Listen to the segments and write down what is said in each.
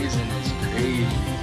Blazing is crazy.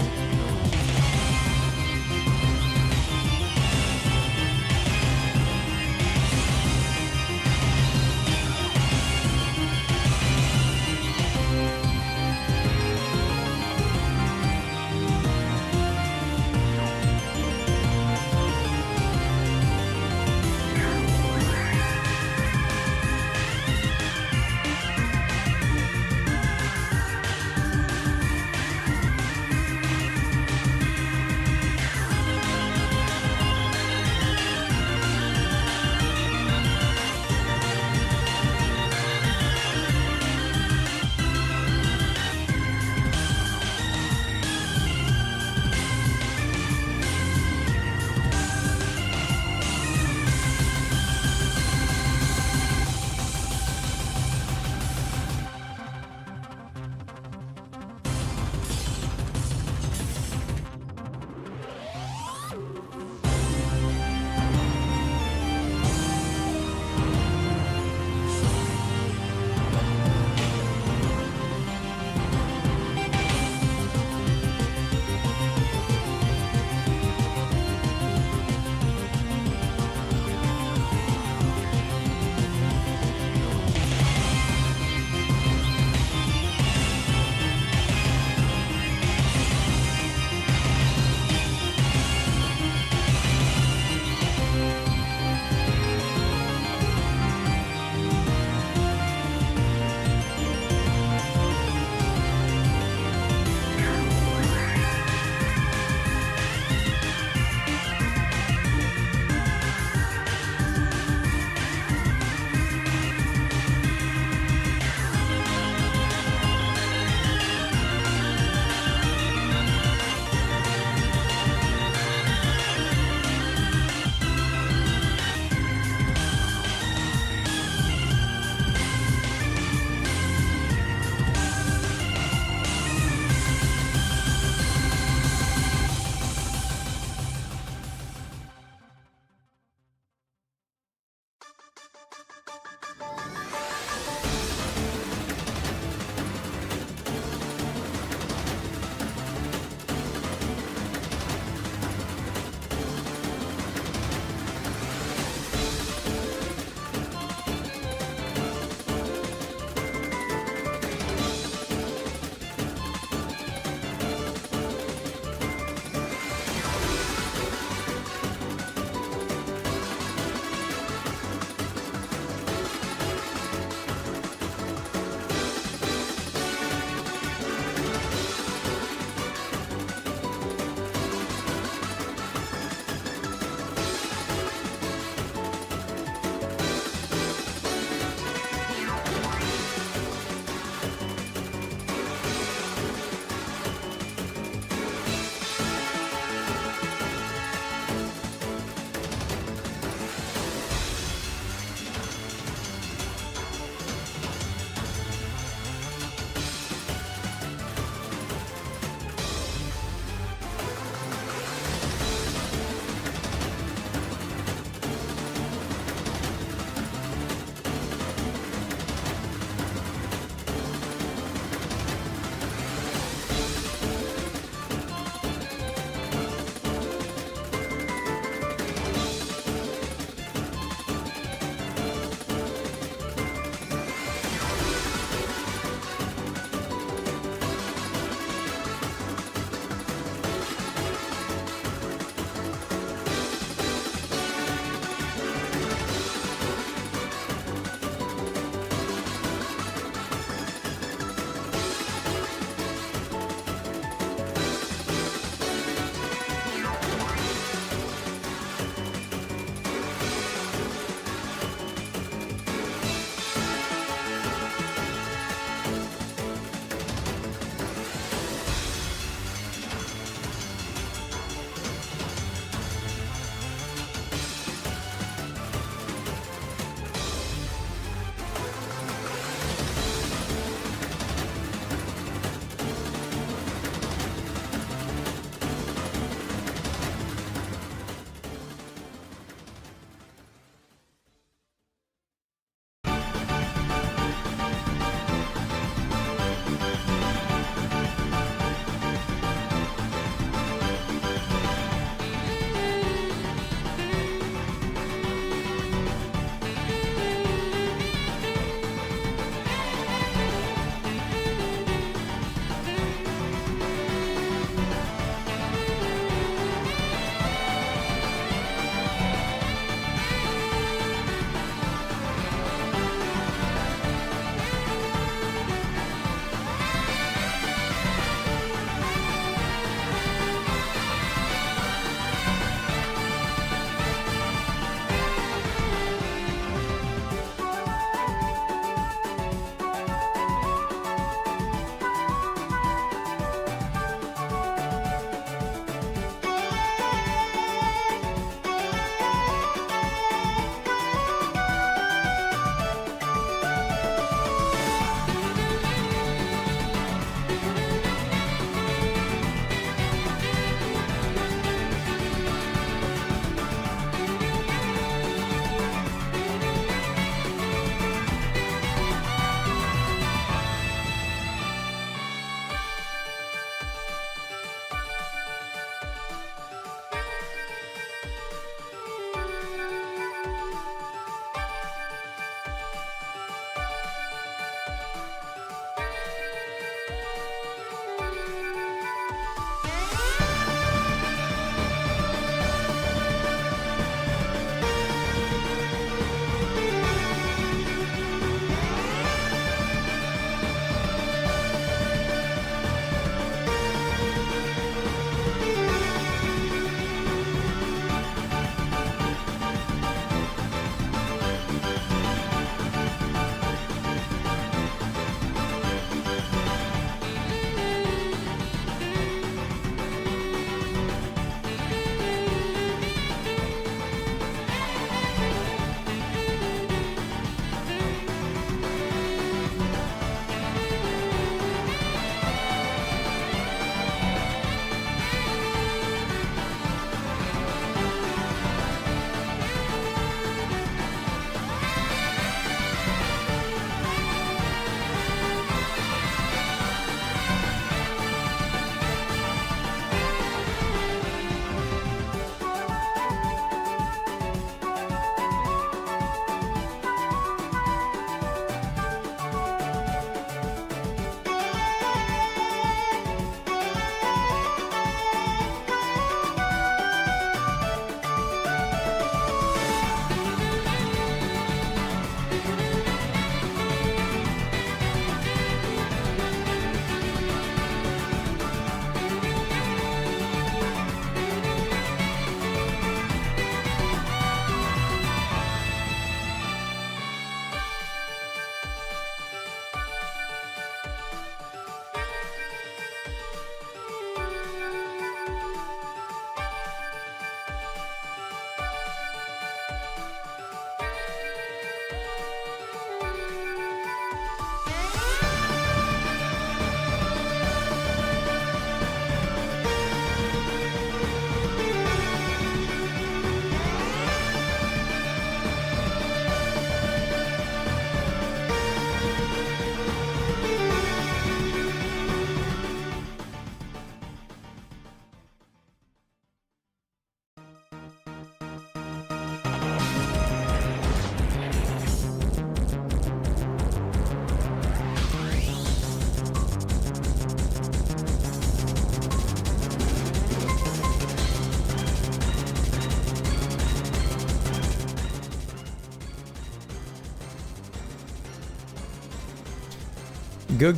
Good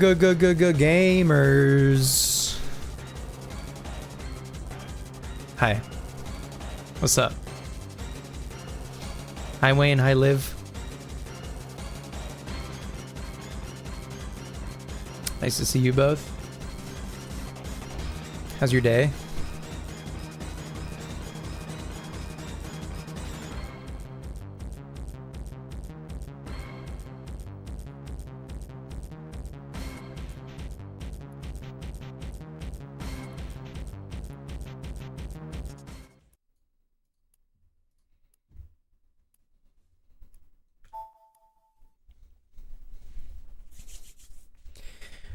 gamers. Hi. What's up? Hi Wayne, hi Liv. Nice to see you both. How's your day?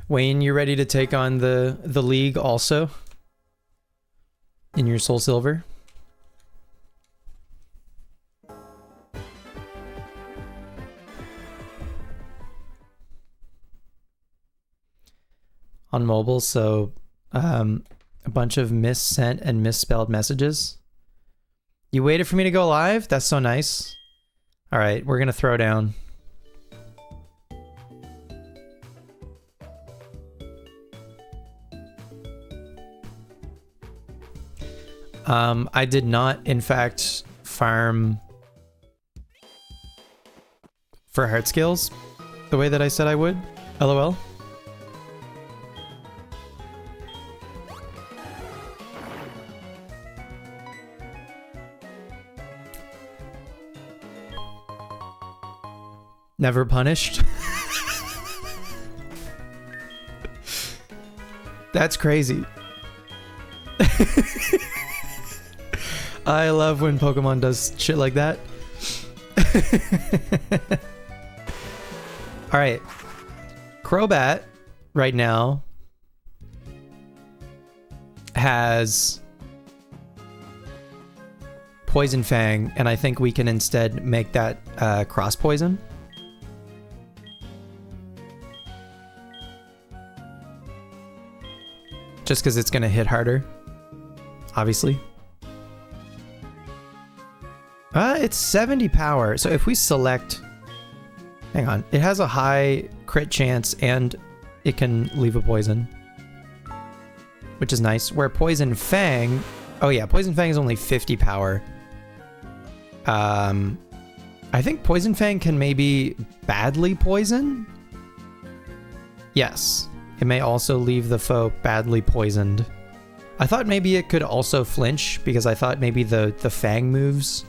Wayne, you ready to take on the league also? In your Soul Silver? On mobile, so a bunch of missent and misspelled messages. You waited for me to go live? That's so nice. All right, we're gonna throw down. I did not, in fact, farm for heart skills the way that I said I would. LOL. Never punished. That's crazy. I love when Pokemon does shit like that. Alright. Crobat, right now, has Poison Fang, and I think we can instead make that Cross Poison. Just because it's going to hit harder, obviously. It's 70 power, so if we select... Hang on, it has a high crit chance and it can leave a poison. Which is nice. Where Poison Fang... Oh yeah, Poison Fang is only 50 power. I think Poison Fang can maybe badly poison? Yes. It may also leave the foe badly poisoned. I thought maybe it could also flinch, because I thought maybe the Fang moves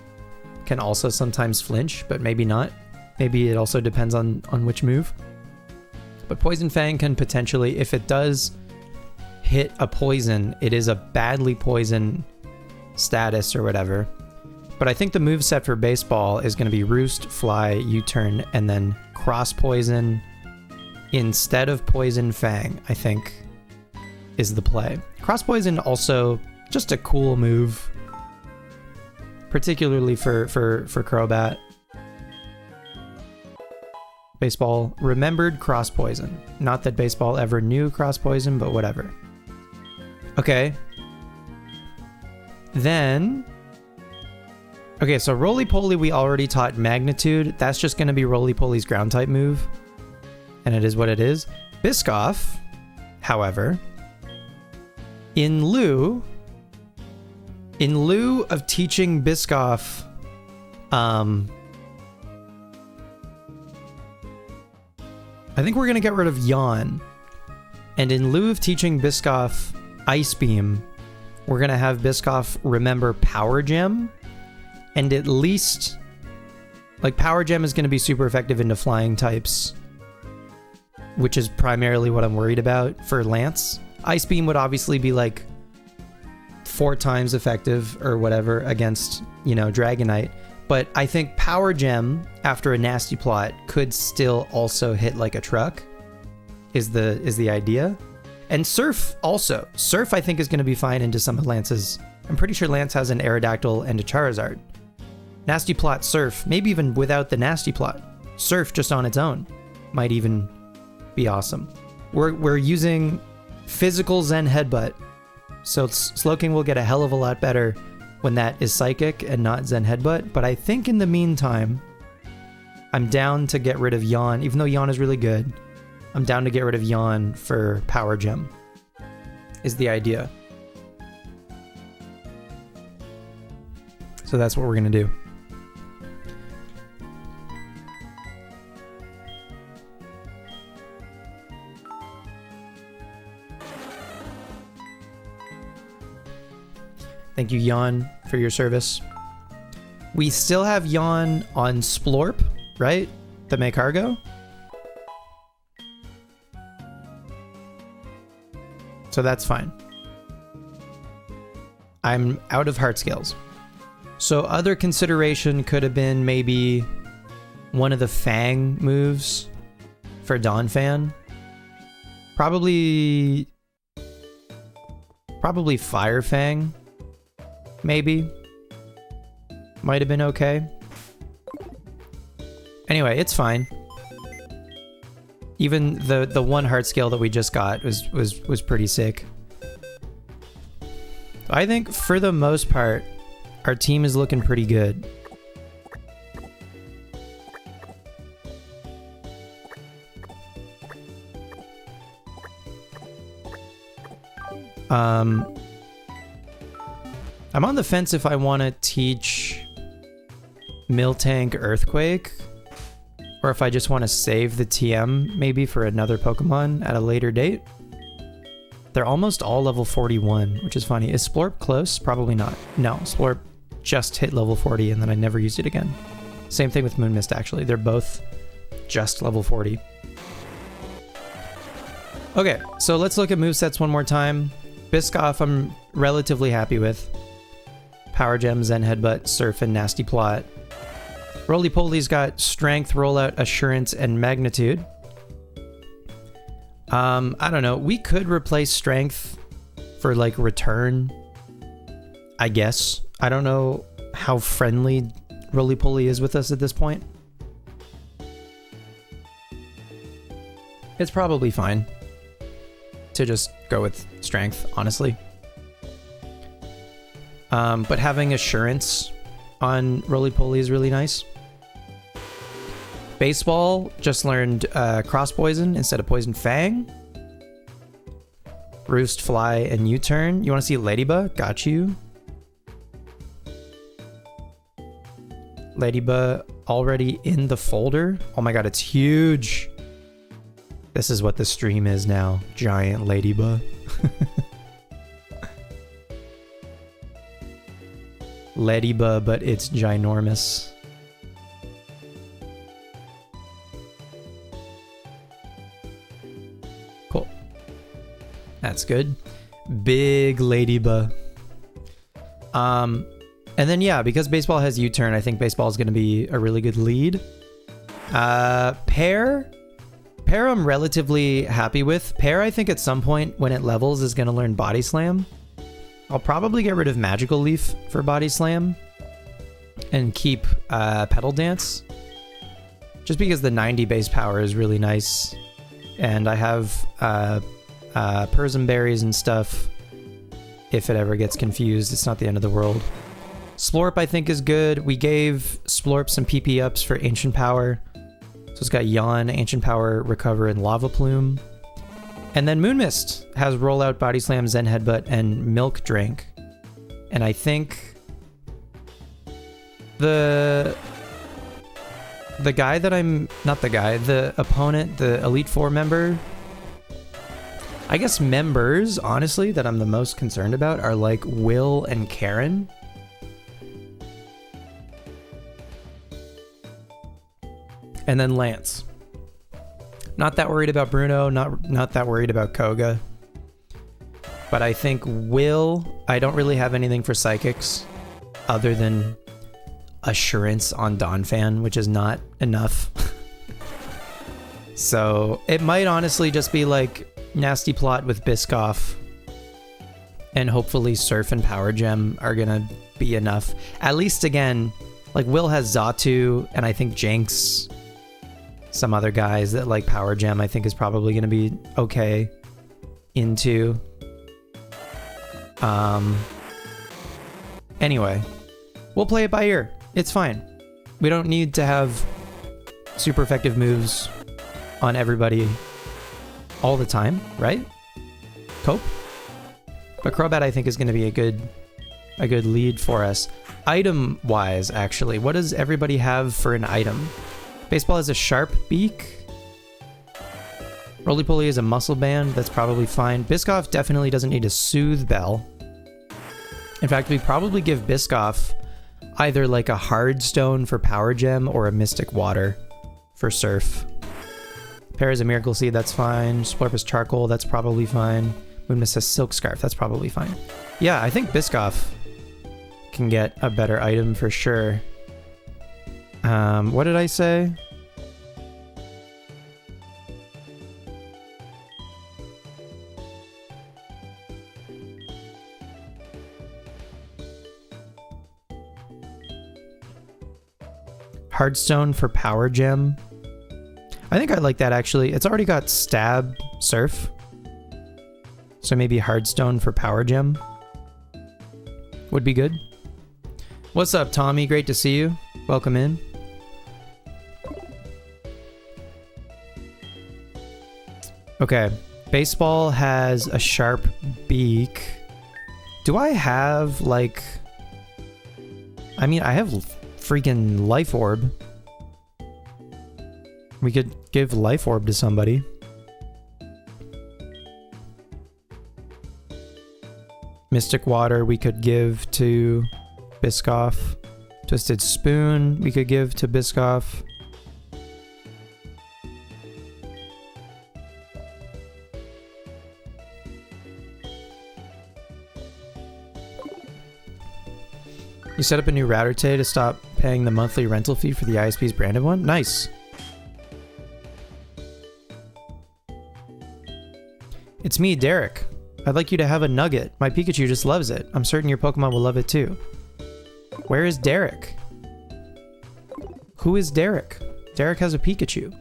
can also sometimes flinch, but maybe not. Maybe it also depends on which move. But Poison Fang can potentially, if it does hit a poison, it is a badly poison status or whatever. But I think the moveset for baseball is going to be Roost, Fly, U-turn, and then Cross Poison instead of Poison Fang, I think, is the play. Cross Poison also just a cool move, particularly for Crobat. Baseball remembered Cross Poison. Not that Baseball ever knew Cross Poison, but whatever. Okay. Then... Okay, so Roly-Poly we already taught Magnitude. That's just going to be Roly-Poly's ground type move. And it is what it is. Biscoff, however, in lieu of teaching Biscoff, I think we're going to get rid of Yawn. And in lieu of teaching Biscoff Ice Beam, we're going to have Biscoff remember Power Gem. And at least, like, Power Gem is going to be super effective into flying types, which is primarily what I'm worried about for Lance. Ice Beam would obviously be like 4 times effective or whatever against, you know, Dragonite. But I think Power Gem, after a nasty plot, could still also hit like a truck, is the idea. And Surf also. Surf, I think, is going to be fine into some of Lance's... I'm pretty sure Lance has an Aerodactyl and a Charizard. Nasty plot Surf, maybe even without the nasty plot. Surf just on its own might even be awesome. We're using physical Zen Headbutt, so Slowking will get a hell of a lot better when that is Psychic and not Zen Headbutt, but I think in the meantime, I'm down to get rid of Yawn, even though Yawn is really good. I'm down to get rid of Yawn for Power Gem, is the idea. So that's what we're gonna do. Thank you, Yawn, for your service. We still have Yawn on Splorp, right? The Maycargo? So that's fine. I'm out of heart scales. So other consideration could have been maybe one of the Fang moves for Donphan. Probably Fire Fang. Maybe. Might have been okay. Anyway, it's fine. Even the one heart scale that we just got was pretty sick. I think for the most part, our team is looking pretty good. I'm on the fence if I want to teach Miltank Earthquake, or if I just want to save the TM maybe for another Pokemon at a later date. They're almost all level 41, which is funny. Is Splorp close? Probably not. No, Splorp just hit level 40 and then I never used it again. Same thing with Moonmist, actually. They're both just level 40. Okay, so let's look at movesets one more time. Biscoff, I'm relatively happy with. Power Gem, Zen Headbutt, Surf, and Nasty Plot. Roly-Poly's got Strength, Rollout, Assurance, and Magnitude. I don't know. We could replace Strength for, like, Return, I guess. I don't know how friendly Roly-Poly is with us at this point. It's probably fine to just go with Strength, honestly. But having Assurance on Roly-Poly is really nice. Baseball just learned Cross Poison instead of Poison Fang. Roost, Fly, and U-Turn. You want to see Ladybug? Got you. Ladybug already in the folder. Oh my god, it's huge. This is what the stream is now. Giant Ladybug. Ladybug, but it's ginormous. Cool. That's good. Big Ladybug. And then yeah, because baseball has U-turn, I think baseball is going to be a really good lead. Pear I'm relatively happy with. Pear, I think at some point when it levels is going to learn Body Slam. I'll probably get rid of Magical Leaf for Body Slam and keep Petal Dance. Just because the 90 base power is really nice. And I have Persim Berries and stuff. If it ever gets confused, it's not the end of the world. Splorp I think is good. We gave Splorp some PP ups for Ancient Power. So it's got Yawn, Ancient Power, Recover, and Lava Plume. And then Moonmist has Rollout, Body Slam, Zen Headbutt, and Milk Drink. And I think the guy that I'm... Not the guy, the opponent, the Elite Four member... I guess members, honestly, that I'm the most concerned about are like Will and Karen. And then Lance. Not that worried about Bruno, not that worried about Koga. But I think Will, I don't really have anything for Psychics other than Assurance on Donphan, which is not enough. So it might honestly just be like Nasty Plot with Biscoff, and hopefully Surf and Power Gem are gonna be enough. At least again, like Will has Xatu, and I think Jinx, some other guys that like Power Gem I think is probably gonna be okay into. Anyway, we'll play it by ear. It's fine. We don't need to have super effective moves on everybody all the time, right? Cope? But Crobat I think is going to be a good lead for us. Item-wise, actually, what does everybody have for an item? Baseball has a sharp beak. Roly-Poly is a muscle band. That's probably fine. Biscoff definitely doesn't need a Soothe Bell. In fact, we probably give Biscoff either like a Hard Stone for Power Gem or a Mystic Water for Surf. Pear is a Miracle Seed. That's fine. Splurp is Charcoal. That's probably fine. Moonmist has Silk Scarf. That's probably fine. Yeah, I think Biscoff can get a better item for sure. What did I say? Hardstone for Power Gem. I think I like that actually. It's already got Stab Surf. So maybe Hardstone for Power Gem would be good. What's up, Tommy? Great to see you. Welcome in. Okay. Baseball has a sharp beak. Do I have, like... I mean, I have freaking Life Orb. We could give Life Orb to somebody. Mystic Water we could give to Biscoff. Twisted Spoon we could give to Biscoff. You set up a new router today to stop paying the monthly rental fee for the ISP's branded one? Nice. It's me, Derek. I'd like you to have a nugget. My Pikachu just loves it. I'm certain your Pokemon will love it too. Where is Derek? Who is Derek? Derek has a Pikachu.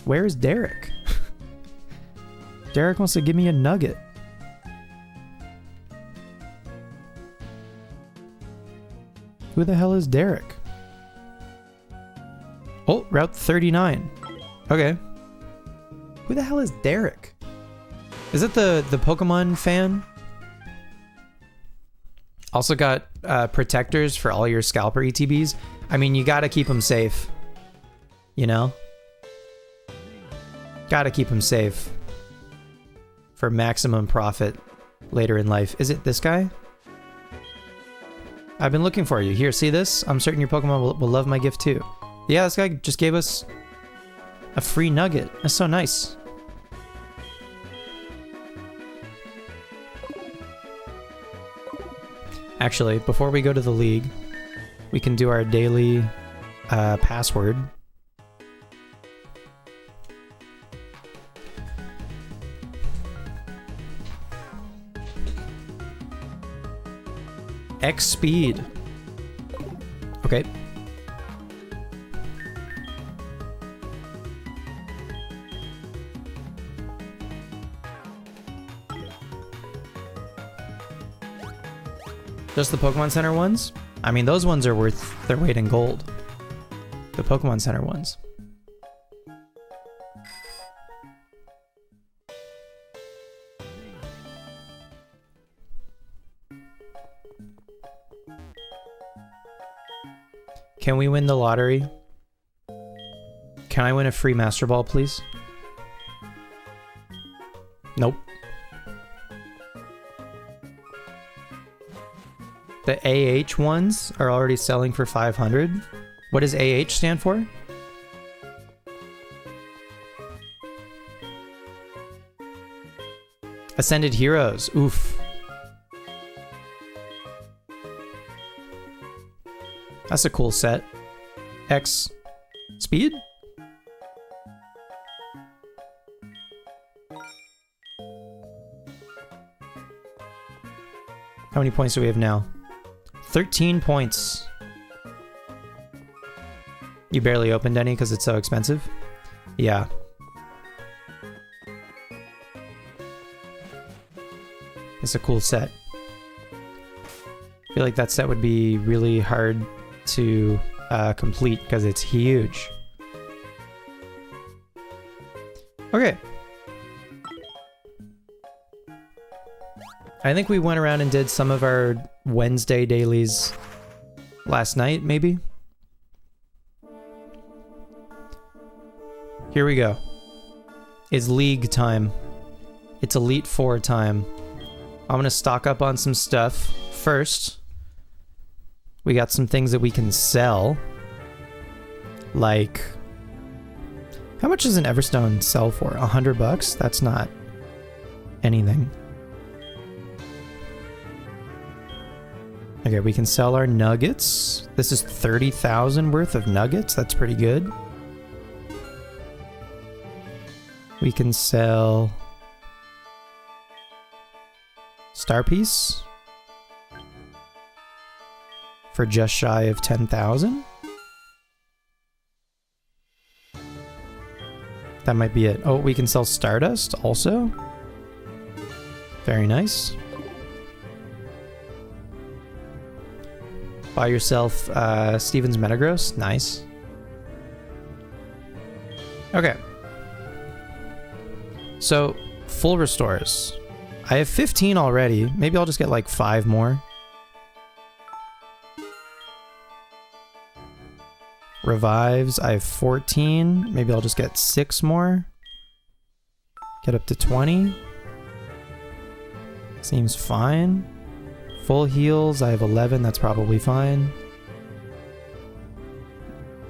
Where is Derek? Derek wants to give me a nugget. Who the hell is Derek? Oh, Route 39. Okay. Who the hell is Derek? Is it the Pokemon fan? Also got protectors for all your Scalper ETBs. I mean, you gotta keep them safe. You know? Gotta keep them safe. For maximum profit later in life. Is it this guy? I've been looking for you. Here, see this? I'm certain your Pokemon will love my gift too. Yeah, this guy just gave us a free nugget. That's so nice. Actually, before we go to the league, we can do our daily password. X speed. Okay. Just the Pokemon Center ones? I mean, those ones are worth their weight in gold. The Pokemon Center ones. Can we win the lottery? Can I win a free Master Ball, please? Nope. The AH ones are already selling for 500. What does AH stand for? Ascended Heroes. Oof. That's a cool set. X speed? How many points do we have now? 13 points. You barely opened any because it's so expensive? Yeah. It's a cool set. I feel like that set would be really hard to complete because it's huge. Okay. I think we went around and did some of our Wednesday dailies last night, maybe? Here we go. It's league time. It's Elite Four time. I'm gonna stock up on some stuff. First, we got some things that we can sell. Like, how much does an Everstone sell for? $100? That's not anything. Okay, we can sell our nuggets. This is 30,000 worth of nuggets. That's pretty good. We can sell Star Piece for just shy of 10,000. That might be it. Oh, we can sell Stardust also. Very nice. Buy yourself Steven's Metagross. Nice. Okay. So, full restores. I have 15 already. Maybe I'll just get like 5 more. Revives, I have 14. Maybe I'll just get 6 more. Get up to 20. Seems fine. Full heals, I have 11. That's probably fine.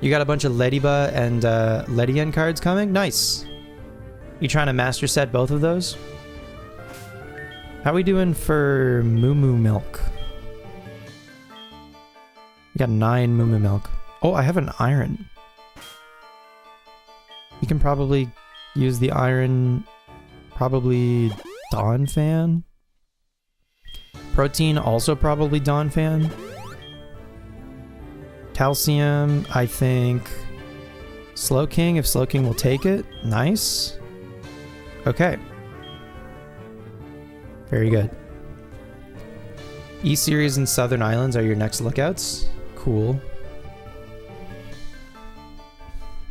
You got a bunch of Lediba and Ledian cards coming? Nice. You trying to master set both of those? How we doing for Moo Moo Milk? We got 9 Moo Moo Milk. Oh, I have an iron. You can probably use the iron, probably Dawn Fan. Protein, also probably Dawn Fan. Calcium, I think Slow King, if Slow King will take it. Nice. Okay. Very good. E-Series and Southern Islands are your next lookouts. Cool.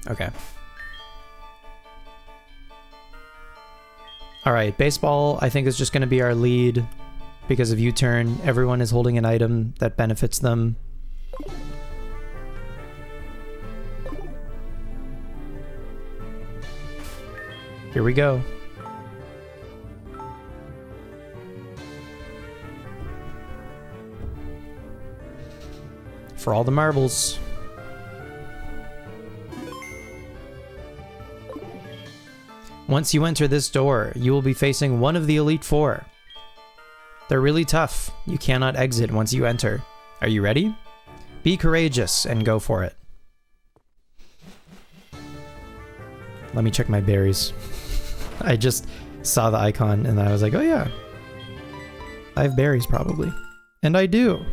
Okay. Alright, baseball I think is just going to be our lead because of U-turn. Everyone is holding an item that benefits them. Here we go. For all the marbles. Once you enter this door, you will be facing one of the Elite Four. They're really tough. You cannot exit once you enter. Are you ready? Be courageous and go for it. Let me check my berries. I just saw the icon and then I was like, oh yeah. I have berries probably. And I do.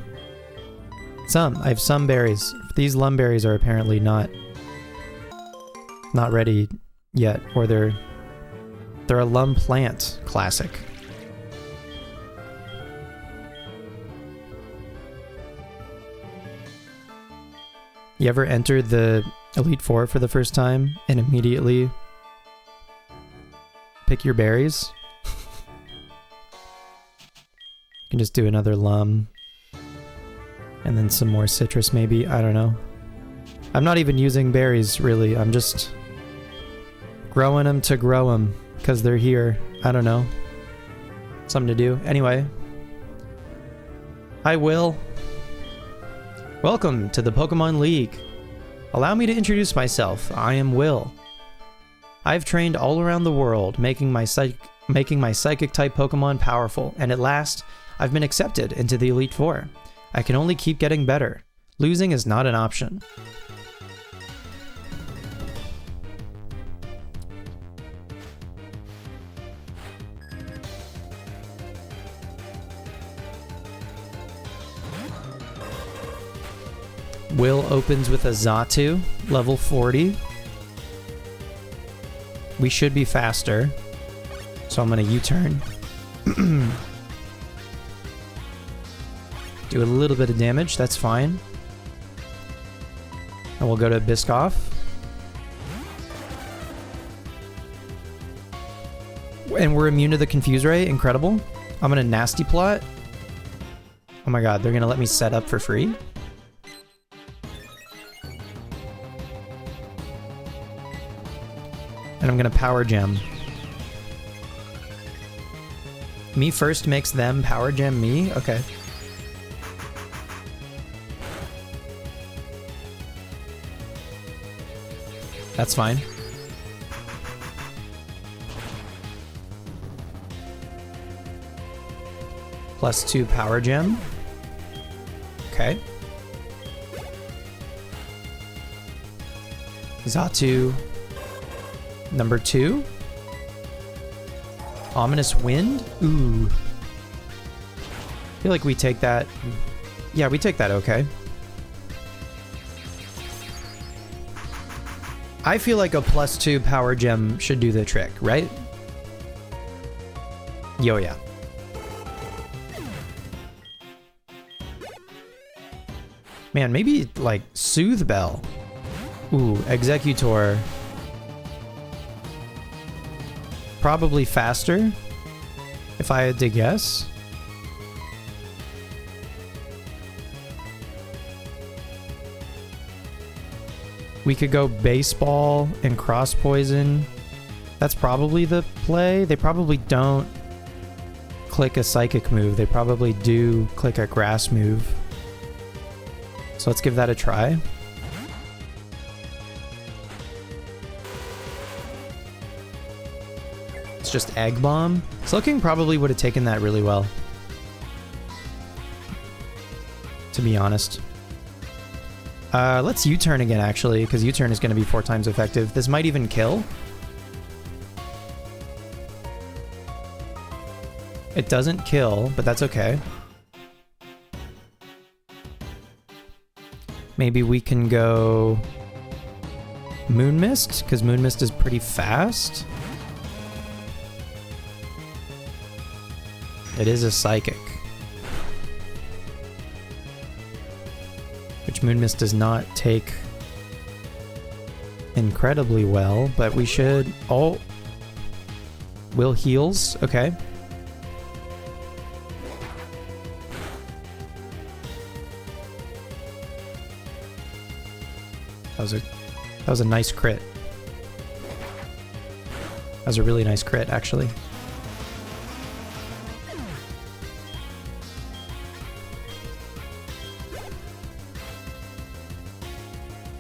I have some berries. These lumberries are apparently not ready yet, or they're a lum plant classic. You ever enter the Elite Four for the first time and immediately pick your berries? You can just do another lum. And then some more citrus maybe, I don't know. I'm not even using berries really, I'm just growing them to grow them because they're here. I don't know. Something to do. Anyway. Hi Will. Welcome to the Pokemon League. Allow me to introduce myself. I am Will. I've trained all around the world, making my psychic type Pokemon powerful, and at last, I've been accepted into the Elite Four. I can only keep getting better. Losing is not an option. Will opens with a Xatu, level 40. We should be faster, so I'm gonna U-turn. Do a little bit of damage, that's fine. And we'll go to Biscoff. And we're immune to the Confuse Ray. Incredible. I'm gonna Nasty Plot. Oh my god, they're gonna let me set up for free? And I'm gonna Power Gem. Me first makes them Power Gem me? Okay. That's fine. +2 Power Gem. Okay. Xatu. Number 2. Ominous Wind? Ooh. I feel like we take that. Yeah, we take that okay. I feel like a +2 Power Gem should do the trick, right? Yo, yeah. Man, maybe like Soothe Bell. Ooh, Executor. Probably faster, if I had to guess. We could go Baseball and Cross Poison. That's probably the play. They probably don't click a Psychic move. They probably do click a Grass move. So let's give that a try. It's just Egg Bomb. Slowking probably would have taken that really well, to be honest. Let's U-turn again, actually, because U-turn is going to be 4 times effective. This might even kill. It doesn't kill, but that's okay. Maybe we can go Moon Mist, because Moon Mist is pretty fast. It is a Psychic, which Moon Mist does not take incredibly well, but we should... Oh! Will heals, okay. That was a nice crit. That was a really nice crit, actually.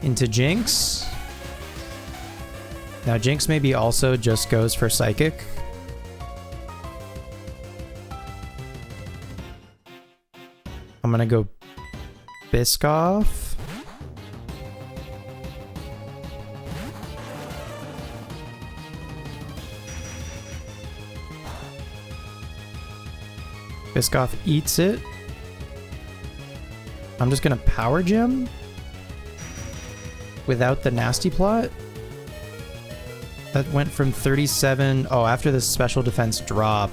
Into Jinx. Now Jinx maybe also just goes for Psychic. I'm gonna go Biscoff. Biscoff eats it. I'm just gonna Power Gem without the Nasty Plot. That went from 37. Oh, after the special defense drop,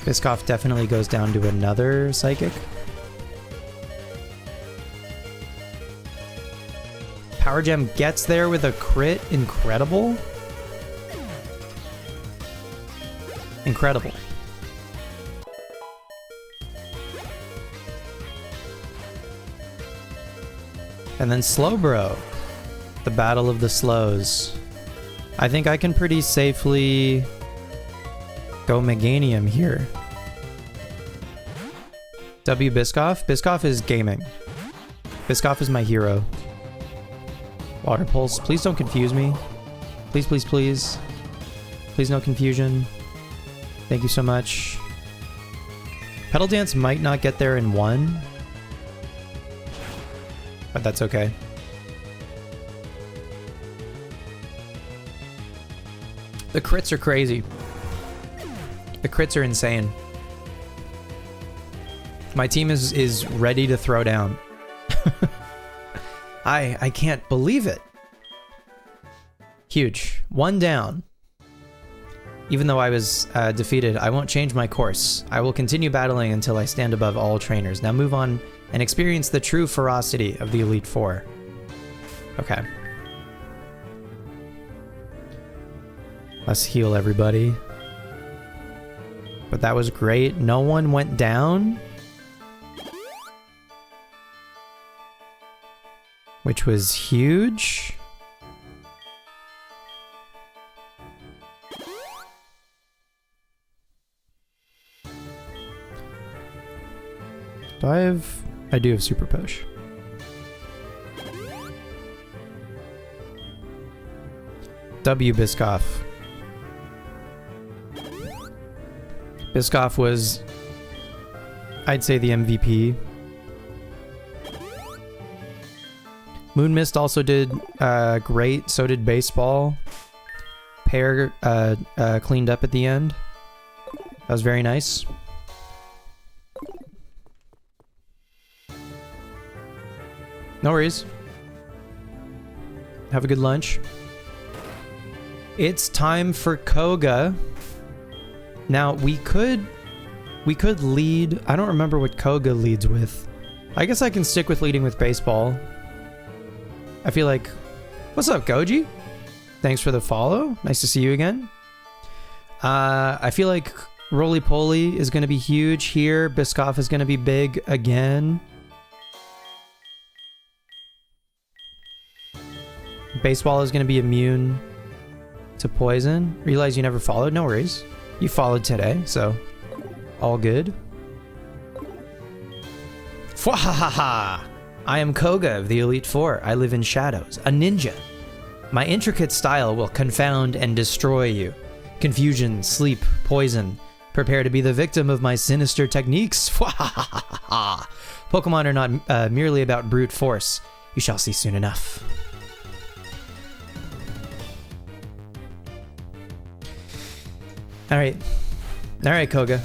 Biscoff definitely goes down to another Psychic. Power Gem gets there with a crit. Incredible. Incredible. And then Slowbro, the battle of the slows. I think I can pretty safely go Meganium here. W Biscoff. Biscoff is gaming. Biscoff is my hero. Water Pulse. Please don't confuse me. Please, please, please. Please no confusion. Thank you so much. Petal Dance might not get there in 1. But that's okay. The crits are crazy. The crits are insane. My team is ready to throw down. I can't believe it. Huge. 1 down. Even though I was defeated, I won't change my course. I will continue battling until I stand above all trainers. Now move on and experience the true ferocity of the Elite Four. Okay. Let's heal everybody. But that was great. No one went down. Which was huge. Do I have... I do have Super Push. W Biscoff. Biscoff was, I'd say, the MVP. Moon Mist also did great. So did Baseball. Pear cleaned up at the end. That was very nice. No worries. Have a good lunch. It's time for Koga. Now we could lead. I don't remember what Koga leads with. I guess I can stick with leading with Baseball. I feel like... What's up, Goji? Thanks for the follow. Nice to see you again. I feel like Roly Poly is going to be huge here. Biscoff is going to be big again. Baseball is going to be immune to poison. Realize you never followed? No worries. You followed today, so all good. Fwahaha! I am Koga of the Elite Four. I live in shadows, a ninja. My intricate style will confound and destroy you. Confusion, sleep, poison. Prepare to be the victim of my sinister techniques. Fwahaha! Pokemon are not merely about brute force. You shall see soon enough. Alright. Alright, Koga.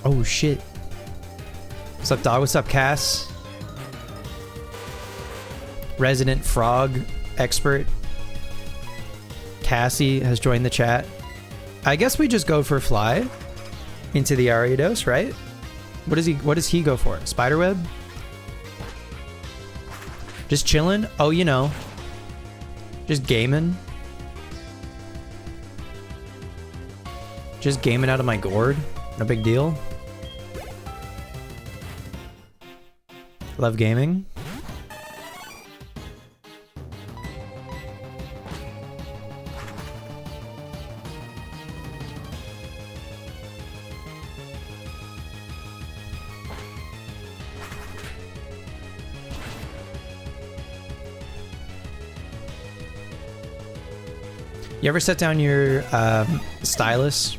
Oh, shit. What's up, dog? What's up, Cass? Resident frog expert. Cassie has joined the chat. I guess we just go for fly into the Ariados, right? What does he go for? Spiderweb? Just chilling? Oh, you know. Just gaming. Just gaming out of my gourd. No big deal. Love gaming. You ever set down your stylus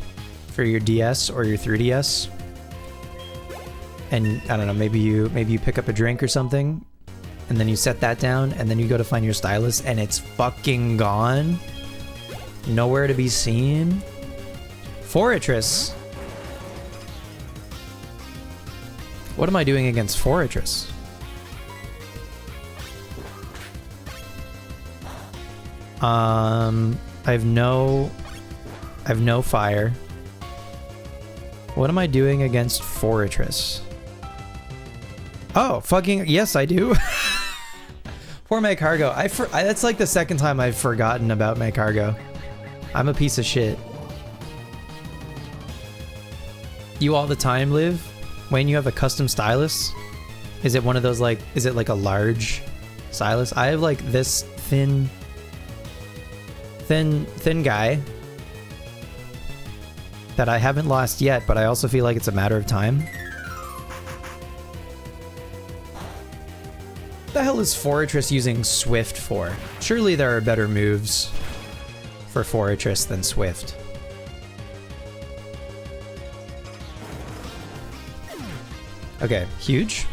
for your DS or your 3DS? And I don't know, maybe you pick up a drink or something, and then you set that down, and then you go to find your stylus, and it's fucking gone. Nowhere to be seen. Fortress. What am I doing against Fortress? I have no fire. What am I doing against Fortress? Oh, fucking yes, I do. Poor Magcargo. That's like the second time I've forgotten about Magcargo. I'm a piece of shit. You all the time live when you have a custom stylus? Is it one of those like? Is it like a large stylus? I have like this thin guy that I haven't lost yet, but I also feel like it's a matter of time. What the hell is Fortress using Swift for? Surely there are better moves for Fortress than Swift. Okay, huge.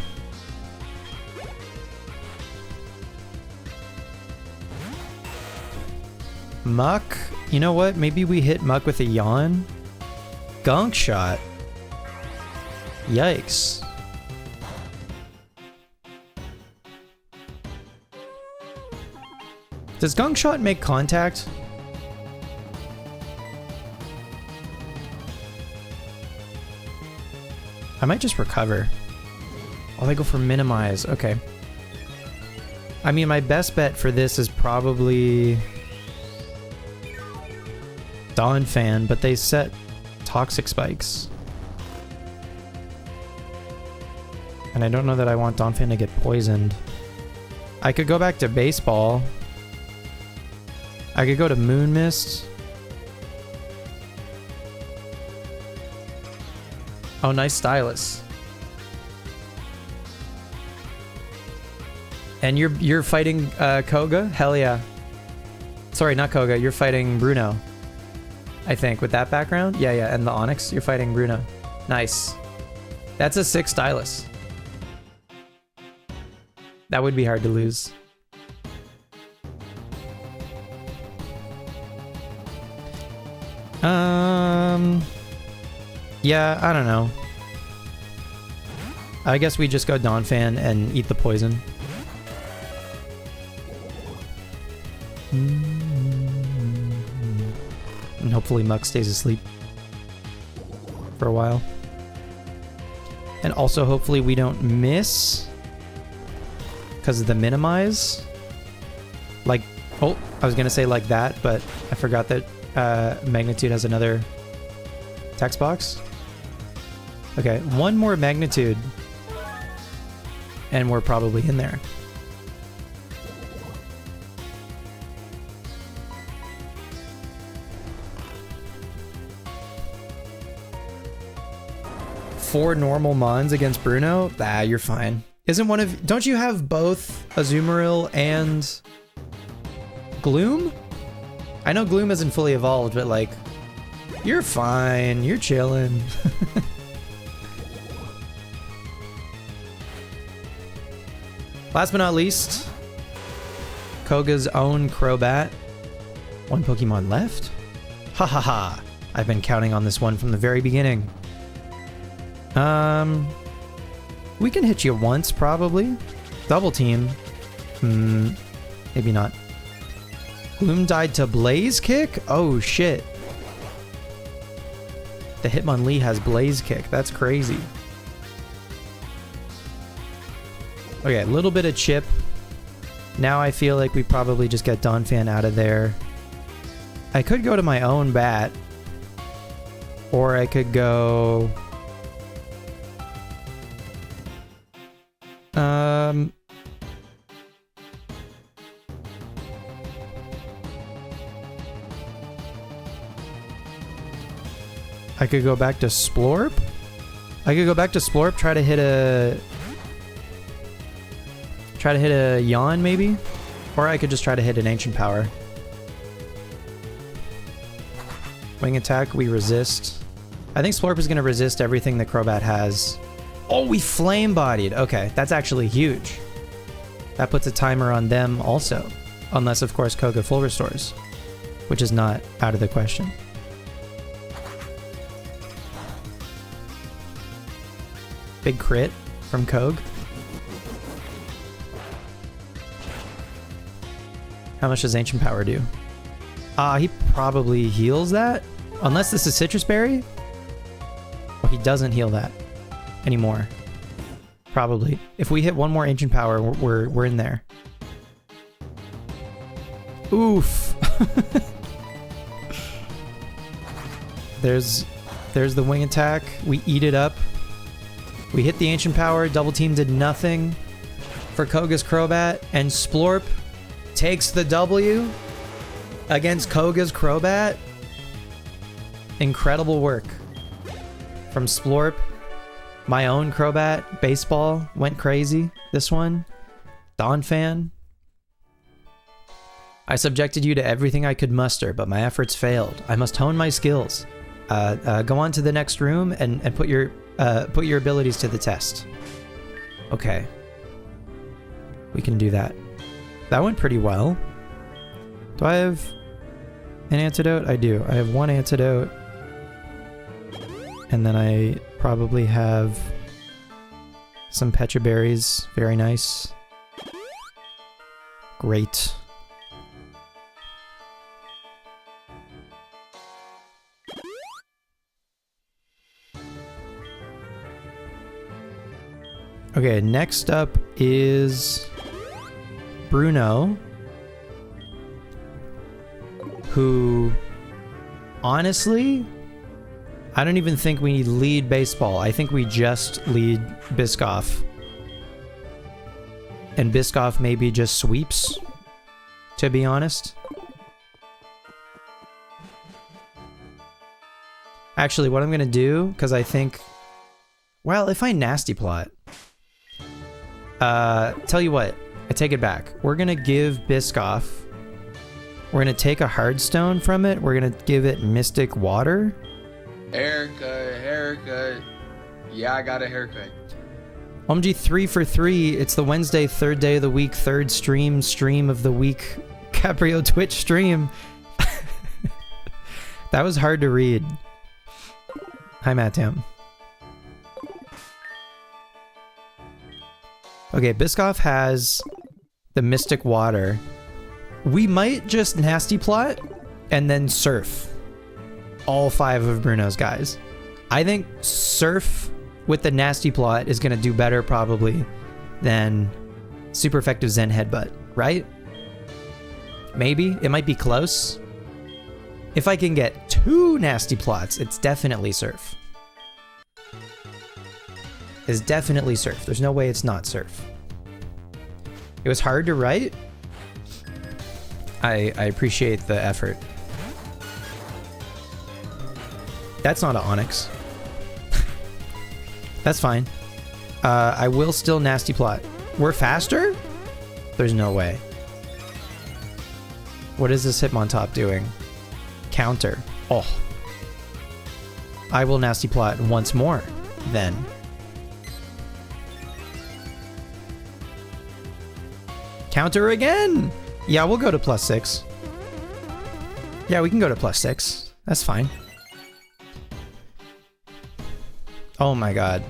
Muck? You know what? Maybe we hit Muck with a yawn? Gunk shot. Yikes. Does Gunk shot make contact? I might just recover. Oh, they go for minimize. Okay. I mean, my best bet for this is probably... Dawn Fan, but they set toxic spikes. And I don't know that I want Dawn Fan to get poisoned. I could go back to baseball. I could go to Moon Mist. Oh, nice stylus. And you're fighting Koga? Hell yeah. Sorry, not Koga. You're fighting Bruno. I think with that background. Yeah, yeah. And the Onyx. You're fighting Bruno. Nice. That's a 6 stylus. That would be hard to lose. Yeah, I don't know. I guess we just go Dawn Fan and eat the poison. And hopefully Muck stays asleep for a while. And also hopefully we don't miss because of the minimize. Like, oh, I was gonna say like that, but I forgot that Magnitude has another text box. Okay, one more Magnitude and we're probably in there. Four normal Mons against Bruno? Ah, you're fine. Isn't one of... Don't you have both Azumarill and Gloom? I know Gloom isn't fully evolved, but like... You're fine. You're chilling. Last but not least, Koga's own Crobat. One Pokemon left? Ha ha ha. I've been counting on this one from the very beginning. We can hit you once, probably. Double team. Maybe not. Gloom died to Blaze Kick? Oh, shit. The Hitmonlee has Blaze Kick. That's crazy. Okay, a little bit of chip. Now I feel like we probably just get Dawn Fan out of there. I could go to my own bat. Or I could go... I could go back to Splorp. I could go back to Splorp, try to hit a Yawn maybe, or I could just try to hit an Ancient Power. Wing attack, we resist. I think Splorp is going to resist everything that Crobat has. Oh, we flame bodied. Okay, that's actually huge. That puts a timer on them also, unless of course Koga full restores, which is not out of the question. Big crit from Kog. How much does Ancient Power do? He probably heals that. Unless this is Citrus Berry. Oh, he doesn't heal that anymore. Probably. If we hit one more Ancient Power, we're in there. Oof. There's the wing attack. We eat it up. We hit the Ancient Power, double team did nothing for Koga's Crobat, and Splorp takes the W against Koga's Crobat. Incredible work from Splorp. My own Crobat, Baseball, went crazy. This one, Dawn Fan. I subjected you to everything I could muster, but my efforts failed. I must hone my skills. Go on to the next room and put your abilities to the test. Okay. We can do that. That went pretty well. Do I have an antidote? I do. I have one antidote. And then I probably have some Pecha Berries. Very nice. Great. Okay, next up is Bruno, who Honestly, I don't even think we need lead baseball. I think we just lead Biscoff. And Biscoff maybe just sweeps, to be honest. Actually, what I'm going to do, because I think... Well, if I nasty plot... tell you what, I take it back. We're going to give Biscoff... We're going to take a hard stone from it. We're going to give it Mystic Water. Haircut. Yeah, I got a haircut. OMG 3 for 3. It's the Wednesday, third day of the week, third stream of the week. Caprio Twitch stream. That was hard to read. Hi, Matt Tam. Okay, Biscoff has the Mystic Water. We might just nasty plot and then surf all 5 of Bruno's guys. I think surf with the nasty plot is going to do better probably than super effective Zen headbutt, right? Maybe. It might be close. If I can get 2 nasty plots, it's definitely surf. It's definitely surf. There's no way it's not surf. It was hard to write. I appreciate the effort. That's not an Onyx. That's fine. I will still nasty plot. We're faster? There's no way. What is this Hitmontop doing? Counter. Oh. I will nasty plot once more, then. Counter again! Yeah, we'll go to +6. Yeah, we can go to +6. That's fine. Oh my god.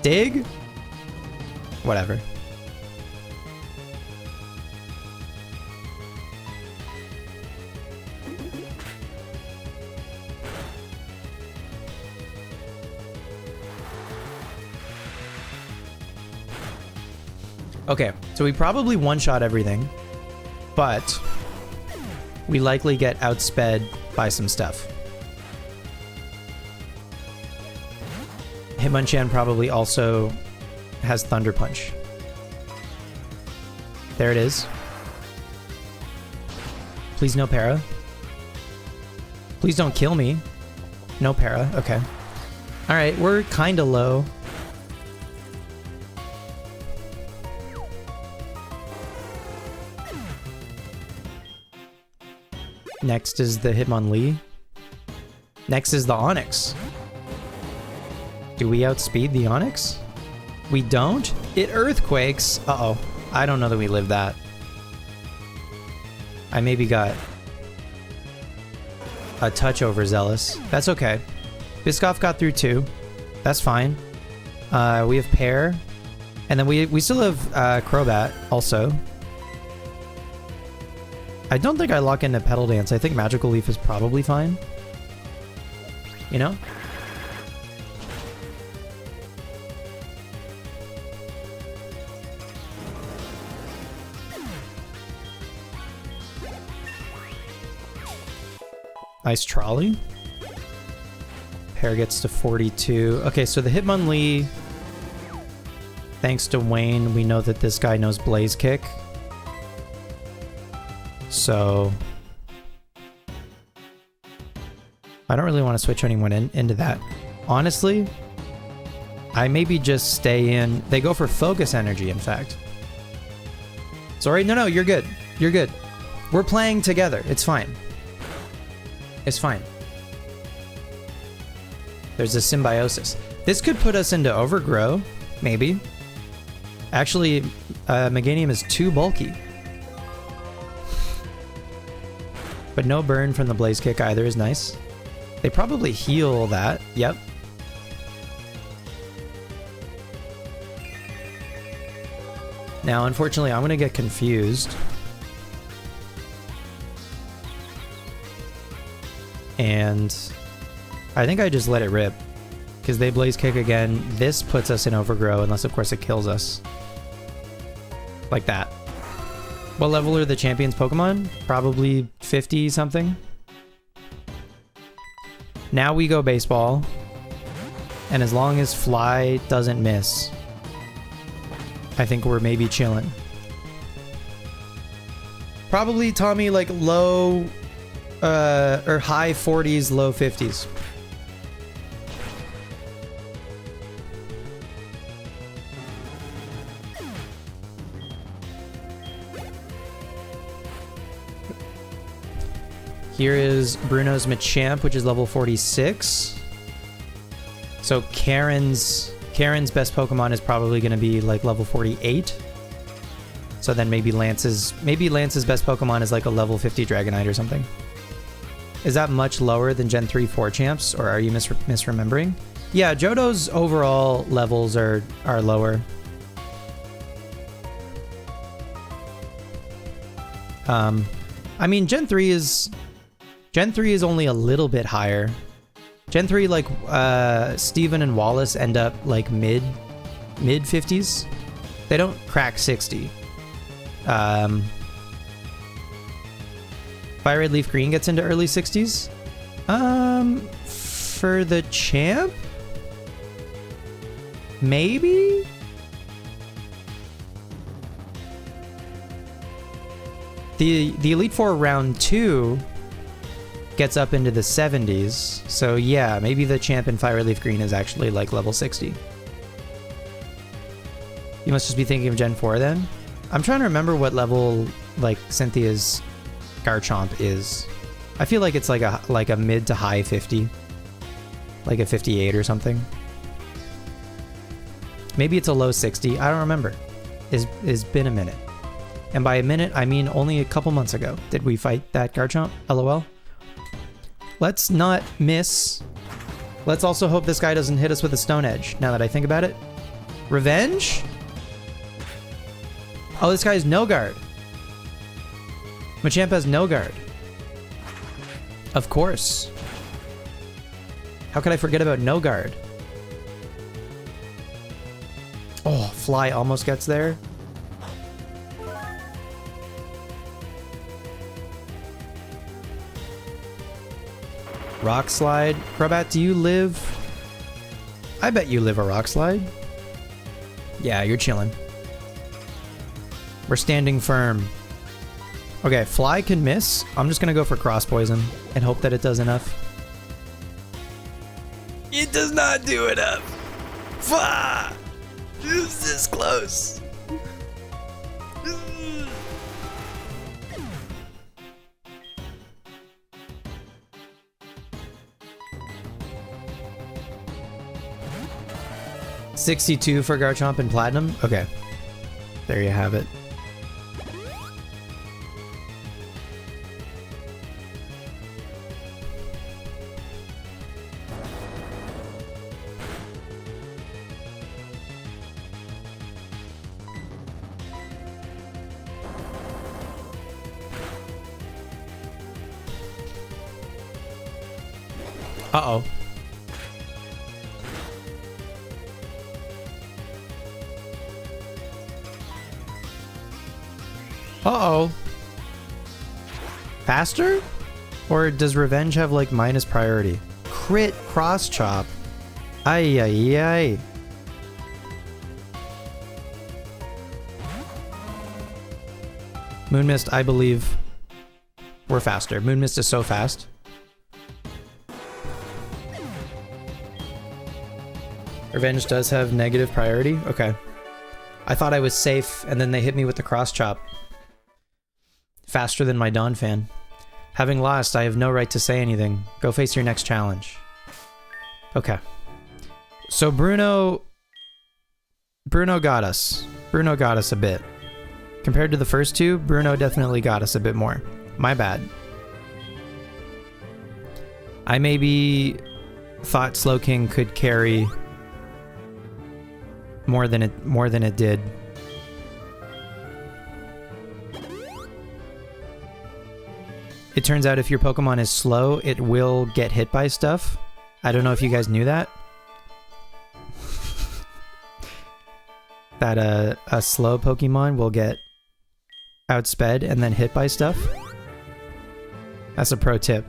Dig? Whatever. Okay, so we probably one-shot everything, but we likely get outsped by some stuff. Hitmonchan probably also has Thunder Punch. There it is. Please no para. Please don't kill me. No para, okay. Alright, we're kinda low. Next is the Hitmonlee. Next is the Onyx. Do we outspeed the Onyx? We don't? It earthquakes. Uh-oh. I don't know that we live that. I maybe got a touch overzealous. That's okay. Biscoff got through 2. That's fine. We have Pear. And then we still have Crobat also. I don't think I lock into Petal Dance. I think Magical Leaf is probably fine. You know? Nice trolley. Pear gets to 42. Okay, so the Hitmonlee, thanks to Wayne, we know that this guy knows Blaze Kick. So I don't really want to switch anyone into that. Honestly, I maybe just stay in. They go for Focus Energy, in fact. Sorry, no, you're good. You're good. We're playing together. It's fine. It's fine. There's a symbiosis. This could put us into Overgrow, maybe. Actually, Meganium is too bulky. But no burn from the Blaze Kick either is nice. They probably heal that. Yep. Now, unfortunately, I'm going to get confused. And I think I just let it rip. Because they Blaze Kick again. This puts us in Overgrow, unless, of course, it kills us. Like that. What level are the champions Pokemon? Probably 50 something. Now we go baseball. And as long as fly doesn't miss, I think we're maybe chilling. Probably, Tommy, like low or high 40s, low 50s. Here is Bruno's Machamp, which is level 46. So Karen's best Pokemon is probably going to be like level 48. So then maybe Lance's best Pokemon is like a level 50 Dragonite or something. Is that much lower than Gen 3 4 champs, or are you misremembering? Yeah, Johto's overall levels are lower. I mean, Gen 3 is only a little bit higher. Gen 3, like, Steven and Wallace end up like mid 50s. They don't crack 60. Fire Red Leaf Green gets into early 60s. For the champ? Maybe? The Elite Four round 2 gets up into the 70s. So yeah, maybe the champ in Fire Red Leaf Green is actually like level 60. You must just be thinking of Gen 4 then? I'm trying to remember what level like Cynthia's Garchomp is. I feel like it's like a mid to high 50. Like a 58 or something. Maybe it's a low 60. I don't remember. It's been a minute. And by a minute, I mean only a couple months ago did we fight that Garchomp. LOL. Let's not miss. Let's also hope this guy doesn't hit us with a Stone Edge, now that I think about it. Revenge? Oh, this guy has no guard. Machamp has no guard. Of course. How could I forget about no guard? Oh, Fly almost gets there. Rock Slide. Crobat, do you live? I bet you live a Rock Slide. Yeah, you're chilling. We're standing firm. Okay, Fly can miss. I'm just gonna go for Cross Poison and hope that it does enough. It does not do enough. Fah! It's this close. $62 for Garchomp and Platinum? Okay. There you have it. Uh-oh. Uh-oh. Faster? Or does Revenge have, like, minus priority? Crit Cross Chop. Ay, ay, ay. Moonmist, I believe we're faster. Moonmist is so fast. Revenge does have negative priority? Okay. I thought I was safe, and then they hit me with the cross chop. Faster than my Dawn fan. Having lost, I have no right to say anything. Go face your next challenge. Okay. So Bruno got us. Bruno got us a bit. Compared to the first two, Bruno definitely got us a bit more. My bad. I maybe thought Slowking could carry more than it did. It turns out if your Pokemon is slow, it will get hit by stuff. I don't know if you guys knew that. That a slow Pokemon will get outsped and then hit by stuff. That's a pro tip.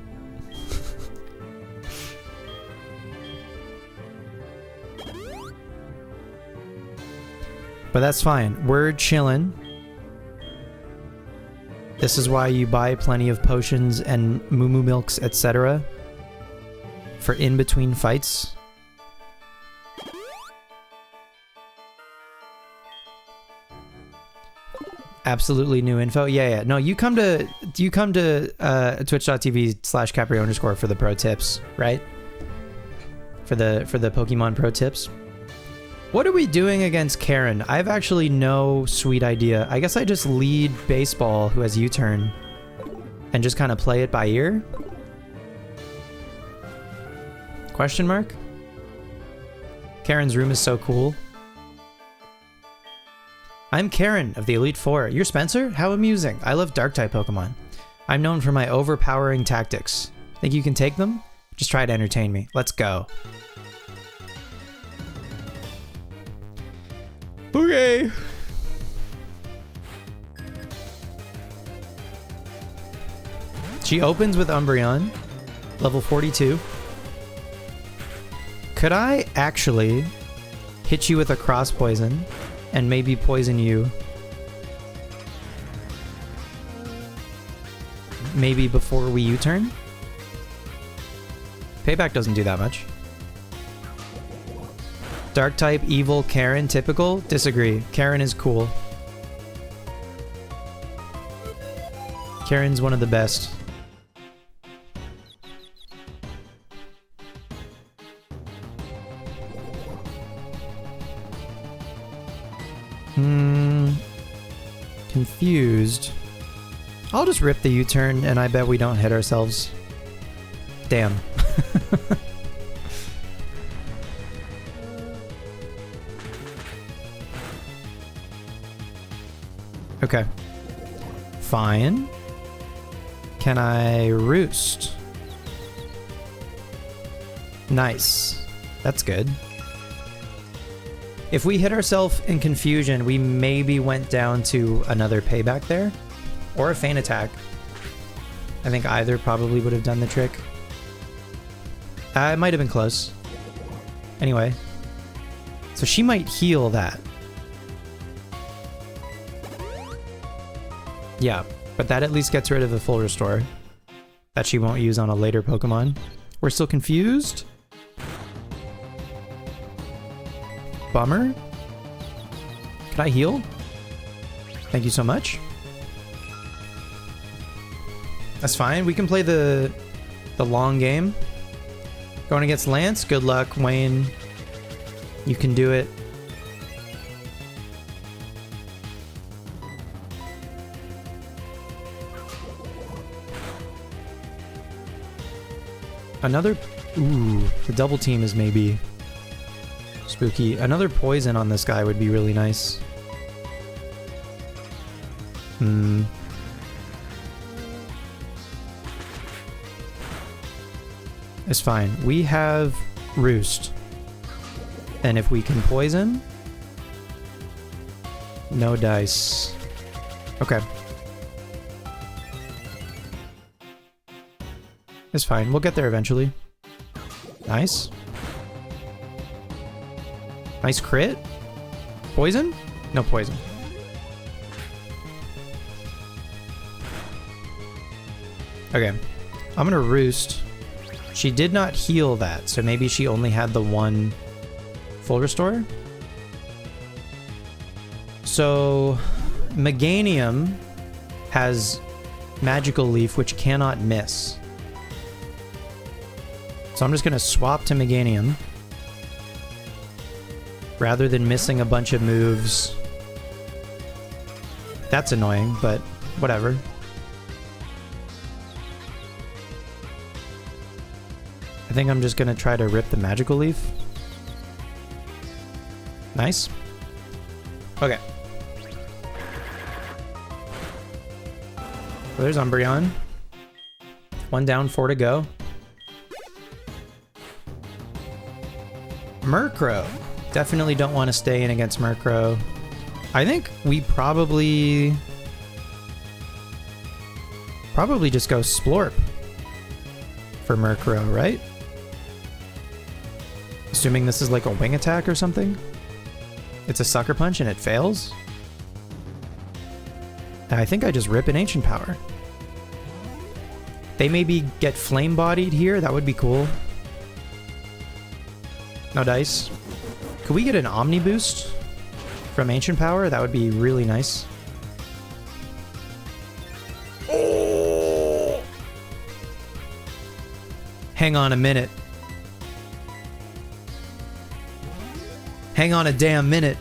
But that's fine. We're chilling. This is why you buy plenty of potions and moo milks, etc. for in-between fights. Absolutely new info. Yeah. No, you come to twitch.tv/Capri_ for the pro tips, right? For the Pokemon pro tips. What are we doing against Karen? I have actually no sweet idea. I guess I just lead Baseball, who has U-turn, and just kind of play it by ear? Question mark? Karen's room is so cool. I'm Karen of the Elite Four. You're Spencer? How amusing. I love Dark-type Pokemon. I'm known for my overpowering tactics. Think you can take them? Just try to entertain me. Let's go. Okay. She opens with Umbreon, level 42. Could I actually hit you with a cross poison and maybe poison you? Maybe before we U-turn? Payback doesn't do that much. Dark type, evil, Karen, typical? Disagree. Karen is cool. Karen's one of the best. Confused. I'll just rip the U-turn and I bet we don't hit ourselves. Damn. Okay. Fine. Can I roost? Nice. That's good. If we hit ourselves in confusion, we maybe went down to another payback there. Or a feint attack. I think either probably would have done the trick. It might have been close. Anyway. So she might heal that. Yeah, but that at least gets rid of the full restore that she won't use on a later Pokemon. We're still confused? Bummer. Could I heal? Thank you so much. That's fine. We can play the long game. Going against Lance. Good luck, Wayne. You can do it. Another... Ooh, the double team is maybe spooky. Another poison on this guy would be really nice. It's fine. We have Roost. And if we can poison... No dice. Okay. It's fine. We'll get there eventually. Nice. Nice crit. Poison? No poison. Okay. I'm gonna Roost. She did not heal that, so maybe she only had the one full restore. So Meganium has Magical Leaf, which cannot miss. So I'm just going to swap to Meganium. Rather than missing a bunch of moves. That's annoying, but whatever. I think I'm just going to try to rip the Magical Leaf. Nice. Okay. So there's Umbreon. 1 down, 4 to go. Murkrow. Definitely don't want to stay in against Murkrow. I think we probably just go Splorp. for Murkrow, right? Assuming this is like a wing attack or something. It's a sucker punch and it fails. I think I just rip an ancient power. They maybe get flame bodied here. That would be cool. No dice. Could we get an Omni boost from ancient power? That would be really nice. Oh! Hang on a minute. Hang on a damn minute.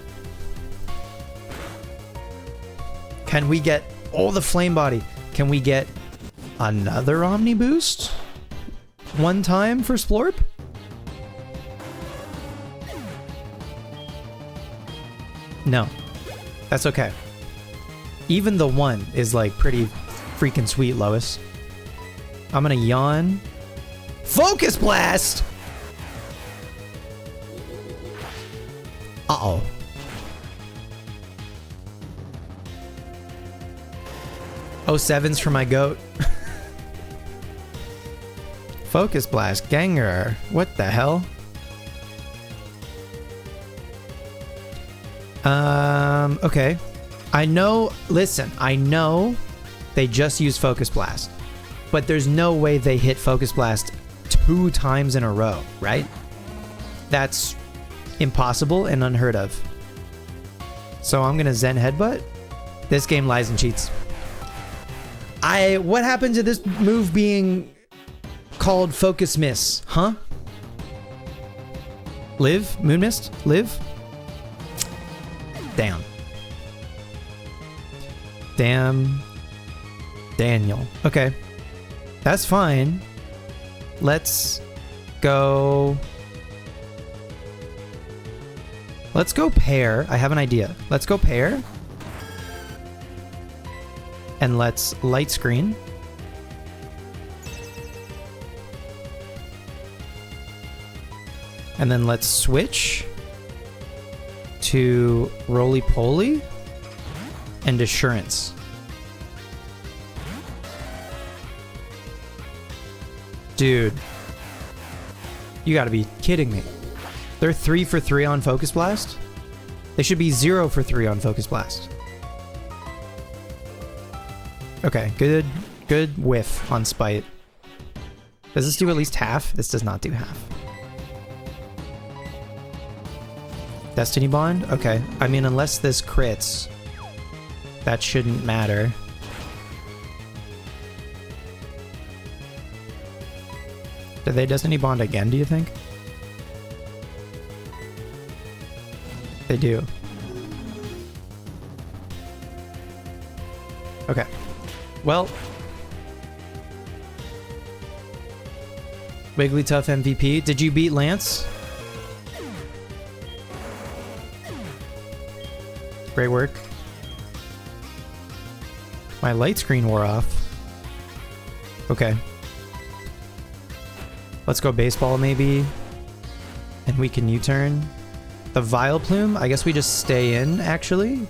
Can we get... Oh, the flame body. Can we get another Omni boost? One time for Splorp? No. That's okay. Even the one is like pretty freaking sweet, Lois. I'm gonna yawn. Focus Blast! Uh-oh. Oh, sevens for my goat. Focus Blast, Ganger. What the hell? Okay. I know, listen, I know they just use Focus Blast, but there's no way they hit Focus Blast 2 times in a row, right? That's impossible and unheard of. So I'm gonna Zen Headbutt. This game lies and cheats. What happened to this move being called Focus Miss, huh? Live? Moon Mist? Live? Damn. Damn. Daniel. Okay. That's fine. Let's go... Let's go pair. I have an idea. Let's go pair. And let's light screen. And then let's switch to Roly-Poly and Assurance. Dude. You gotta be kidding me. They're 3 for 3 on Focus Blast? They should be 0 for 3 on Focus Blast. Okay, good whiff on Spite. Does this do at least half? This does not do half. Destiny Bond? Okay. I mean, unless this crits, that shouldn't matter. Do they Destiny Bond again, do you think? They do. Okay. Well. Wigglytuff MVP. Did you beat Lance? Great work. My light screen wore off. Okay. Let's go baseball maybe. And we can U-turn. The Vileplume, I guess we just stay in actually.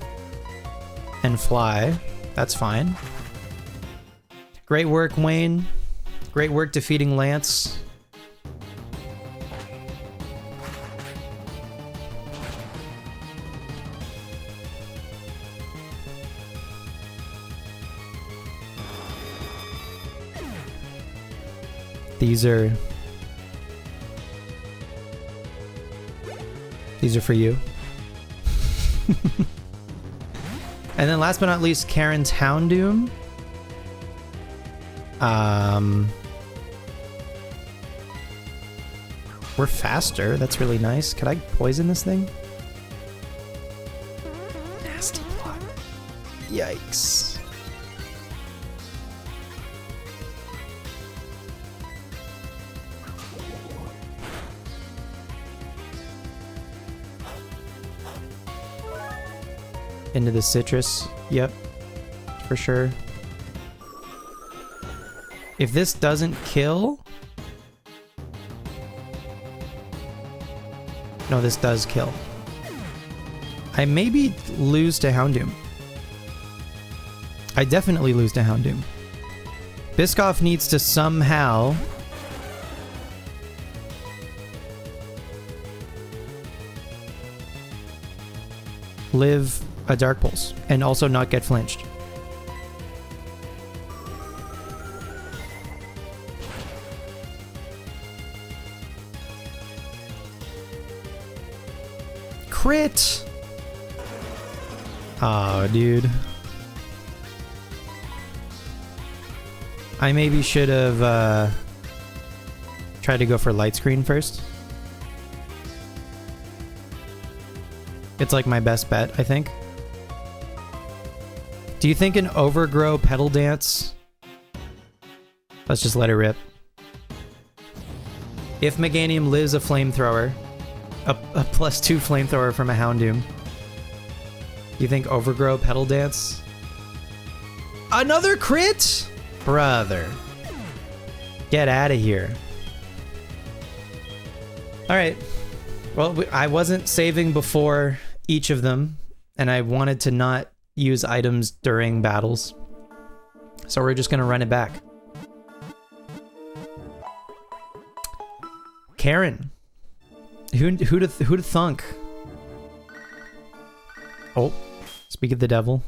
And fly. That's fine. Great work, Wayne. Great work defeating Lance. These are for you. And then last but not least, Karen's Houndoom. We're faster. That's really nice. Could I poison this thing? Nasty block. Yikes. Into the citrus. Yep. For sure. If this doesn't kill... No, this does kill. I maybe lose to Houndoom. I definitely lose to Houndoom. Biscoff needs to somehow live a Dark Pulse and also not get flinched. Crit! Oh, dude. I maybe should have tried to go for light screen first. It's like my best bet, I think. Do you think an Overgrow Petal Dance? Let's just let it rip. If Meganium lives a Flamethrower, a +2 Flamethrower from a Houndoom, you think Overgrow Petal Dance? Another crit? Brother. Get out of here. Alright. Well, I wasn't saving before each of them, and I wanted to not use items during battles. So we're just gonna run it back. Karen. Who'da thunk? Oh, speak of the devil.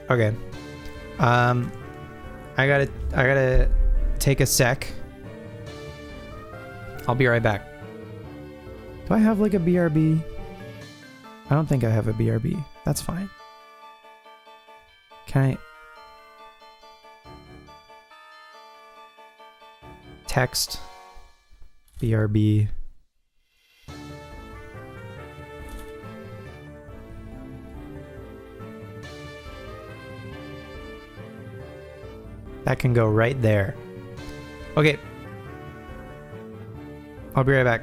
Okay. I gotta take a sec. I'll be right back. Do I have like a BRB? I don't think I have a BRB. That's fine. Can I text BRB? That can go right there. Okay. I'll be right back.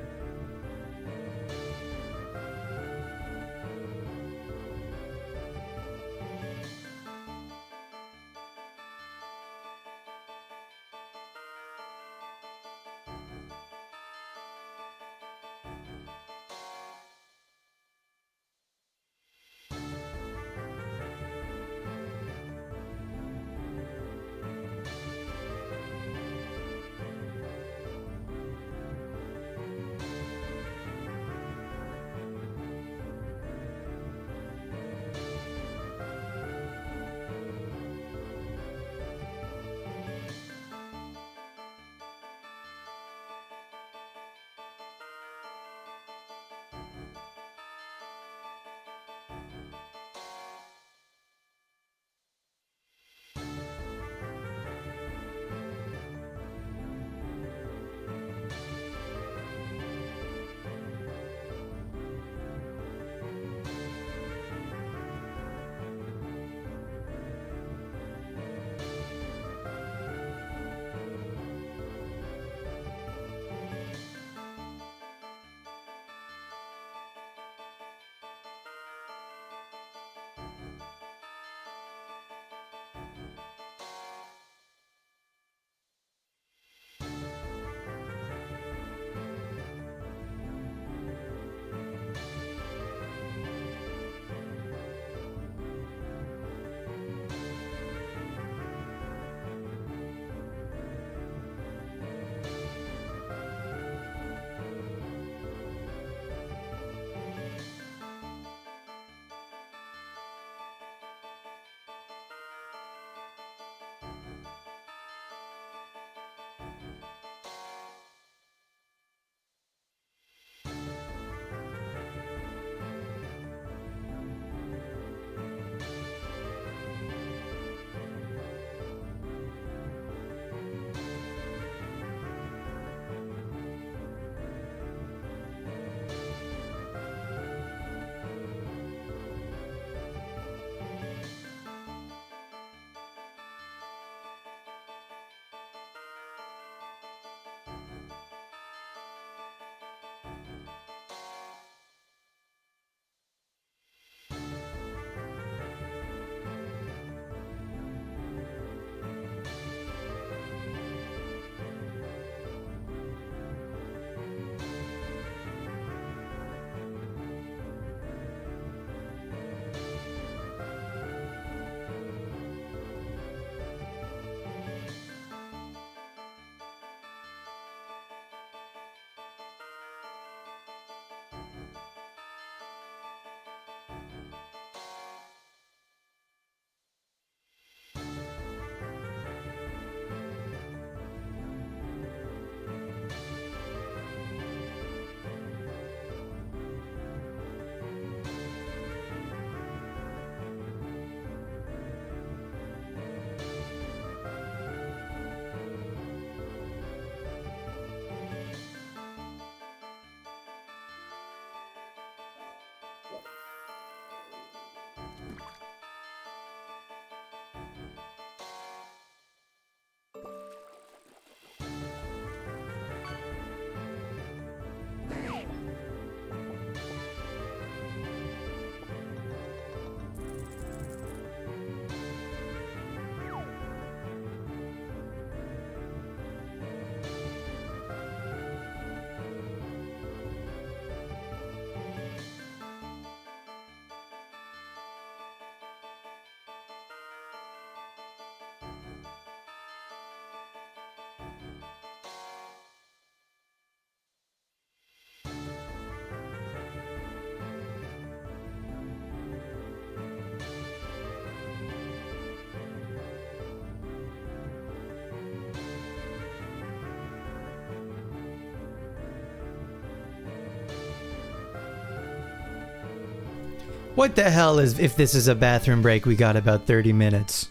What the hell is, if this is a bathroom break, we got about 30 minutes.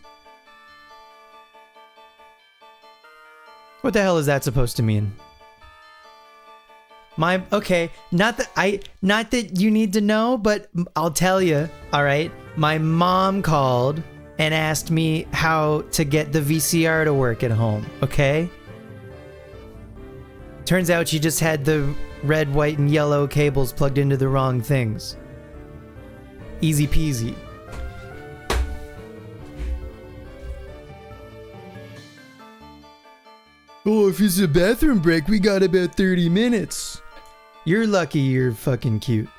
What the hell is that supposed to mean? Okay, not that you need to know, but I'll tell you, all right? My mom called and asked me how to get the VCR to work at home, okay? Turns out she just had the red, white, and yellow cables plugged into the wrong things. Easy peasy. Oh, if it's a bathroom break, we got about 30 minutes. You're lucky you're fucking cute.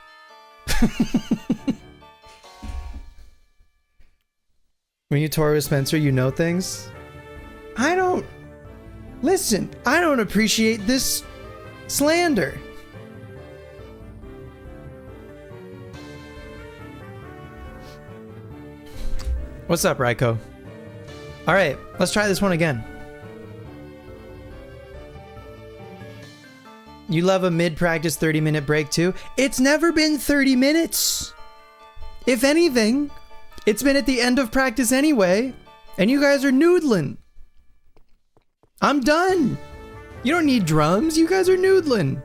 When you tour with Spencer, you know things? Listen, I don't appreciate this slander. What's up, Raiko? Alright, let's try this one again. You love a mid-practice 30-minute break too? It's never been 30 minutes. If anything, it's been at the end of practice anyway, and you guys are noodling. I'm done. You don't need drums, you guys are noodling.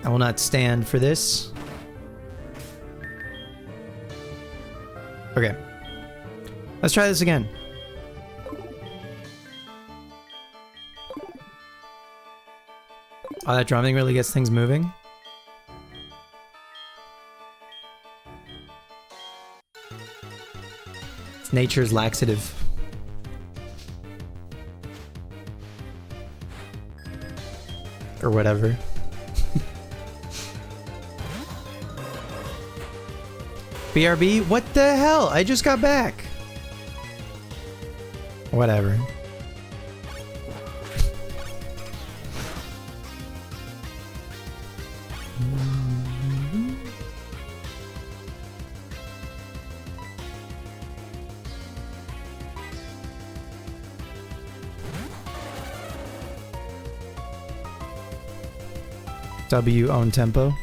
I will not stand for this. Okay. Let's try this again. Oh, that drumming really gets things moving. It's nature's laxative. Or whatever. BRB? What the hell? I just got back. Whatever. W own tempo.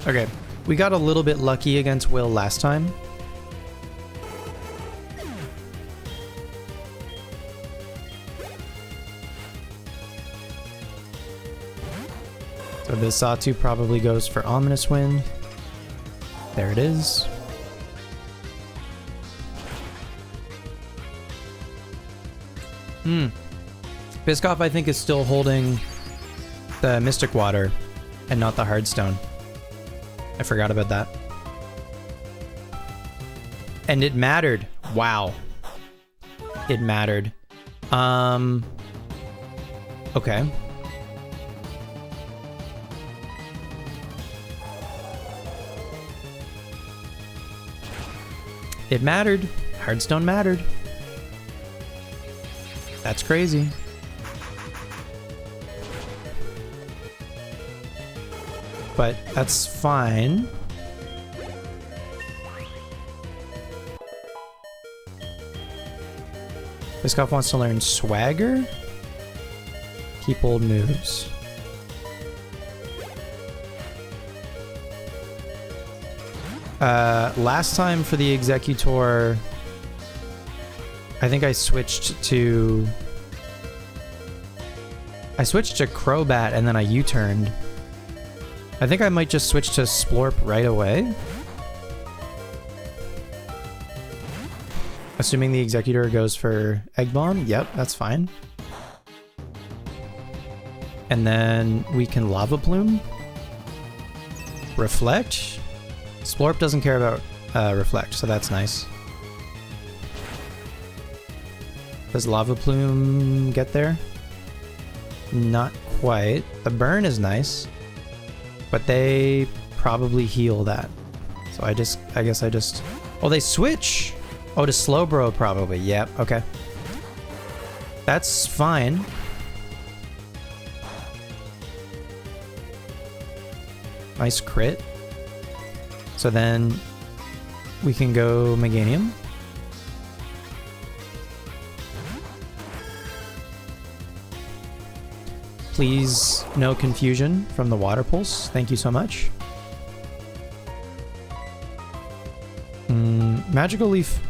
Okay, we got a little bit lucky against Will last time. So the Satu probably goes for Ominous Wind. There it is. Biscoff, I think, is still holding the Mystic Water and not the Hardstone. I forgot about that. And it mattered. Wow. It mattered. Okay. It mattered. Hardstone mattered. That's crazy. But that's fine. Biscoff wants to learn Swagger. Keep old moves. Last time for the Executor, I think I switched to Crobat and then I U-turned. I think I might just switch to Splorp right away. Assuming the Executor goes for Egg Bomb. Yep, that's fine. And then we can Lava Plume. Reflect. Splorp doesn't care about Reflect, so that's nice. Does Lava Plume get there? Not quite. The burn is nice. But they probably heal that. So I guess I just... Oh, they switch! Oh, to Slowbro probably. Yep, okay. That's fine. Nice crit. So then we can go Meganium. Please, no confusion from the Water Pulse. Thank you so much. Magical Leaf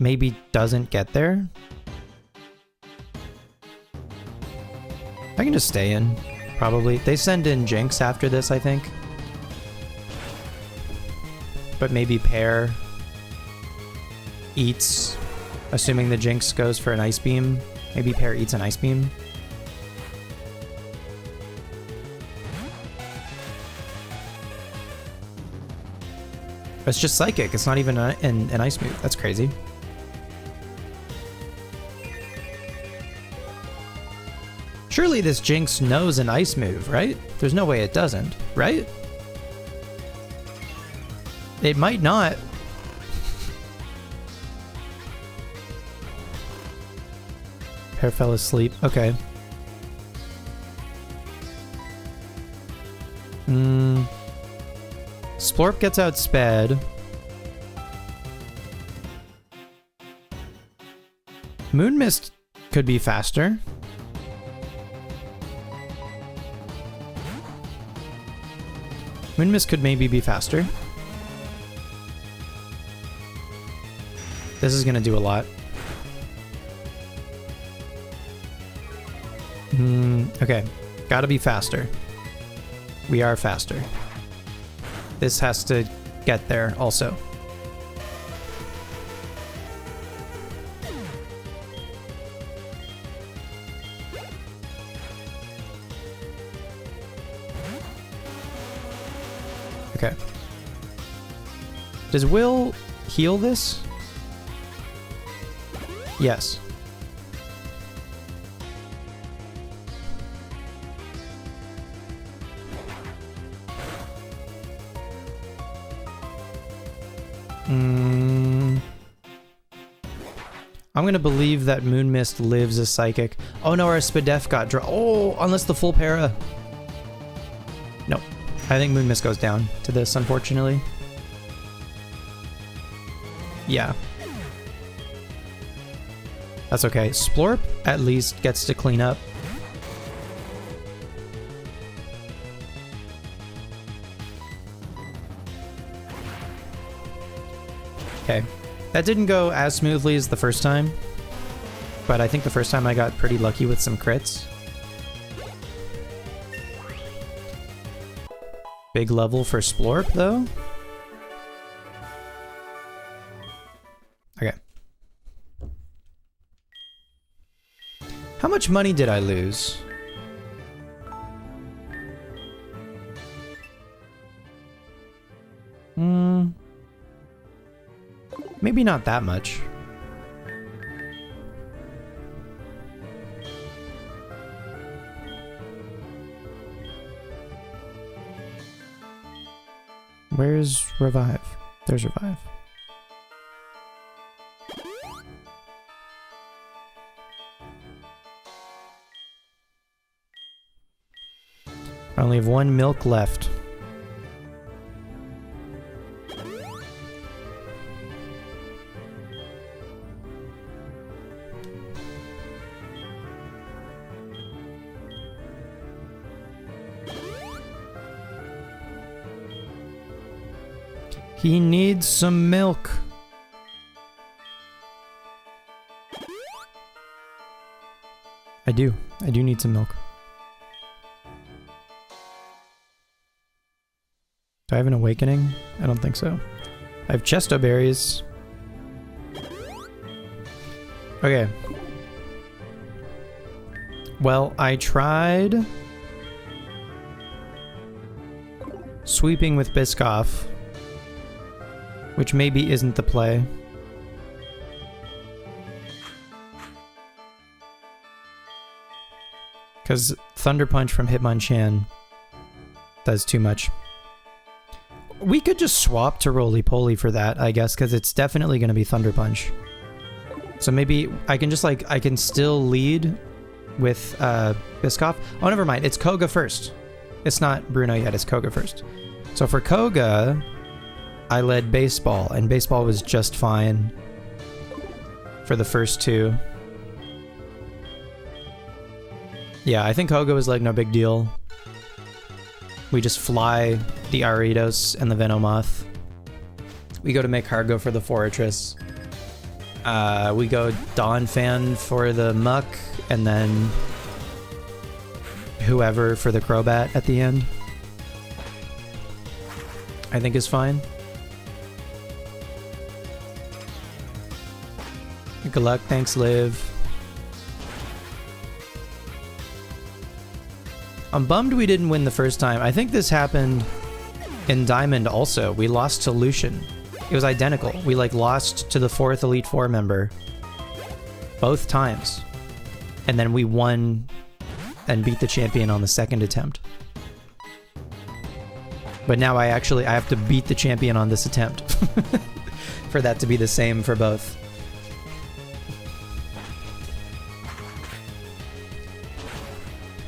maybe doesn't get there. I can just stay in, probably. They send in Jinx after this, I think. But maybe Pear eats, assuming the Jinx goes for an Ice Beam. Maybe Pear eats an Ice Beam. It's just Psychic. It's not even an Ice move. That's crazy. Surely this Jinx knows an Ice move, right? There's no way it doesn't, right? It might not. Pear fell asleep. Okay. Splorp gets outsped. Moon Mist could be faster. Moon Mist could maybe be faster. This is gonna do a lot. Okay. Gotta be faster. We are faster. This has to get there also. Okay. Does Will heal this? Yes. I'm gonna believe that Moon Mist lives as Psychic. Oh no, our Spadef got draw. Oh, unless the full para. Nope. I think Moon Mist goes down to this, unfortunately. Yeah. That's okay. Splorp at least gets to clean up. Okay. That didn't go as smoothly as the first time, but I think the first time I got pretty lucky with some crits. Big level for Splorp, though. Okay. How much money did I lose? Maybe not that much. Where's Revive? There's Revive. I only have one milk left. He needs some milk. I do need some milk. Do I have an awakening? I don't think so. I have chesto berries. Okay. Well, I tried sweeping with Biscoff, which maybe isn't the play. Because Thunder Punch from Hitmonchan does too much. We could just swap to Roly-Poly for that, I guess, because it's definitely going to be Thunder Punch. So maybe I can just like, I can still lead with Biscoff. Oh, never mind. It's Koga first. It's not Bruno yet. It's Koga first. So for Koga, I led Baseball, and Baseball was just fine for the first two. Yeah, I think Koga was like no big deal. We just fly the Aridos and the Venomoth. We go to make Hargo for the Fortress. We go Donphan for the Muck, and then whoever for the Crobat at the end. I think is fine. Good luck, thanks Liv. I'm bummed we didn't win the first time. I think this happened in Diamond also. We lost to Lucian. It was identical. We like lost to the 4th Elite Four member both times. And then we won and beat the champion on the second attempt. But now I have to beat the champion on this attempt for that to be the same for both.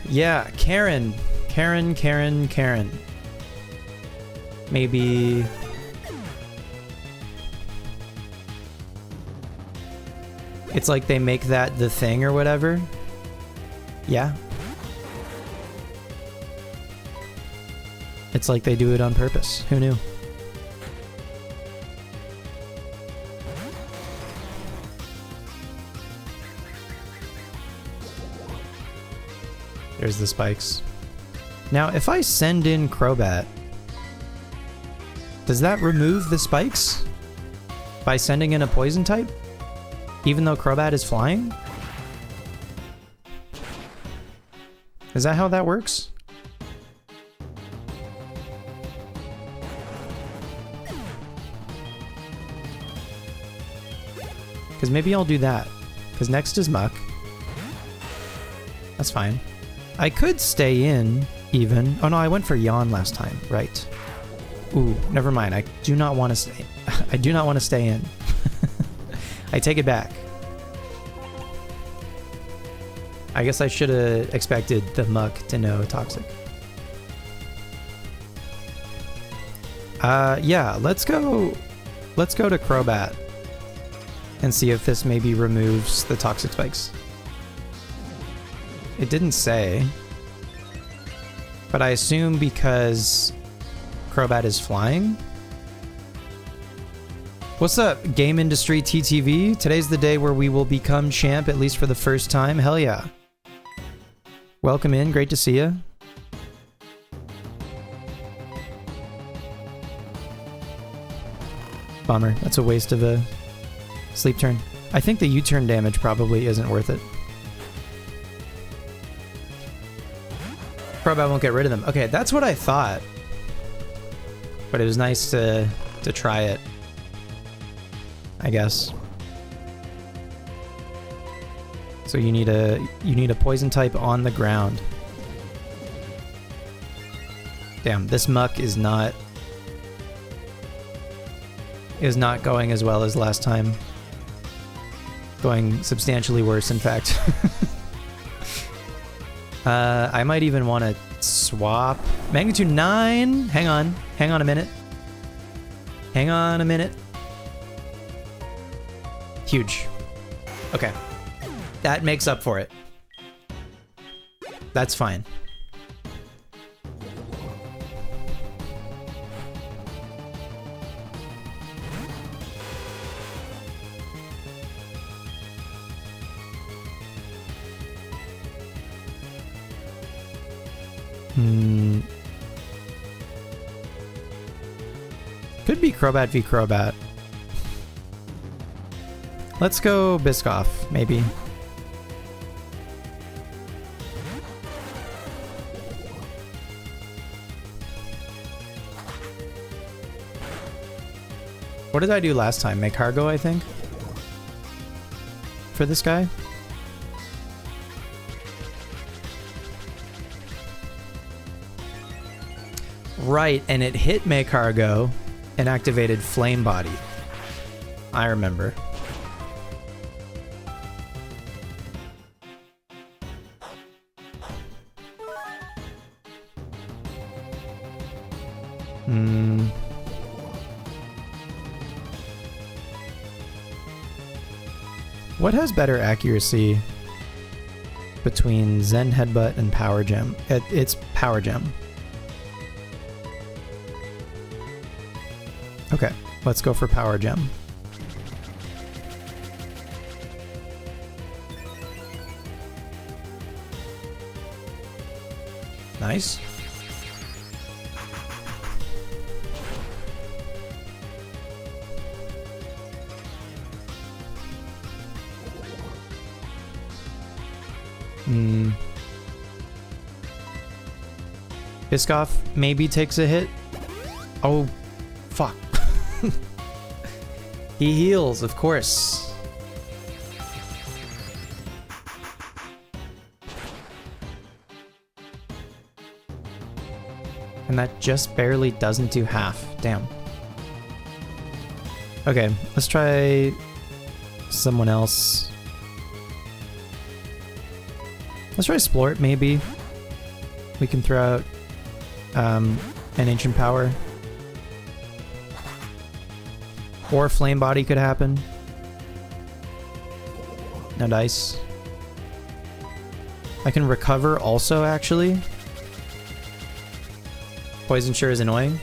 Yeah, Karen. Maybe... It's like they make that the thing or whatever. Yeah. It's like they do it on purpose. Who knew? There's the spikes. Now, if I send in Crobat, does that remove the spikes? By sending in a poison type? Even though Crobat is flying? Is that how that works? Because maybe I'll do that. Because next is Muck. That's fine. I could stay in, even. Oh no, I went for Yawn last time. Right. Ooh, never mind. I do not want to stay. I do not want to stay in. I take it back. I guess I should have expected the Muck to know Toxic. Yeah, let's go to Crobat and see if this maybe removes the Toxic Spikes. It didn't say, but I assume because Crobat is flying. What's up, Game Industry TTV? Today's the day where we will become champ, at least for the first time. Hell yeah. Welcome in, great to see you. Bummer, that's a waste of a sleep turn. I think the U-turn damage probably isn't worth it. Crobat won't get rid of them. Okay, that's what I thought. But it was nice to try it, I guess. So you need a poison type on the ground. Damn, this Muck is not going as well as last time. Going substantially worse, in fact. I might even want to swap. Magnitude 9. Hang on a minute. Hang on a minute. Huge. Okay. That makes up for it. That's fine. Could be Crobat v Crobat. Let's go Biscoff, maybe. What did I do last time? Make Hargo, I think? For this guy? Right, and it hit Maycargo and activated Flame Body. I remember. What has better accuracy between Zen Headbutt and Power Gem? It's Power Gem. Okay, let's go for Power Gem. Nice. Biscoff maybe takes a hit. Oh, fuck. He heals, of course. And that just barely doesn't do half. Damn. Okay, let's try someone else. Let's try Splort, maybe. We can throw out an Ancient Power. Or Flame Body could happen. No dice. I can recover also, actually. Poison sure is annoying.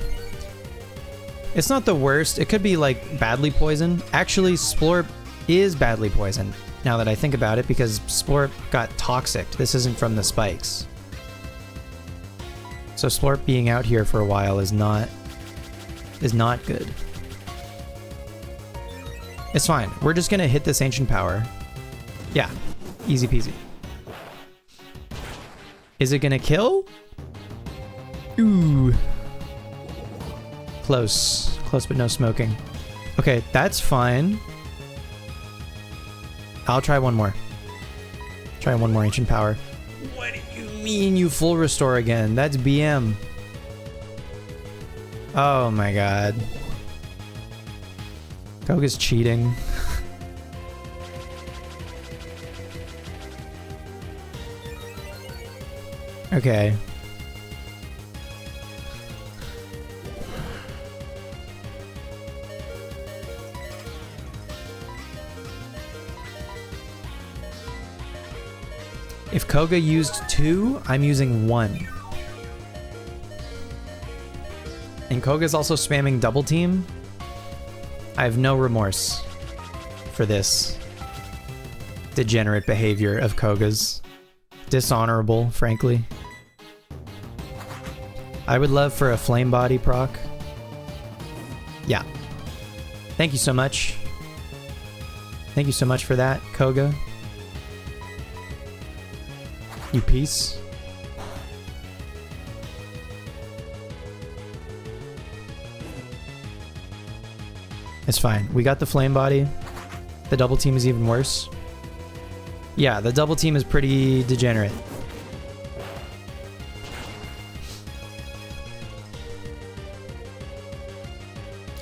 It's not the worst. It could be, like, badly poisoned. Actually, Splorp is badly poisoned, now that I think about it, because Splorp got toxic. This isn't from the spikes. So Splorp being out here for a while is not good. It's fine. We're just gonna hit this Ancient Power. Yeah, easy peasy. Is it gonna kill? Ooh. Close. Close but no smoking. Okay, that's fine. I'll try one more. Try one more Ancient Power. What do you mean you full restore again? That's BM. Oh my god. Koga's cheating. Okay. If Koga used 2, I'm using 1. And Koga's also spamming double team. I have no remorse for this degenerate behavior of Koga's. Dishonorable, frankly. I would love for a Flame Body proc. Yeah. Thank you so much. Thank you so much for that, Koga. You piece. It's fine. We got the Flame Body. The double team is even worse. Yeah, the double team is pretty degenerate.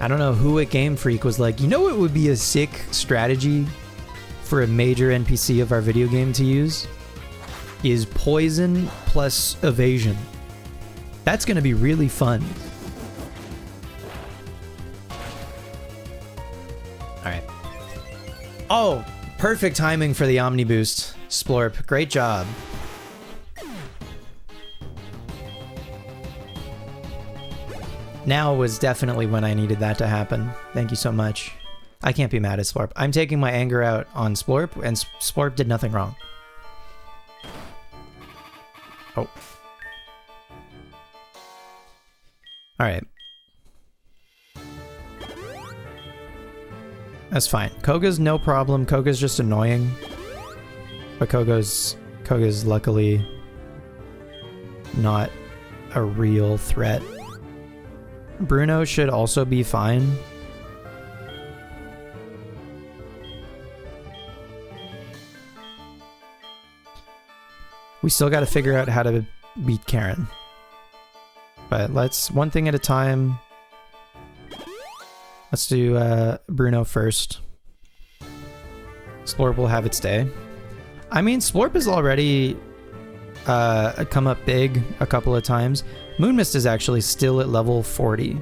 I don't know who at Game Freak was like, you know what would be a sick strategy for a major NPC of our video game to use? Is poison plus evasion. That's gonna be really fun. Alright. Oh, perfect timing for the Omni Boost, Splorp. Great job. Now was definitely when I needed that to happen. Thank you so much. I can't be mad at Splorp. I'm taking my anger out on Splorp, and Splorp did nothing wrong. Oh. Alright. That's fine. Koga's no problem. Koga's just annoying. But Koga's luckily not a real threat. Bruno should also be fine. We still got to figure out how to beat Karen. But let's one thing at a time. Let's do Bruno first. Slorp will have its day. I mean, Slorp has already come up big a couple of times. Moonmist is actually still at level 40.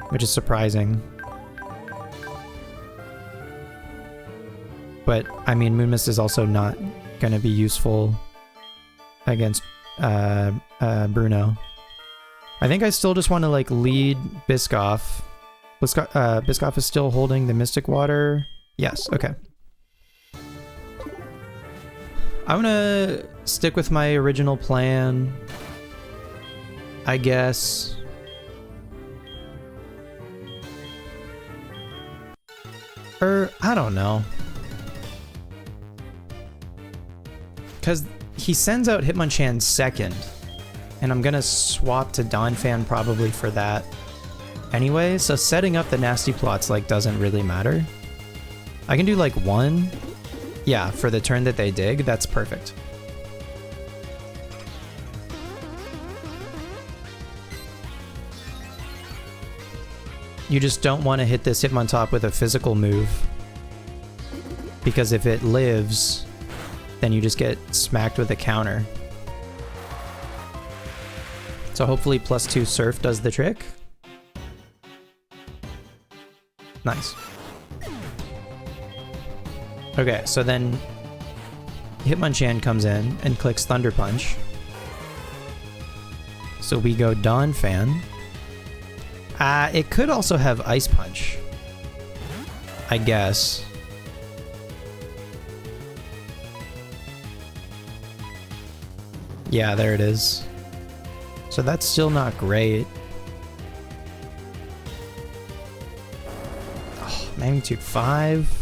Which is surprising. But, I mean, Moonmist is also not going to be useful against Bruno. I think I still just want to, like, lead Biscoff. Biscoff is still holding the Mystic Water. Yes, okay. I'm gonna stick with my original plan, I guess. Or, I don't know. Because he sends out Hitmonchan second. And I'm gonna swap to Donphan probably for that anyway. So setting up the nasty plots like doesn't really matter. I can do like one. Yeah, for the turn that they dig, that's perfect. You just don't want to hit this Hitmontop with a physical move. Because if it lives, then you just get smacked with a counter. So hopefully +2 Surf does the trick. Nice. Okay, so then Hitmonchan comes in and clicks Thunder Punch. So we go Donphan. It could also have Ice Punch, I guess. Yeah, there it is. So that's still not great. Oh, magnitude 5.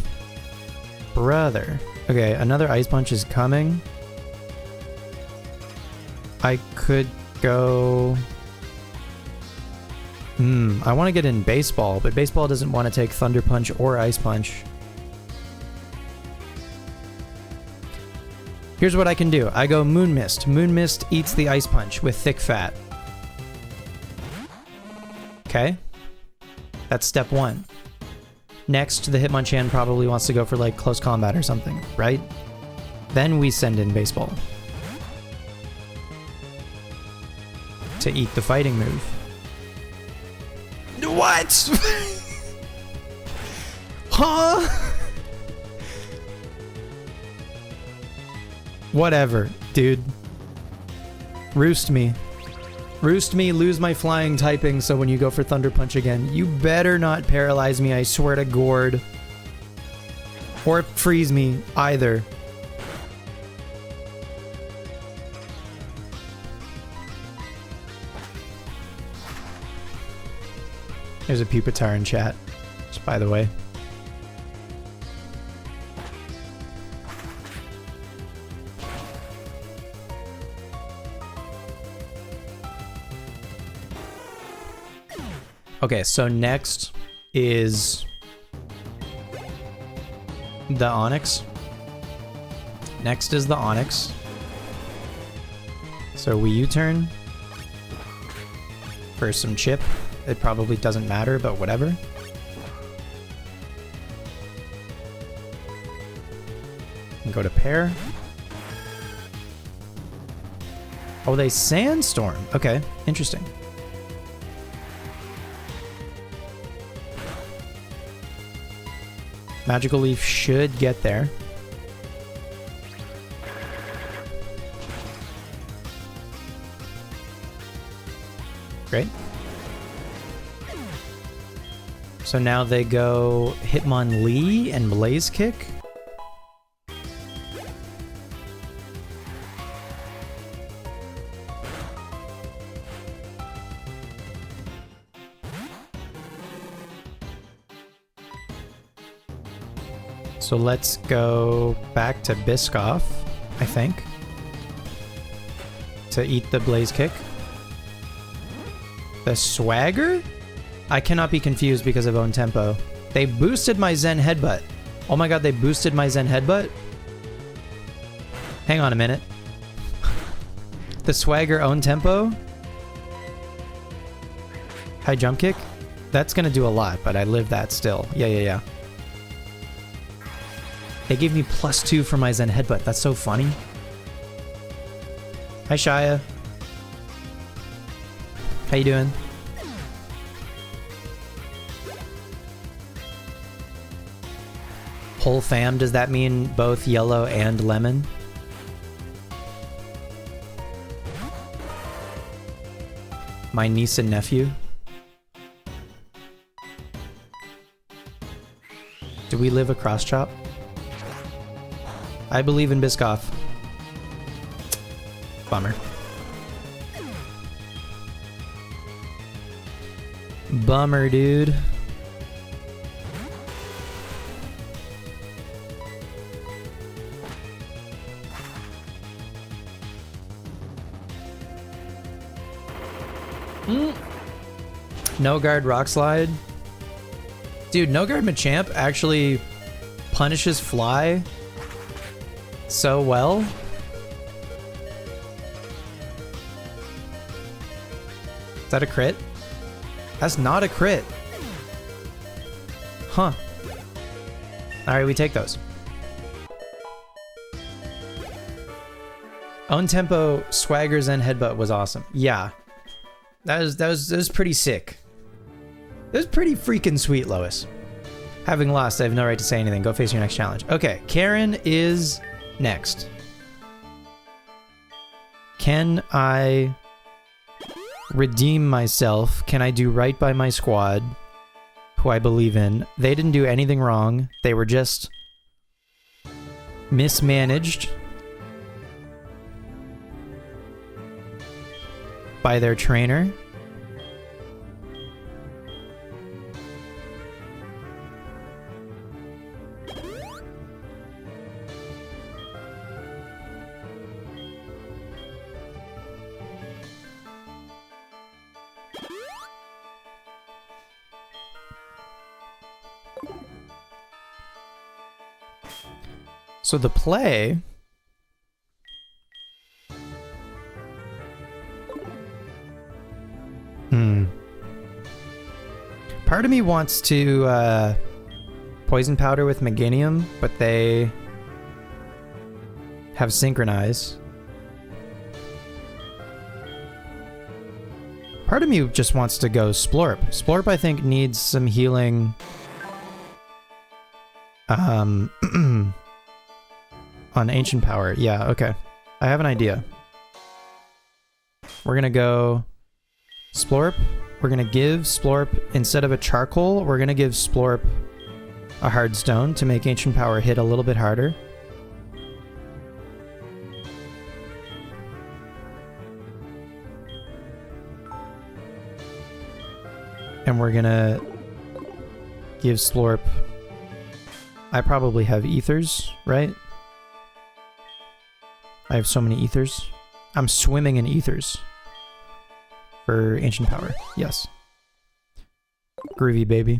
Brother. Okay, another Ice Punch is coming. I could go... I want to get in Baseball, but Baseball doesn't want to take Thunder Punch or Ice Punch. Here's what I can do. I go Moonmist. Moonmist eats the Ice Punch with Thick Fat. Okay. That's step 1. Next, the Hitmonchan probably wants to go for like close combat or something, right? Then we send in Baseball. To eat the fighting move. What? Huh? Whatever, dude. Roost me. Roost me, lose my flying typing so when you go for Thunder Punch again, you better not paralyze me, I swear to Gord. Or freeze me, either. There's a Pupitar in chat, just by the way. Okay, so next is the Onyx. Next is the Onyx. So we U-turn for some chip. It probably doesn't matter, but whatever. And go to pair. Oh, they Sandstorm. Okay, interesting. Magical Leaf should get there. Great. So now they go Hitmonlee and Blaze Kick. So let's go back to Biscoff, I think, to eat the Blaze Kick. The Swagger? I cannot be confused because of own tempo. They boosted my Zen Headbutt. Oh my god, they boosted my Zen Headbutt? Hang on a minute. The swagger own tempo. High jump kick. That's gonna do a lot, but I live that still. Yeah. They gave me +2 for my Zen headbutt. That's so funny. Hi, Shia. How you doing? Whole fam, does that mean both yellow and lemon? My niece and nephew. Do we live a cross chop? I believe in Biscoff. Bummer. Bummer, dude. No guard rock slide. Dude, no guard Machamp actually punishes fly so well. Is that a crit? That's not a crit. Huh. Alright, we take those. Own tempo, swaggers, and headbutt was awesome. Yeah. That was pretty sick. It was pretty freaking sweet, Lois. Having lost, I have no right to say anything. Go face your next challenge. Okay, Karen is next. Can I redeem myself? Can I do right by my squad, who I believe in? They didn't do anything wrong. They were just mismanaged by their trainer. So the play part of me wants to poison powder with Meganium, but they have synchronize. Part of me just wants to go Splorp. Splorp, I think, needs some healing. On Ancient Power. Yeah, okay. I have an idea. We're gonna go Splorp. We're gonna give Splorp, instead of a charcoal, we're gonna give Splorp a hard stone to make Ancient Power hit a little bit harder. And we're gonna give Splorp... I probably have ethers, right? I have so many ethers. I'm swimming in ethers. For Ancient Power. Yes. Groovy, baby.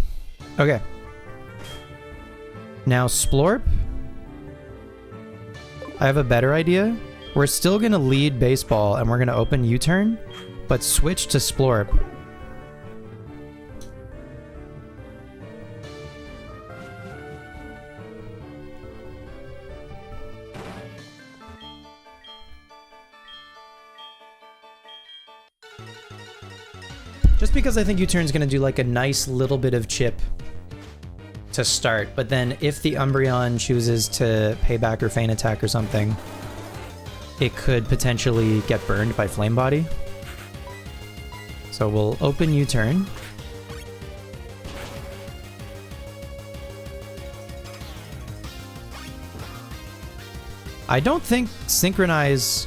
Okay. Now, Splorp. I have a better idea. We're still going to lead baseball and we're going to open U-turn, but switch to Splorp. Just because I think U-turn's gonna do like a nice little bit of chip to start, but then if the Umbreon chooses to pay back or feint attack or something, it could potentially get burned by Flame Body. So we'll open U-turn. I don't think Synchronize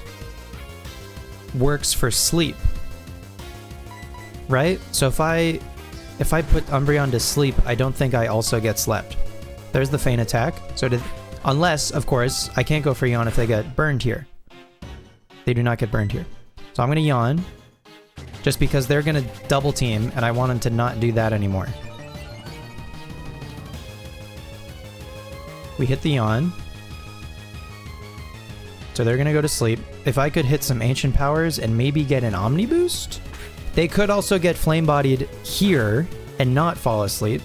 works for sleep. Right? So if I put Umbreon to sleep, I don't think I also get slept. There's the feint attack. So unless, of course, I can't go for Yawn if they get burned here. They do not get burned here. So I'm going to Yawn, just because they're going to double team, and I want them to not do that anymore. We hit the Yawn. So they're going to go to sleep. if I could hit some Ancient Powers and maybe get an Omni Boost, they could also get Flame Bodied here and not fall asleep.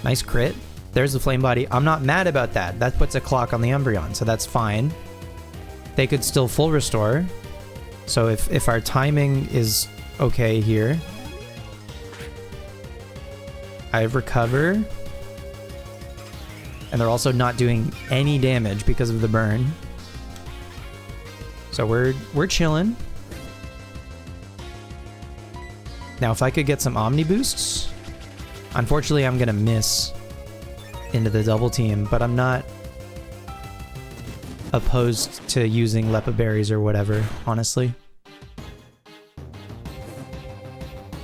Nice crit. There's the Flame Body. I'm not mad about that. That puts a clock on the Umbreon, so that's fine. They could still full restore. So if our timing is okay here, I recover. And they're also not doing any damage because of the burn. So we're chilling. Now if I could get some Omni Boosts, unfortunately I'm gonna miss into the double team, but I'm not opposed to using Lepa Berries or whatever, honestly.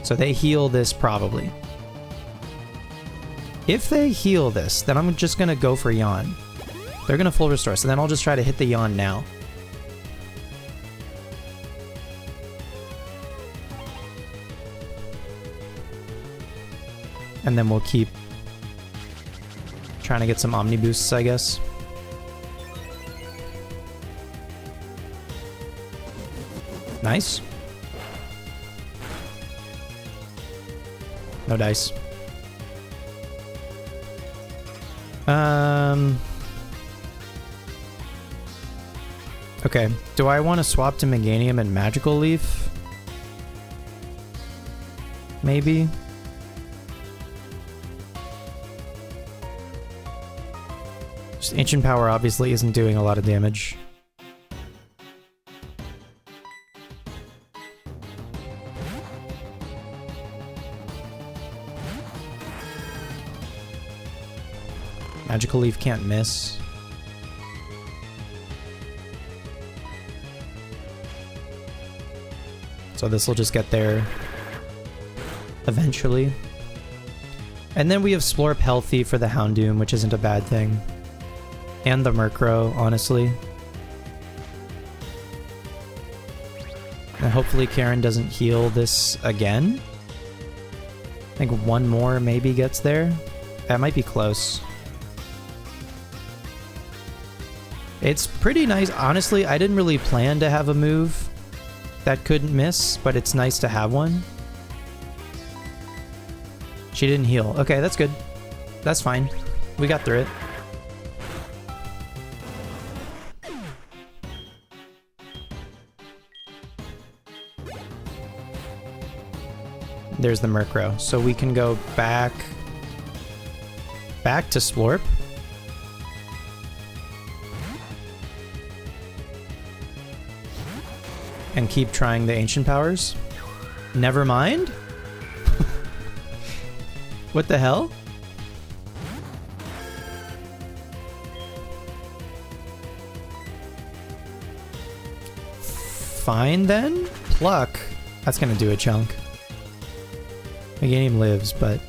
So they heal this probably. If they heal this, then I'm just gonna go for Yawn. They're gonna full restore, so then I'll just try to hit the Yawn now. And then we'll keep trying to get some Omni Boosts, I guess. Nice. No dice. Okay. Do I want to swap to Meganium and Magical Leaf? Maybe. Just Ancient Power obviously isn't doing a lot of damage. Magical Leaf can't miss. So this will just get there eventually. And then we have Splorp healthy for the Houndoom, which isn't a bad thing. And the Murkrow, honestly. And hopefully Karen doesn't heal this again. I think one more maybe gets there. That might be close. It's pretty nice. Honestly, I didn't really plan to have a move that couldn't miss, but it's nice to have one. She didn't heal. Okay, that's good. That's fine. We got through it. There's the Murkrow. So we can go back to Splorp. And keep trying the Ancient Powers. Never mind? What the hell? Fine then? Pluck. That's gonna do a chunk. The game lives, but...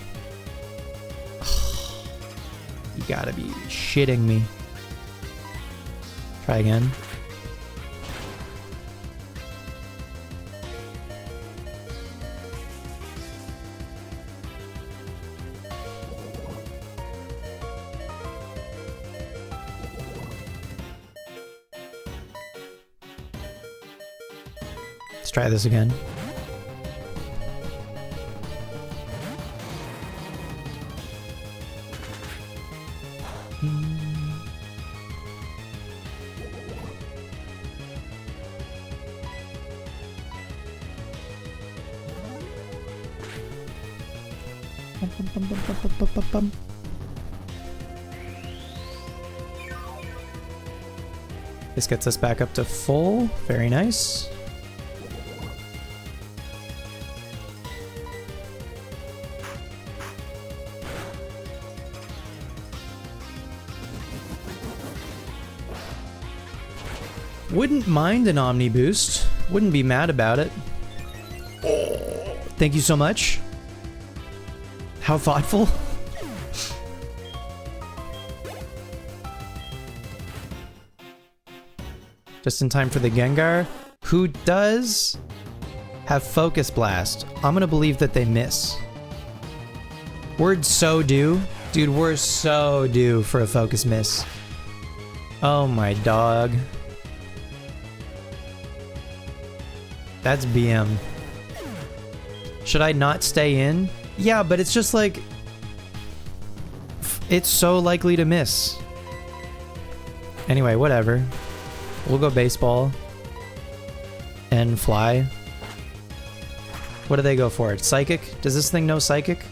You gotta be shitting me. Try again. Let's try this again. This gets us back up to full. Very nice. Wouldn't mind an Omni Boost. Wouldn't be mad about it. Thank you so much. How thoughtful. Just in time for the Gengar, who does have Focus Blast. I'm gonna believe that they miss. We're so due. Dude, we're so due for a Focus Miss. Oh my dog. That's BM. Should I not stay in? Yeah, but it's just like... It's so likely to miss. Anyway, whatever. We'll go baseball. And fly. What do they go for? Psychic? Does this thing know psychic?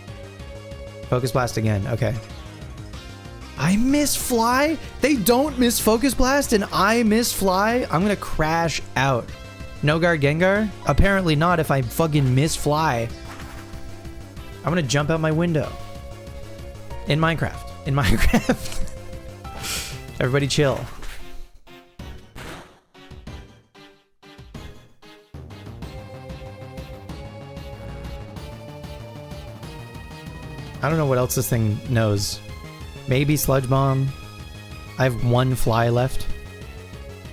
Focus blast again. Okay. I miss fly? They don't miss focus blast and I miss fly? I'm gonna crash out. Nogar Gengar? Apparently not if I fucking miss fly. I'm gonna jump out my window. In Minecraft. In Minecraft. Everybody chill. I don't know what else this thing knows. Maybe Sludge Bomb. I have one fly left.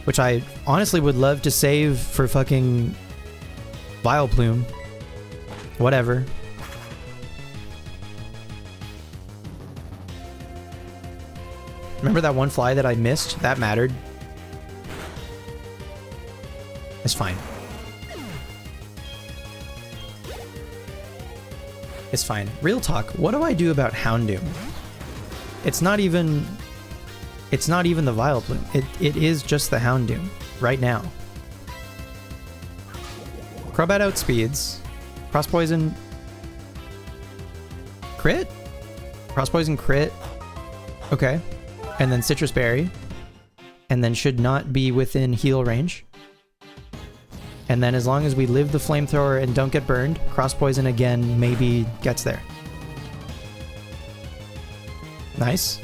Which I honestly would love to save for fucking Vileplume. Whatever. Remember that one fly that I missed? That mattered. It's fine. It's fine. Real talk, what do I do about Houndoom? It's not even the Vileplume. It is just the Houndoom right now. Crobat outspeeds. Cross Poison crit? Cross Poison crit. Okay. And then Citrus Berry. And then should not be within heal range. And then as long as we live the Flamethrower and don't get burned, Cross Poison again maybe gets there. Nice.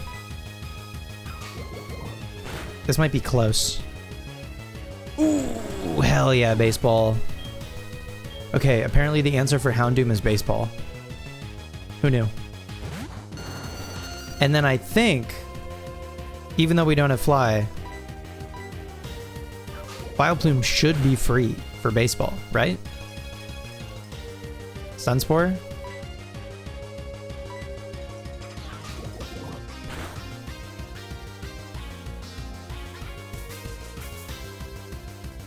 This might be close. Ooh, hell yeah, baseball. Okay, apparently the answer for Houndoom is baseball. Who knew? And then I think, even though we don't have fly, Vileplume should be free for baseball, right? Sunspore?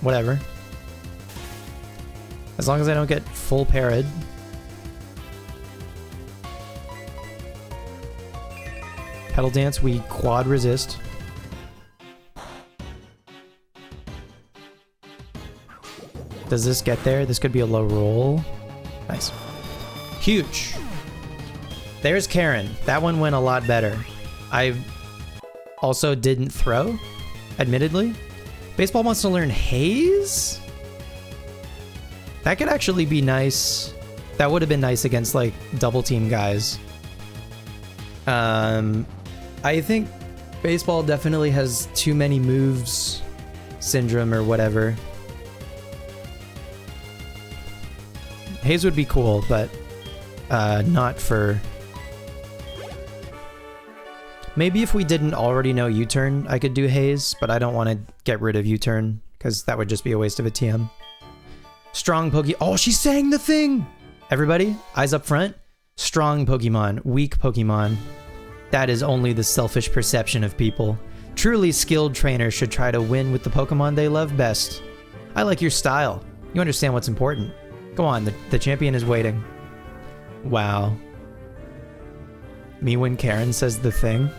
Whatever. As long as I don't get full parried. Petal Dance, we quad resist. Does this get there? This could be a low roll. Nice. Huge. There's Karen. That one went a lot better. I also didn't throw, admittedly. Baseball wants to learn Haze? That could actually be nice. That would have been nice against, like, double team guys. I think baseball definitely has too many moves syndrome or whatever. Haze would be cool, but not for... Maybe if we didn't already know U-turn, I could do Haze, but I don't want to get rid of U-turn, because that would just be a waste of a TM. Strong Poke... Oh, she's saying the thing! Everybody, eyes up front. Strong Pokemon, weak Pokemon. That is only the selfish perception of people. Truly skilled trainers should try to win with the Pokemon they love best. I like your style. You understand what's important. Go on, the champion is waiting. Wow. Me when Karen says the thing?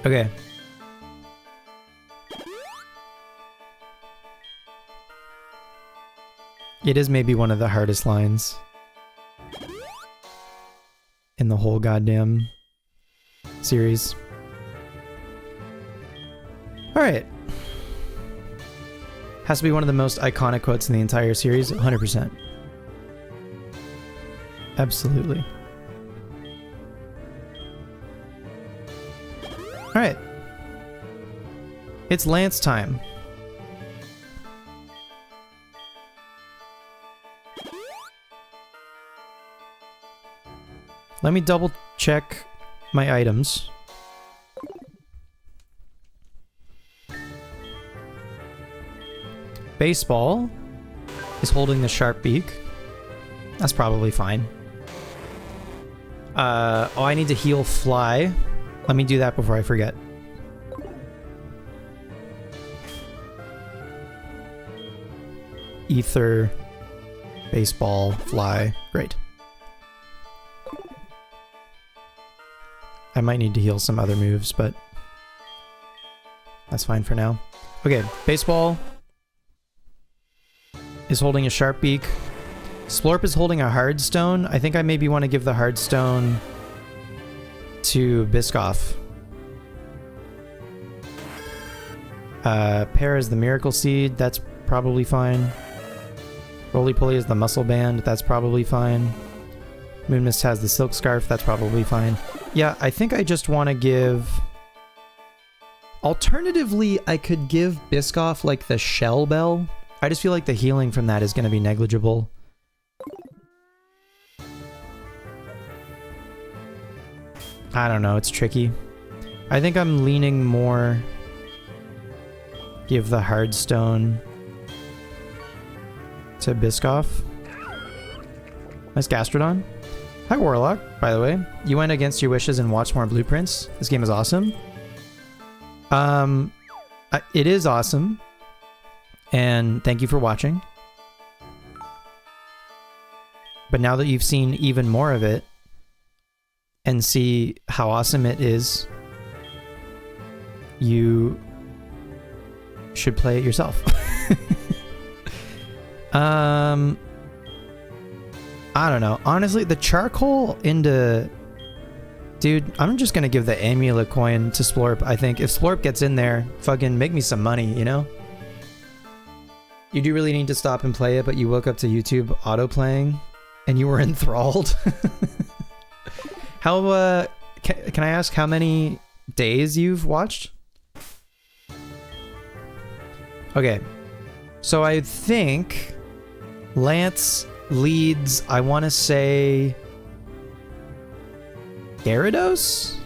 Okay. It is maybe one of the hardest lines in the whole goddamn series. Alright. Has to be one of the most iconic quotes in the entire series, 100%. Absolutely. Alright. It's Lance time. Let me double check my items. Baseball is holding the sharp beak. That's probably fine. Oh, I need to heal Fly. Let me do that before I forget. ether, baseball, fly. Great. I might need to heal some other moves, but that's fine for now. Okay, baseball is holding a sharp beak. Splorp is holding a hard stone. I think I maybe want to give the hard stone to Biscoff. Pear is the miracle seed. That's probably fine. Roly-poly is the muscle band. That's probably fine. Moonmist has the silk scarf. That's probably fine. Yeah, I think I just want to give... Alternatively, I could give Biscoff like the shell bell. I just feel like the healing from that is going to be negligible. I don't know, it's tricky. I think I'm leaning more... Give the hard stone to Biscoff. Nice Gastrodon. Hi Warlock, by the way. You went against your wishes and watched more blueprints. This game is awesome. It is awesome. And thank you for watching. But now that you've seen even more of it and see how awesome it is, you should play it yourself. I don't know. Honestly, the charcoal into... Dude, I'm just gonna give the amulet coin to Splorp, I think. If Splorp gets in there, fucking make me some money, you know? You do really need to stop and play it, but you woke up to YouTube auto-playing and you were enthralled. How, can I ask how many days you've watched? Okay. So I think Lance leads, I want to say, Gyarados?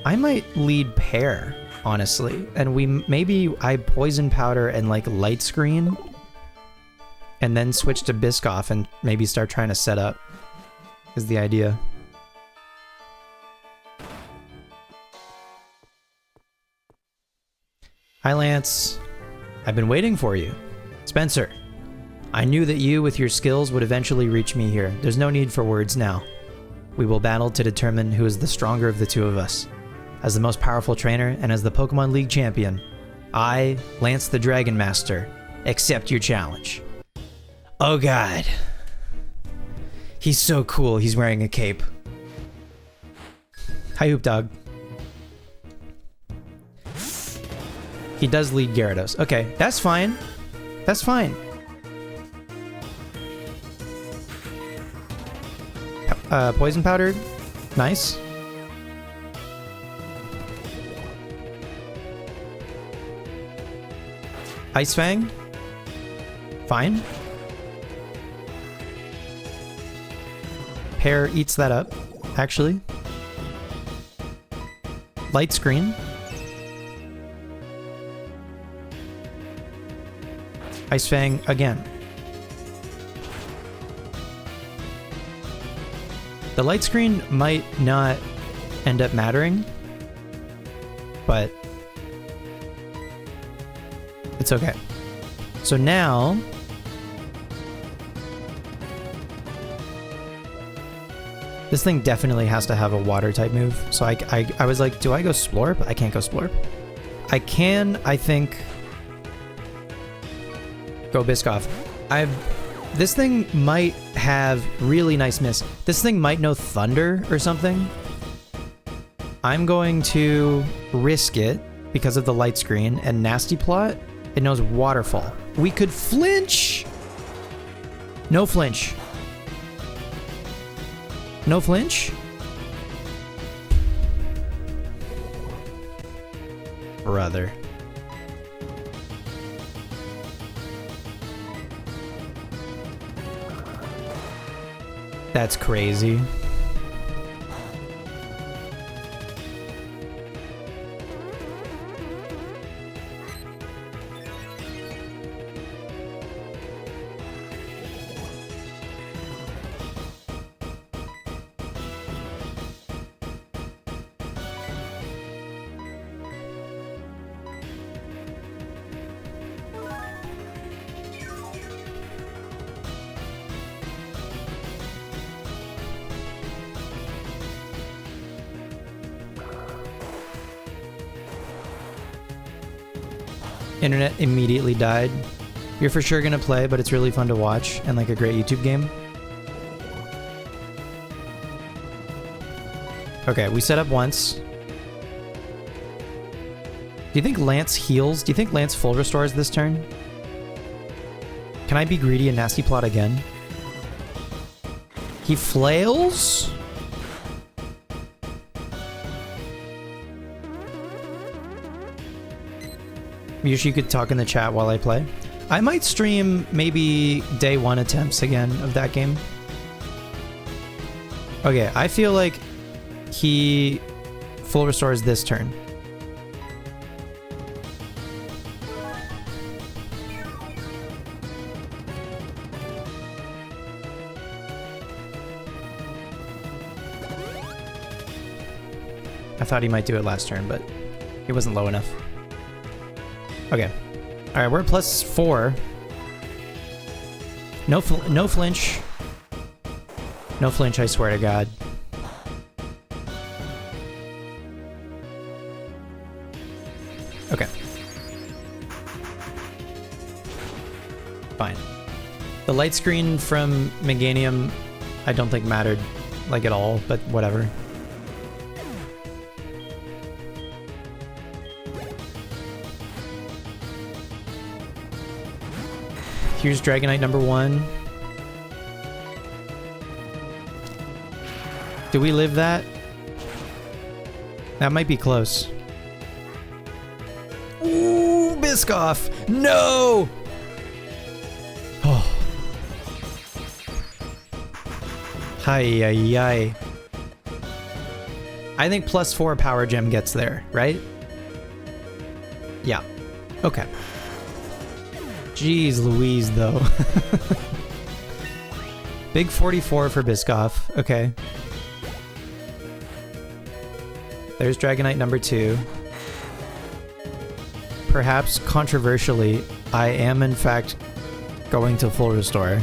I might lead Pear, honestly. And maybe I Poison Powder and like Light Screen and then switch to Biscoff and maybe start trying to set up is the idea. Hi Lance, I've been waiting for you. Spencer, I knew that you with your skills would eventually reach me here. There's no need for words now. We will battle to determine who is the stronger of the two of us. As the most powerful trainer and as the Pokemon League champion, I, Lance the Dragon Master, accept your challenge. Oh god. He's so cool, he's wearing a cape. Hi Hoop Dog. He does lead Gyarados. Okay, that's fine. That's fine. Poison Powder. Nice. Ice Fang. Fine. Pear eats that up, actually. Light Screen. Ice Fang again. The Light Screen might not end up mattering, but it's okay. So now this thing definitely has to have a water type move. So I was like, do I go Splorp? I can't go Splorp. I can, I think, go Biscoff. This thing might have really nice miss. This thing might know Thunder or something. I'm going to risk it because of the Light Screen and Nasty Plot. It knows Waterfall. We could flinch. No flinch. No flinch. Brother. That's crazy. Internet immediately died. You're for sure gonna play, but it's really fun to watch and like a great YouTube game. Okay, we set up once. Do you think Lance heals? Do you think Lance full restores this turn? Can I be greedy and nasty plot again? He flails? Usually you could talk in the chat while I play. I might stream maybe day 1 attempts again of that game. Okay, I feel like he full restores this turn. I thought he might do it last turn, but it wasn't low enough. Okay. All right, we're at +4. No flinch. No flinch, I swear to God. Okay. Fine. The light screen from Meganium I don't think mattered, like, at all, but whatever. Here's Dragonite number 1. Do we live that? That might be close. Ooh, Biscoff! No! Oh. Hi, hi. I think +4 Power Gem gets there, right? Yeah. Okay. Jeez Louise, though. Big 44 for Biscoff. Okay. There's Dragonite number 2. Perhaps controversially, I am in fact going to full restore.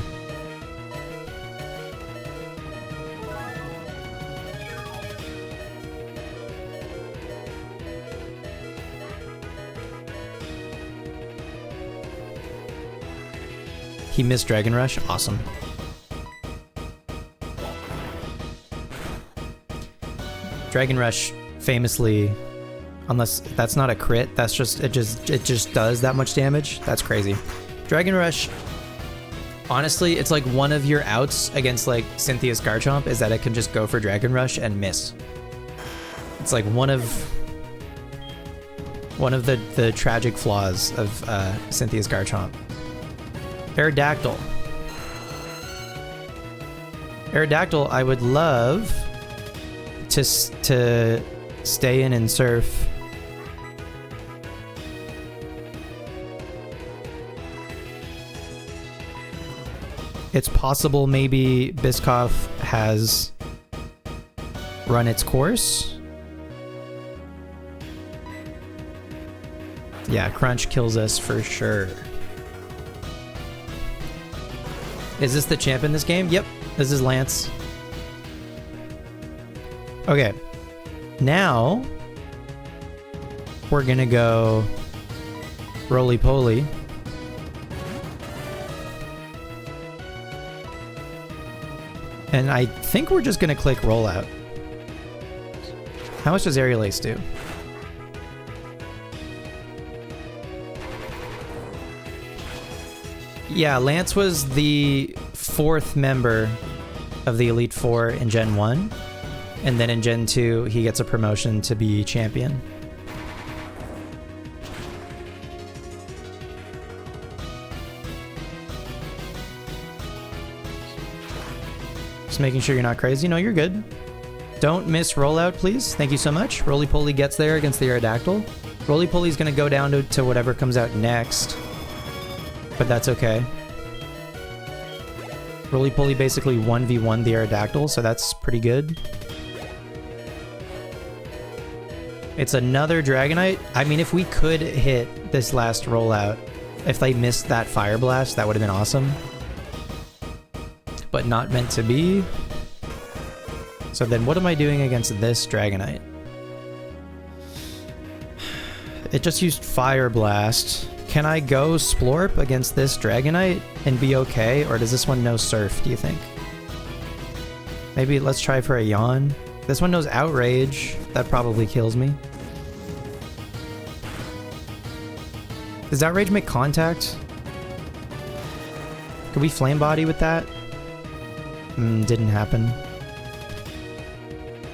He missed Dragon Rush. Awesome. Dragon Rush famously, unless that's not a crit, that's just it just does that much damage. That's crazy. Dragon Rush, honestly, it's like one of your outs against like Cynthia's Garchomp is that it can just go for Dragon Rush and miss. It's like one of the tragic flaws of Cynthia's Garchomp. Aerodactyl. Aerodactyl, I would love to stay in and surf. It's possible maybe Biscoff has run its course. Yeah, Crunch kills us for sure. Is this the champ in this game? Yep, this is Lance. Okay, now we're gonna go roly-poly. And I think we're just gonna click rollout. How much does Aerial Ace do? Yeah, Lance was the 4th member of the Elite Four in Gen 1. And then in Gen 2, he gets a promotion to be champion. Just making sure you're not crazy. No, you're good. Don't miss rollout, please. Thank you so much. Roly-Poly gets there against the Aerodactyl. Roly-Poly's going to go down to whatever comes out next. But that's okay. Roly-Poly basically 1v1 the Aerodactyl, so that's pretty good. It's another Dragonite. I mean, if we could hit this last rollout, if they missed that Fire Blast, that would have been awesome. But not meant to be. So then what am I doing against this Dragonite? It just used Fire Blast. Can I go Splorp against this Dragonite and be okay? Or does this one know Surf, do you think? Maybe let's try for a Yawn. This one knows Outrage. That probably kills me. Does Outrage make contact? Could we Flame Body with that? Didn't happen.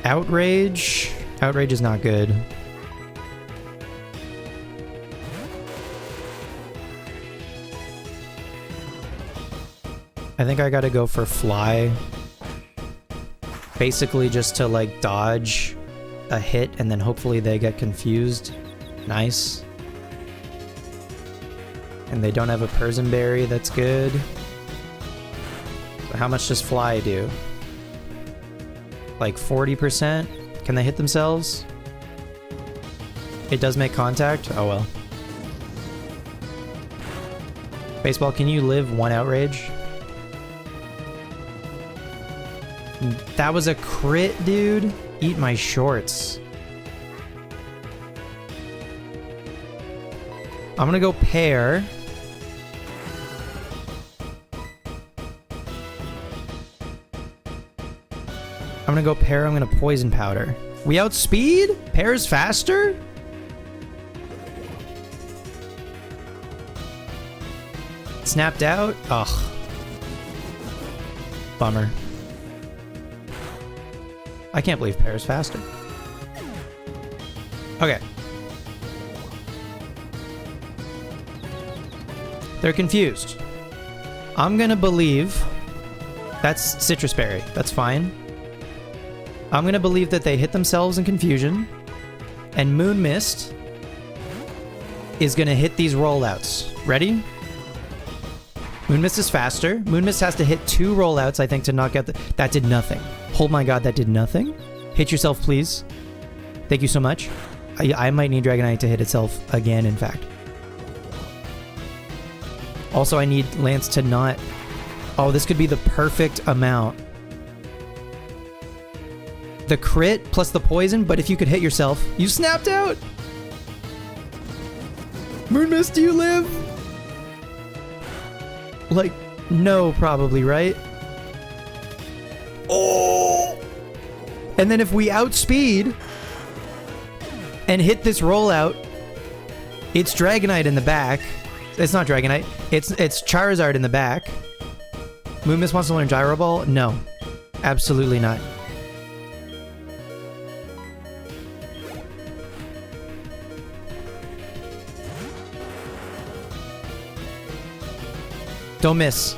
Outrage? Outrage is not good. I think I gotta go for Fly. Basically just to like dodge a hit and then hopefully they get confused. Nice. And they don't have a Persian Berry, that's good. So how much does Fly do? Like 40%? Can they hit themselves? It does make contact? Oh well. Baseball, can you live one Outrage? That was a crit, dude. Eat my shorts. I'm gonna go Pear. I'm gonna go Pear, I'm gonna Poison Powder. We outspeed? Pear's faster? Snapped out? Ugh. Bummer. I can't believe Pear's faster. Okay. They're confused. I'm gonna believe that's Citrus Berry. That's fine. I'm gonna believe that they hit themselves in confusion, and Moon Mist is gonna hit these rollouts. Ready? Moon Mist is faster. Moon Mist has to hit 2 rollouts, I think, to knock out the... That did nothing. Oh my god, that did nothing? Hit yourself, please. Thank you so much. I might need Dragonite to hit itself again, in fact. Also, I need Lance to not... Oh, this could be the perfect amount. The crit plus the poison, but if you could hit yourself... You snapped out! Moon Mist, do you live? Like, no, probably, right? Oh! And then if we outspeed and hit this rollout, it's Dragonite in the back. It's not Dragonite. It's Charizard in the back. Moon Mist wants to learn Gyro Ball? No. Absolutely not. Don't miss.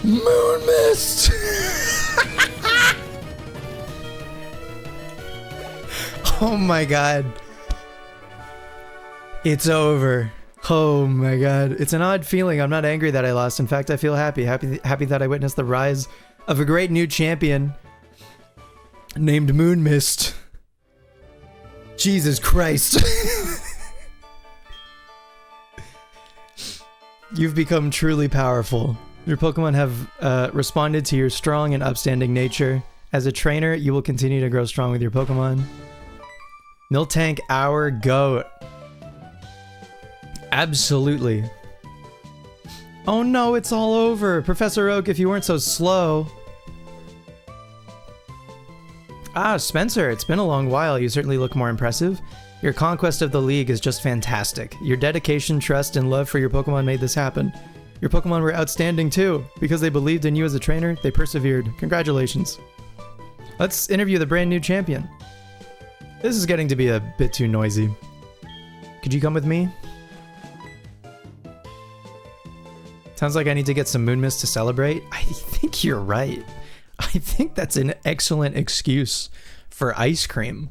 Moon Mist! Oh my god. It's over. Oh my god. It's an odd feeling. I'm not angry that I lost. In fact, I feel happy. Happy that I witnessed the rise of a great new champion named Moon Mist. Jesus Christ. You've become truly powerful. Your Pokemon have responded to your strong and upstanding nature. As a trainer, you will continue to grow strong with your Pokemon. Miltank, our GOAT. Absolutely. Oh no, it's all over. Professor Oak, if you weren't so slow. Ah, Spencer, it's been a long while. You certainly look more impressive. Your conquest of the league is just fantastic. Your dedication, trust, and love for your Pokemon made this happen. Your Pokemon were outstanding too. Because they believed in you as a trainer, they persevered. Congratulations. Let's interview the brand new champion. This is getting to be a bit too noisy. Could you come with me? Sounds like I need to get some Moon Mist to celebrate. I think you're right. I think that's an excellent excuse for ice cream.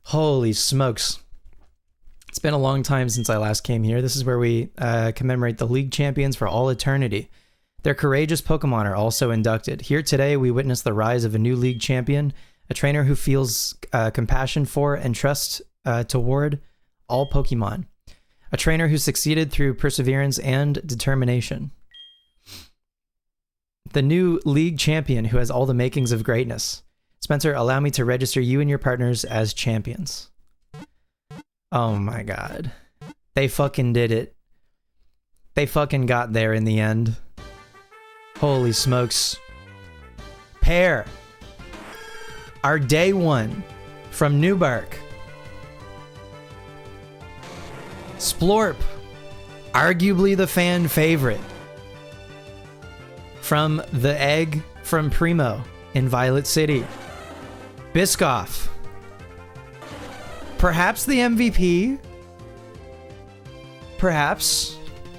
Holy smokes. It's been a long time since I last came here. This is where we commemorate the league champions for all eternity. Their courageous Pokemon are also inducted. Here today, we witness the rise of a new league champion, a trainer who feels compassion for and trust toward all Pokemon. A trainer who succeeded through perseverance and determination. the new league champion who has all the makings of greatness. Spencer, allow me to register you and your partners as champions. Oh my god. They fucking did it. They fucking got there in the end. Holy smokes. Pear. Our day one from Newbark. Splorp. Arguably the fan favorite. From the egg from Primo in Violet City. Biscoff. Perhaps the MVP. Perhaps.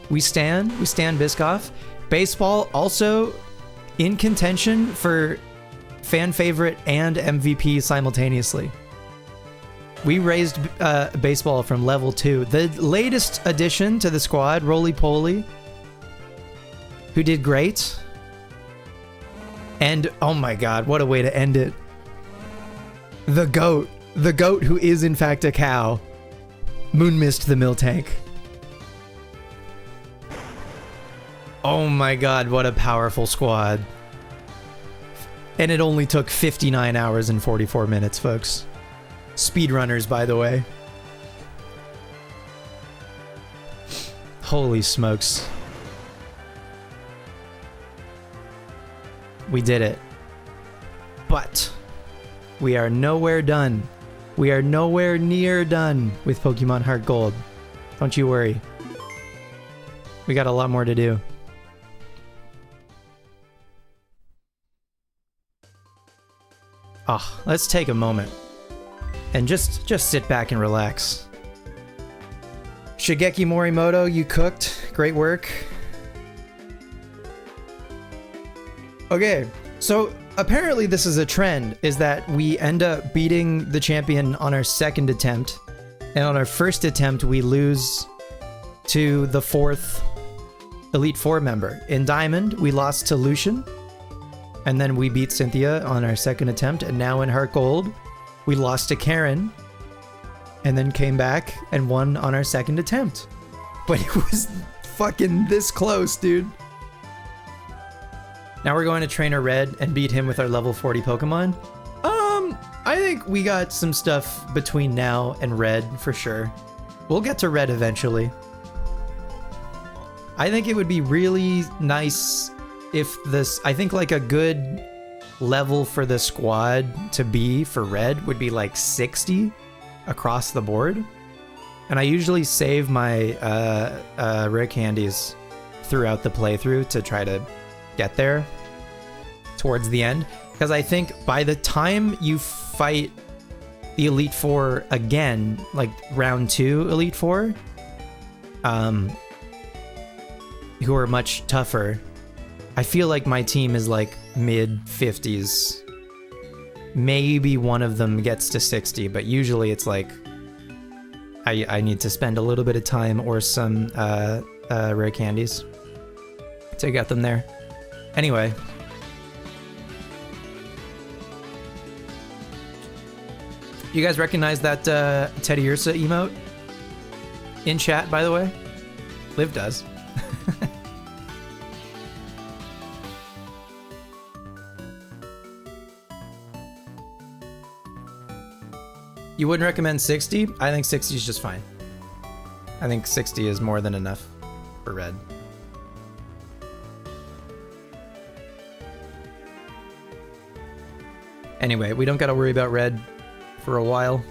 We stand Biscoff. Baseball also in contention for fan favorite and MVP simultaneously. We raised baseball from level 2. The latest addition to the squad, Roly Poly, who did great. And oh my god, what a way to end it. The goat who is in fact a cow, Moonmist the Miltank. Oh my god, what a powerful squad. And it only took 59 hours and 44 minutes, folks. Speedrunners, by the way. Holy smokes. We did it. But we are nowhere done. We are nowhere near done with Pokemon Heart Gold. Don't you worry. We got a lot more to do. Oh, let's take a moment and just sit back and relax. Shigeki Morimoto, you cooked. Great work. Okay, so apparently this is a trend, is that we end up beating the champion on our second attempt, and on our first attempt we lose to the 4th Elite Four member. In Diamond, we lost to Lucian, and then we beat Cynthia on our second attempt, and now in Heart Gold, we lost to Karen, and then came back and won on our second attempt. But it was fucking this close, dude. Now we're going to Trainer Red and beat him with our level 40 Pokemon. I think we got some stuff between now and Red for sure. We'll get to Red eventually. I think it would be really nice if this, I think like a good level for the squad to be for Red would be like 60 across the board. And I usually save my rare candies throughout the playthrough to try to get there towards the end, because I think by the time you fight the Elite Four again, like round 2 Elite Four, who are much tougher, I feel like my team is like mid 50s. Maybe one of them gets to 60, but usually it's like I need to spend a little bit of time or some rare candies to get them there. Anyway. You guys recognize that Teddy Ursa emote? In chat, by the way? Liv does. You wouldn't recommend 60? I think 60 is just fine. I think 60 is more than enough for Red. Anyway, we don't gotta worry about Red for a while.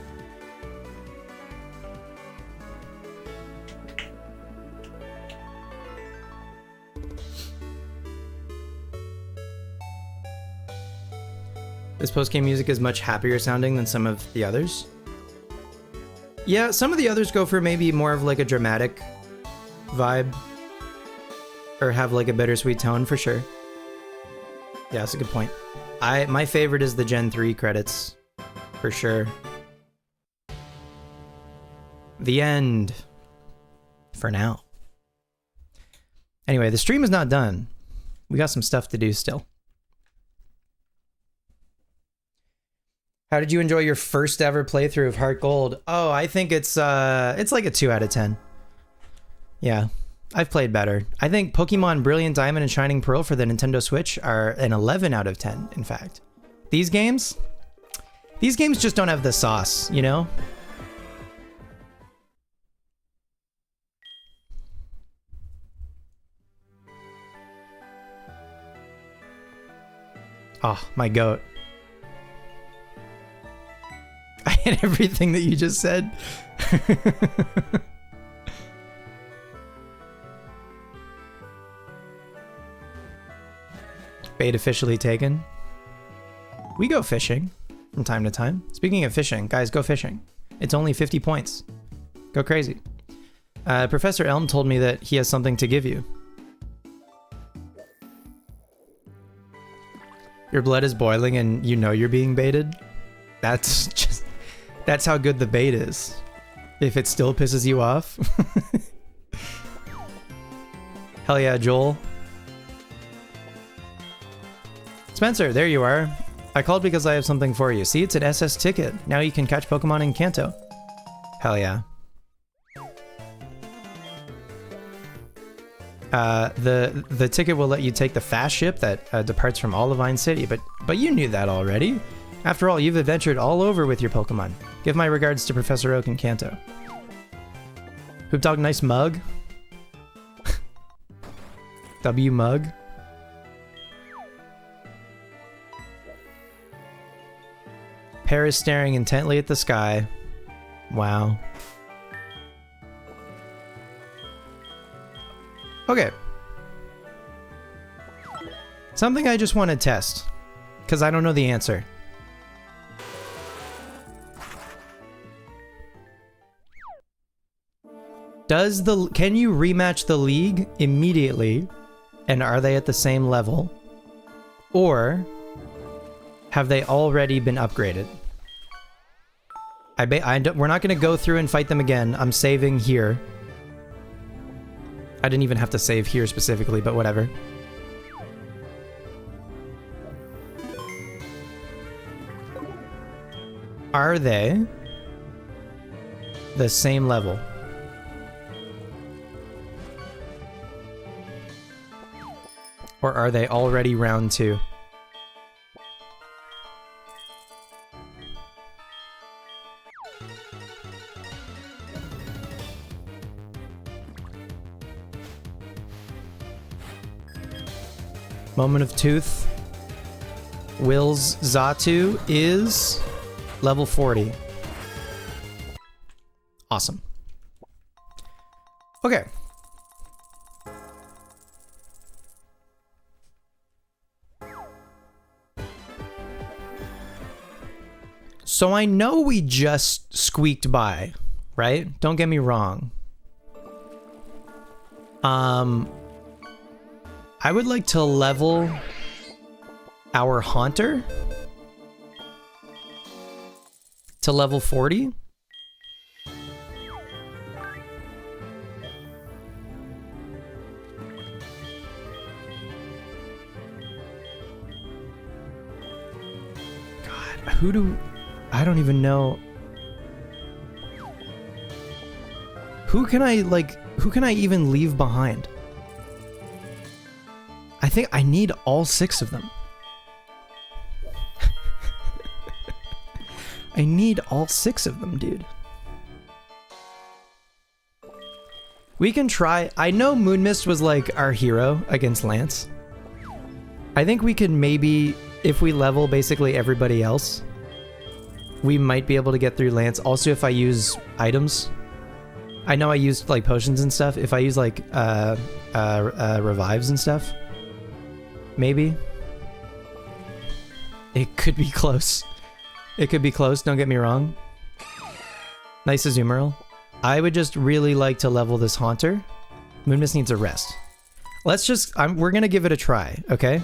This post-game music is much happier sounding than some of the others. Yeah, some of the others go for maybe more of like a dramatic vibe, or have like a bittersweet tone for sure. Yeah, that's a good point. My favorite is the Gen 3 credits, for sure. The end. For now. Anyway, the stream is not done. We got some stuff to do still. How did you enjoy your first ever playthrough of Heart Gold? Oh, I think it's like a 2 out of 10. Yeah. I've played better. I think Pokemon Brilliant Diamond and Shining Pearl for the Nintendo Switch are an 11 out of 10, in fact. These games just don't have the sauce, you know? Oh, my goat. I hit everything that you just said. Bait officially taken. We go fishing from time to time. Speaking of fishing, guys, go fishing. It's only 50 points. Go crazy. Professor Elm told me that he has something to give you. Your blood is boiling and you know you're being baited? That's how good the bait is. If it still pisses you off. Hell yeah, Joel. Spencer, there you are. I called because I have something for you. See, it's an SS ticket. Now you can catch Pokemon in Kanto. Hell yeah. The ticket will let you take the fast ship that departs from Olivine City, but you knew that already. After all, you've adventured all over with your Pokemon. Give my regards to Professor Oak in Kanto. Hoop Dog, nice mug. W mug. Pear is staring intently at the sky. Wow. Okay. Something I just want to test, because I don't know the answer. Can you rematch the league immediately, and are they at the same level? Or have they already been upgraded? We're not going to go through and fight them again. I'm saving here. I didn't even have to save here specifically, but whatever. Are they the same level? Or are they already round 2? Moment of Tooth. Will's Xatu is level 40. Awesome. Okay. So I know we just squeaked by, right? Don't get me wrong. I would like to level our Haunter to level 40. God, I don't even know. Who can I even leave behind? I think I need all 6 of them. I need all 6 of them, dude. We can try. I know Moonmist was like our hero against Lance. I think we could maybe, if we level basically everybody else, we might be able to get through Lance. Also, if I use items. I know I used like potions and stuff. If I use like revives and stuff, maybe. It could be close. It could be close, don't get me wrong. Nice Azumarill. I would just really like to level this Haunter. Moonmist needs a rest. Let's just, we're gonna give it a try, okay?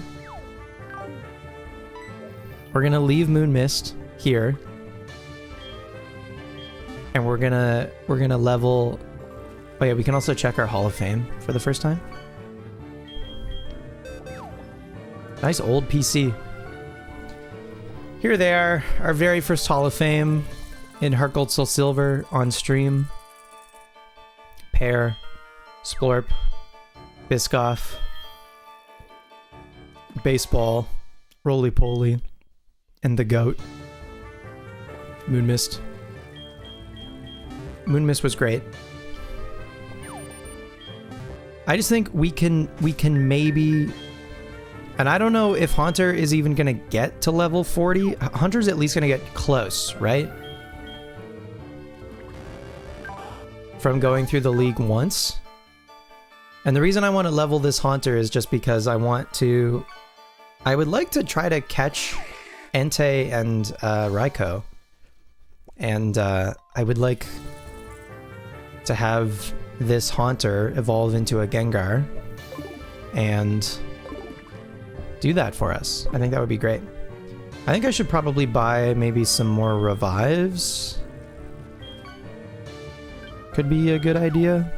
We're gonna leave Moonmist here. And we're gonna level... Oh yeah, we can also check our Hall of Fame for the first time. Nice old PC. Here they are, our very first Hall of Fame in HeartGold Soul Silver on stream. Pear, Splorp, Biscoff, Baseball, Roly-Poly, and the Goat. Moonmist. Moonmist was great. I just think we can maybe, and I don't know if Haunter is even gonna get to level 40. Hunter's at least gonna get close, right? From going through the league once. And the reason I want to level this Haunter is just because I would like to try to catch Entei and Raikou. And I would like to have this Haunter evolve into a Gengar and do that for us. I think that would be great. I think I should probably buy maybe some more revives. Could be a good idea.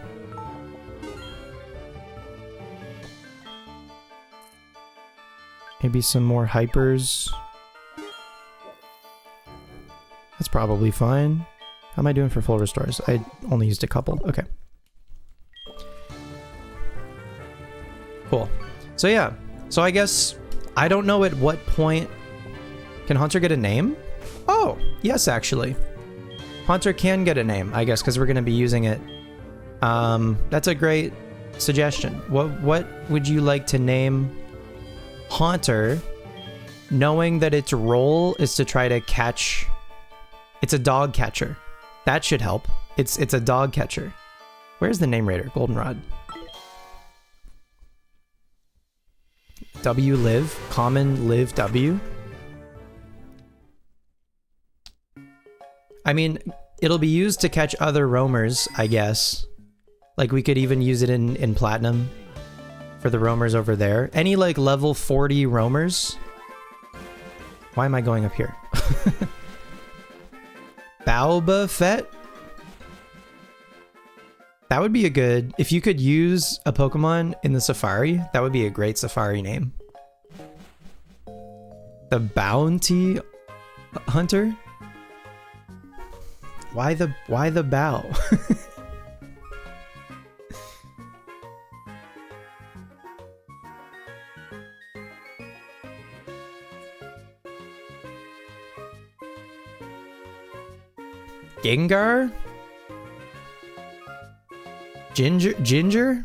Maybe some more hypers. That's probably fine. How am I doing for full restores? I only used a couple. Okay. Cool. So yeah. So I guess I don't know at what point can Haunter get a name? Oh, yes, actually. Haunter can get a name, I guess, because we're going to be using it. That's a great suggestion. What would you like to name Haunter, knowing that its role is to try to catch? It's a dog catcher. That should help. It's a dog catcher. Where's the name rater? Goldenrod. W live. Common live W. I mean, it'll be used to catch other roamers, I guess. Like, we could even use it in Platinum for the roamers over there. Any, like, level 40 roamers? Why am I going up here? Baoba Fett? That would be a good... If you could use a Pokemon in the Safari, that would be a great Safari name. The Bounty Hunter? Why the bow? Gengar? Ginger?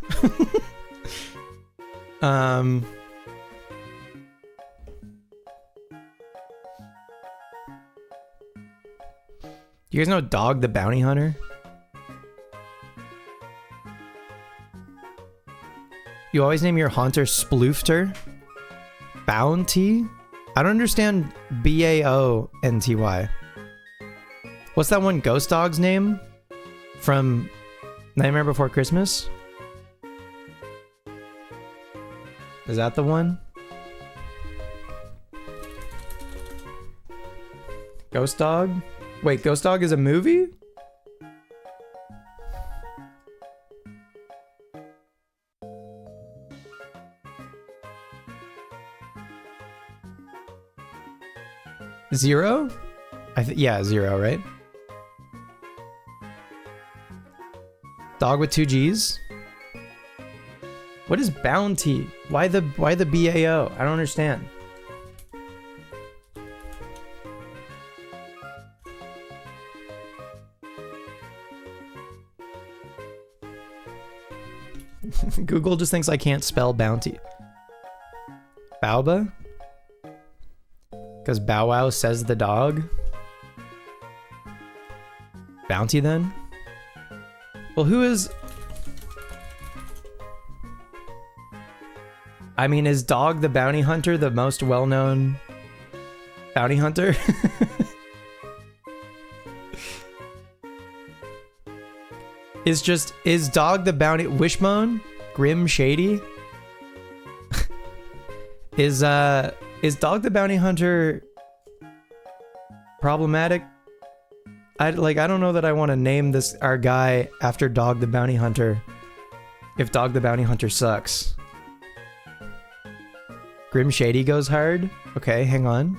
You guys know Dog the Bounty Hunter? You always name your Haunter Sploofter? Bounty? I don't understand B-A-O-N-T-Y. What's that one Ghost Dog's name? From Nightmare Before Christmas? Is that the one? Ghost Dog? Wait, Ghost Dog is a movie? Zero? Yeah, Zero, right? Dog with 2 G's? What is Bounty? Why the BAO? I don't understand. Google just thinks I can't spell bounty. Baoba? Because Bow Wow says the dog? Bounty then? Well, who is... I mean, is Dog the Bounty Hunter the most well-known bounty hunter? Is Dog the Bounty... Wishbone? Grim Shady? Is Dog the Bounty Hunter problematic? I don't know that I want to name our guy after Dog the Bounty Hunter if Dog the Bounty Hunter sucks. Grim Shady goes hard? Okay, hang on.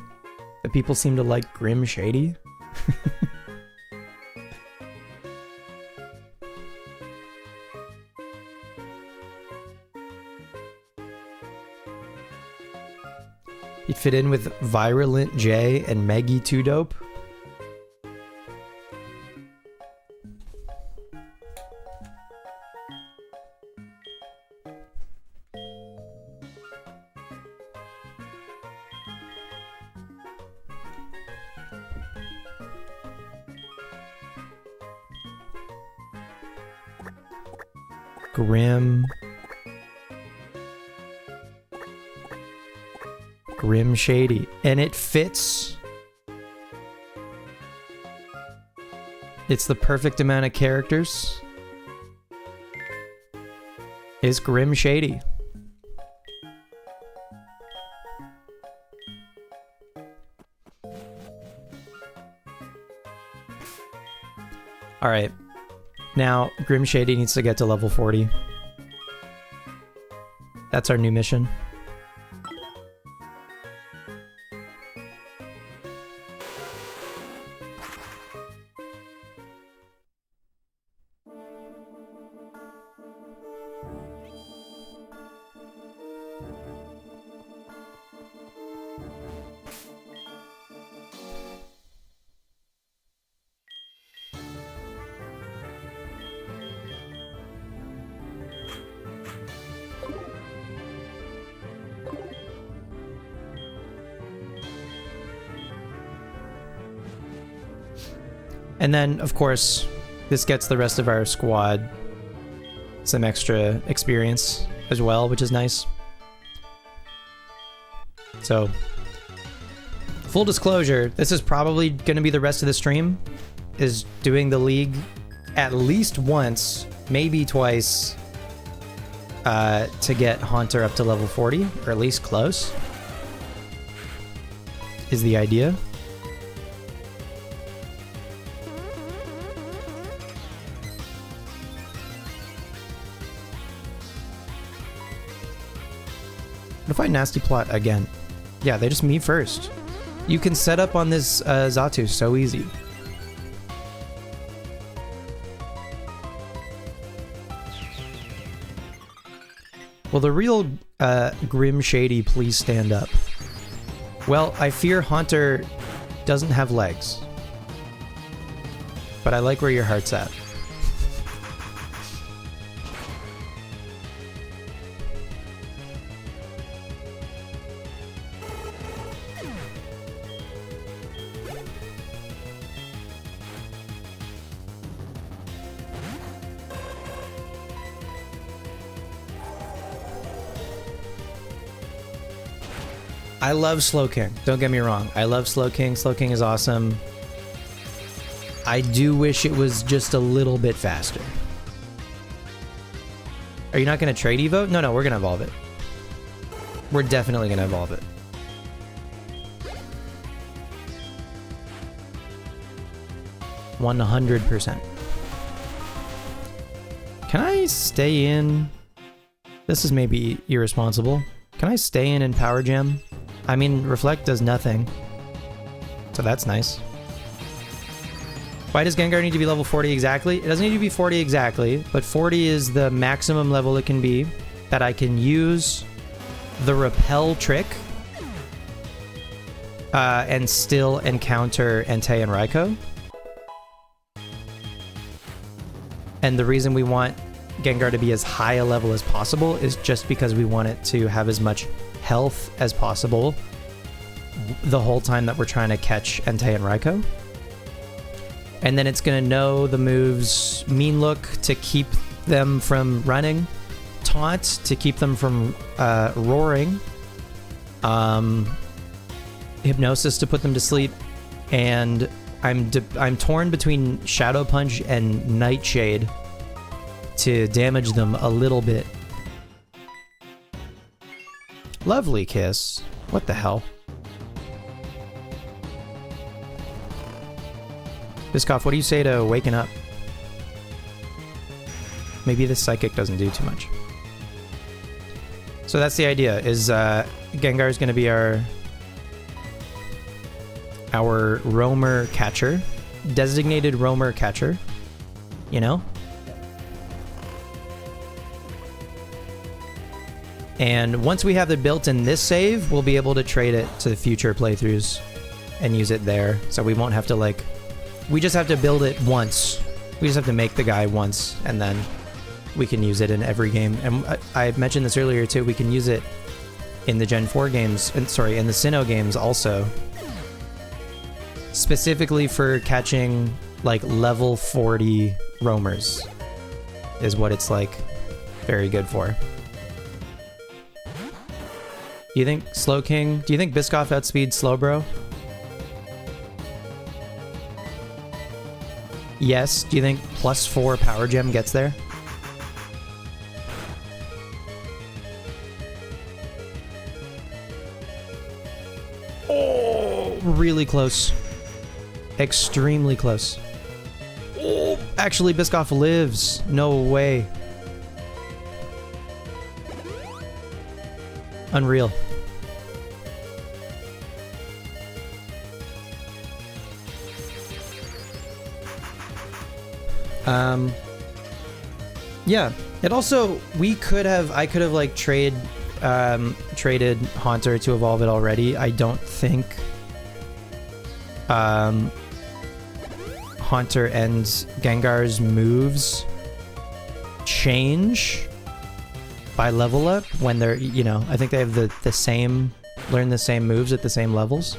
The people seem to like Grim Shady. fit in with Virulent J and Meggy 2 Dope. Grim Shady. And it fits. It's the perfect amount of characters. Is Grim Shady. Alright. Now, Grim Shady needs to get to level 40. That's our new mission. And then, of course, this gets the rest of our squad some extra experience as well, which is nice. So, full disclosure, this is probably going to be the rest of the stream, is doing the league at least once, maybe twice, to get Haunter up to level 40, or at least close, is the idea. What if I nasty plot again? Yeah, they just me first. You can set up on this Zatu so easy. Will the real Grim Shady please stand up? Well, I fear Haunter doesn't have legs. But I like where your heart's at. I love Slow King. Don't get me wrong. I love Slow King. Slow King is awesome. I do wish it was just a little bit faster. Are you not going to trade evote? No, we're going to evolve it. We're definitely going to evolve it. %100%. Can I stay in? This is maybe irresponsible. Can I stay in Power Gem? I mean, Reflect does nothing. So that's nice. Why does Gengar need to be level 40 exactly? It doesn't need to be 40 exactly, but 40 is the maximum level it can be that I can use the Repel trick and still encounter Entei and Raikou. And the reason we want Gengar to be as high a level as possible is just because we want it to have as much health as possible the whole time that we're trying to catch Entei and Raikou. And then it's going to know the moves Mean Look to keep them from running, Taunt to keep them from roaring, Hypnosis to put them to sleep, and I'm torn between Shadow Punch and Nightshade to damage them a little bit. Lovely Kiss. What the hell? Biscoff, what do you say to waking up? Maybe this Psychic doesn't do too much. So that's the idea, is Gengar is going to be our roamer catcher. Designated roamer catcher. You know? And once we have it built in this save, we'll be able to trade it to future playthroughs and use it there. So we won't have to like, we just have to build it once. We just have to make the guy once, and then we can use it in every game. And I mentioned this earlier too, we can use it in the Gen 4 games, and sorry, in the Sinnoh games also. Specifically for catching like level 40 roamers is what it's like very good for. Do you think Slow King, do you think Biscoff outspeeds Slowbro? Yes. Do you think +4 Power Gem gets there? Oh, really close. Extremely close. Oh, actually, Biscoff lives. No way. Unreal. Yeah. It also, I could have like traded Haunter to evolve it already. I don't think Haunter and Gengar's moves change by level up when they're, you know, I think they have the same, learn the same moves at the same levels.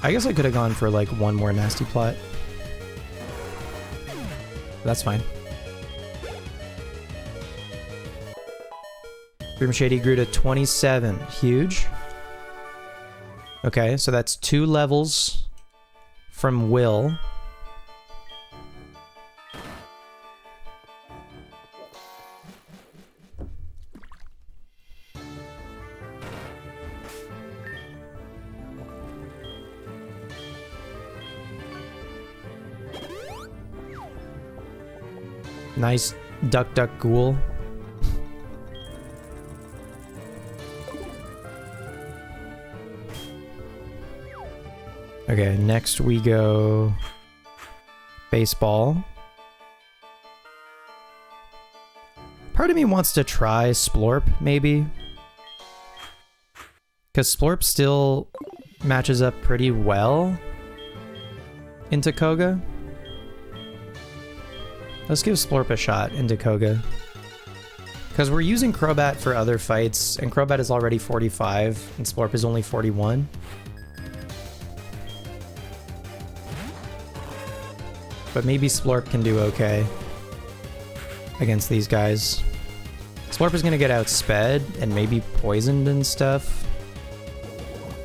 I guess I could have gone for like one more nasty plot. That's fine. Grim Shady grew to 27. Huge. Okay, so that's 2 levels from Will. Nice Duck Duck Ghoul. Okay, next we go baseball. Part of me wants to try Splorp, maybe. Because Splorp still matches up pretty well into Koga. Let's give Splorp a shot into Koga. Because we're using Crobat for other fights, and Crobat is already 45, and Splorp is only 41. But maybe Splorp can do okay against these guys. Splorp is going to get outsped and maybe poisoned and stuff.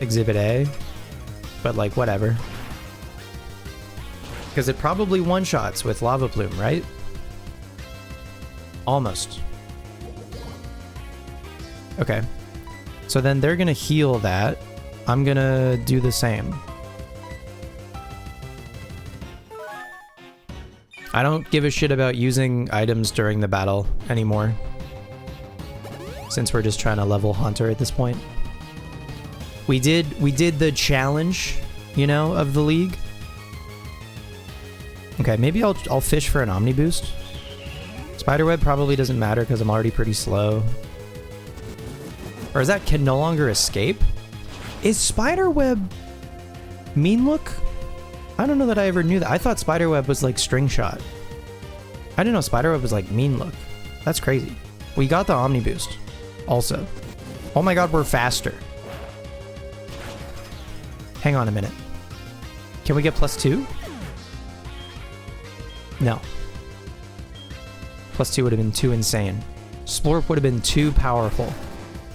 Exhibit A. But like, whatever. Because it probably one-shots with Lava Plume, right? Almost. Okay. So then they're going to heal that. I'm going to do the same. I don't give a shit about using items during the battle anymore. Since we're just trying to level Haunter at this point. We did the challenge, you know, of the league. Okay, maybe I'll fish for an Omni Boost. Spiderweb probably doesn't matter because I'm already pretty slow. Or is that can no longer escape? Is Spiderweb mean look? I don't know that I ever knew that. I thought Spiderweb was like string shot. I didn't know Spiderweb was like mean look. That's crazy. We got the Omni Boost also. Oh my god, we're faster. Hang on a minute. Can we get +2? No. +2 would have been too insane. Splorp would have been too powerful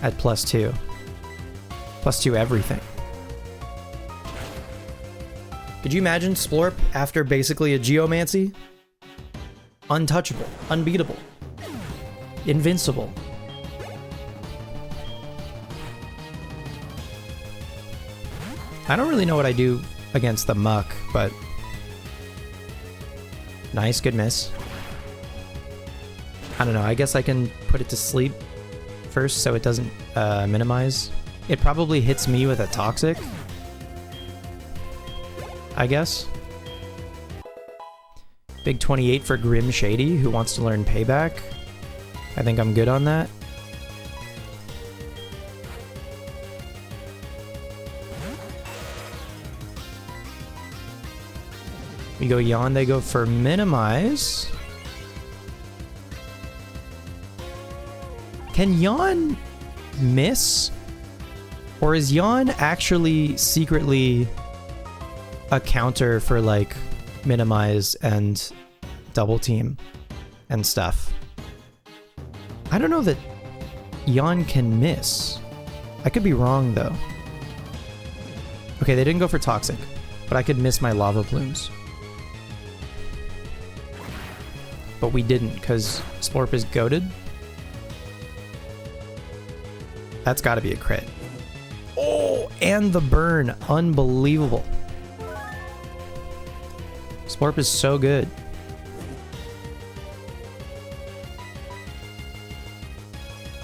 at +2. +2 everything. Could you imagine Splorp after basically a Geomancy? Untouchable, unbeatable, invincible. I don't really know what I do against the Muck, but nice, good miss. I don't know, I guess I can put it to sleep first so it doesn't minimize. It probably hits me with a Toxic, I guess. Big 28 for Grim Shady, who wants to learn Payback. I think I'm good on that. We go Yawn, they go for Minimize. Can Yawn miss? Or is Yawn actually secretly a counter for like Minimize and Double Team and stuff? I don't know that Yawn can miss. I could be wrong though. Okay, they didn't go for Toxic, but I could miss my Lava Plumes. But we didn't, because Splorp is goated. That's gotta be a crit. Oh, and the burn. Unbelievable. Splorp is so good.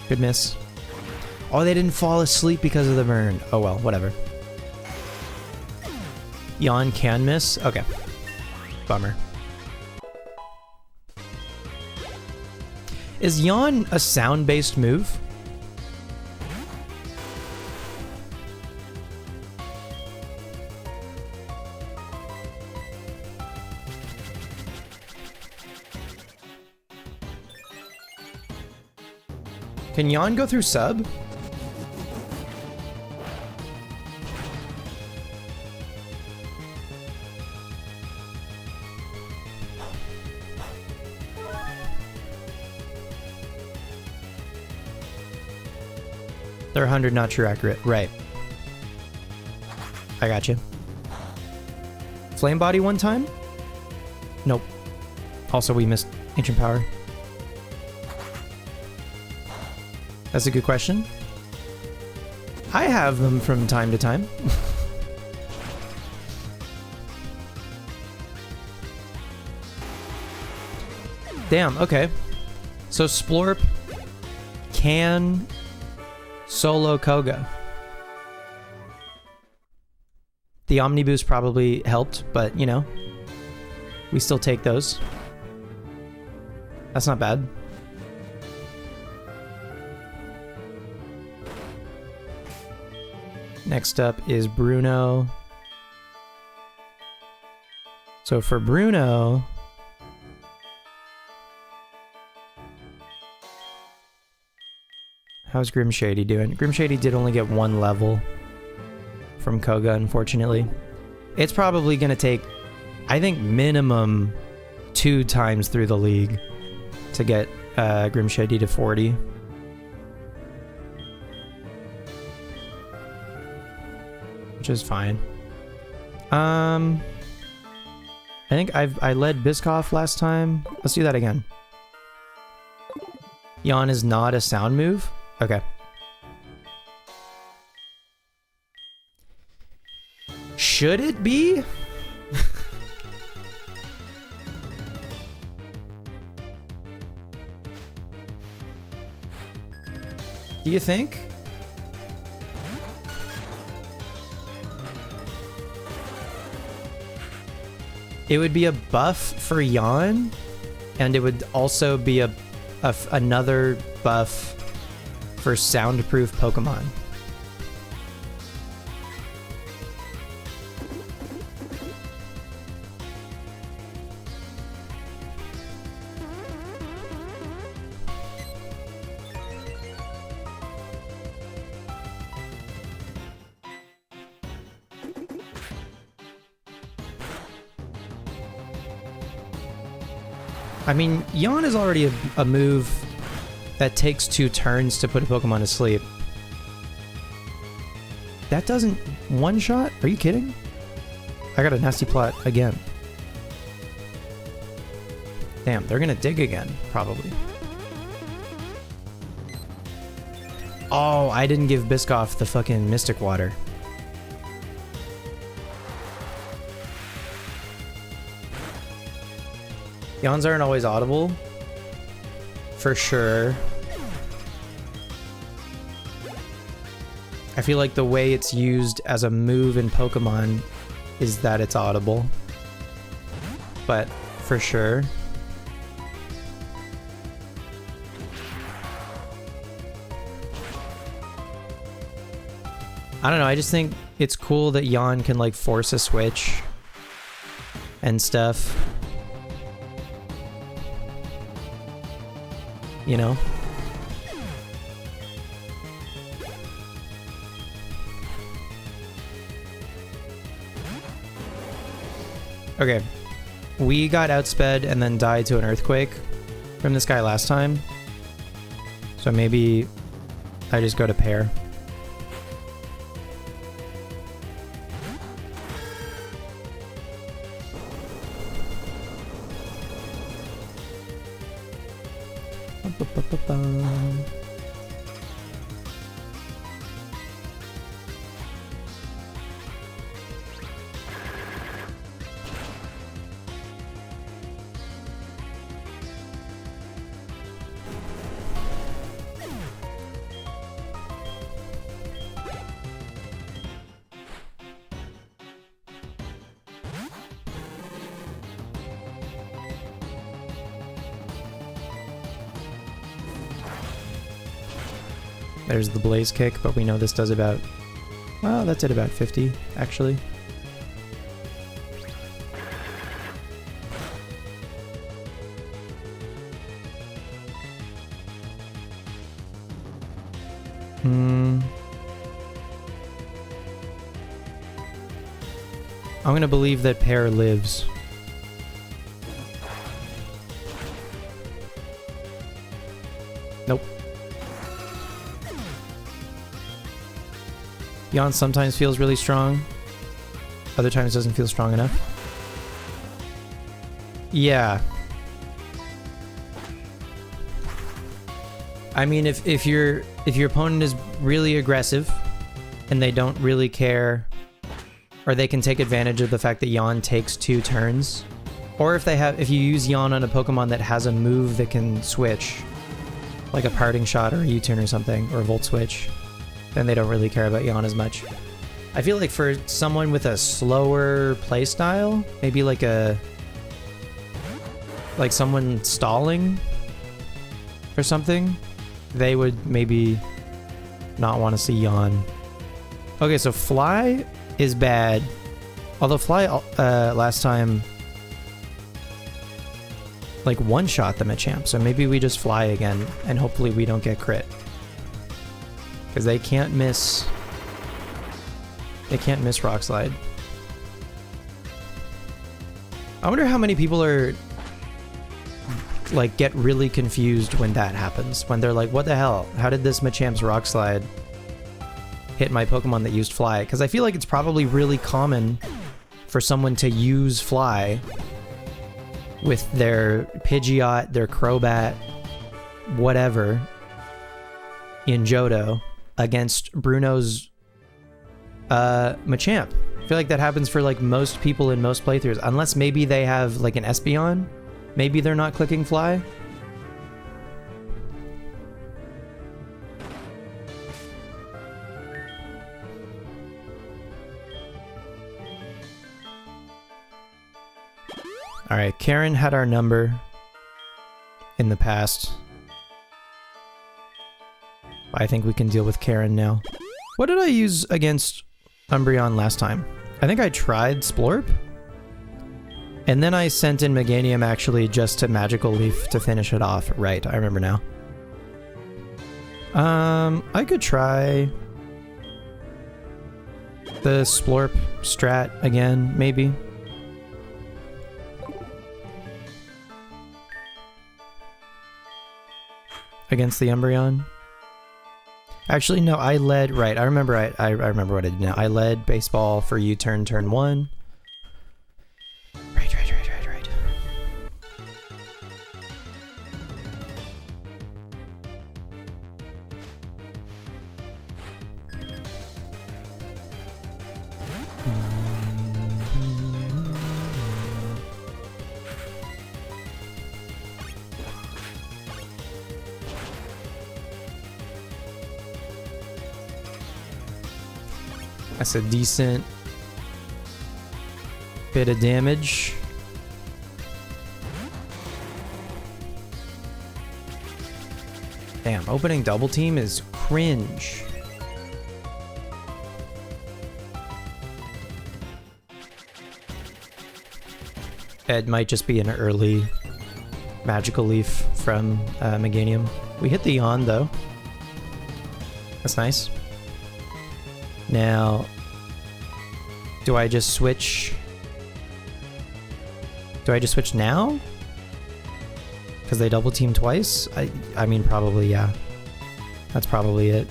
Good miss. Oh, they didn't fall asleep because of the burn. Oh well, whatever. Yawn can miss? Okay. Bummer. Is Yawn a sound-based move? Can Yawn go through sub? They're 100, not true accurate. Right. I got you. Flame Body one time? Nope. Also, we missed Ancient Power. That's a good question. I have them from time to time. Damn, okay. So Splorp can solo Koga. The Omniboost probably helped, but you know, we still take those. That's not bad. Next up is Bruno. So for Bruno, how's Grim Shady doing? Grim Shady did only get 1 level from Koga, unfortunately. It's probably going to take, I think, minimum 2 times through the league to get Grim Shady to 40. Which is fine. I think I led Biscoff last time. Let's do that again. Yawn is not a sound move? Okay. Should it be? Do you think? It would be a buff for Yawn, and it would also be another buff for soundproof Pokemon. I mean, Yawn is already a move that takes 2 turns to put a Pokemon to sleep. That doesn't one-shot? Are you kidding? I got a nasty plot again. Damn, they're gonna dig again, probably. Oh, I didn't give Biscoff the fucking Mystic Water. Yawns aren't always audible. For sure. I feel like the way it's used as a move in Pokemon is that it's audible. But for sure. I don't know, I just think it's cool that Jan can like force a switch and stuff. You know? Okay. We got outsped and then died to an earthquake from this guy last time. So maybe I just go to pair. There's the blaze kick, but we know this does about... Well, that's at about 50, actually. I'm gonna believe that pair lives. Nope. Jan sometimes feels really strong. Other times doesn't feel strong enough. Yeah. I mean, if your opponent is really aggressive and they don't really care, or they can take advantage of the fact that Jan takes 2 turns, or if you use Jan on a Pokemon that has a move that can switch, like a parting shot or a U-turn or something, or a Volt Switch, then they don't really care about Jan as much. I feel like for someone with a slower playstyle, maybe like someone stalling or something, they would maybe not want to see Jan. Okay, so Fly is bad. Although Fly last time like one-shot the Machamp, so maybe we just Fly again and hopefully we don't get crit. Because they can't miss... They can't miss Rock Slide. I wonder how many people are... like, get really confused when that happens. When they're like, what the hell? How did this Machamp's Rock Slide hit my Pokemon that used Fly? Because I feel like it's probably really common for someone to use Fly with their Pidgeot, their Crobat, whatever, in Johto against Bruno's Machamp. I feel like that happens for like most people in most playthroughs, unless maybe they have like an Espeon. Maybe they're not clicking Fly. Alright, Karen had our number in the past. I think we can deal with Karen now. What did I use against Umbreon last time? I think I tried Splorp? And then I sent in Meganium actually just to Magical Leaf to finish it off. Right, I remember now. I could try the Splorp strat again, maybe. Against the Umbreon. Actually, no, I led... Right, I remember I remember what I did now. I led Baseball for U-turn, turn 1. Right. That's a decent bit of damage. Damn, opening double team is cringe. It might just be an early magical leaf from Meganium. We hit the yawn though. That's nice. Now, do I just switch? Do I just switch now? Because they double team twice? I mean, probably, yeah. That's probably it.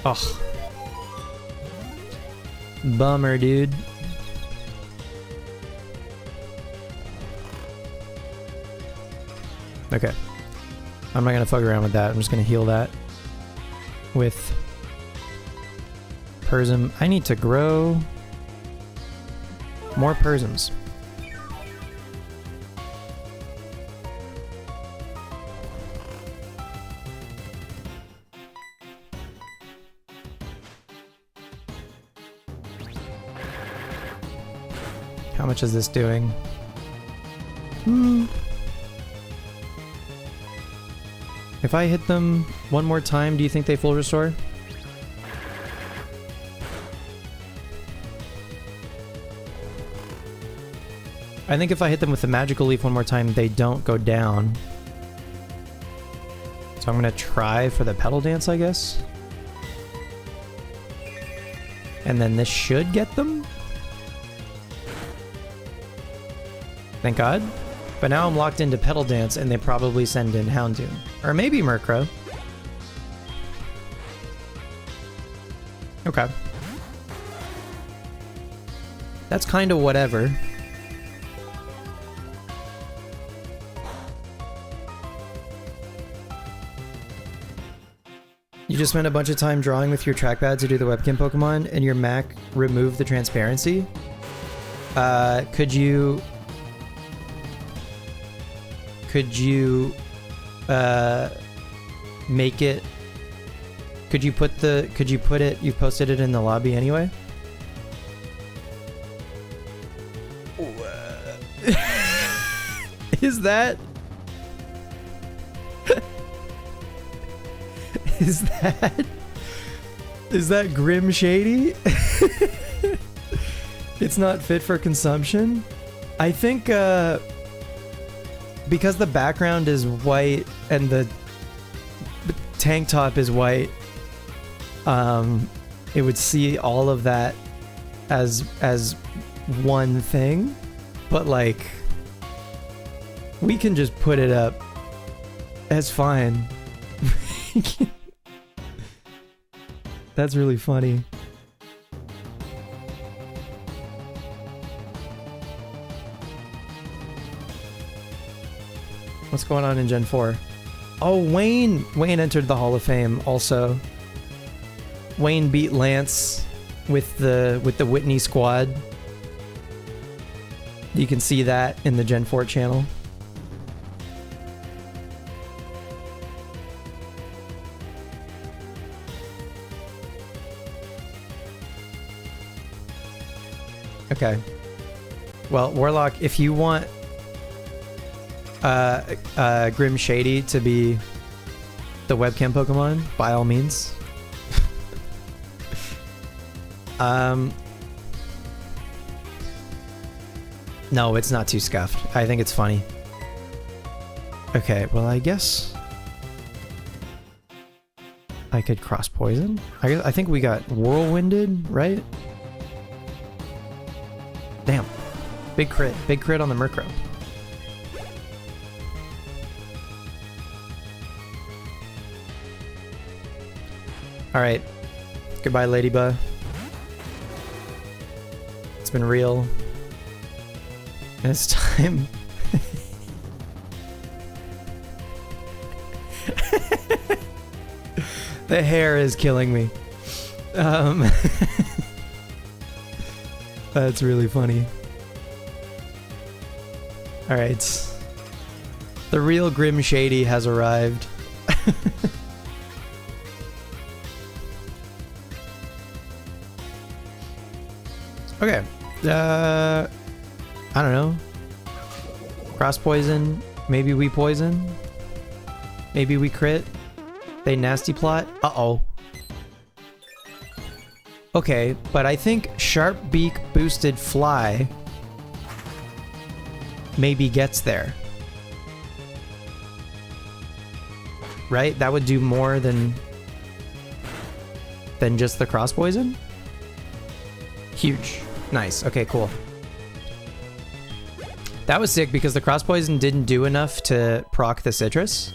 Ugh. Bummer, dude. Okay. I'm not gonna fuck around with that. I'm just gonna heal that with Persm. I need to grow more Persms. How much is this doing? If I hit them one more time, do you think they full restore? I think if I hit them with the magical leaf one more time, they don't go down. So I'm gonna try for the pedal dance, I guess. And then this should get them? Thank God. But now I'm locked into pedal dance and they probably send in Houndoom. Or maybe Murkrow. Okay. That's kind of whatever. You just spent a bunch of time drawing with your trackpad to do the webcam Pokemon, and your Mac removed the transparency? Could you make it, could you put it, you posted it in the lobby anyway? Is that is that Grim Shady? It's not fit for consumption? I think because the background is white and the tank top is white, it would see all of that as one thing, but like we can just put it up as fine. That's really funny. What's going on in Gen 4? Oh, Wayne entered the Hall of Fame also. Wayne beat Lance with the Whitney squad. You can see that in the Gen 4 channel. Okay. Well, Warlock, if you want Grim Shady to be the webcam Pokemon, by all means. No, it's not too scuffed. I think it's funny. Okay, well, I guess I could cross poison. I think we got whirlwinded, right? Damn. Big crit on the Murkrow. Alright. Goodbye, Ladybug. It's been real. And it's time. The hair is killing me. That's really funny. Alright. The real Grim Shady has arrived. Okay. I don't know. Cross poison. Maybe we poison. Maybe we crit. They nasty plot. Uh-oh. Okay, but I think Sharp Beak boosted Fly maybe gets there. Right? That would do more than just the cross poison? Huge. Nice. Okay, cool. That was sick because the cross poison didn't do enough to proc the citrus.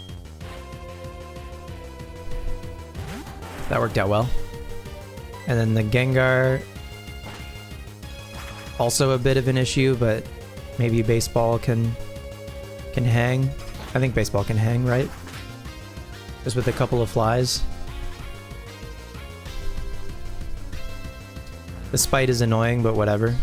That worked out well. And then the Gengar, also a bit of an issue, but maybe baseball can hang. I think baseball can hang, right? Just with a couple of flies. The spite is annoying, but whatever.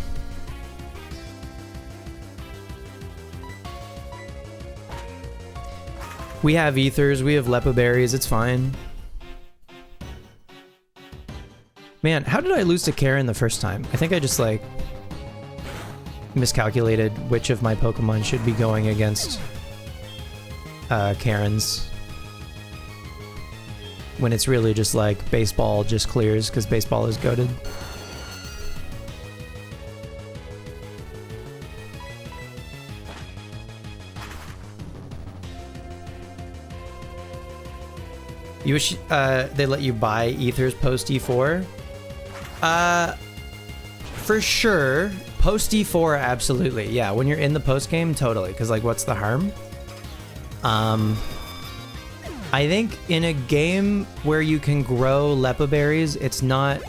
We have ethers, we have Lepa berries, it's fine. Man, how did I lose to Karen the first time? I think I just, like, miscalculated which of my Pokemon should be going against Karen's. When it's really just, like, baseball just clears, because baseball is goated. You wish they let you buy ethers post E4? For sure. Post E4, absolutely. Yeah, when you're in the post game, totally. Because, like, what's the harm? I think in a game where you can grow Lepa berries, it's not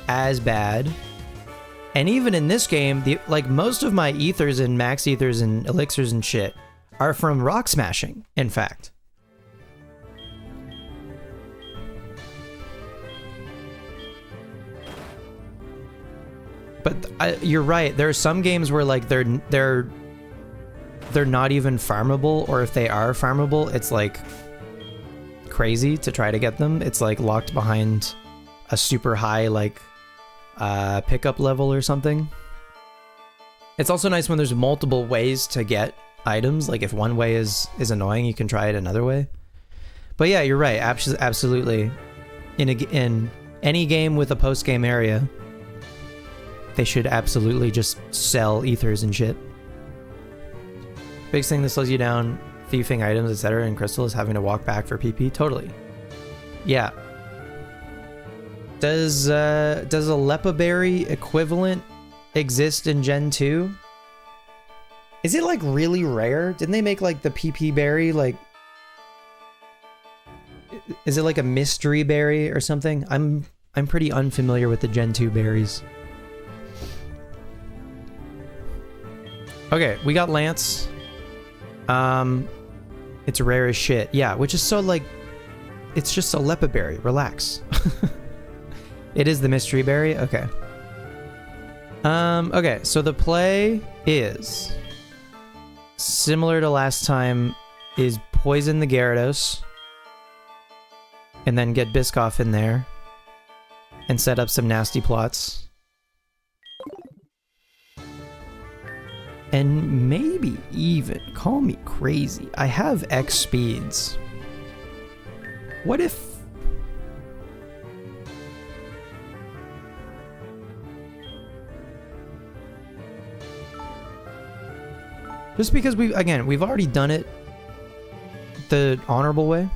as bad. And even in this game, like, most of my ethers and max ethers and elixirs and shit are from rock smashing, in fact. But you're right. There are some games where, like, they're not even farmable, or if they are farmable, it's like crazy to try to get them. It's like locked behind a super high, like, pickup level or something. It's also nice when there's multiple ways to get items. Like, if one way is annoying, you can try it another way. But yeah, you're right. Absolutely. In any game with a post game area, they should absolutely just sell ethers and shit. Biggest thing that slows you down, thieving items, etc. in Crystal is having to walk back for PP. Totally. Yeah. Does a Lepa berry equivalent exist in Gen 2? Is it, like, really rare? Didn't they make, like, the PP berry, like... Is it like a mystery berry or something? I'm pretty unfamiliar with the Gen 2 berries. Okay, we got Lance. It's rare as shit. Yeah, which is so, like, it's just a Lepa berry. Relax. It is the mystery berry? Okay. Okay, so the play is similar to last time, is poison the Gyarados and then get Biscoff in there and set up some nasty plots. And maybe even, call me crazy, I have X speeds. What if... Just because we've already done it the honorable way.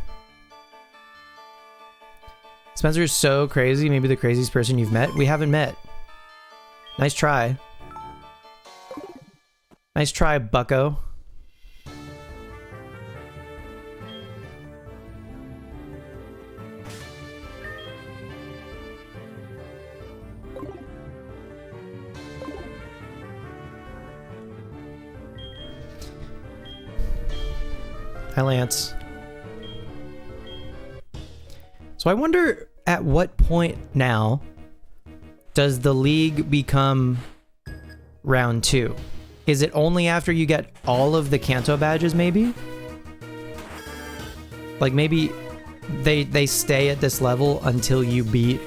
Spencer's so crazy, maybe the craziest person you've met. We haven't met. Nice try. Nice try, bucko. Hi, Lance. So I wonder at what point now does the league become round 2? Is it only after you get all of the Kanto badges, maybe? Like, maybe they stay at this level until you beat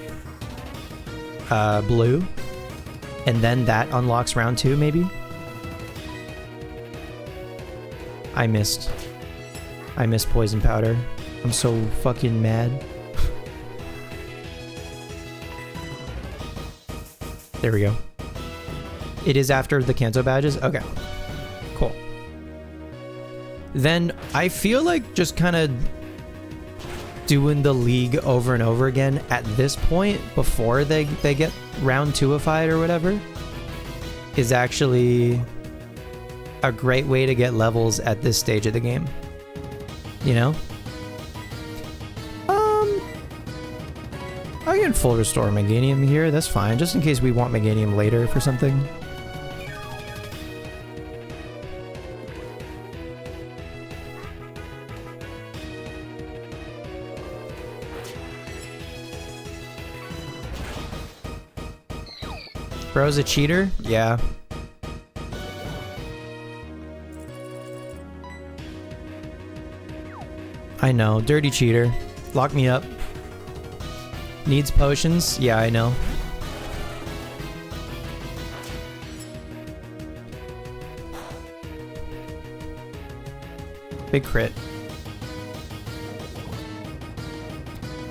Blue, and then that unlocks round 2, maybe? I missed poison powder. I'm so fucking mad. There we go. It is after the Kanto badges? Okay. Cool. Then I feel like just kind of doing the league over and over again at this point before they get round 2-ified or whatever is actually a great way to get levels at this stage of the game. You know? I can full restore Meganium here, that's fine, just in case we want Meganium later for something. Bro's a cheater? Yeah. I know, dirty cheater. Lock me up. Needs potions? Yeah, I know. Big crit.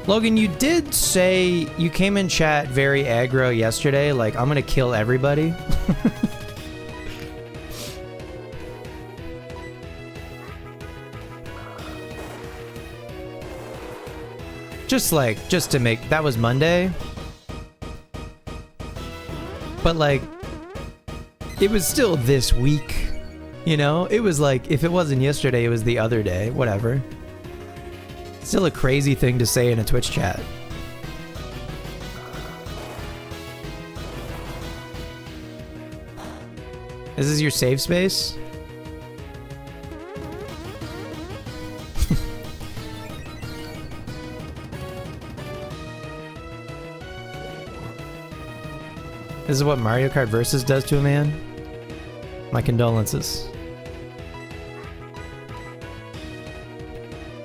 Logan, you did say you came in chat very aggro yesterday, like, I'm gonna kill everybody. Just to make, that was Monday. But like, it was still this week, you know? It was like, if it wasn't yesterday, it was the other day, whatever. Still a crazy thing to say in a Twitch chat. This is your safe space? This is what Mario Kart Versus does to a man? My condolences.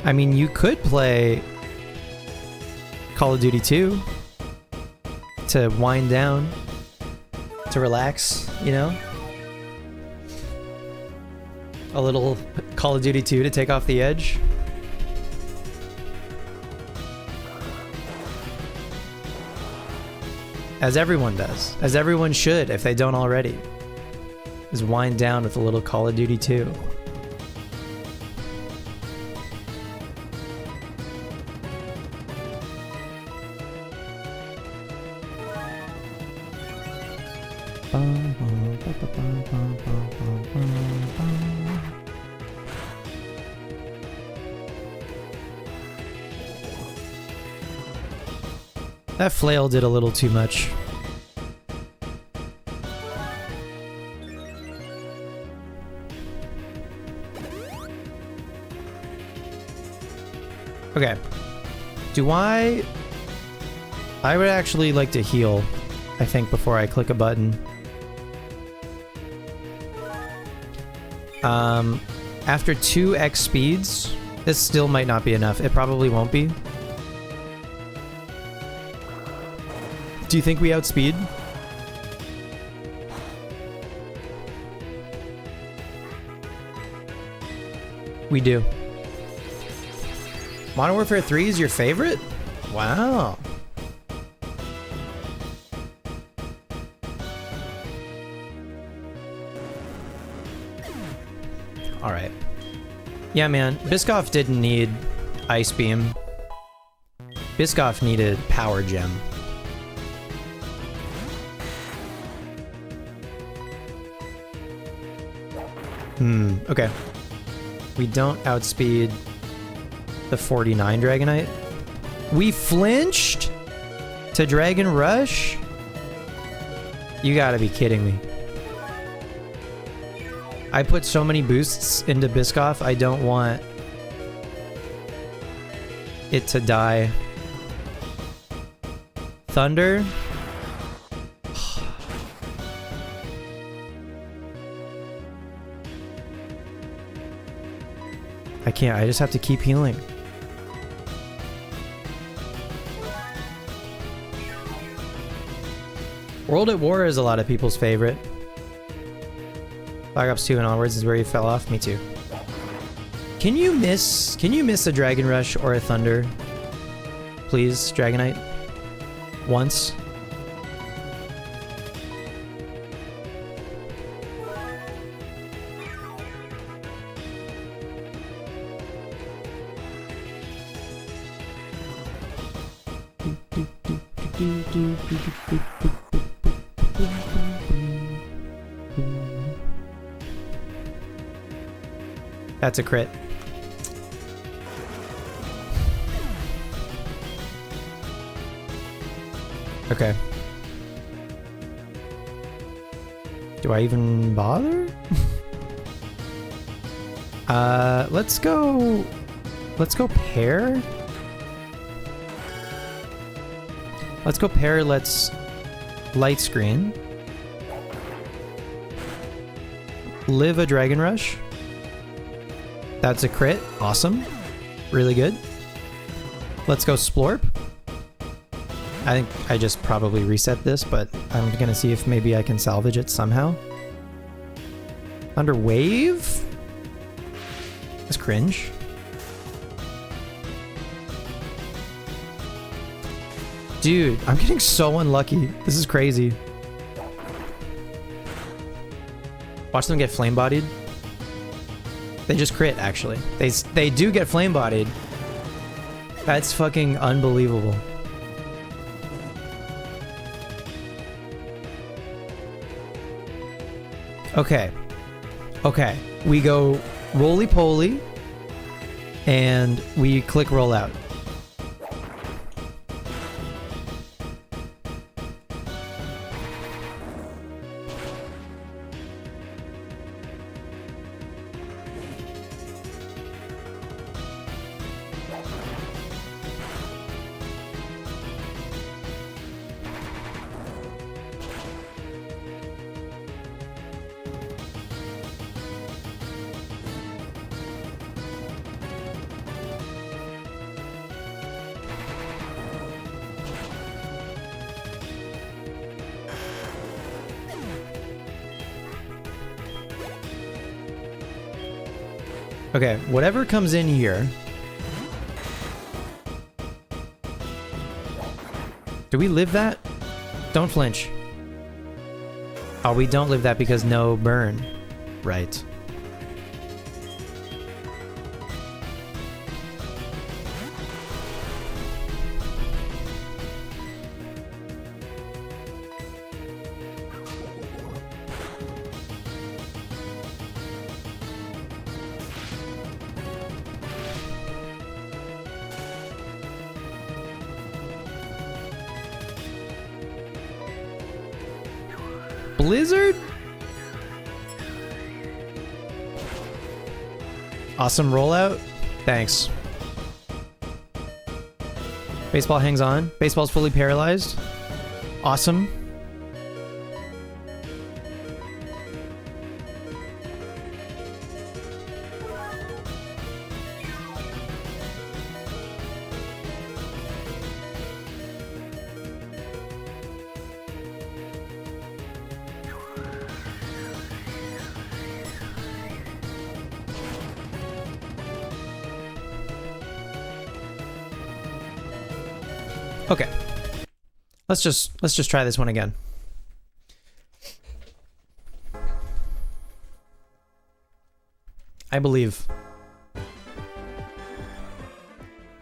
I mean, you could play Call of Duty 2 to wind down, to relax, you know? A little Call of Duty 2 to take off the edge. As everyone does. As everyone should, if they don't already. Is wind down with a little Call of Duty 2. That flail did a little too much. Okay. I would actually like to heal, I think, before I click a button. After 2x speeds, this still might not be enough. It probably won't be. Do you think we outspeed? We do. Modern Warfare 3 is your favorite? Wow. Alright. Yeah, man. Biscoff didn't need Ice Beam. Biscoff needed Power Gem. Okay. We don't outspeed the 49 Dragonite. We flinched to Dragon Rush? You gotta be kidding me. I put so many boosts into Biscoff, I don't want it to die. Thunder? I can't, I just have to keep healing. World at War is a lot of people's favorite. Black Ops 2 and onwards is where you fell off. Me too. Can you miss a Dragon Rush or a Thunder? Please, Dragonite. Once. That's a crit. Okay. Do I even bother? Let's go pair. Let's go pair, let's light screen. Live a Dragon Rush. That's a crit. Awesome. Really good. Let's go Splorp. I think I just probably reset this, but I'm gonna see if maybe I can salvage it somehow. Under Wave? That's cringe. Dude, I'm getting so unlucky. This is crazy. Watch them get flame bodied. They just crit, actually. They do get flame bodied. That's fucking unbelievable. Okay. Okay. We go roly-poly, and we click roll out. Okay, whatever comes in here. Do we live that? Don't flinch. Oh, we don't live that because no burn. Right. Blizzard? Awesome rollout. Thanks. Baseball hangs on. Baseball's fully paralyzed. Awesome. Okay. Let's just try this one again. I believe.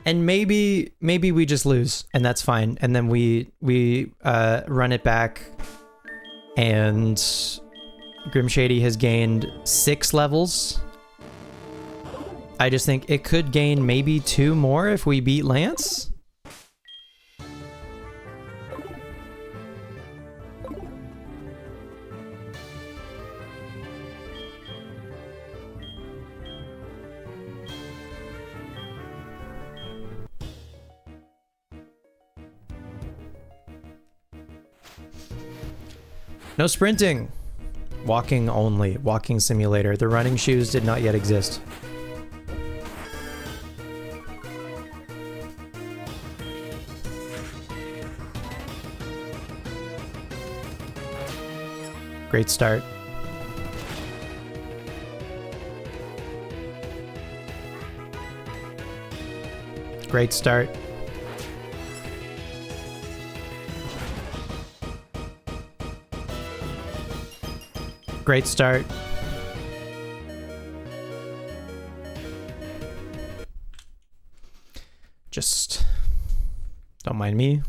And maybe we just lose, and that's fine. And then we run it back, and Grim Shady has gained 6 levels. I just think it could gain maybe 2 more if we beat Lance. No sprinting. Walking only. Walking simulator. The running shoes did not yet exist. Great start. Great start. Great start. Just don't mind me.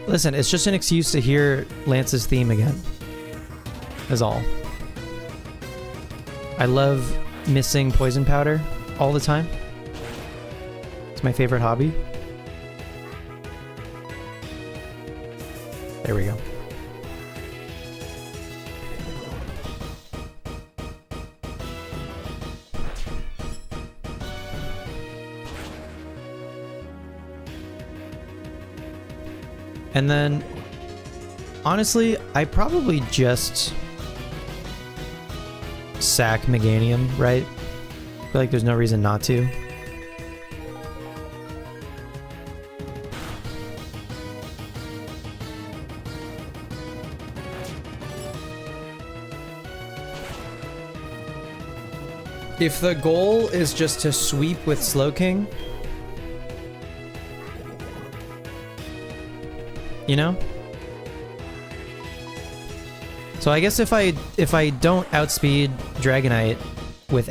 Listen, it's just an excuse to hear Lance's theme again. Is all. I love missing poison powder all the time. It's my favorite hobby. There we go. And then, honestly, I probably just sack Meganium, right? I feel like there's no reason not to. If the goal is just to sweep with Slowking, you know? So I guess if I don't outspeed Dragonite with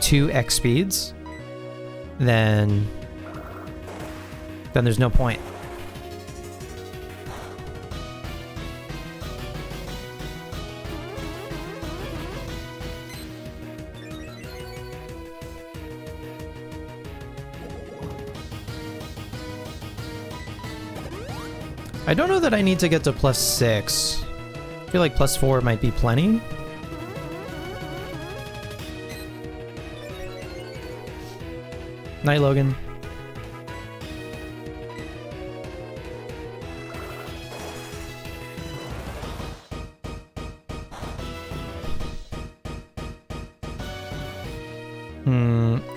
2 X speeds, then there's no point. I don't know that I need to get to +6. I feel like +4 might be plenty. Night, Logan.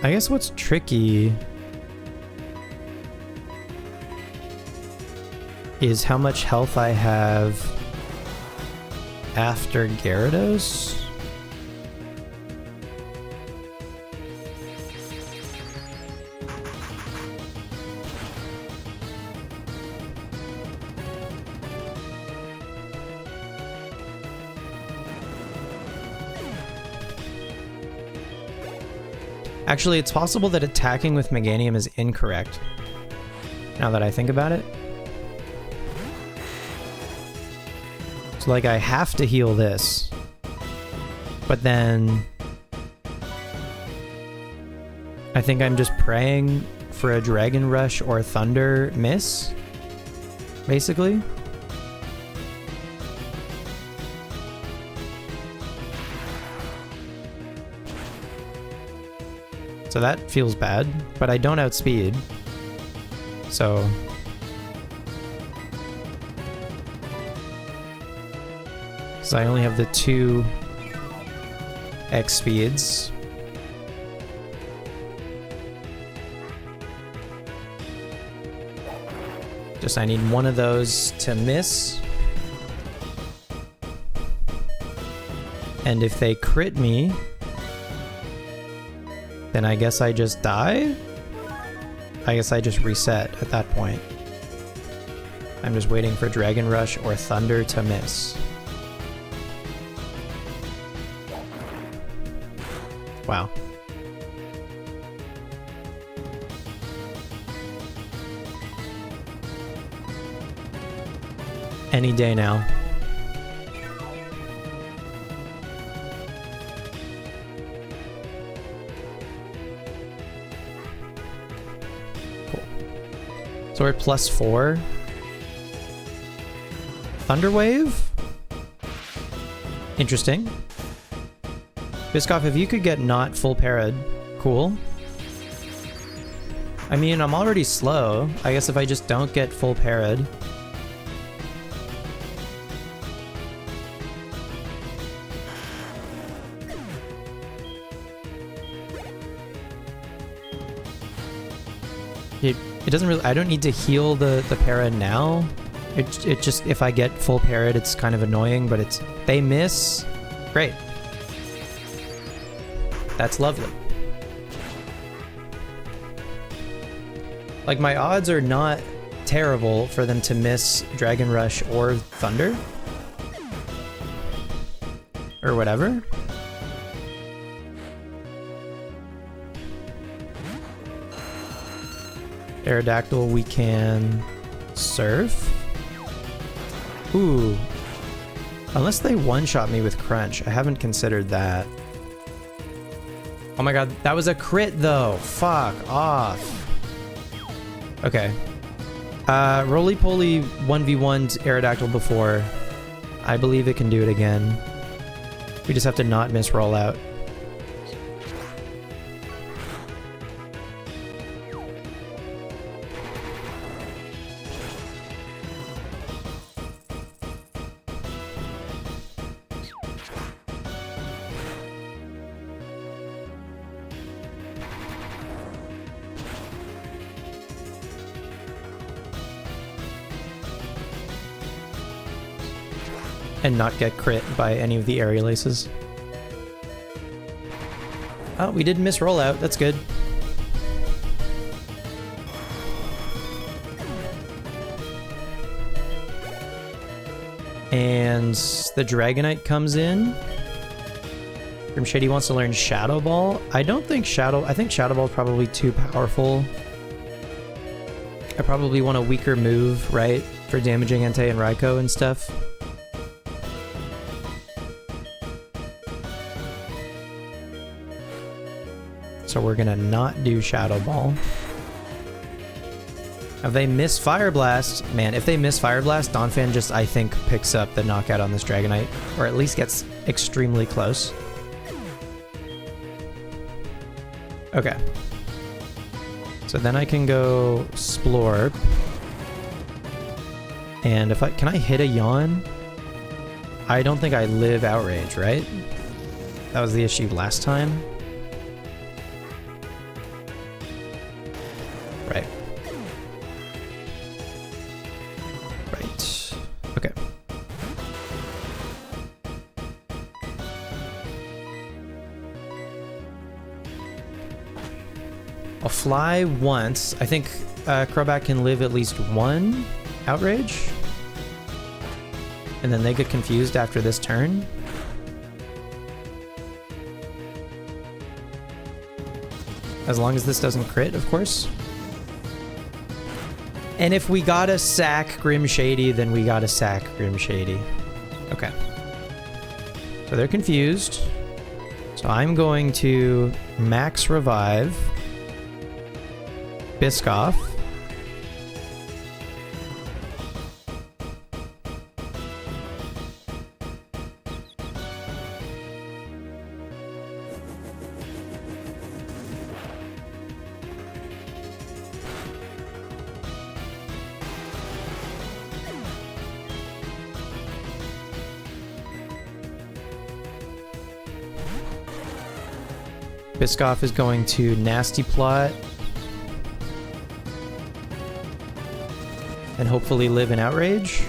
I guess what's tricky is how much health I have after Gyarados. Actually, it's possible that attacking with Meganium is incorrect, now that I think about it. So, like, I have to heal this, but then I think I'm just praying for a Dragon Rush or Thunder miss, basically. So that feels bad, but I don't outspeed. So I only have the 2 X speeds. Just I need one of those to miss. And if they crit me, then I guess I just die? I guess I just reset at that point. I'm just waiting for Dragon Rush or Thunder to miss. Wow. Any day now. So we're at +4. Thunder Wave? Interesting. Biscoff, if you could get not full parried, cool. I mean, I'm already slow. I guess if I just don't get full parried. It doesn't really, I don't need to heal the para now. It just, if I get full parried, it's kind of annoying, but it's, they miss. Great. That's lovely. Like, my odds are not terrible for them to miss Dragon Rush or Thunder. Or whatever. Aerodactyl, we can surf. Ooh. Unless they one-shot me with Crunch. I haven't considered that. Oh my god, that was a crit though. Fuck off. Okay. Roly-Poly 1v1'd Aerodactyl before. I believe it can do it again. We just have to not miss rollout. And not get crit by any of the aerial aces. Oh, we did miss rollout. That's good. And the Dragonite comes in. Grim Shady wants to learn Shadow Ball. I don't think I think Shadow Ball is probably too powerful. I probably want a weaker move, right? For damaging Entei and Raikou and stuff. So we're gonna not do Shadow Ball. If they miss Fire Blast, man, if they miss Fire Blast, Donphan just, I think, picks up the knockout on this Dragonite, or at least gets extremely close. Okay. So then I can go Splorp. And if can I hit a Yawn? I don't think I live Outrage, right? That was the issue last time. Right. Right. Okay. I'll fly once. I think Crobat can live at least one Outrage. And then they get confused after this turn. As long as this doesn't crit, of course. And if we gotta sack Grim Shady, then we gotta sack Grim Shady. Okay. So they're confused. So I'm going to max revive Biscoff. Biscoff is going to Nasty Plot and hopefully live in Outrage.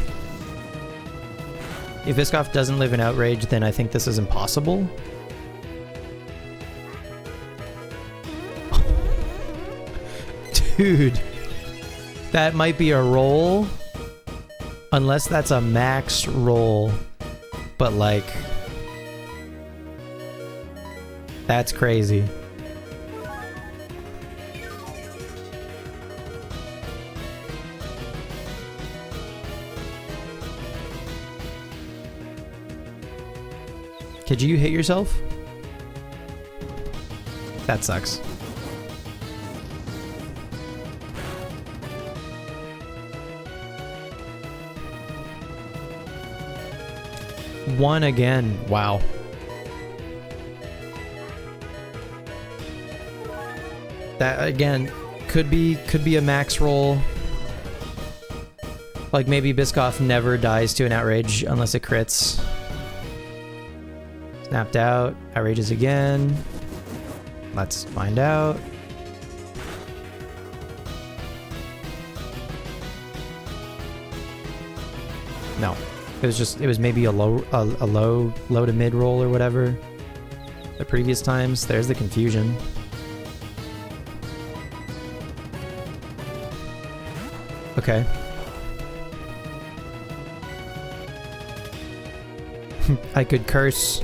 If Biscoff doesn't live in Outrage, then I think this is impossible. Dude, that might be a roll, unless that's a max roll, but like, that's crazy. Could you hit yourself? That sucks. 1 again. Wow. That again could be a max roll. Like maybe Biscoff never dies to an outrage unless it crits. Snapped out. Outrages again. Let's find out. No. It was maybe a low to mid roll or whatever. The previous times. There's the confusion. Okay. I could curse.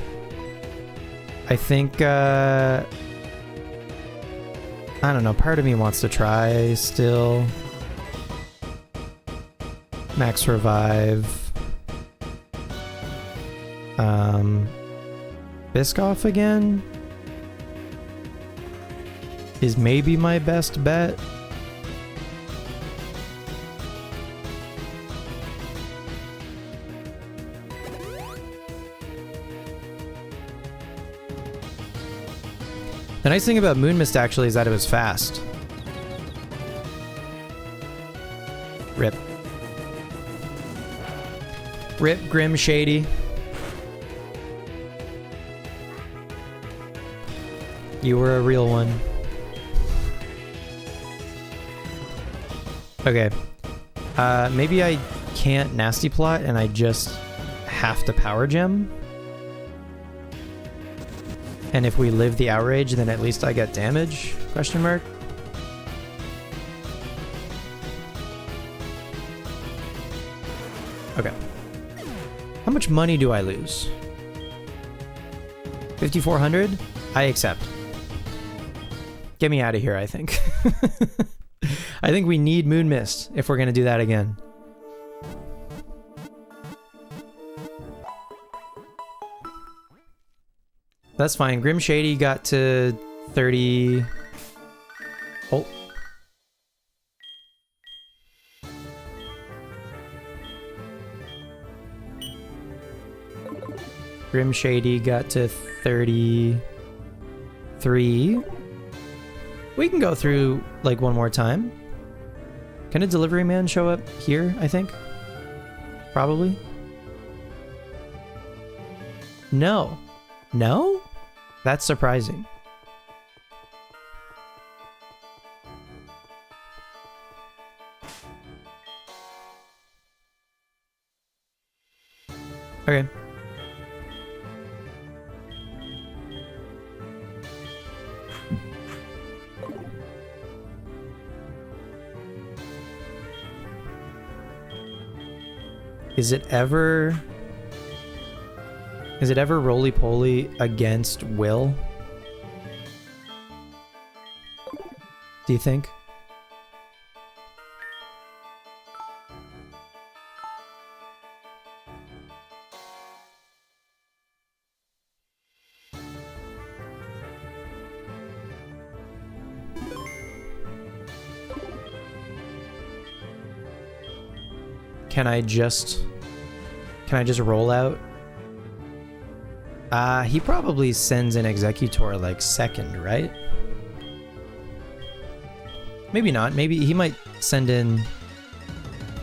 I think, I don't know, part of me wants to try still. Max revive. Biscoff again is maybe my best bet. The nice thing about Moon Mist actually is that it was fast. Rip. Rip, Grim Shady. You were a real one. Okay. Maybe I can't Nasty Plot and I just have to Power Gem. And if we live the outrage, then at least I get damage? Question mark. Okay. How much money do I lose? 5,400? I accept. Get me out of here, I think. I think we need Moon Mist if we're gonna do that again. That's fine. Grim Shady got to 30. Oh. Grim Shady got to 33. We can go through like one more time. Can a delivery man show up here, I think? Probably. No. No? That's surprising. Okay. Is it ever roly-poly against Will? Do you think? Can I just roll out? He probably sends an Executor like second, right? Maybe not. Maybe he might send in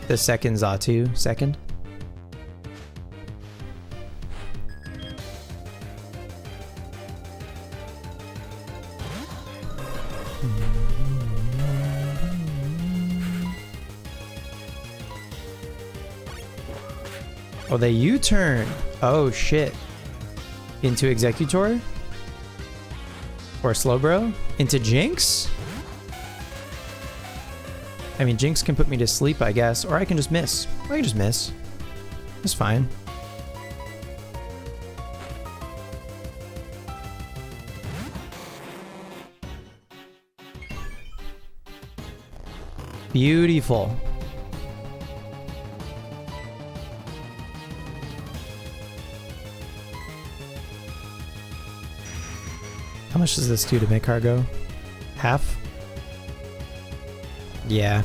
the second Zatu second. Oh, they U-turn. Oh, shit. Into Executor? Or Slowbro? Into Jinx? I mean, Jinx can put me to sleep, I guess. Or I can just miss. I can just miss. It's fine. Beautiful. How much does this do to make cargo? Half? Yeah.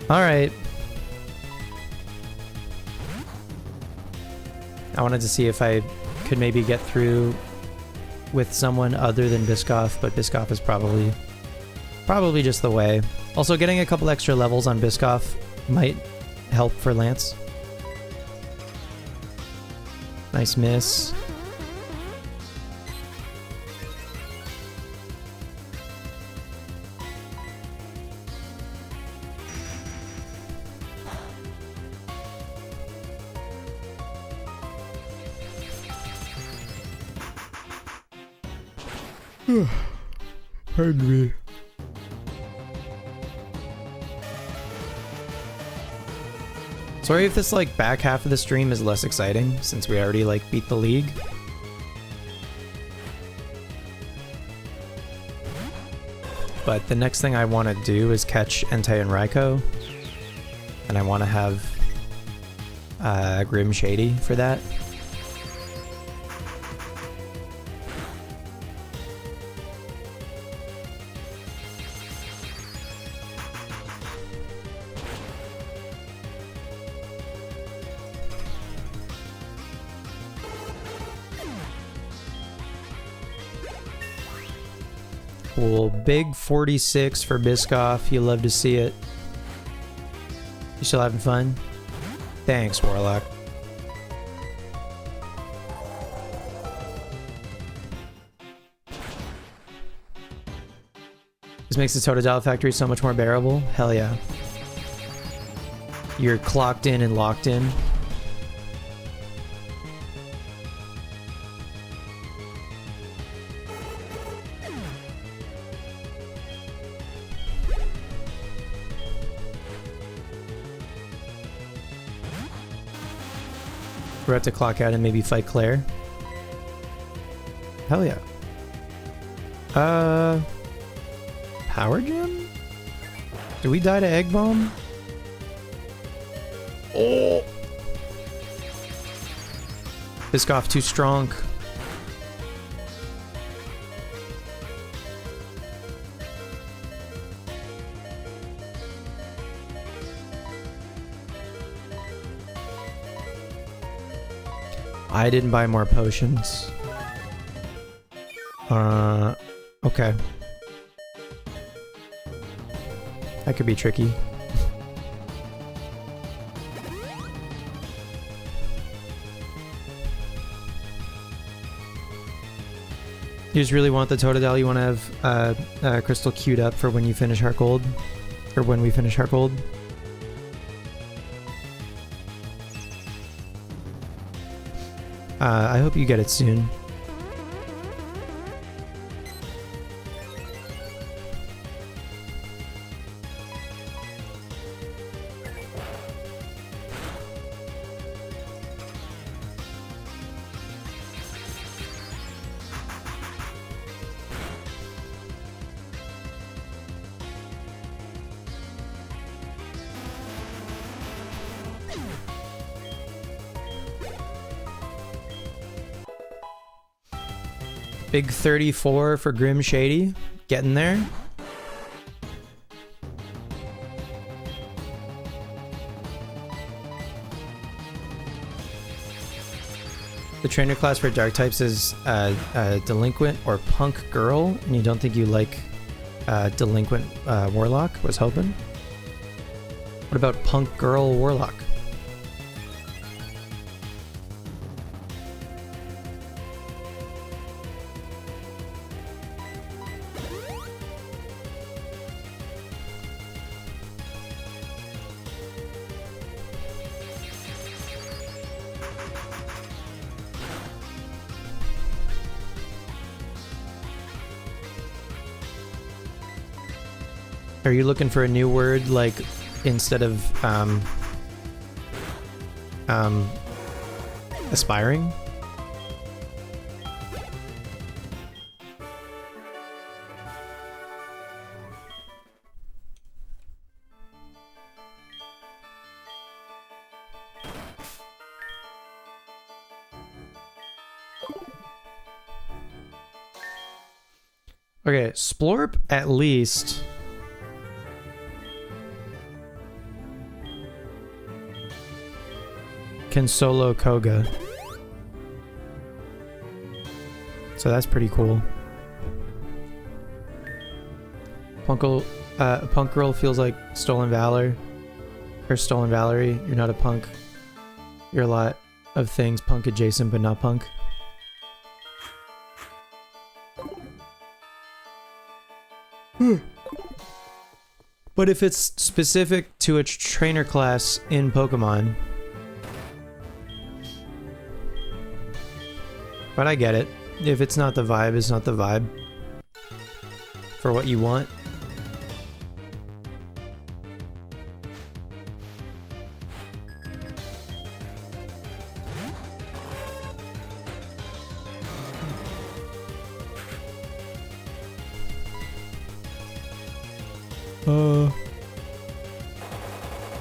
Alright. I wanted to see if I could maybe get through with someone other than Biscoff, but Biscoff is probably just the way. Also, getting a couple extra levels on Biscoff might help for Lance. Nice miss. Pardon me. Sorry if this like back half of the stream is less exciting since we already like beat the league. But the next thing I want to do is catch Entei and Raikou. And I want to have Grim Shady for that. Cool. Big 46 for Biscoff. You love to see it. You still having fun? Thanks, Warlock. This makes the Totodile factory so much more bearable. Hell yeah. You're clocked in and locked in. We're about to clock out and maybe fight Claire. Hell yeah. Power Gem? Do we die to Egg Bomb? Oh! Biscoff too strong. I didn't buy more potions. Okay. That could be tricky. You just really want the Totodile, you want to have Crystal queued up for when you finish HeartGold? Or when we finish HeartGold? I hope you get it soon. Big 34 for Grim Shady. Getting there. The trainer class for dark types is Delinquent or Punk Girl, and you don't think you like Delinquent Warlock? Was hoping. What about Punk Girl Warlock? Are you looking for a new word, like, instead of, aspiring? Okay, Splorp at least... can solo Koga. So that's pretty cool. Punk girl feels like stolen valor. Or stolen Valerie. You're not a punk. You're a lot of things punk adjacent, but not punk. But if it's specific to a trainer class in Pokemon. But I get it. If it's not the vibe, it's not the vibe. For what you want.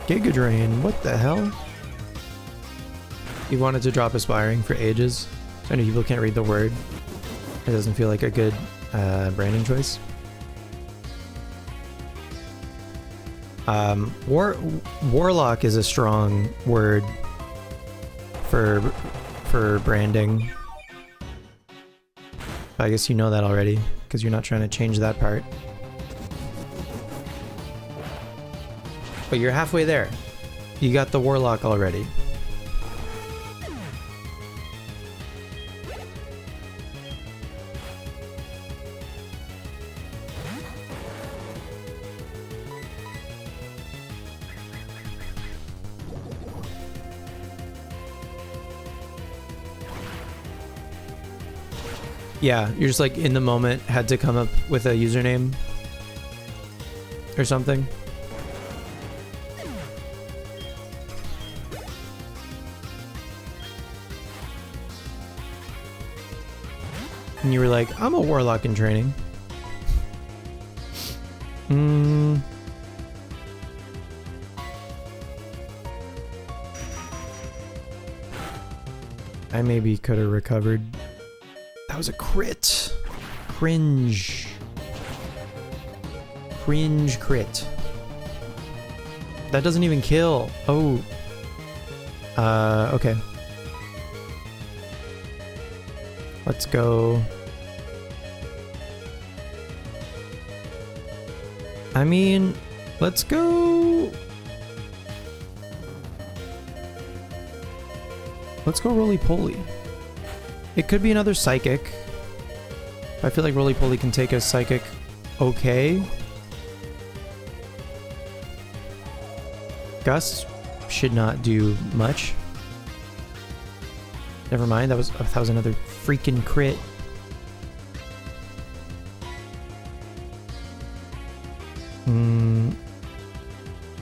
Giga Drain, what the hell? You wanted to drop Aspiring for ages. I know people can't read the word. It doesn't feel like a good branding choice. Warlock is a strong word for branding. I guess you know that already, because you're not trying to change that part. But you're halfway there. You got the Warlock already. Yeah, you're just like in the moment had to come up with a username or something. And you were like, I'm a Warlock in training. I maybe could have recovered. That was a crit. Cringe. Cringe crit. That doesn't even kill. Oh. Okay. Let's go. I mean, let's go. Let's go roly-poly. It could be another psychic. I feel like roly-poly can take a psychic okay. Gust should not do much. Never mind, that was another freaking crit.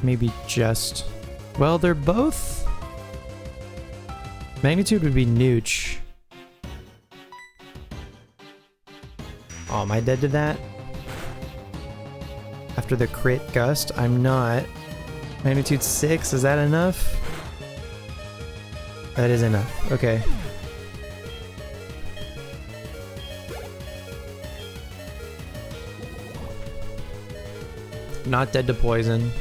Maybe just... Well, they're both... Magnitude would be Nooch. Oh, am I dead to that? After the crit Gust? I'm not. Magnitude 6, is that enough? That is enough, okay. Not dead to poison.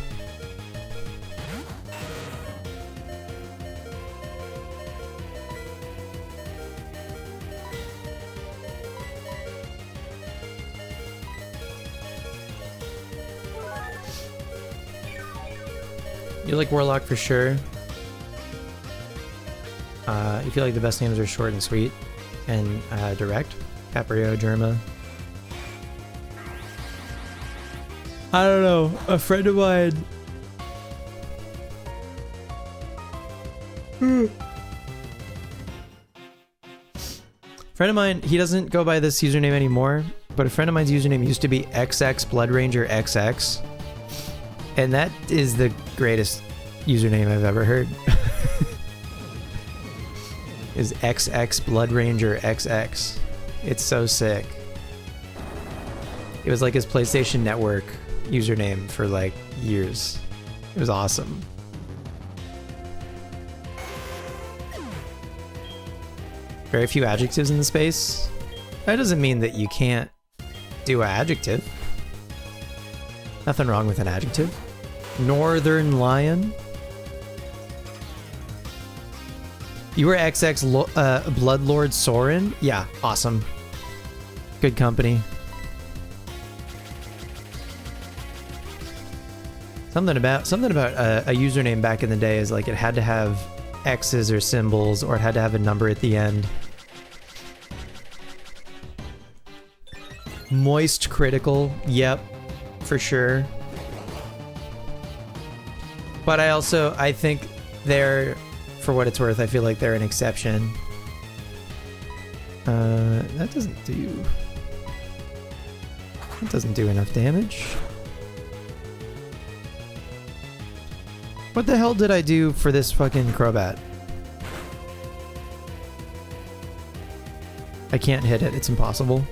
You like Warlock for sure. You feel like the best names are short and sweet and direct. Caprio, Germa. I don't know. A friend of mine. Friend of mine, he doesn't go by this username anymore, but a friend of mine's username used to be XX Blood Ranger XX. And that is the greatest username I've ever heard. Is XX Blood Ranger XX. It's so sick. It was like his PlayStation Network username for like years. It was awesome. Very few adjectives in the space. That doesn't mean that you can't do an adjective. Nothing wrong with an adjective. Northern Lion. You were XX Bloodlord Soren? Yeah, awesome. good company. Something about a username back in the day is like it had to have X's or symbols, or it had to have a number at the end. Moist critical, yep, for sure. But I think they're, for what it's worth, I feel like they're an exception. That doesn't do enough damage. What the hell did I do for this fucking Crobat? I can't hit it, it's impossible.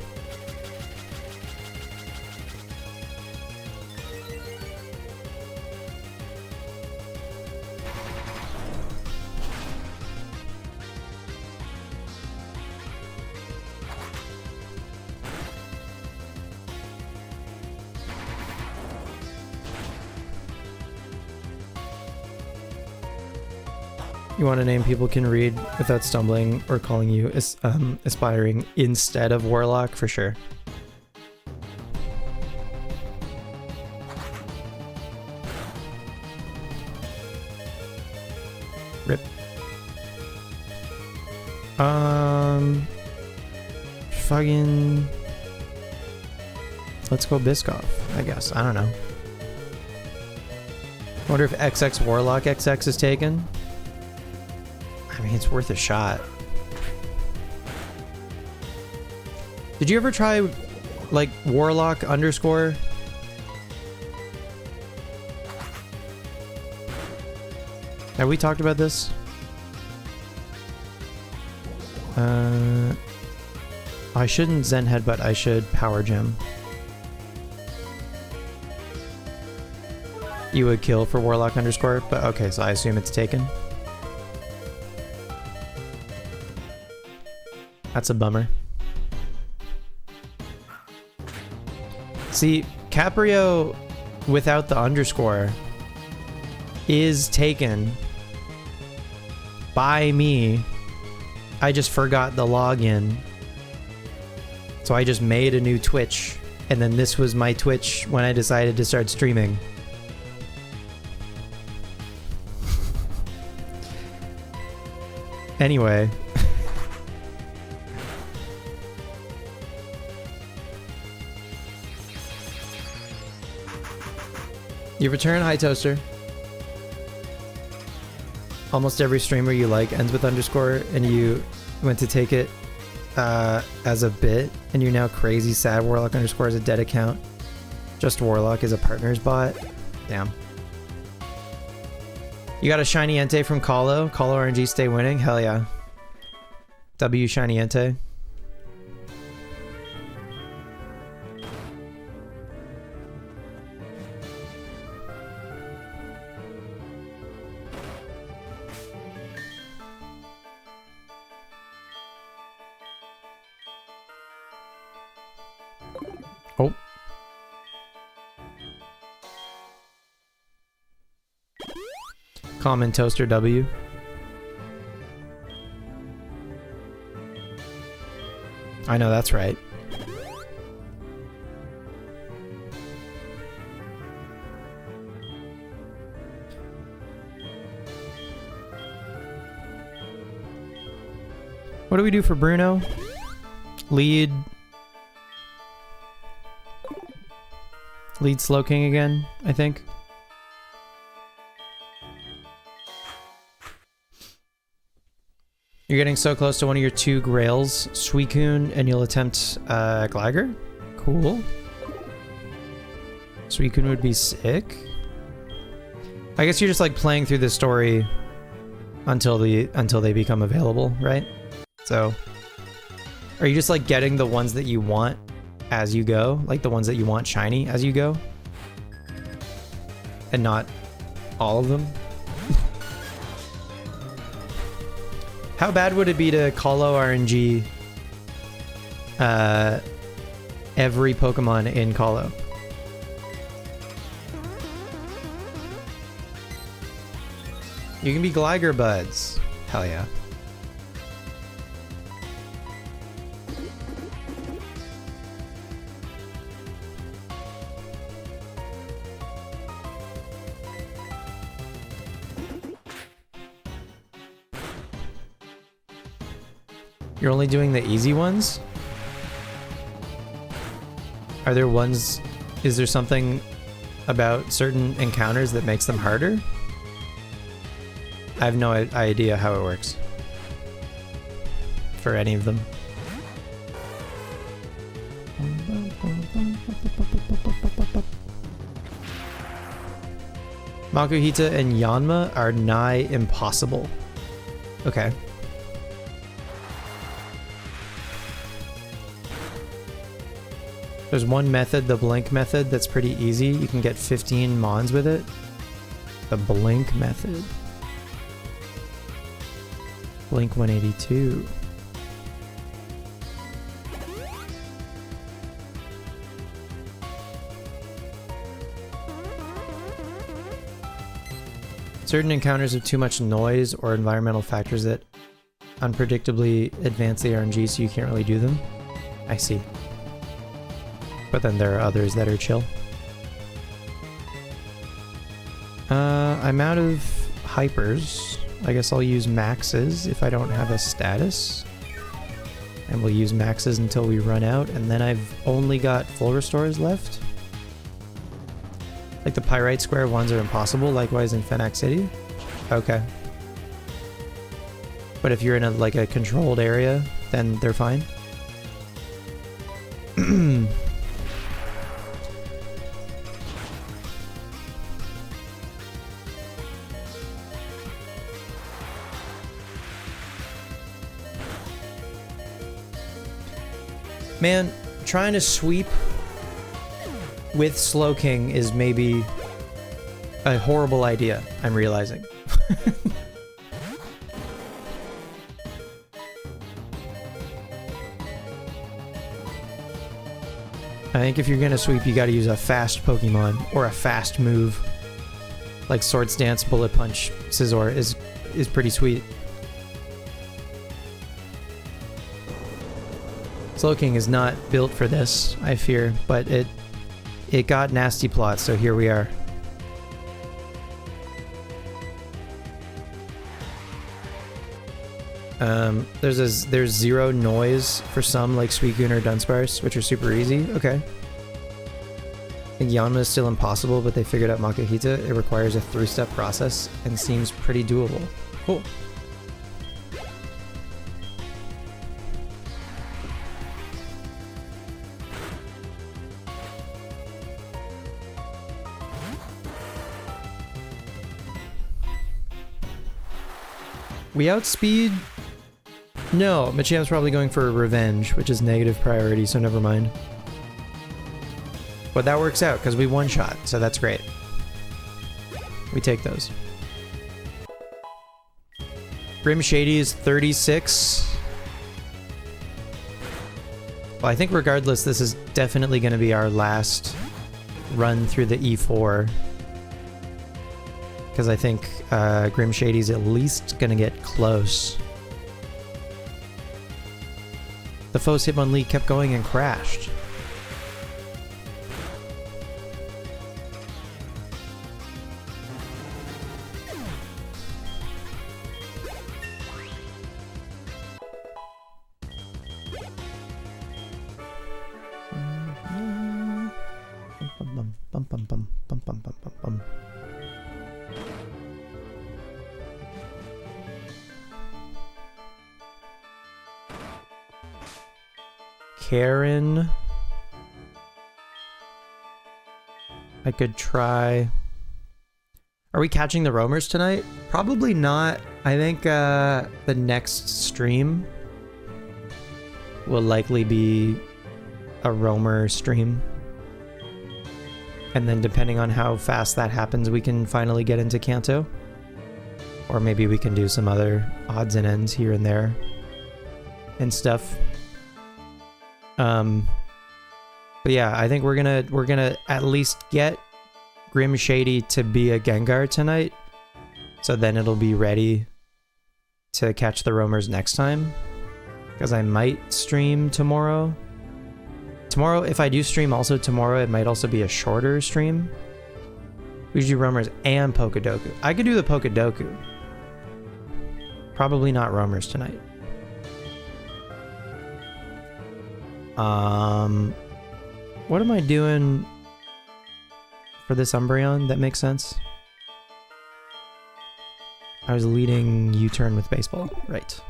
You want a name people can read without stumbling or calling you aspiring instead of Warlock, for sure. Rip. Fucking... Let's go Biscoff, I guess. I don't know. Wonder if XX Warlock XX is taken? I mean, it's worth a shot. Did you ever try, like, Warlock underscore? Have we talked about this? I shouldn't Zen Headbutt, I should Power Gem. You would kill for Warlock underscore, but okay, so I assume it's taken. That's a bummer. See, Caprio without the underscore is taken by me. I just forgot the login. So I just made a new Twitch, and then this was my Twitch when I decided to start streaming. Anyway. You return High Toaster. Almost every streamer you like ends with underscore, and you went to take it as a bit, and you're now crazy sad Warlock underscore is a dead account. Just Warlock is a partner's bot. Damn. You got a shiny Entei from Colo. Colo RNG stay winning. Hell yeah. W shiny Entei. Oh. Common Toaster W. I know that's right. What do we do for Bruno? Lead Slowking again, I think. You're getting so close to one of your 2 Grails, Suicune, and you'll attempt Gligar? Cool. Suicune would be sick. I guess you're just like playing through the story until they become available, right? So, are you just like getting the ones that you want as you go, like the ones that you want shiny as you go, and not all of them? How bad would it be to Colo RNG every Pokemon in Colo? You can be Gligar buds. Hell yeah. You're only doing the easy ones? Are there ones... Is there something about certain encounters that makes them harder? I have no idea how it works. For any of them. Makuhita and Yanma are nigh impossible. Okay. There's one method, the blink method, that's pretty easy. You can get 15 mons with it. The blink method. Blink 182. Certain encounters have too much noise or environmental factors that unpredictably advance the RNG, so you can't really do them. I see. But then there are others that are chill. I'm out of hypers. I guess I'll use maxes if I don't have a status. And we'll use maxes until we run out, and then I've only got full restores left. Like the Pyrite Square ones are impossible, likewise in Fenac City. Okay. But if you're in a controlled area, then they're fine. Man, trying to sweep with Slowking is maybe a horrible idea, I'm realizing. I think if you're gonna sweep, you gotta use a fast Pokemon or a fast move. Like Swords Dance, Bullet Punch, Scizor is pretty sweet. Slowking is not built for this, I fear, but it got nasty plot, so here we are. There's zero noise for some, like Suicune or Dunsparce, which are super easy. Okay. I think Yanma is still impossible, but they figured out Makuhita. It requires a 3-step process and seems pretty doable. Cool. We outspeed... No, Machia's probably going for revenge, which is negative priority, so never mind. But that works out, because we one-shot, so that's great. We take those. Grim Shady is 36. Well, I think regardless, this is definitely going to be our last run through the E4. Because I think Grim Shady's at least gonna get close. The foe's Hitmonlee kept going and crashed. Karen. I could try. Are we catching the roamers tonight? Probably not. I think the next stream will likely be a roamer stream. And then depending on how fast that happens, we can finally get into Kanto. Or maybe we can do some other odds and ends here and there and stuff. But yeah, I think we're gonna at least get Grim Shady to be a Gengar tonight, so then it'll be ready to catch the roamers next time. Because I might stream tomorrow. Tomorrow, if I do stream also tomorrow, it might also be a shorter stream. We should do roamers and Pokedoku. I could do the Pokedoku. Probably not roamers tonight. What am I doing for this Umbreon that makes sense? I was leading U-turn with baseball, right.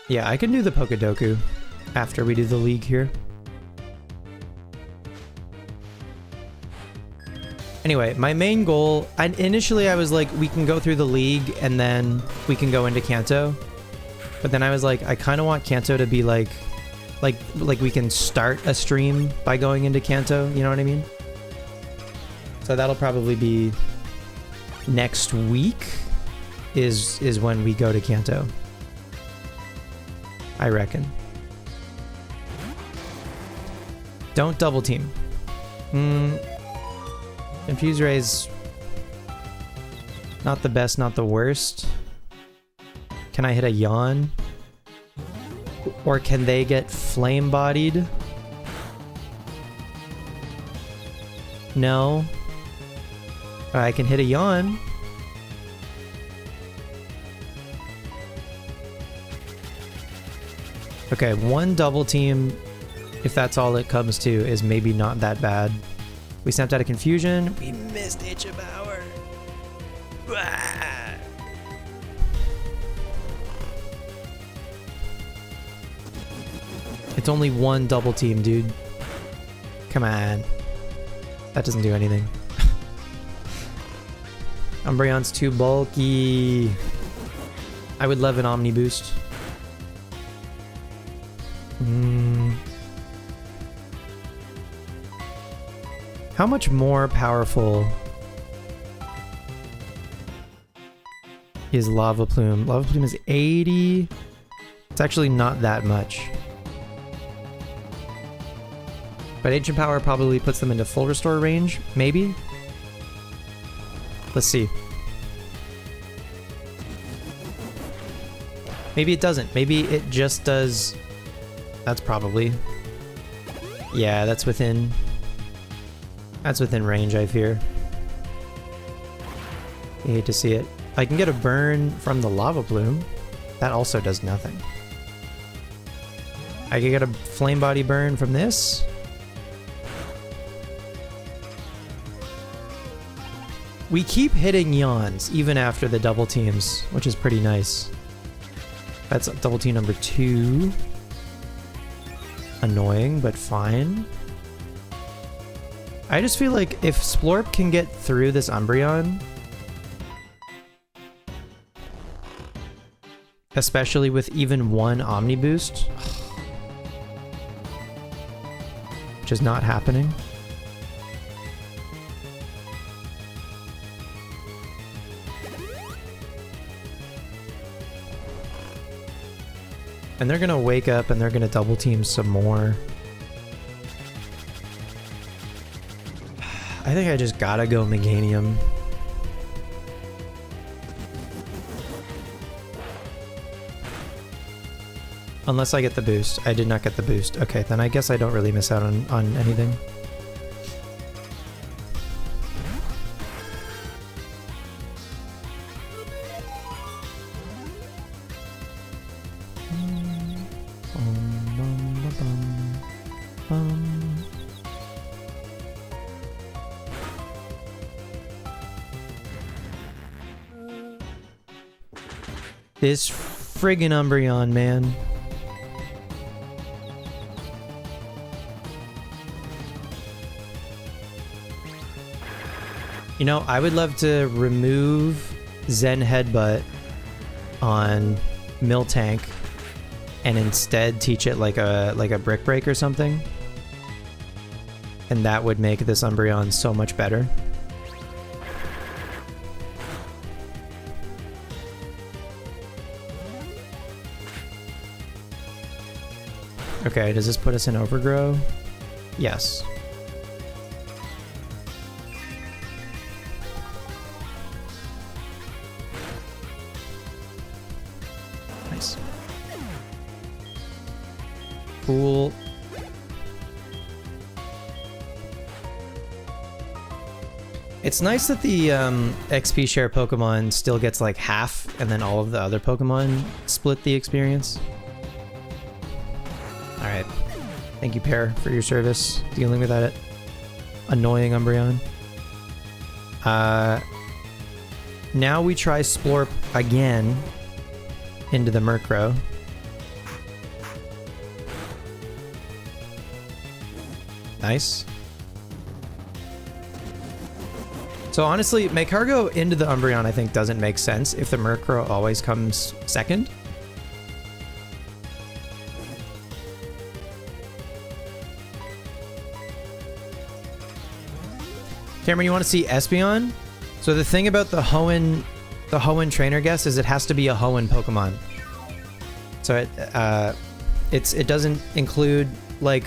Yeah, I can do the Pokedoku after we do the league here. Anyway, my main goal, initially I was like, we can go through the league and then we can go into Kanto. But then I was like, I kind of want Kanto to be like we can start a stream by going into Kanto, you know what I mean? So that'll probably be next week is when we go to Kanto. I reckon. Don't double team. Confuse Ray's not the best, not the worst. Can I hit a yawn? Or can they get flame bodied? No. I can hit a yawn. Okay, one double team, if that's all it comes to, is maybe not that bad. We snapped out of confusion. We missed H of Power. It's only one double team, dude. Come on. That doesn't do anything. Umbreon's too bulky. I would love an Omni boost. How much more powerful is Lava Plume? Lava Plume is 80. It's actually not that much. But Ancient Power probably puts them into full restore range, maybe? Let's see. Maybe it doesn't. Maybe it just does... That's probably... Yeah, that's within... That's within range, I fear. I hate to see it. I can get a burn from the Lava Plume. That also does nothing. I can get a Flame Body burn from this. We keep hitting yawns, even after the double teams, which is pretty nice. That's double team number 2. Annoying, but fine. I just feel like if Splorp can get through this Umbreon, especially with even one Omni boost, which is not happening. And they're gonna wake up and they're gonna double team some more. I think I just gotta go Meganium. Unless I get the boost. I did not get the boost. Okay, then I guess I don't really miss out on anything. This friggin' Umbreon, man. You know, I would love to remove Zen Headbutt on Miltank and instead teach it like a Brick Break or something. And that would make this Umbreon so much better. Okay, does this put us in Overgrow? Yes. Nice. Cool. It's nice that the XP share Pokemon still gets like half, and then all of the other Pokemon split the experience. Alright. Thank you, Pear, for your service dealing with that annoying Umbreon. Now we try Splorp again into the Murkrow. Nice. So honestly, HeartGold into the Umbreon I think doesn't make sense if the Murkrow always comes second. Cameron, you want to see Espeon? So the thing about the Hoenn trainer guess is it has to be a Hoenn Pokemon. So it doesn't include like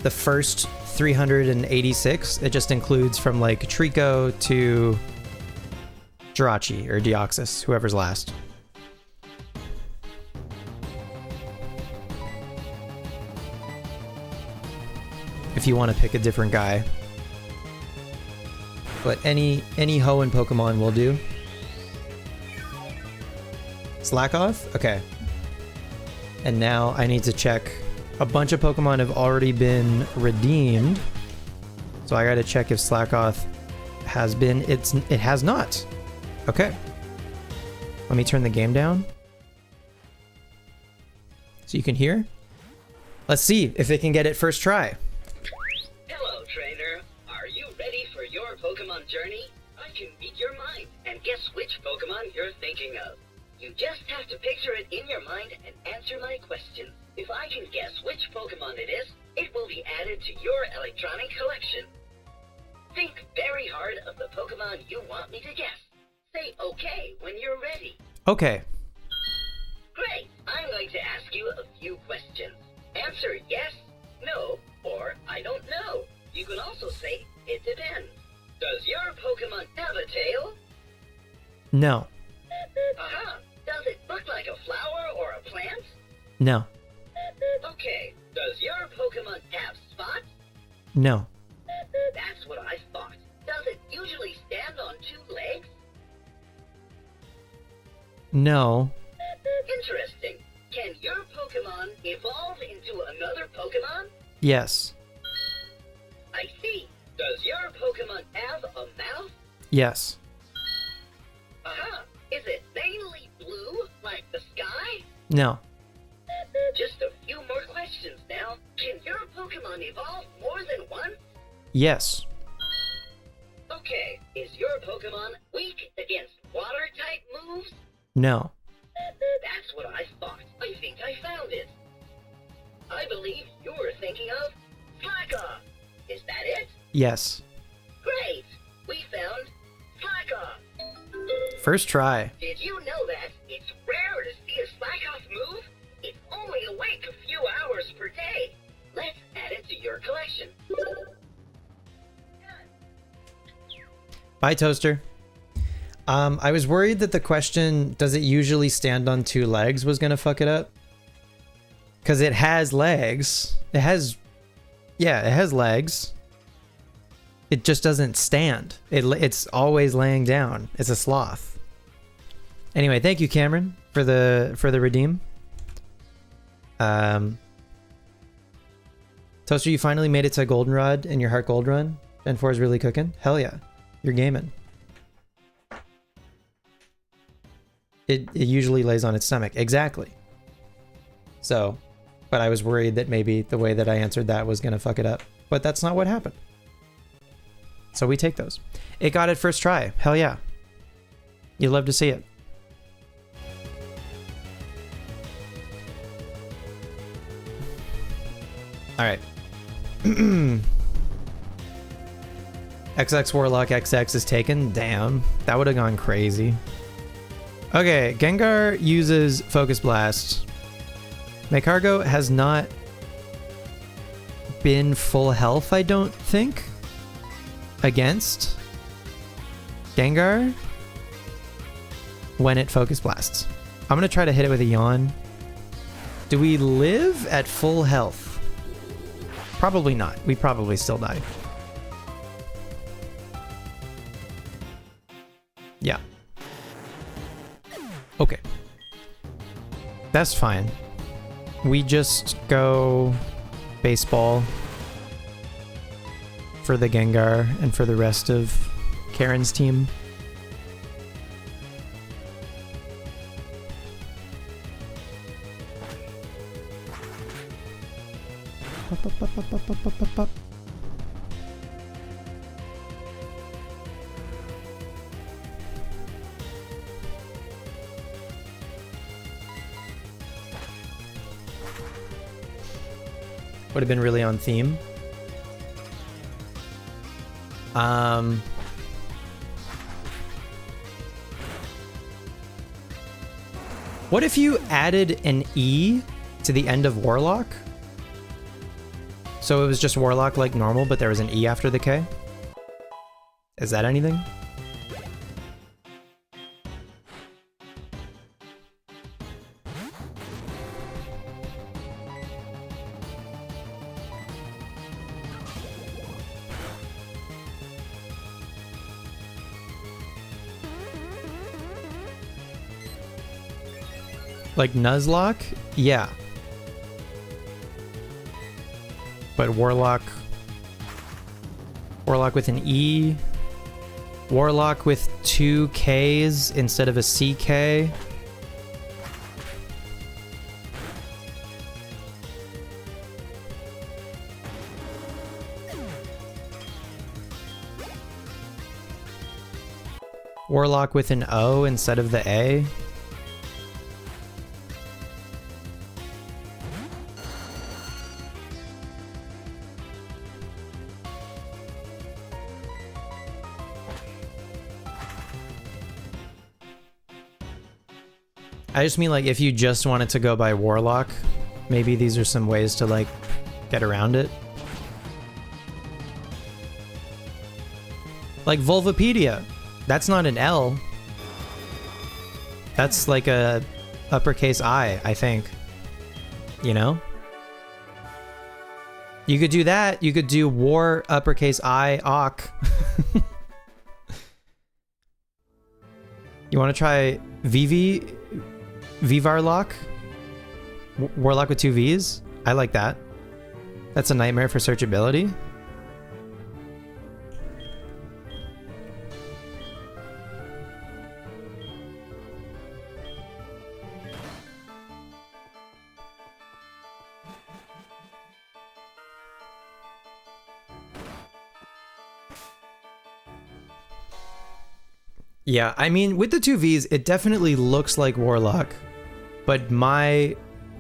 the first 386. It just includes from like Trico to Jirachi or Deoxys, whoever's last. If you want to pick a different guy. But any Hoenn Pokemon will do. Slack off? Okay. And now I need to check. A bunch of Pokemon have already been redeemed. So I gotta check if Slackoth has been. It has not. Okay. Let me turn the game down. So you can hear. Let's see if it can get it first try. Hello, trainer. Are you ready for your Pokemon journey? I can read your mind and guess which Pokemon you're thinking of. You just have to picture it in your mind and answer my questions. If I can guess which Pokemon it is, it will be added to your electronic collection. Think very hard of the Pokemon you want me to guess. Say okay when you're ready. Okay. Great! I'm going to ask you a few questions. Answer yes, no, or I don't know. You can also say it depends. Does your Pokemon have a tail? No. Aha! Does it look like a flower or a plant? No. Okay. Does your Pokemon have spots? No. That's what I thought. Does it usually stand on two legs? No. Interesting. Can your Pokemon evolve into another Pokemon? Yes. I see. Does your Pokemon have a mouth? Yes. Aha! Is it mainly blue, like the sky? No. Just a few more questions now. Can your Pokemon evolve more than once? Yes. Okay, is your Pokemon weak against water-type moves? No. That's what I thought. I think I found it. I believe you're thinking of Slackoth. Is that it? Yes. Great! We found Slackoth. First try. Did you know that it's rare to see a Slackoth move? It's only awake a few hours per day. Let's add it to your collection. Bye, Toaster. I was worried that the question, does it usually stand on two legs, was going to fuck it up. Because it has legs. It has legs. It just doesn't stand. It's always laying down. It's a sloth. Anyway, thank you, Cameron, for the redeem. Toaster, you finally made it to Goldenrod in your HeartGold run. Gen 4 is really cooking. Hell yeah. You're gaming. It usually lays on its stomach. Exactly. So, but I was worried that maybe the way that I answered that was going to fuck it up. But that's not what happened. So we take those. It got it first try. Hell yeah. You love to see it. All right. XX Warlock XX is taken. Damn. That would have gone crazy. Okay, Gengar uses Focus Blast. HeartGold has not been full health, I don't think, against Gengar when it Focus Blasts. I'm going to try to hit it with a Yawn. Do we live at full health? Probably not. We probably still die. Yeah. Okay. That's fine. We just go baseball for the Gengar and for the rest of Karen's team. Would have been really on theme. What if you added an E to the end of Warlock? So it was just Warlock like normal, but there was an E after the K? Is that anything? Like Nuzlocke? Yeah. But Warlock with an E. Warlock with 2 Ks instead of a CK. Warlock with an O instead of the A. I just mean, like, if you just wanted to go by Warlock, maybe these are some ways to, like, get around it. Like Vulvapedia. That's not an L. That's like a uppercase I think. You know? You could do that. You could do War uppercase I Ock. You want to try Vivarlock? Warlock with 2 V's? I like that. That's a nightmare for searchability. Yeah, I mean, with the 2 V's, it definitely looks like Warlock, but my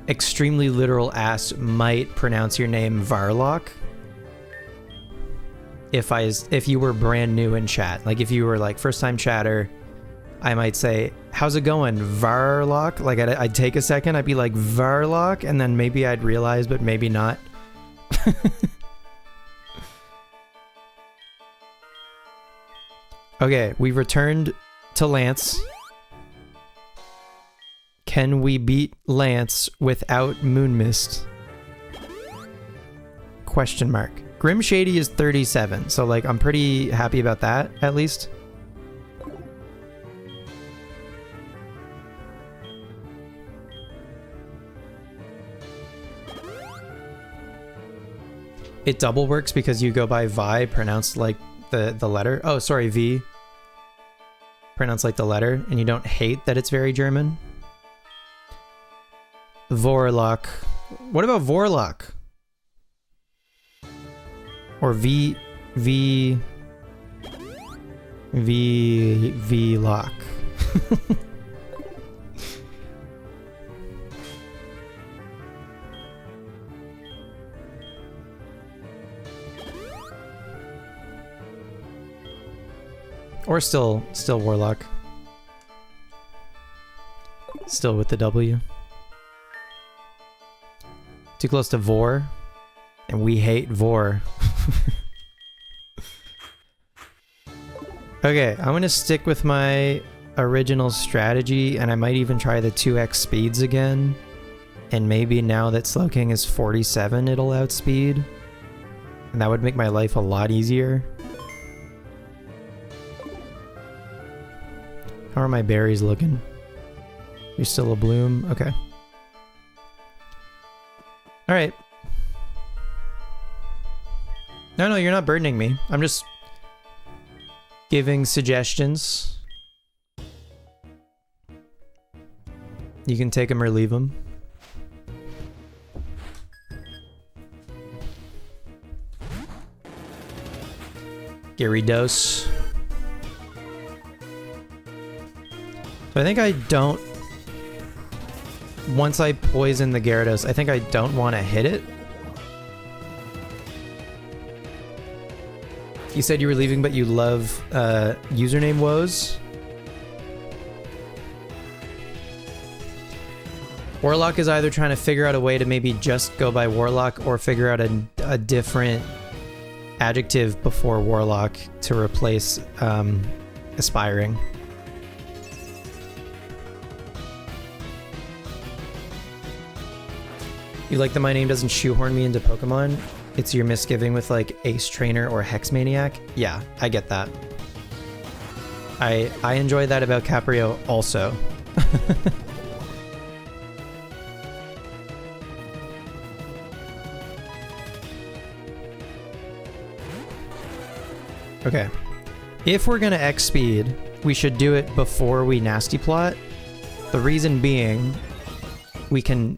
extremely literal ass might pronounce your name Varlock if you were brand new in chat. Like, if you were, like, first-time chatter, I might say, how's it going, Varlock? Like, I'd take a second, I'd be like, Varlock, and then maybe I'd realize, but maybe not. Okay, we returned to Lance. Can we beat Lance without Moonmist? Question mark. Grim Shady is 37, so, like, I'm pretty happy about that, at least. It double works because you go by Vi, pronounced like the letter. Oh, sorry, V. Pronounced like the letter, and you don't hate that it's very German. Vorlock. What about Vorlock? Or V-lock. Or still Warlock. Still with the W. Too close to Vor. And we hate Vor. Okay, I'm gonna stick with my original strategy, and I might even try the 2x speeds again. And maybe now that Slowking is 47, it'll outspeed. And that would make my life a lot easier. How are my berries looking? You're still a bloom? Okay. Alright. No, you're not burdening me. I'm just giving suggestions. You can take them or leave them. Gyarados. So I think I don't... Once I poison the Gyarados, I think I don't want to hit it. You said you were leaving, but you love username woes. Warlock is either trying to figure out a way to maybe just go by Warlock or figure out a different adjective before Warlock to replace Aspiring. You like that my name doesn't shoehorn me into Pokemon? It's your misgiving with like Ace Trainer or Hex Maniac? Yeah, I get that. I enjoy that about Caprio also. Okay. If we're gonna X speed, we should do it before we Nasty Plot. The reason being, we can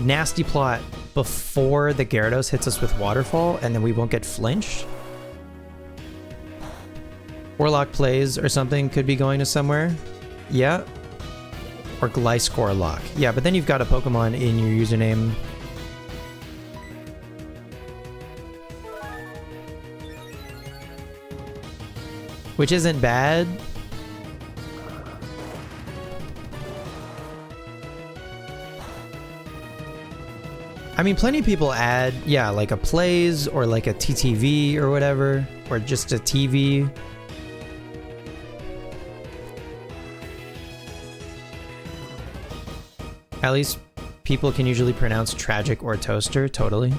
Nasty Plot before the Gyarados hits us with Waterfall, and then we won't get flinched. Warlock plays or something could be going to somewhere. Yeah. Or Gliscor Lock. Yeah, but then you've got a Pokemon in your username. Which isn't bad. I mean, plenty of people add, yeah, like a plays or like a TTV or whatever, or just a TV. At least people can usually pronounce tragic or toaster, totally.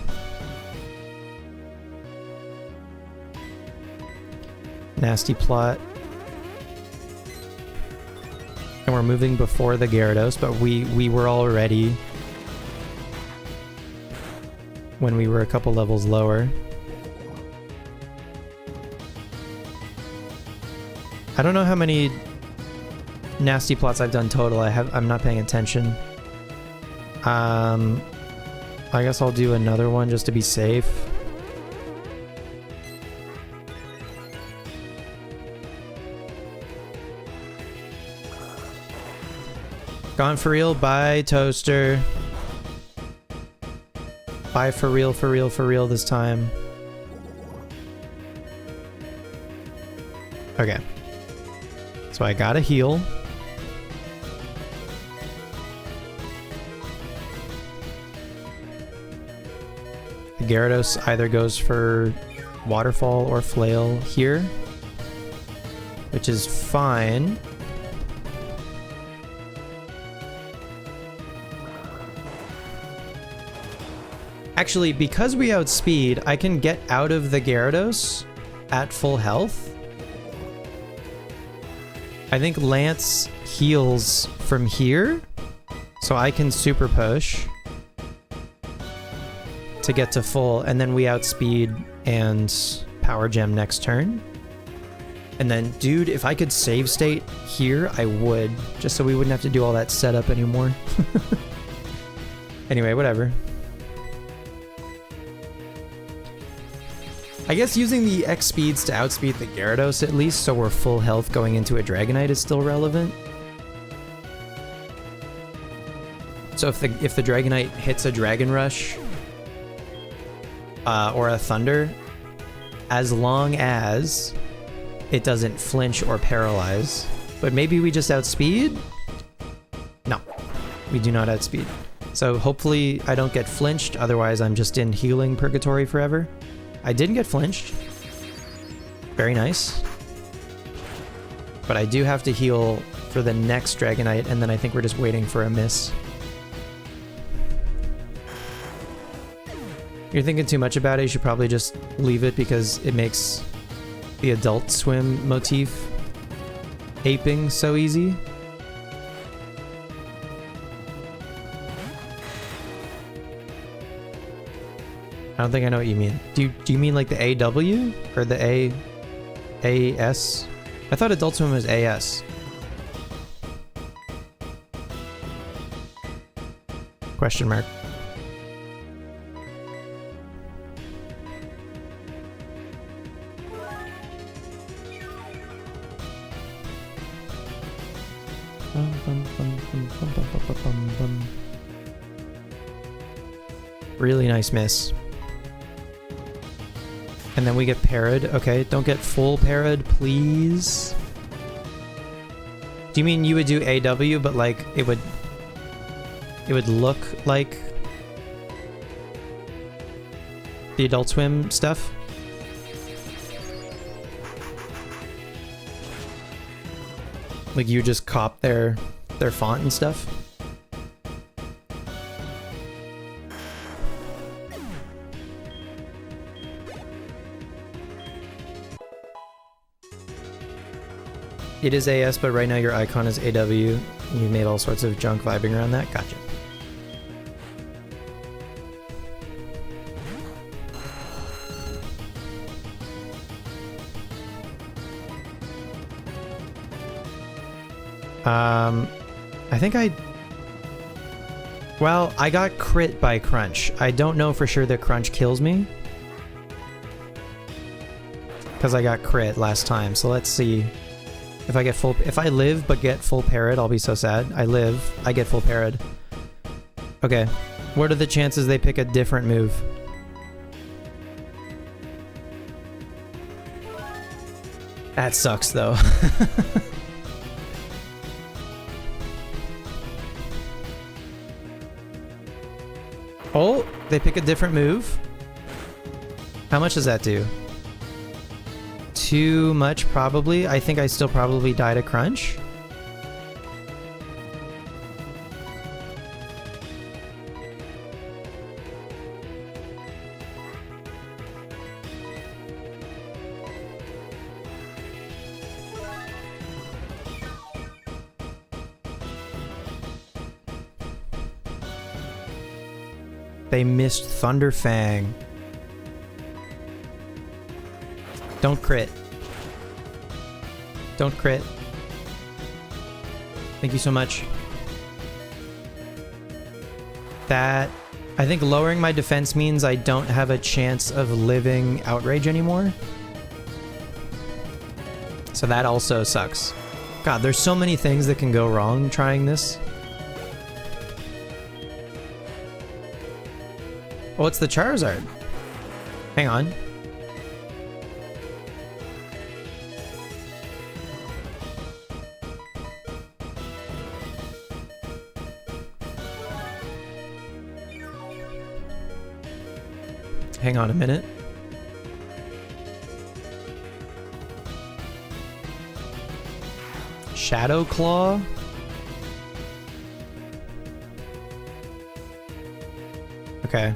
Nasty Plot. And we're moving before the Gyarados, but we were all ready when we were a couple levels lower. I don't know how many Nasty Plots I've done total. I'm not paying attention. I guess I'll do another one just to be safe. Gone for real? Bye, Toaster. Bye for real, for real, for real this time. Okay. So I gotta heal. The Gyarados either goes for Waterfall or Flail here, which is fine. Actually, because we outspeed, I can get out of the Gyarados at full health. I think Lance heals from here, so I can super push to get to full, and then we outspeed and Power Gem next turn. And then, dude, if I could save state here, I would, just so we wouldn't have to do all that setup anymore. Anyway, whatever. I guess using the X speeds to outspeed the Gyarados at least, so we're full health going into a Dragonite, is still relevant. So if the Dragonite hits a Dragon Rush or a Thunder, as long as it doesn't flinch or paralyze. But maybe we just outspeed? No, we do not outspeed. So hopefully I don't get flinched, otherwise I'm just in healing purgatory forever. I didn't get flinched. Very nice. But I do have to heal for the next Dragonite, and then I think we're just waiting for a miss. You're thinking too much about it, you should probably just leave it because it makes the Adult Swim motif aping so easy. I don't think I know what you mean. Do you mean like the AW or the AS? I thought Adult Swim was AS. Question mark. Really nice miss. And then we get parried. Okay, don't get full parried, please. Do you mean you would do AW, but like it would look like the Adult Swim stuff? Like you just cop their font and stuff? It is AS, but right now your icon is AW. You made all sorts of junk vibing around that. Gotcha. I think well, I got crit by Crunch. I don't know for sure that Crunch kills me, because I got crit last time. So let's see if I get full. If I live but get full parried, I'll be so sad. I live, I get full parried. Okay, what are the chances they pick a different move? That sucks though. Oh, they pick a different move. How much does that do? Too much, probably. I think I still probably die to Crunch. They missed Thunderfang. Don't crit. Don't crit. Thank you so much. That... I think lowering my defense means I don't have a chance of living Outrage anymore. So that also sucks. God, there's so many things that can go wrong trying this. Oh, it's the Charizard. Hang on. Hang on a minute. Shadow Claw? Okay.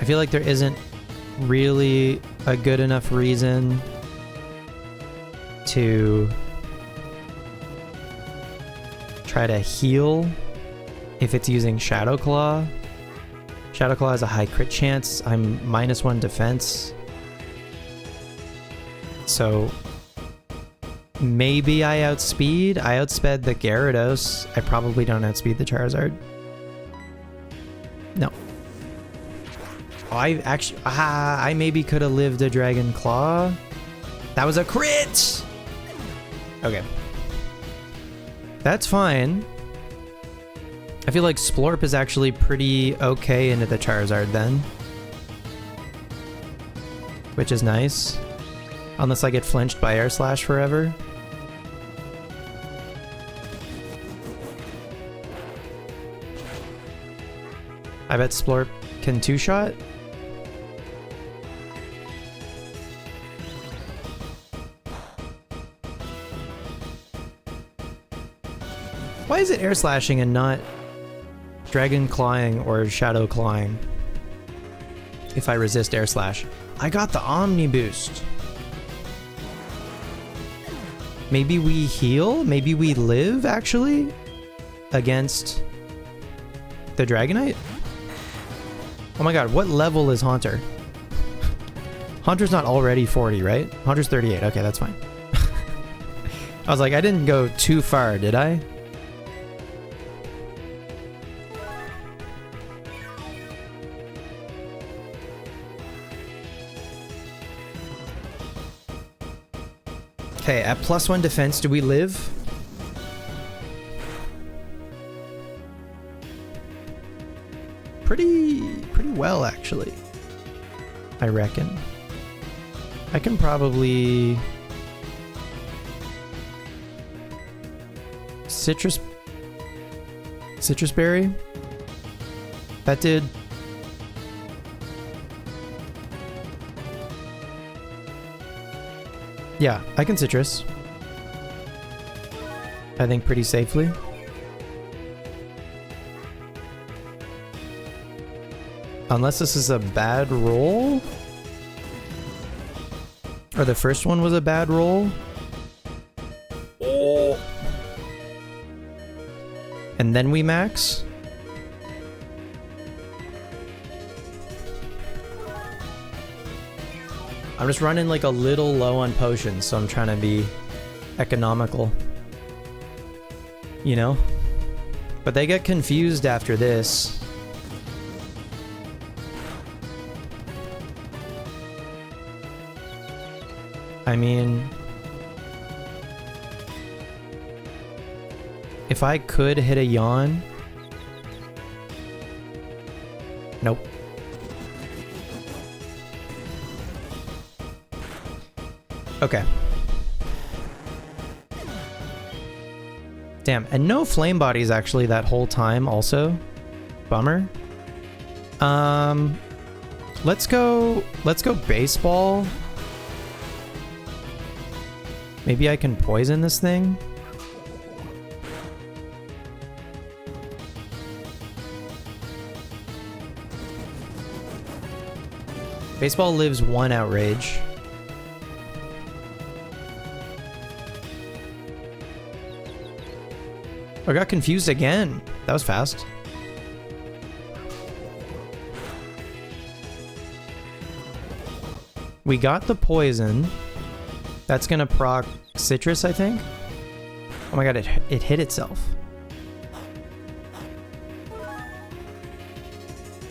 I feel like there isn't really a good enough reason to try to heal if it's using Shadow Claw. Shadow Claw has a high crit chance. I'm -1 defense. So maybe I outspeed. I outsped the Gyarados. I probably don't outspeed the Charizard. No. I actually, I maybe could have lived a Dragon Claw. That was a crit! Okay. That's fine. I feel like Splorp is actually pretty okay into the Charizard then. Which is nice. Unless I get flinched by Air Slash forever. I bet Splorp can two-shot. Why is it air slashing and not dragon clawing or shadow clawing if I resist air slash? I got the Omni boost. Maybe we heal? Maybe we live, actually? Against the Dragonite? Oh my god, what level is Haunter? Haunter's not already 40, right? Haunter's 38. Okay, that's fine. I was like, I didn't go too far, did I? Okay, at +1 defense, do we live? Pretty well, actually. I reckon. I can probably... Citrus berry? That did... Yeah, I can citrus. I think pretty safely. Unless this is a bad roll? Or the first one was a bad roll? Oh. And then we max? I'm just running like a little low on potions, so I'm trying to be economical. You know? But they get confused after this. I mean... If I could hit a yawn... Nope. Okay. Damn, and no flame bodies actually that whole time also. Bummer. Let's go baseball. Maybe I can poison this thing. Baseball lives 1 outrage. I got confused again. That was fast. We got the poison. That's gonna proc citrus, I think. Oh my god, it hit itself.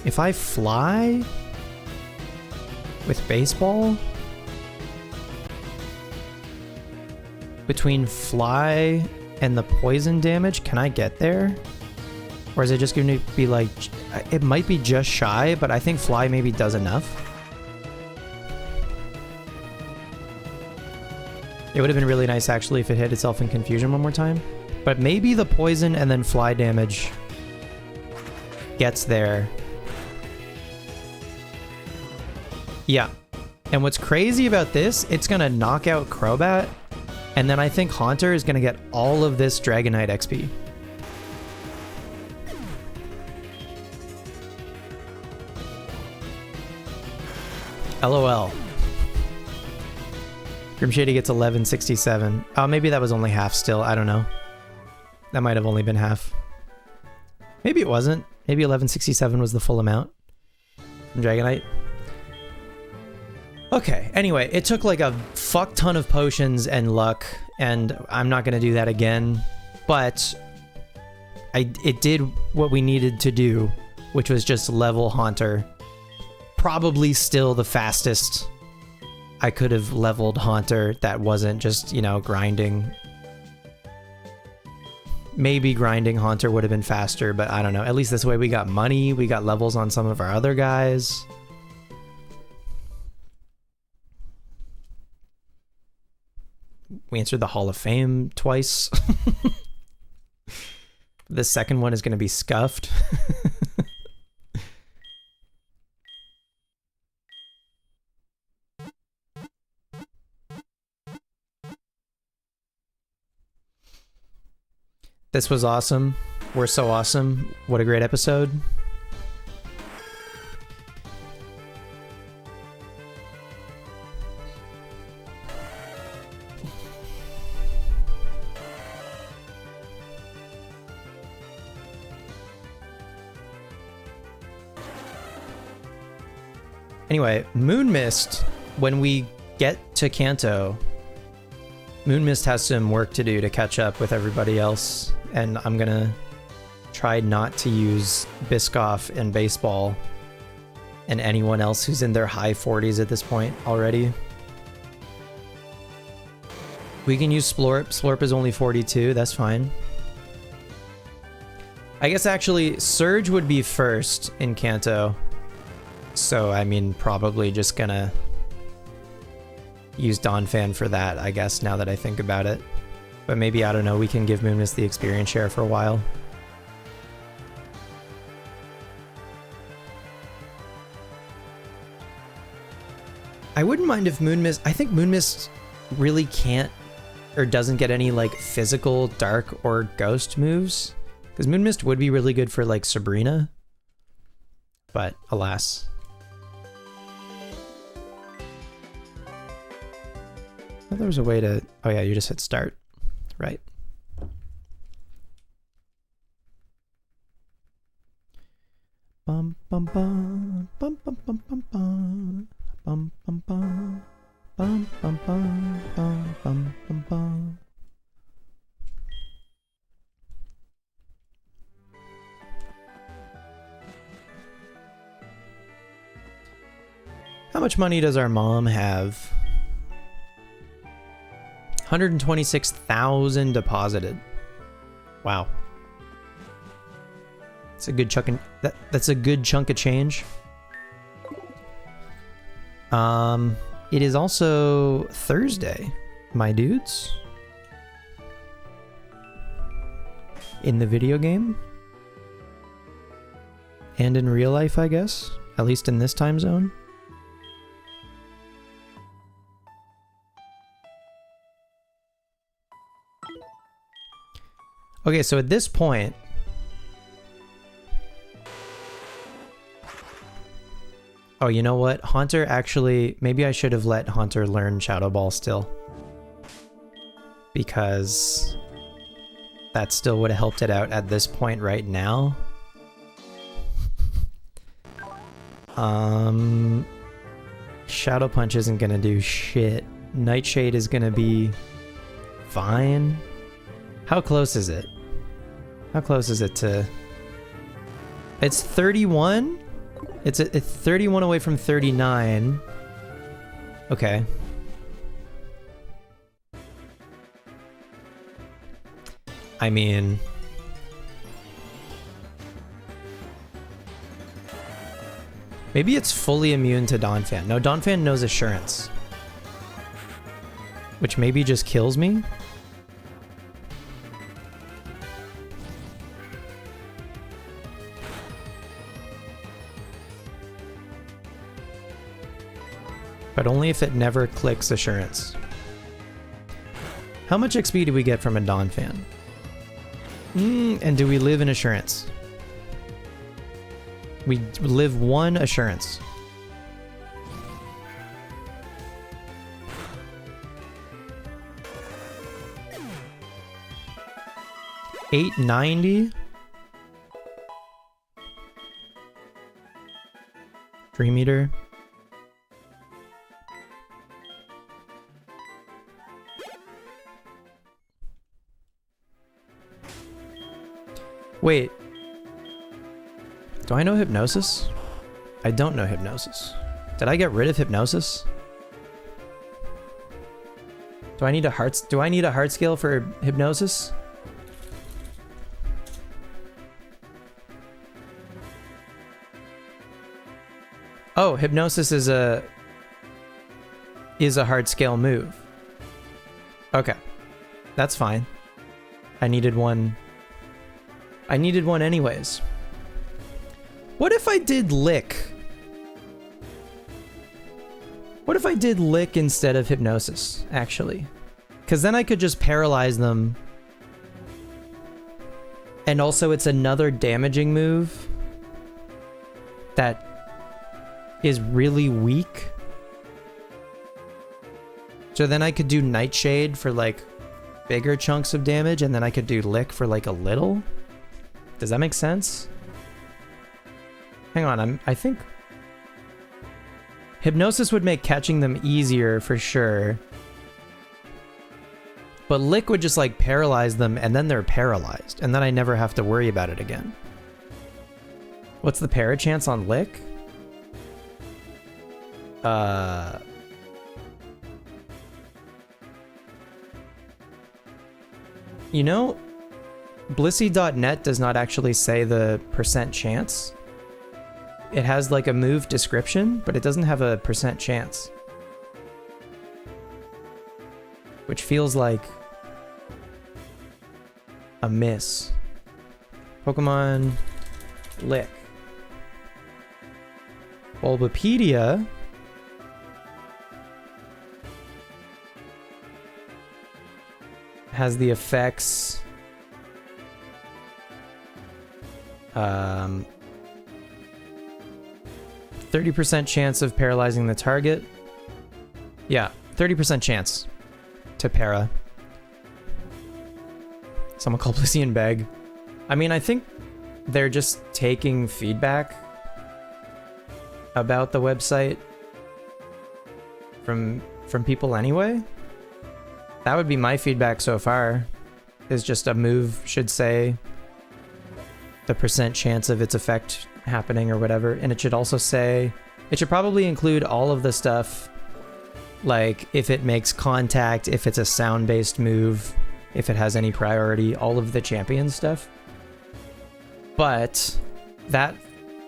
If I fly with baseball, between fly and the poison damage, can I get there? Or is it just going to be like, it might be just shy, but I think fly maybe does enough. It would have been really nice actually if it hit itself in confusion one more time. But maybe the poison and then fly damage gets there. Yeah. And what's crazy about this, it's going to knock out Crobat. And then I think Haunter is going to get all of this Dragonite XP. LOL. Grimshady gets 1167. Oh, maybe that was only half still. I don't know. That might have only been half. Maybe it wasn't. Maybe 1167 was the full amount from Dragonite. Okay, anyway, it took like a fuck ton of potions and luck, and I'm not going to do that again, but it did what we needed to do, which was just level Haunter. Probably still the fastest I could have leveled Haunter that wasn't just, you know, grinding. Maybe grinding Haunter would have been faster, but I don't know. At least this way we got money, we got levels on some of our other guys. We answered the Hall of Fame twice. The second one is going to be scuffed. This was awesome. We're so awesome. What a great episode. Anyway, Moon Mist, when we get to Kanto, Moon Mist has some work to do to catch up with everybody else, and I'm gonna try not to use Biscoff and Baseball and anyone else who's in their high 40s at this point already. We can use Splorp. Splorp is only 42, that's fine. I guess actually Surge would be first in Kanto. So, I mean, probably just gonna use Donphan for that, I guess, now that I think about it. But maybe, I don't know, we can give Moonmist the experience share for a while. I wouldn't mind if Moonmist... I think Moonmist really can't or doesn't get any, like, physical dark or ghost moves. Because Moonmist would be really good for, like, Sabrina. But, alas. Well, there was a way to... Oh yeah, you just hit start. Right. Bum bum bum bum bum bum bum bum bum bum bum bum bum bum bum bum bum bum. How much money does our mom have? 126,000 deposited. Wow. It's a good chunk of, that's a good chunk of change. It is also Thursday, my dudes. In the video game. And in real life, I guess. At least in this time zone. Okay, so at this point... Oh, you know what? Haunter actually... Maybe I should have let Haunter learn Shadow Ball still. Because... that still would have helped it out at this point right now. Shadow Punch isn't gonna do shit. Nightshade is gonna be... fine. How close is it? How close is it to... It's 31? It's 31 away from 39. Okay. I mean... maybe it's fully immune to Donphan. No, Donphan knows Assurance. Which maybe just kills me? But only if it never clicks Assurance. How much XP do we get from a Donphan? And do we live in Assurance? We live 1 Assurance. $890. Dream Eater. Wait. Do I know Hypnosis? I don't know Hypnosis. Did I get rid of Hypnosis? Do I need a heart scale for Hypnosis? Oh, Hypnosis is a hard scale move. Okay. That's fine. I needed one anyways. What if I did Lick? What if I did Lick instead of Hypnosis, actually? Because then I could just paralyze them. And also it's another damaging move that is really weak. So then I could do Nightshade for like bigger chunks of damage, and then I could do Lick for like a little. Does that make sense? Hang on, I think... Hypnosis would make catching them easier for sure. But Lick would just like paralyze them and then they're paralyzed. And then I never have to worry about it again. What's the para chance on Lick? You know, Blissey.net does not actually say the percent chance. It has like a move description, but it doesn't have a percent chance. Which feels like a miss. Pokemon Lick. Bulbapedia has the effects 30% chance of paralyzing the target. Yeah, 30% chance to para. Someone called Blissey and beg. I mean, I think they're just taking feedback about the website from people anyway. That would be my feedback so far, is just a move should say the percent chance of its effect happening or whatever. And it should also say, it should probably include all of the stuff, like if it makes contact, if it's a sound-based move, if it has any priority, all of the champion stuff. But that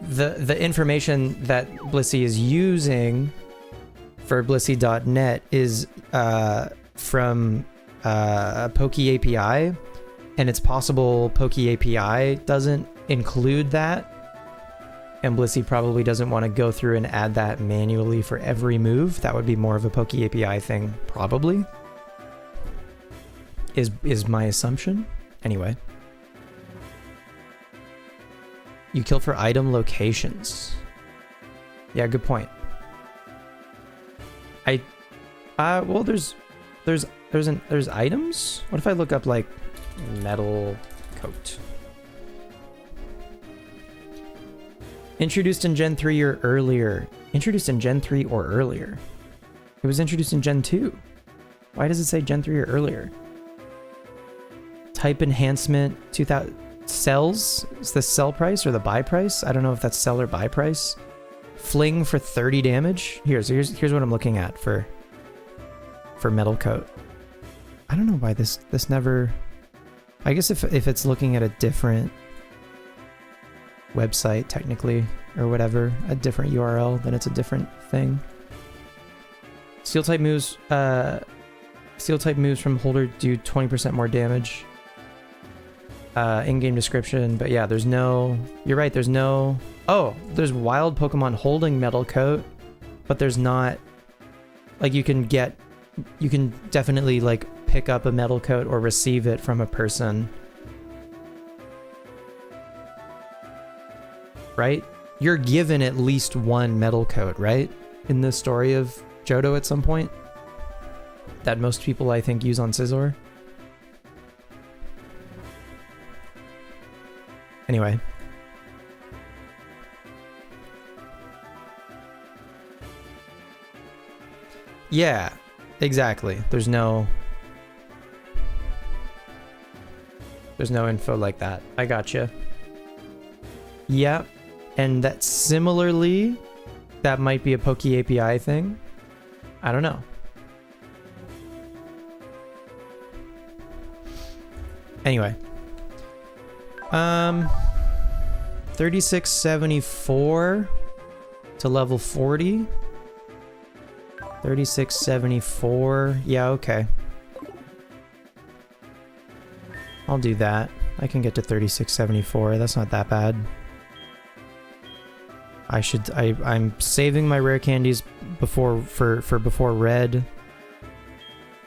the information that Blissey is using for Blissey.net is from Poke API, and it's possible Poke API doesn't include that, and Blissey probably doesn't want to go through and add that manually for every move. That would be more of a Poke API thing, probably. Is my assumption. Anyway. You kill for item locations. Yeah, good point. Well, there's items? What if I look up like metal coat? Introduced in Gen 3 or earlier. Introduced in Gen 3 or earlier. It was introduced in Gen 2. Why does it say Gen 3 or earlier? Type enhancement 2000 sells? Is this sell price or the buy price? I don't know if that's sell or buy price. Fling for 30 damage. Here's what I'm looking at for metal coat. I don't know why this never. I guess if it's looking at a different website technically or whatever, a different URL, then it's a different thing. Steel type moves from holder do 20% more damage. In-game description, but yeah, there's no. You're right. There's no. Oh, there's wild Pokemon holding metal coat, but there's not. Like you can definitely like pick up a metal coat or receive it from a person. Right? You're given at least one metal coat, right? In the story of Johto at some point. That most people I think use on Scizor. Anyway. Yeah, exactly. There's no info like that. I gotcha. Yeah, and that similarly, that might be a Poke API thing. I don't know. Anyway. 3674 to level 40. 3674. Yeah, okay. I'll do that. I can get to 3674. That's not that bad. I'm saving my rare candies before red.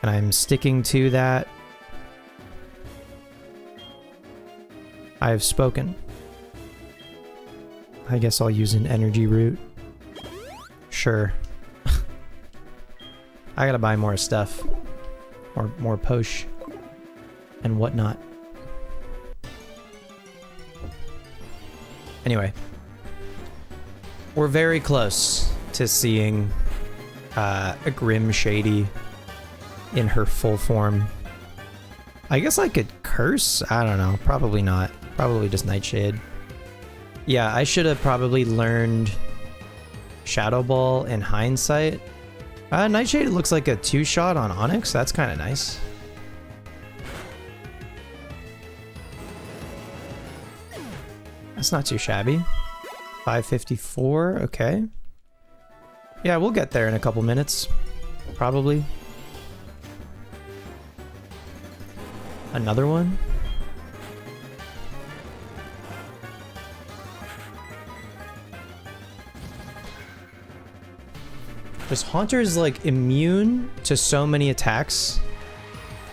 And I'm sticking to that. I have spoken. I guess I'll use an energy root. Sure. I gotta buy more stuff. More posh. And whatnot. Anyway. We're very close. to seeing a Grim Shady in her full form. I guess I could curse? I don't know. Probably not. Probably just Nightshade. Yeah, I should have probably learned Shadow Ball in hindsight. Nightshade looks like a 2-shot on Onyx. That's kind of nice. That's not too shabby. 554, okay. Yeah, we'll get there in a couple minutes. Probably. Another one? Is Haunter's like immune to so many attacks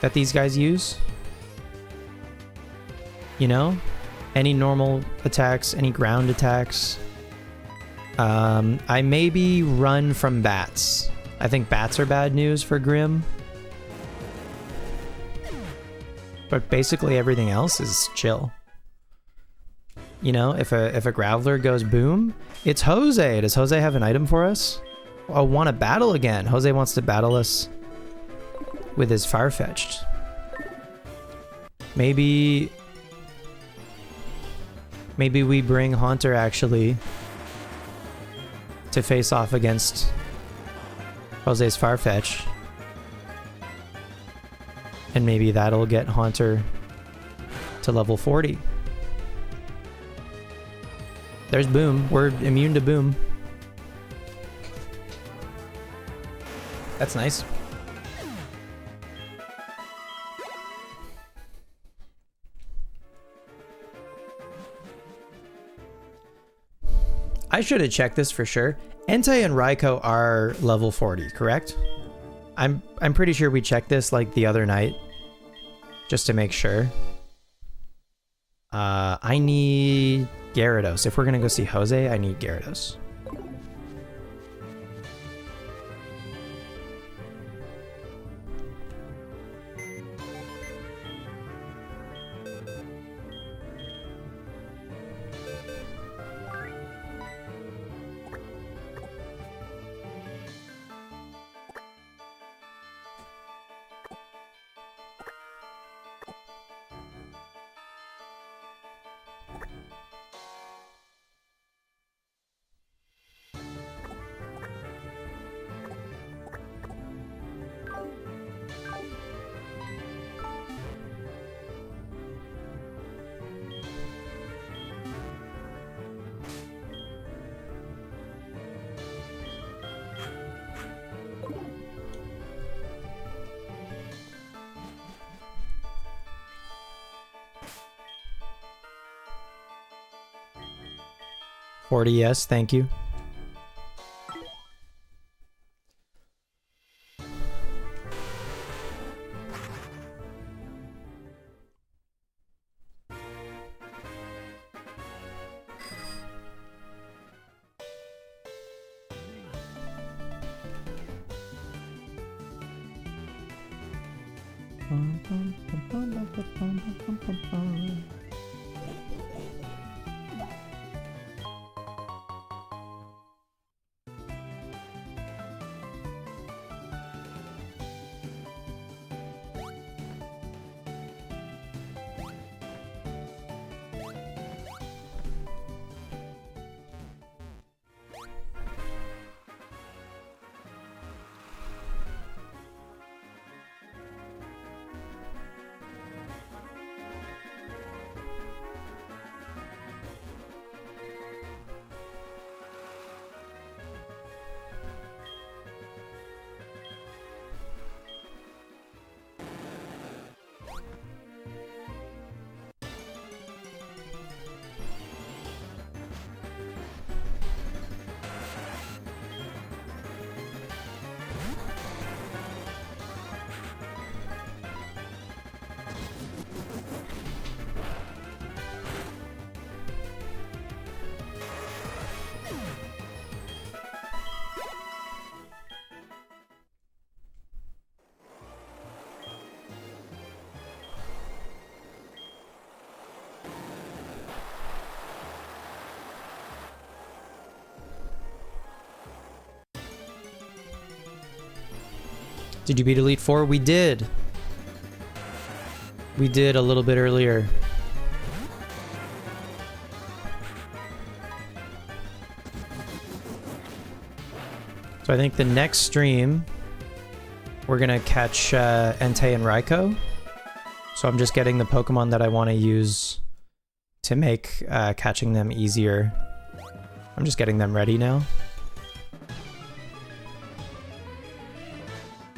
that these guys use? You know? Any normal attacks, any ground attacks. I maybe run from bats. I think bats are bad news for Grim. But basically everything else is chill. You know, if a Graveler goes boom, it's Jose. Does Jose have an item for us? Oh, want to battle again. Jose wants to battle us with his Farfetch'd. Maybe we bring Haunter actually to face off against Jose's Farfetch. And maybe that'll get Haunter to level 40. There's Boom. We're immune to Boom. That's nice. I should have checked this for sure. Entei and Raikou are level 40, correct? I'm pretty sure we checked this like the other night. Just to make sure. I need Gyarados. If we're gonna go see Jose, I need Gyarados. Yes, thank you. Did you beat Elite Four? We did. We did a little bit earlier. So I think the next stream, we're gonna catch Entei and Raikou. So I'm just getting the Pokemon that I want to use to make catching them easier. I'm just getting them ready now.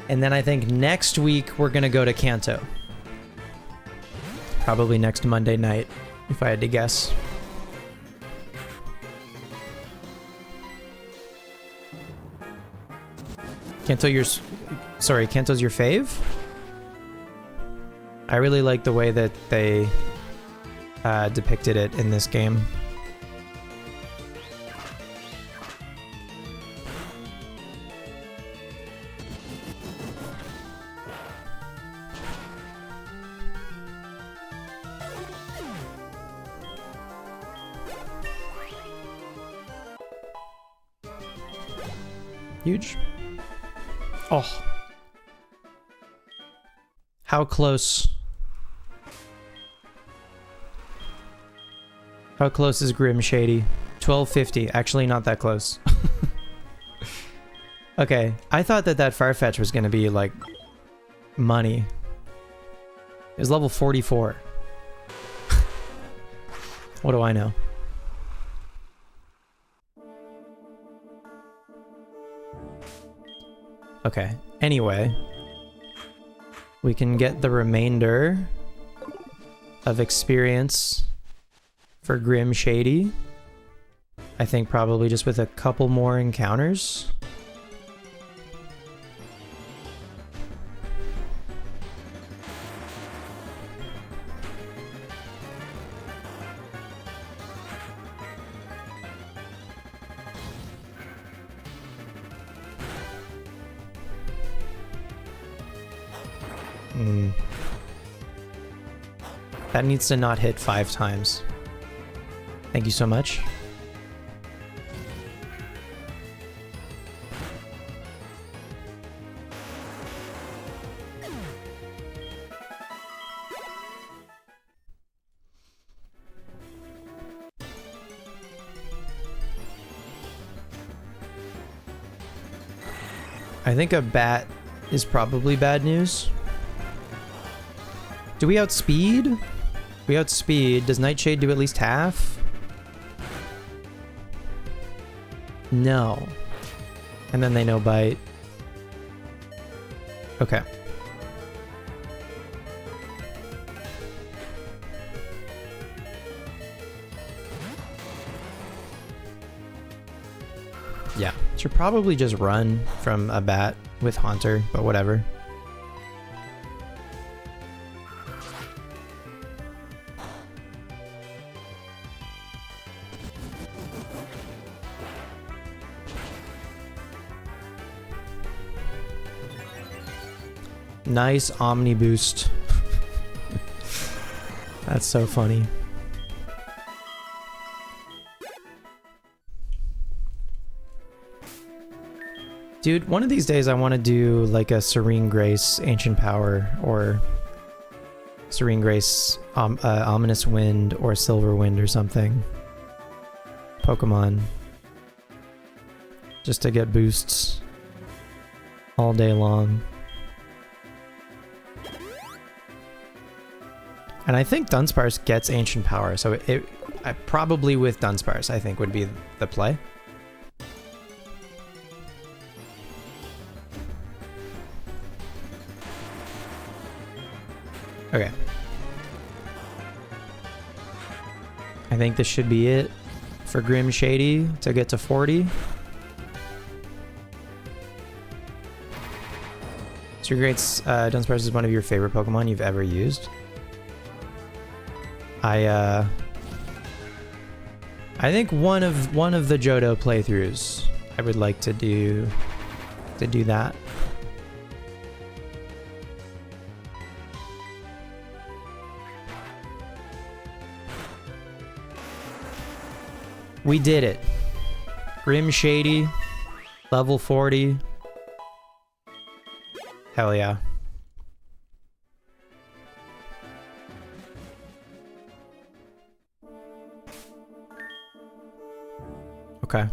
And then I think next week we're gonna go to Kanto. Probably next Monday night, if I had to guess. Kanto's your fave? I really like the way that they depicted it in this game. Huge. Oh. How close? How close is Grim Shady? 1250. Actually, not that close. Okay, I thought that Farfetch was going to be, like, money. It was level 44. What do I know? Okay, anyway. We can get the remainder of experience for Grim Shady. I think probably just with a couple more encounters. That needs to not hit 5 times. Thank you so much. I think a bat is probably bad news. Do we outspeed? We outspeed. Does Nightshade do at least half? No. And then they no bite. Okay. Yeah. Should probably just run from a bat with Haunter, but whatever. Nice Omni boost. That's so funny. Dude, one of these days I want to do like a Serene Grace Ancient Power or Serene Grace Ominous Wind or Silver Wind or something. Pokemon. Just to get boosts all day long. And I think Dunsparce gets Ancient Power, so I probably with Dunsparce I think would be the play. Okay. I think this should be it for Grim Shady to get to 40. So your greats, Dunsparce is one of your favorite Pokemon you've ever used. I think one of the Johto playthroughs I would like to do that. We did it. Grim Shady, level 40. Hell yeah. Okay. I'm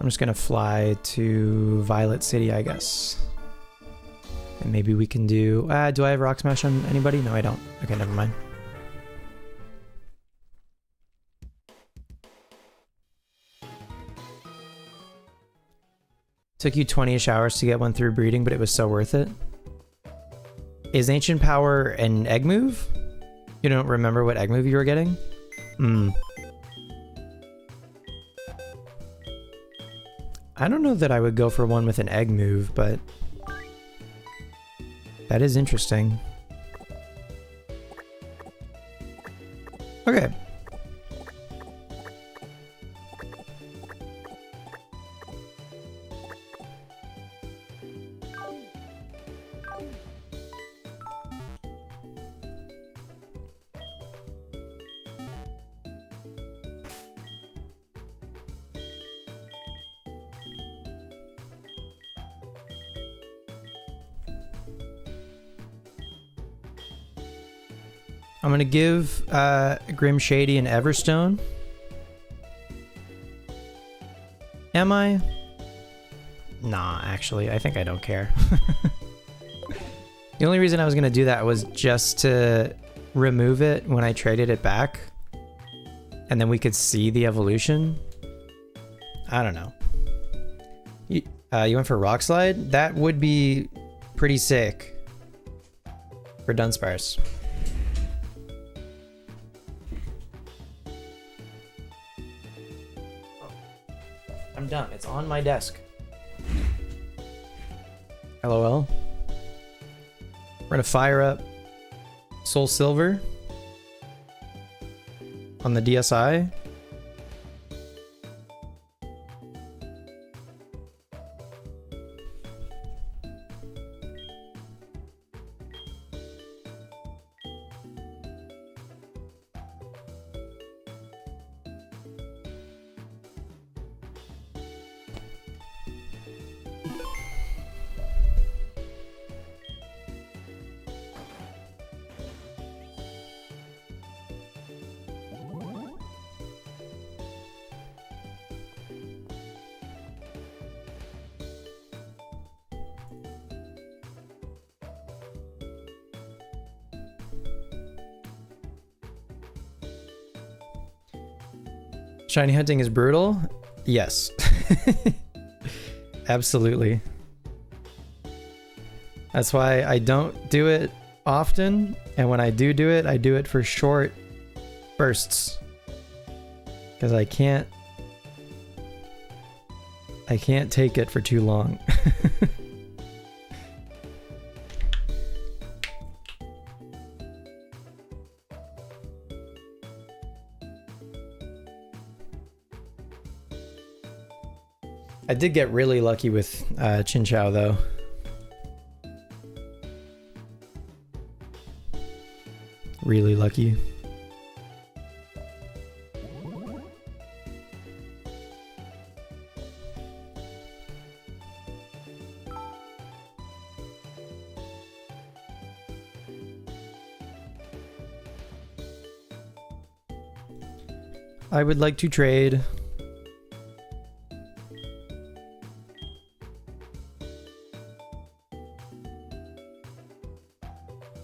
just gonna fly to Violet City, I guess. And maybe we can do... do I have Rock Smash on anybody? No, I don't. Okay, never mind. Took you 20-ish hours to get one through breeding, but it was so worth it. Is Ancient Power an egg move? You don't remember what egg move you were getting? I don't know that I would go for one with an egg move, but... that is interesting. Okay. I'm gonna give Grim Shady an Everstone. Am I? Nah, actually, I think I don't care. The only reason I was gonna do that was just to remove it when I traded it back, and then we could see the evolution. I don't know. You went for Rock Slide? That would be pretty sick for Dunsparce. I'm done. It's on my desk. LOL. We're gonna fire up Soul Silver on the DSi. Shiny hunting is brutal? Yes. Absolutely. That's why I don't do it often, and when I do it, I do it for short bursts. Because I can't take it for too long. I did get really lucky with Chinchou though. Really lucky. I would like to trade.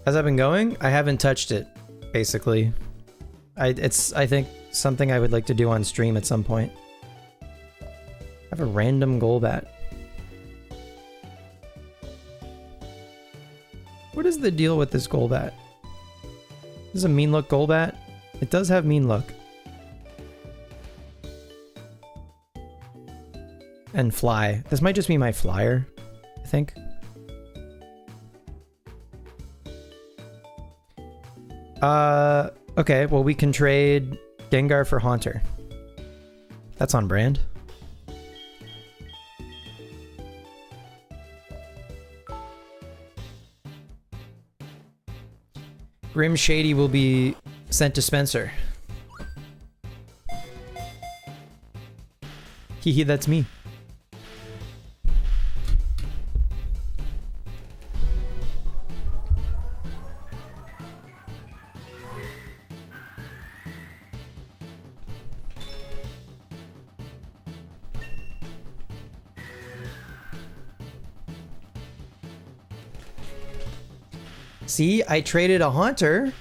Has that been going? I haven't touched it, basically. It's, I think, something I would like to do on stream at some point. I have a random Golbat. What is the deal with this Golbat? This is a mean look Golbat? It does have mean look. And fly. This might just be my flyer, I think. Okay, well we can trade Gengar for Haunter. That's on brand. Grim Shady will be sent to Spencer. Hehe, that's me. See, I traded a Haunter.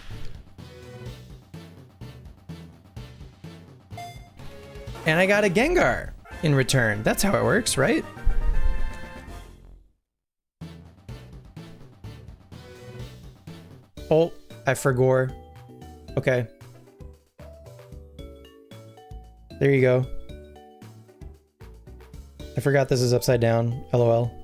And I got a Gengar in return. That's how it works, right? Oh, I forgot. Okay. There you go. I forgot this is upside down. LOL.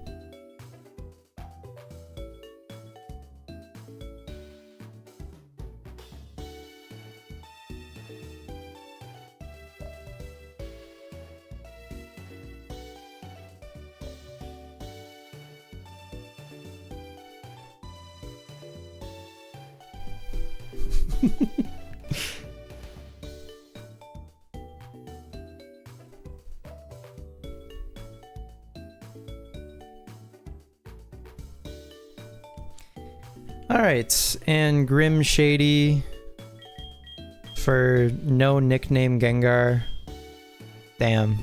Alright, and Grim Shady for no nickname Gengar. Damn.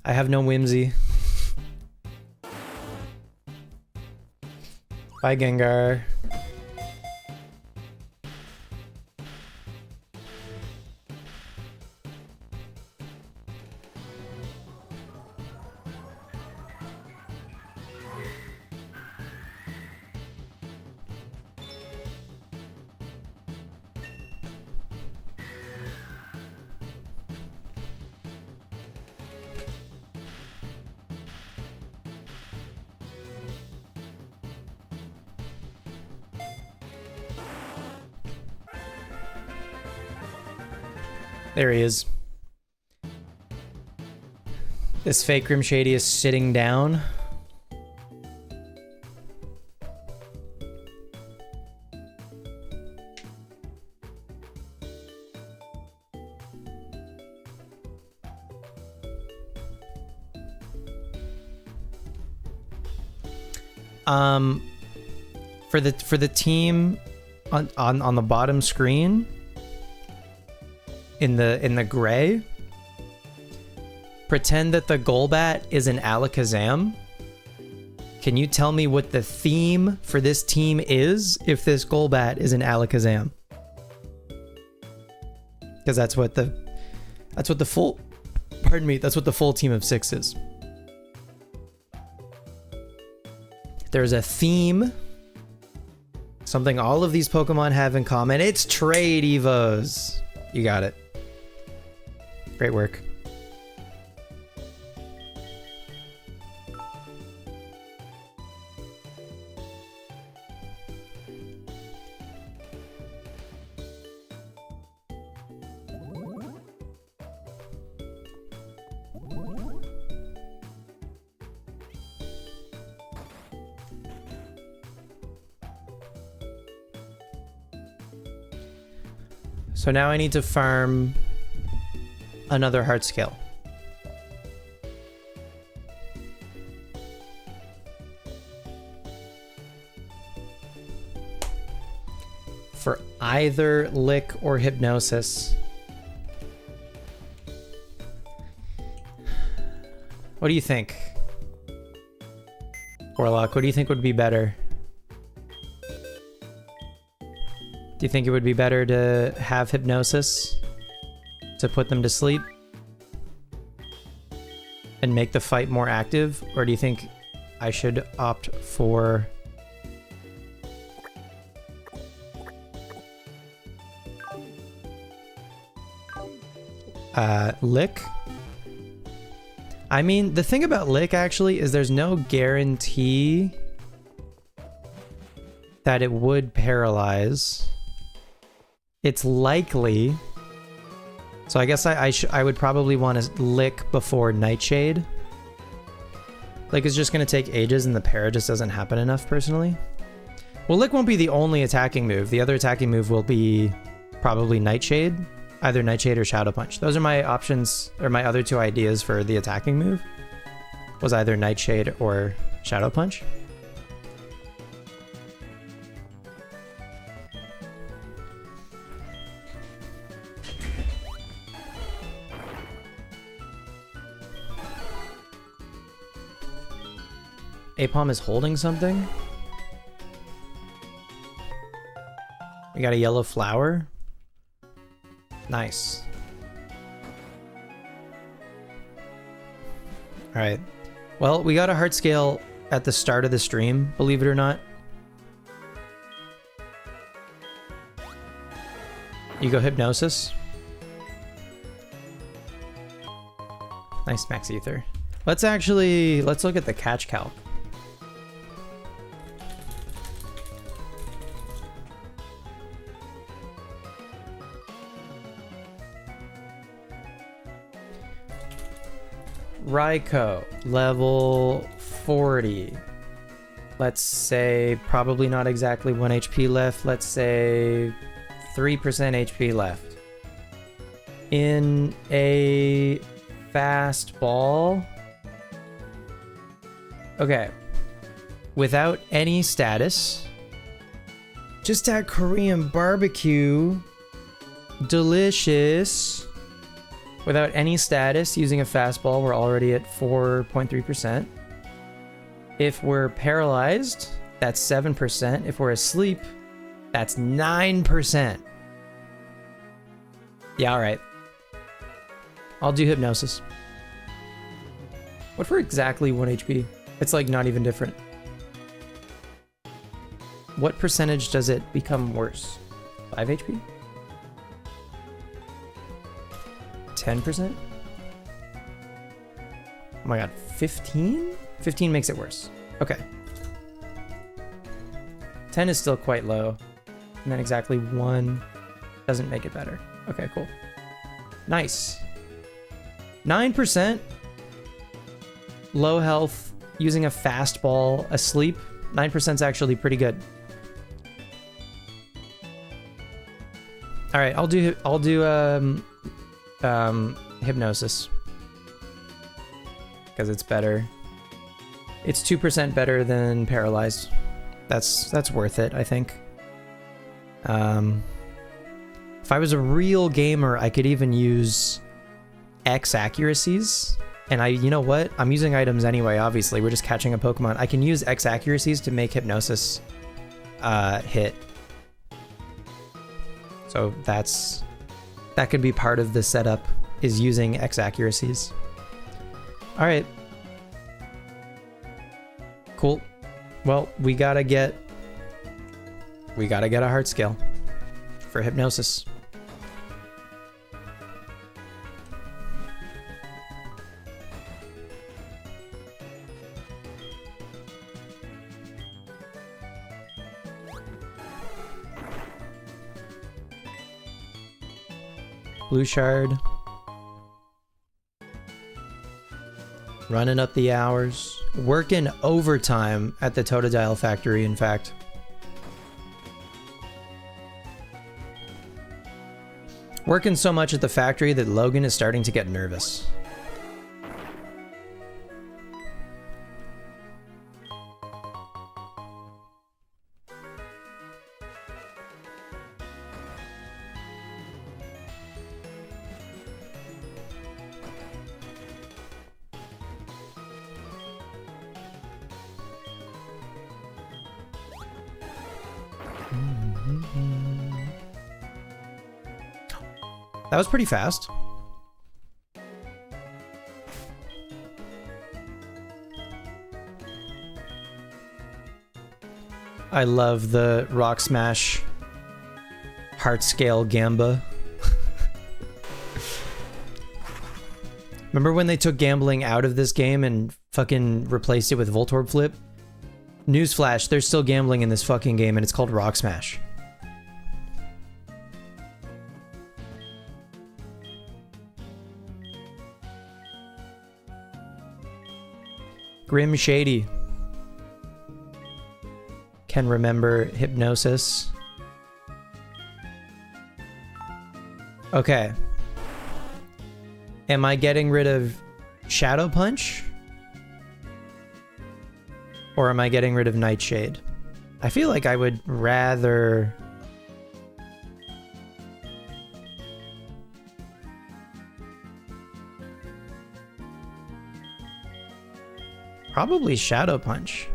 I have no whimsy. Bye, Gengar. There he is. This fake Grim Shady is sitting down. For the team on the bottom screen in the gray, pretend that the Golbat is an Alakazam. Can you tell me what the theme for this team is if this Golbat is an Alakazam? Because that's what the full, pardon me, that's what the full team of 6 is. There's a theme, something all of these Pokemon have in common. It's trade Evos. You got it. Great work. So now I need to farm another heart scale. For either Lick or Hypnosis. What do you think? Warlock, what do you think would be better? Do you think it would be better to have Hypnosis to put them to sleep and make the fight more active? Or do you think I should opt for Lick? I mean, the thing about Lick actually is there's no guarantee that it would paralyze. It's likely. So I guess I would probably want to Lick before Nightshade. Lick is just going to take ages and the para just doesn't happen enough personally. Well, Lick won't be the only attacking move. The other attacking move will be probably Nightshade. Either Nightshade or Shadow Punch. Those are my options, or my other two ideas for the attacking move. Was either Nightshade or Shadow Punch. Apom is holding something? We got a yellow flower. Nice. All right. Well, we got a heart scale at the start of the stream, believe it or not. You go hypnosis. Nice max ether. Let's look at the catch calc. Raikou, level 40. Let's say probably not exactly 1 HP left. Let's say 3% HP left. In a fast ball. Okay. Without any status. Just that Korean barbecue. Delicious. Without any status, using a fastball, we're already at 4.3%. If we're paralyzed, that's 7%. If we're asleep, that's 9%. Yeah, alright. I'll do hypnosis. What for exactly 1 HP? It's like not even different. What percentage does it become worse? 5 HP? 10%? Oh my god, 15? 15 makes it worse. Okay. 10 is still quite low. And then exactly 1 doesn't make it better. Okay, cool. Nice. 9%. Low health, using a fastball, asleep. 9% is actually pretty good. All right, I'll do hypnosis because it's better. It's 2% better than paralyzed. That's worth it, I think. If I was a real gamer, I could even use X accuracies. And you know what? I'm using items anyway, obviously. We're just catching a Pokemon. I can use X accuracies to make hypnosis hit. So that could be part of the setup, is using X accuracies. All right. Cool. Well, we gotta get a heart scale for hypnosis. Blue shard. Running up the hours. Working overtime at the Totodile factory, in fact. Working so much at the factory that Logan is starting to get nervous. That was pretty fast. I love the Rock Smash Heart Scale Gamba. Remember when they took gambling out of this game and fucking replaced it with Voltorb Flip? Newsflash, there's still gambling in this fucking game and it's called Rock Smash. Grim Shady. Can remember hypnosis. Okay. Am I getting rid of Shadow Punch? Or am I getting rid of Nightshade? I feel like I would rather... Probably Shadow Punch.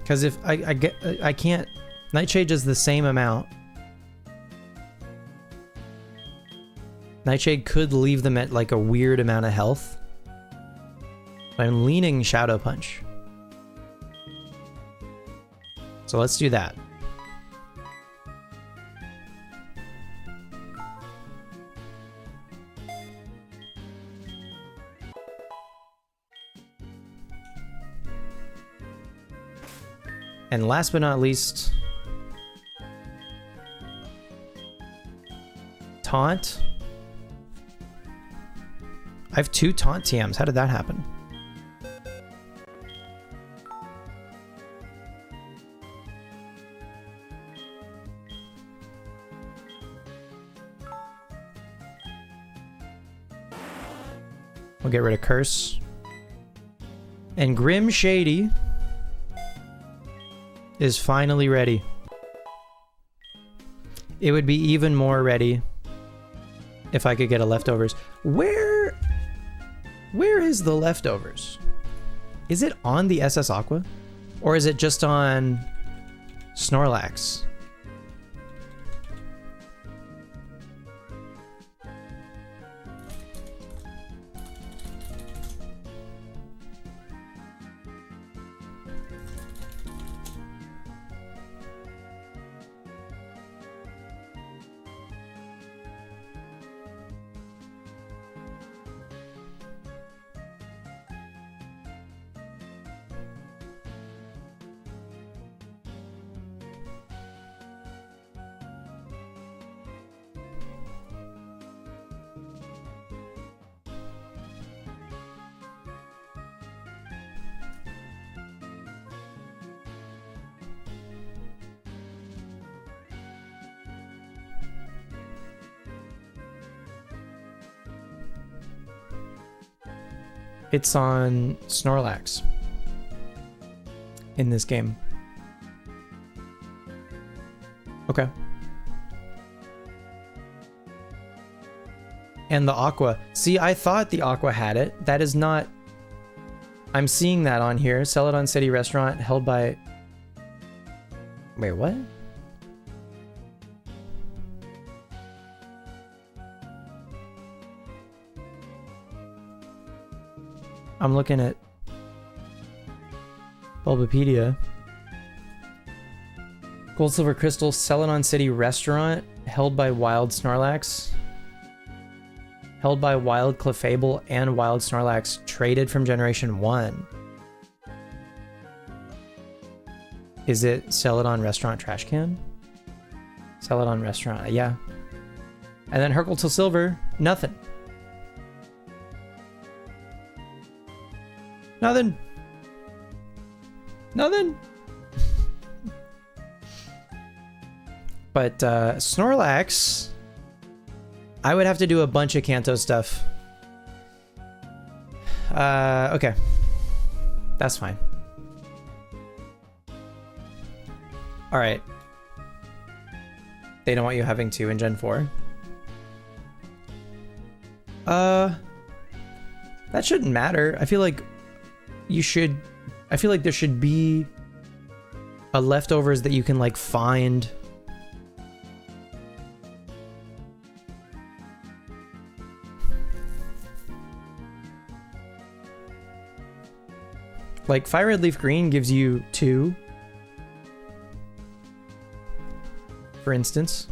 Because if I can't... Nightshade is the same amount. Nightshade could leave them at like a weird amount of health. I'm leaning Shadow Punch. So let's do that. And last but not least, Taunt. I have 2 Taunt TMs. How did that happen? We'll get rid of Curse. And Grim Shady is finally ready. It would be even more ready if I could get a Leftovers. Where is the Leftovers? Is it on the SS Aqua? Or is it just on Snorlax? It's on Snorlax in this game. Okay. And the Aqua. See, I thought the Aqua had it. That is not... I'm seeing that on here. Celadon City Restaurant held by... Wait, what? I'm looking at Bulbapedia. Gold Silver Crystal, Celadon City Restaurant, held by Wild Snorlax. Held by Wild Clefable and Wild Snorlax, traded from Generation 1. Is it Celadon Restaurant Trash Can? Celadon Restaurant, yeah. And then Hercule to Silver, nothing. Nothing. Nothing. But Snorlax, I would have to do a bunch of Kanto stuff. Okay. That's fine. All right. They don't want you having 2 in Gen 4. That shouldn't matter. I feel like you should... I feel like there should be a Leftovers that you can, like, find. Like, Fire Red Leaf Green gives you 2. For instance.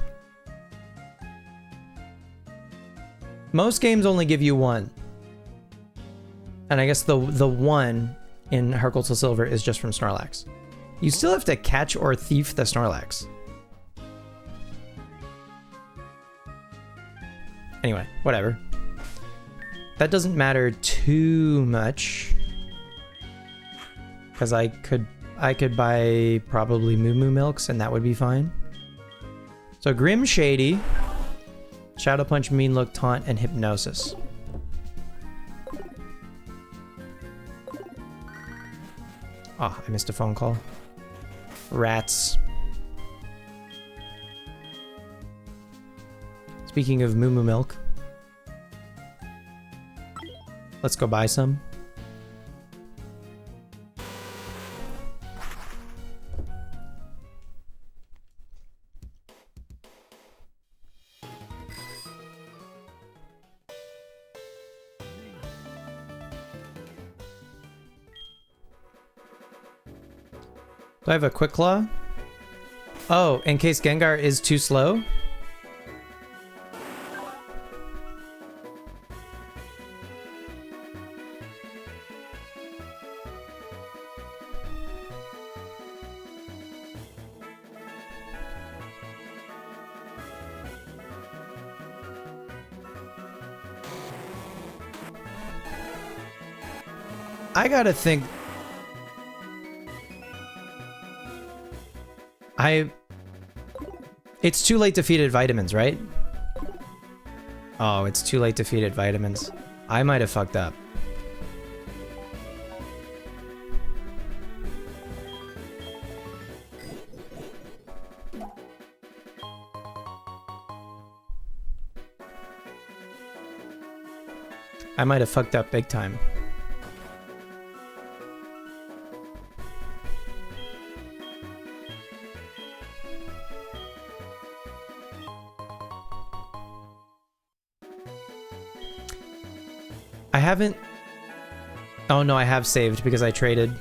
Most games only give you 1. And I guess the 1 in Hercule to Silver is just from Snorlax. You still have to catch or thief the Snorlax. Anyway, whatever. That doesn't matter too much. Because I could buy probably Moo Moo Milks and that would be fine. So Grim Shady, Shadow Punch, Mean Look, Taunt, and Hypnosis. Oh, I missed a phone call. Rats. Speaking of Moo Moo Milk, let's go buy some. Do I have a quick claw? Oh, in case Gengar is too slow? I gotta think. It's too late to feed it vitamins, right? Oh, it's too late to feed it vitamins. I might have fucked up. I might have fucked up big time. I haven't... Oh no, I have saved because I traded.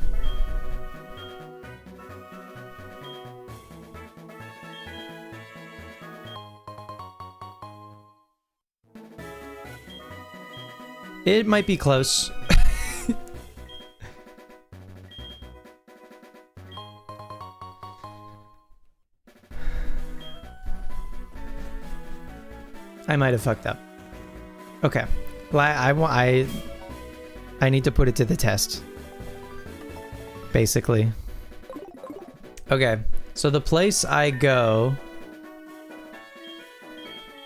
It might be close. I might have fucked up. Okay. I need to put it to the test. Basically. Okay. So the place I go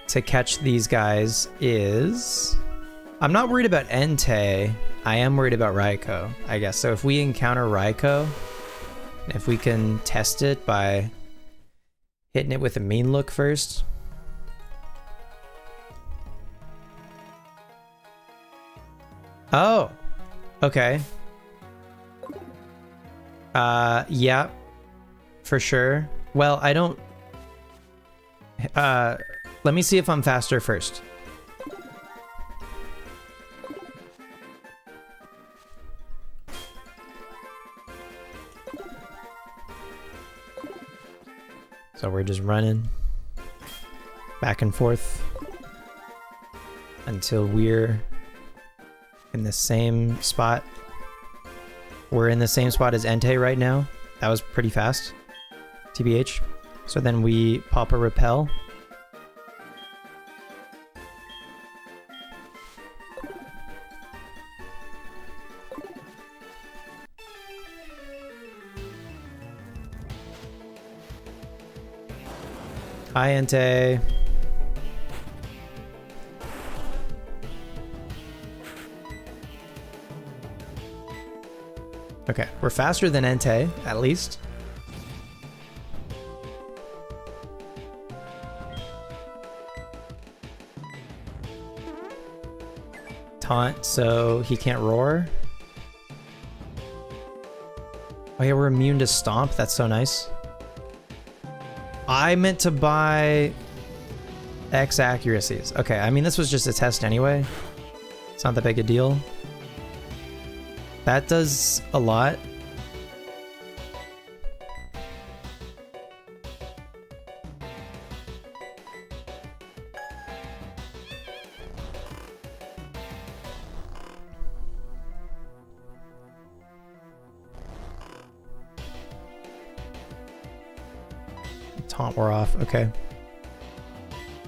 to catch these guys is... I'm not worried about Entei. I am worried about Raikou, I guess. So if we encounter Raikou, if we can test it by hitting it with a mean look first. Oh, okay. Yeah, for sure. Well, I don't... let me see if I'm faster first. So we're just running back and forth until we're in the same spot. We're in the same spot as Entei right now. That was pretty fast. TBH. So then we pop a repel. Hi, Entei. Okay, we're faster than Entei, at least. Taunt, so he can't roar. Oh yeah, we're immune to Stomp. That's so nice. I meant to buy X accuracies. Okay, I mean, this was just a test anyway. It's not that big a deal. That does a lot. Taunt wore off. Okay.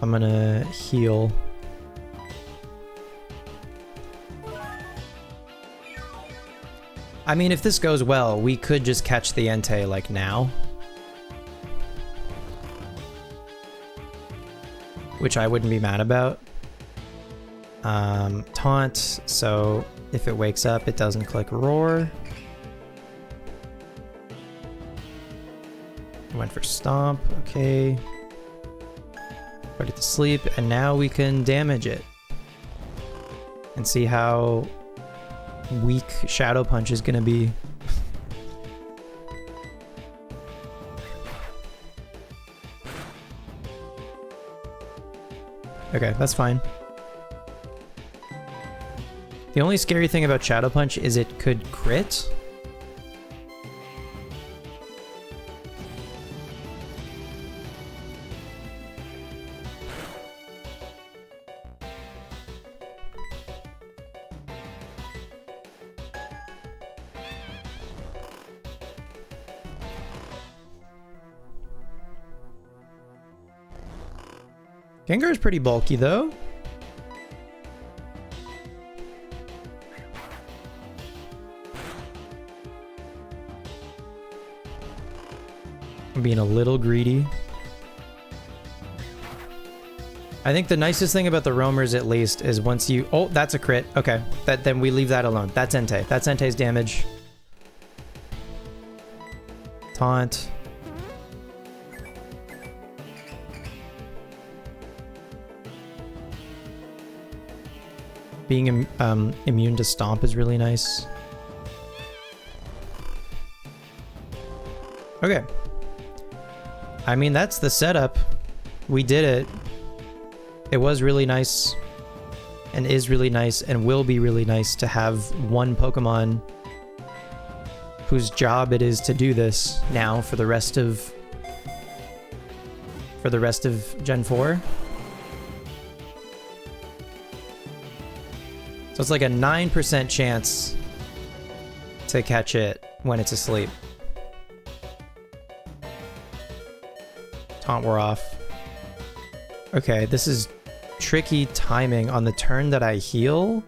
I'm gonna heal. I mean, if this goes well, we could just catch the Entei, like, now. Which I wouldn't be mad about. Taunt, so if it wakes up, it doesn't click Roar. Went for Stomp, okay. Put it to sleep, and now we can damage it. And see how weak Shadow Punch is gonna be. Okay, that's fine. The only scary thing about Shadow Punch is it could crit. Gengar's pretty bulky though. I'm being a little greedy. I think the nicest thing about the roamers, at least, is once you... Oh, that's a crit. Okay, then we leave that alone. That's Entei. That's Entei's damage. Taunt. Being immune to Stomp is really nice. Okay. I mean, that's the setup. We did it. It was really nice, and is really nice, and will be really nice to have one Pokemon whose job it is to do this now for the rest of Gen 4. So it's like a 9% chance to catch it when it's asleep. Taunt wore off. Okay, this is tricky timing. On the turn that I heal,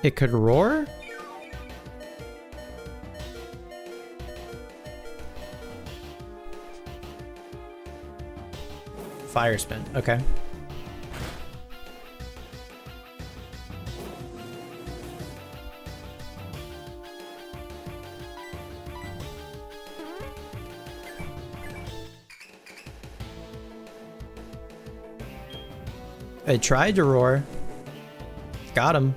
it could roar? Fire spin, okay. I tried to roar. Got him.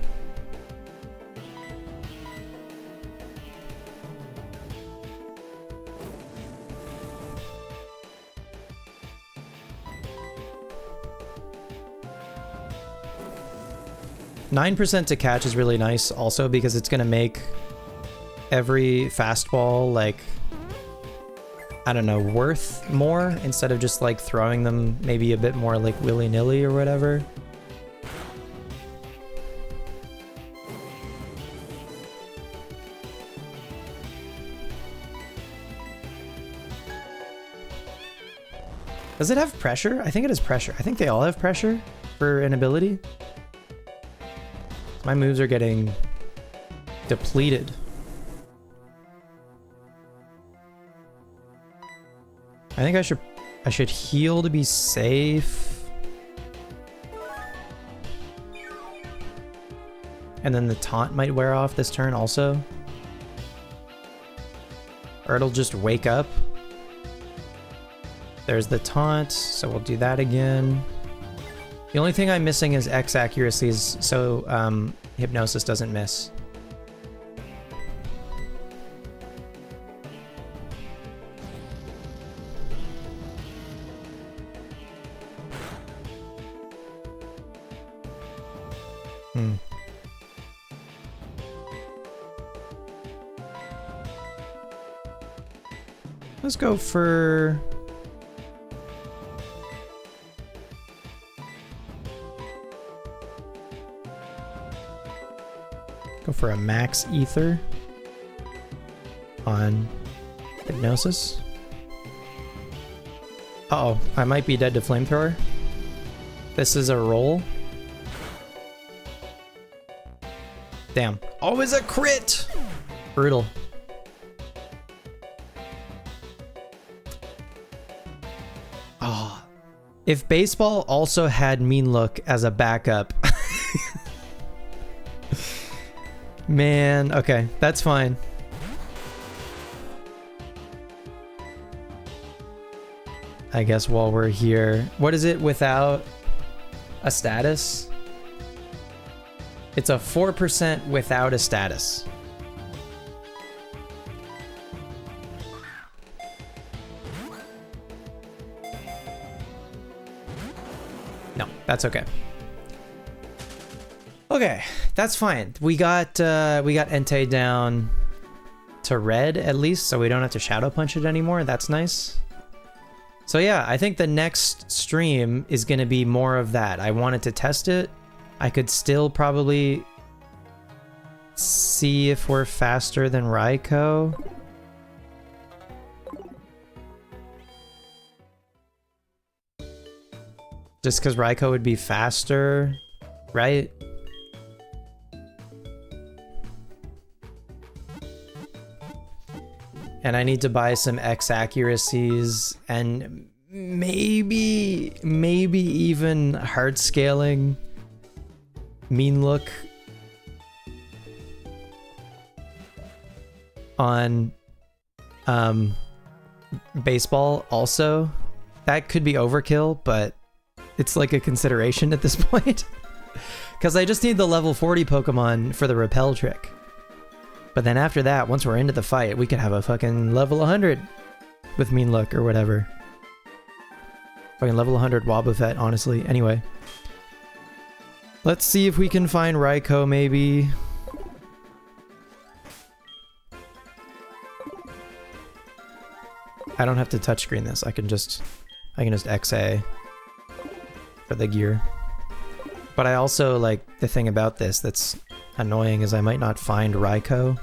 %9 to catch is really nice also because it's gonna make every fastball like, I don't know, worth more instead of just like throwing them maybe a bit more like willy-nilly or whatever. Does it have pressure? I think it has pressure. I think they all have pressure for an ability. My moves are getting depleted. I think I should heal to be safe. And then the taunt might wear off this turn also. Or it'll just wake up. There's the taunt, so we'll do that again. The only thing I'm missing is X accuracies, so Hypnosis doesn't miss. Let's go for... Go for a max ether on Hypnosis. Uh-oh, I might be dead to Flamethrower. This is a roll. Damn. Always a crit! Brutal. Oh. If baseball also had Mean Look as a backup... Man, okay, that's fine. I guess while we're here, what is it without a status? It's a 4% without a status. No, that's okay. Okay, that's fine. We got Entei down to red at least, so we don't have to Shadow Punch it anymore. That's nice. So yeah, I think the next stream is going to be more of that. I wanted to test it. I could still probably see if we're faster than Raikou. Just because Raikou would be faster, right? And I need to buy some X accuracies and maybe even hard scaling mean look on baseball also. That could be overkill, but it's like a consideration at this point. Because I just need the level 40 Pokemon for the repel trick. But then after that, once we're into the fight, we could have a fucking level 100 with mean look or whatever. Fucking level 100 Wobbuffet, honestly. Anyway. Let's see if we can find Raikou, maybe. I don't have to touchscreen this. I can just XA for the gear. But I also, like, the thing about this that's annoying is I might not find Raikou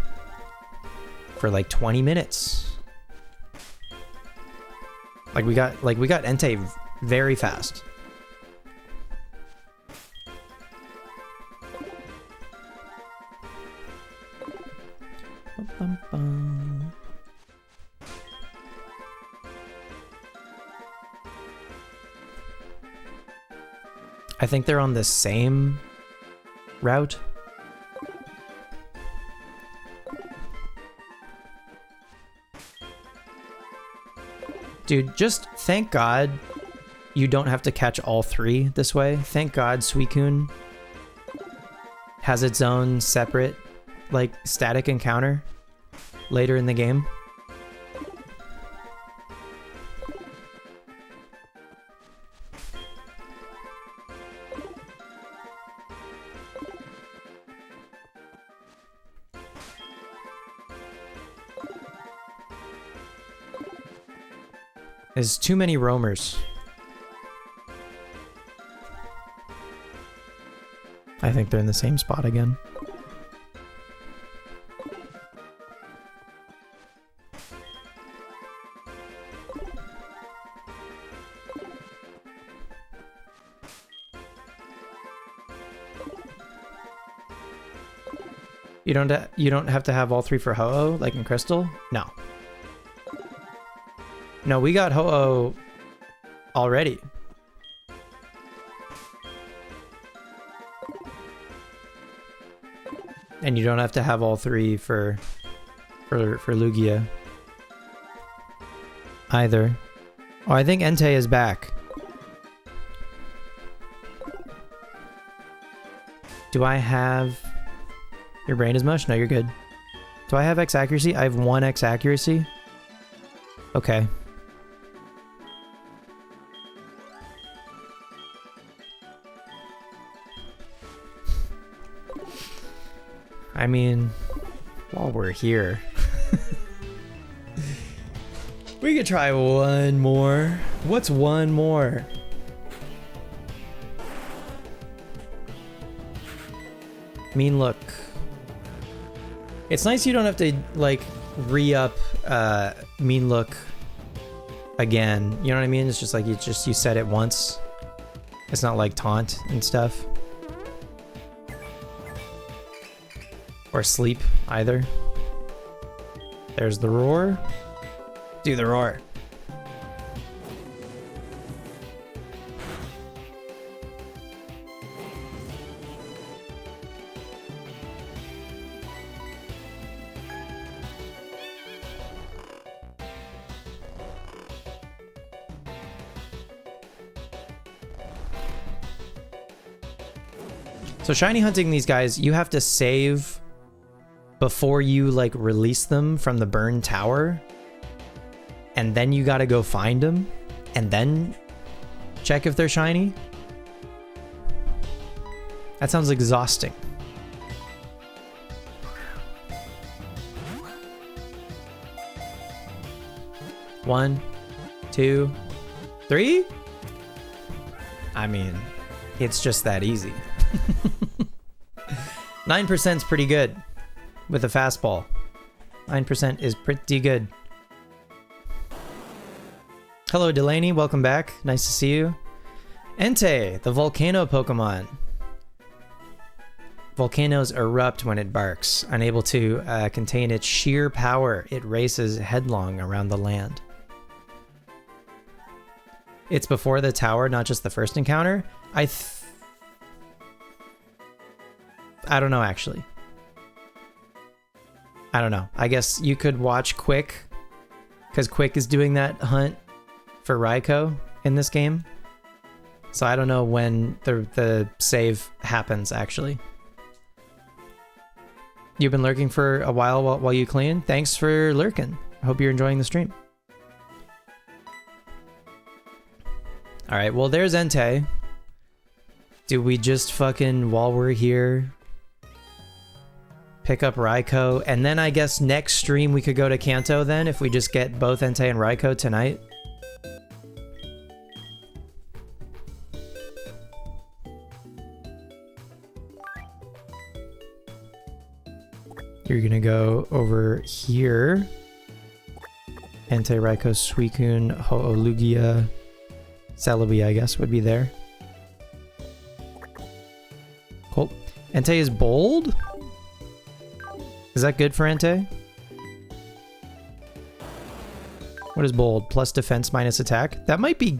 for like 20 minutes. Like we got Entei very fast. I think they're on the same route. Dude, just thank God you don't have to catch all three this way. Thank God Suicune has its own separate, like, static encounter later in the game. There's too many roamers. I think they're in the same spot again. You don't have to have all three for Ho-Oh, like in Crystal? No. No, we got Ho-Oh already. And you don't have to have all three for Lugia either. Oh, I think Entei is back. Do I have... Your brain is mush? No, you're good. Do I have X accuracy? I have 1 X accuracy. Okay. I mean, while we're here, we could try one more. What's one more? Mean look. It's nice you don't have to, like, re-up mean look again. You know what I mean? It's just like you said it once. It's not like taunt and stuff. Or sleep, either. There's the roar. Do the roar. So shiny hunting these guys, you have to save before you, like, release them from the burn tower, and then you gotta go find them and then check if they're shiny. That sounds exhausting. One, 2, 3. I mean, it's just that easy. 9% is pretty good. With a fastball. 9% is pretty good. Hello, Delaney. Welcome back. Nice to see you. Entei, the volcano Pokemon. Volcanoes erupt when it barks. Unable to contain its sheer power, it races headlong around the land. It's before the tower, not just the first encounter. I don't know, actually. I don't know. I guess you could watch Quick, because Quick is doing that hunt for Raikou in this game. So I don't know when the save happens, actually. You've been lurking for a while you clean? Thanks for lurking. I hope you're enjoying the stream. Alright, well there's Entei. Do we just fucking, while we're here, pick up Raikou? And then I guess next stream we could go to Kanto then, if we just get both Entei and Raikou tonight. You're gonna go over here. Entei, Raikou, Suicune, Ho-Oh-Lugia, Celebi, I guess, would be there. Cool. Entei is bold? Is that good for Entei? What is bold? Plus defense, minus attack? That might be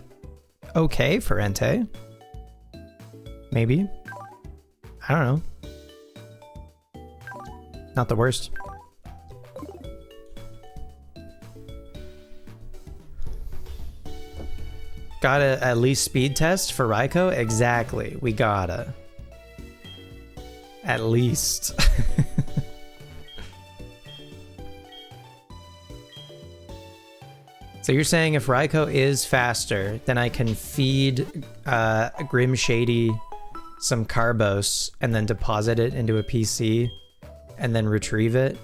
okay for Entei. Maybe. I don't know. Not the worst. Gotta at least speed test for Raikou? Exactly. We gotta. At least. So you're saying if Raikou is faster, then I can feed Grim Shady some Carbos and then deposit it into a PC and then retrieve it?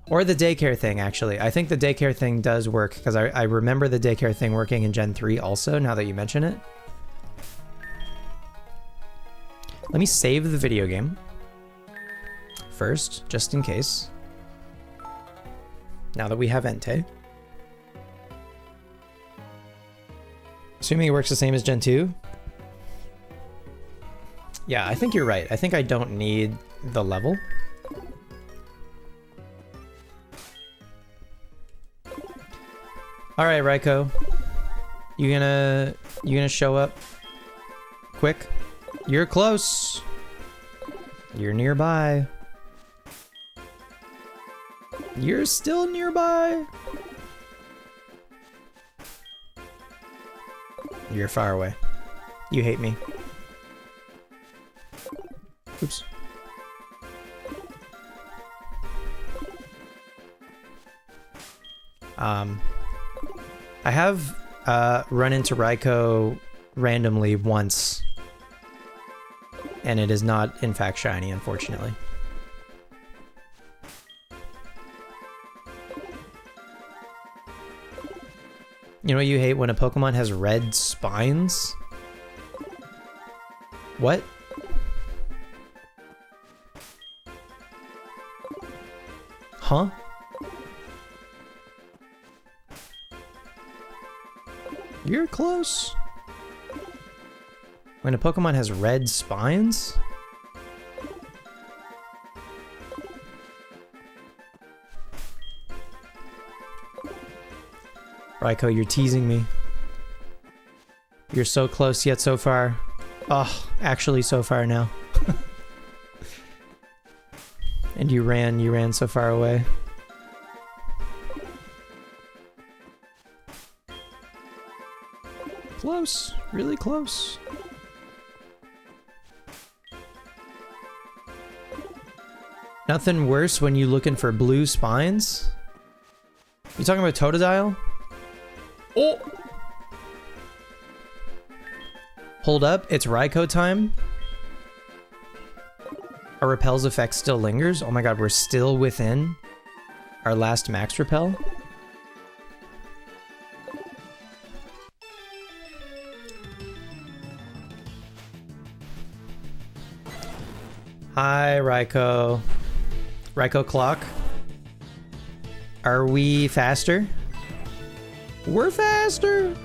Or the daycare thing, actually. I think the daycare thing does work, because I remember the daycare thing working in Gen 3 also, now that you mention it. Let me save the video game first, just in case. Now that we have Entei. Assuming it works the same as Gen 2? Yeah, I think you're right. I think I don't need the level. All right, Raikou, you gonna show up quick? You're close. You're nearby. You're still nearby. You're far away. You hate me. Oops. I have run into Raikou randomly once, and it is not, in fact, shiny, unfortunately. You know what you hate? When a Pokemon has red spines? What? Huh? You're close. When a Pokemon has red spines? Raikou, you're teasing me. You're so close yet so far. Oh, actually so far now. And you ran so far away. Close, really close. Nothing worse when you looking for blue spines? You talking about Totodile? Oh! Hold up, it's Raikou time. Our repel's effect still lingers. Oh my god, we're still within our last max repel. Hi, Raikou. Raikou clock. Are we faster? We're faster!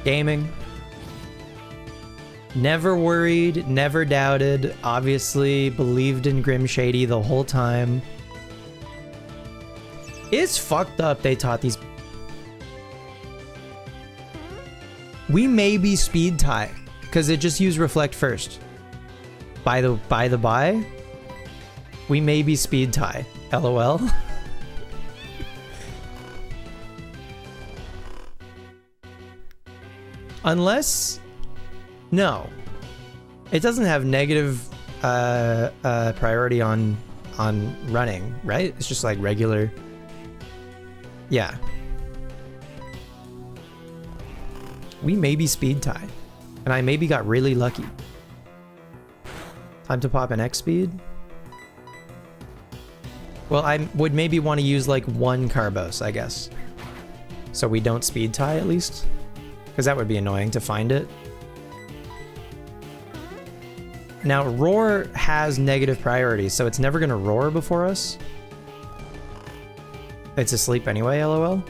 Gaming. Never worried, never doubted, obviously believed in Grim Shady the whole time. It's fucked up they taught these. We may be speed tie, because it just used reflect first. By the by, we may be speed tie. LOL. Unless, no, it doesn't have negative priority on running, right? It's just like regular. Yeah. We maybe speed tie, and I maybe got really lucky. Time to pop an X speed. Well, I would maybe want to use like one Carbos, I guess, so we don't speed tie at least. Because that would be annoying to find it. Now, Roar has negative priority, so it's never going to roar before us. It's asleep anyway, lol.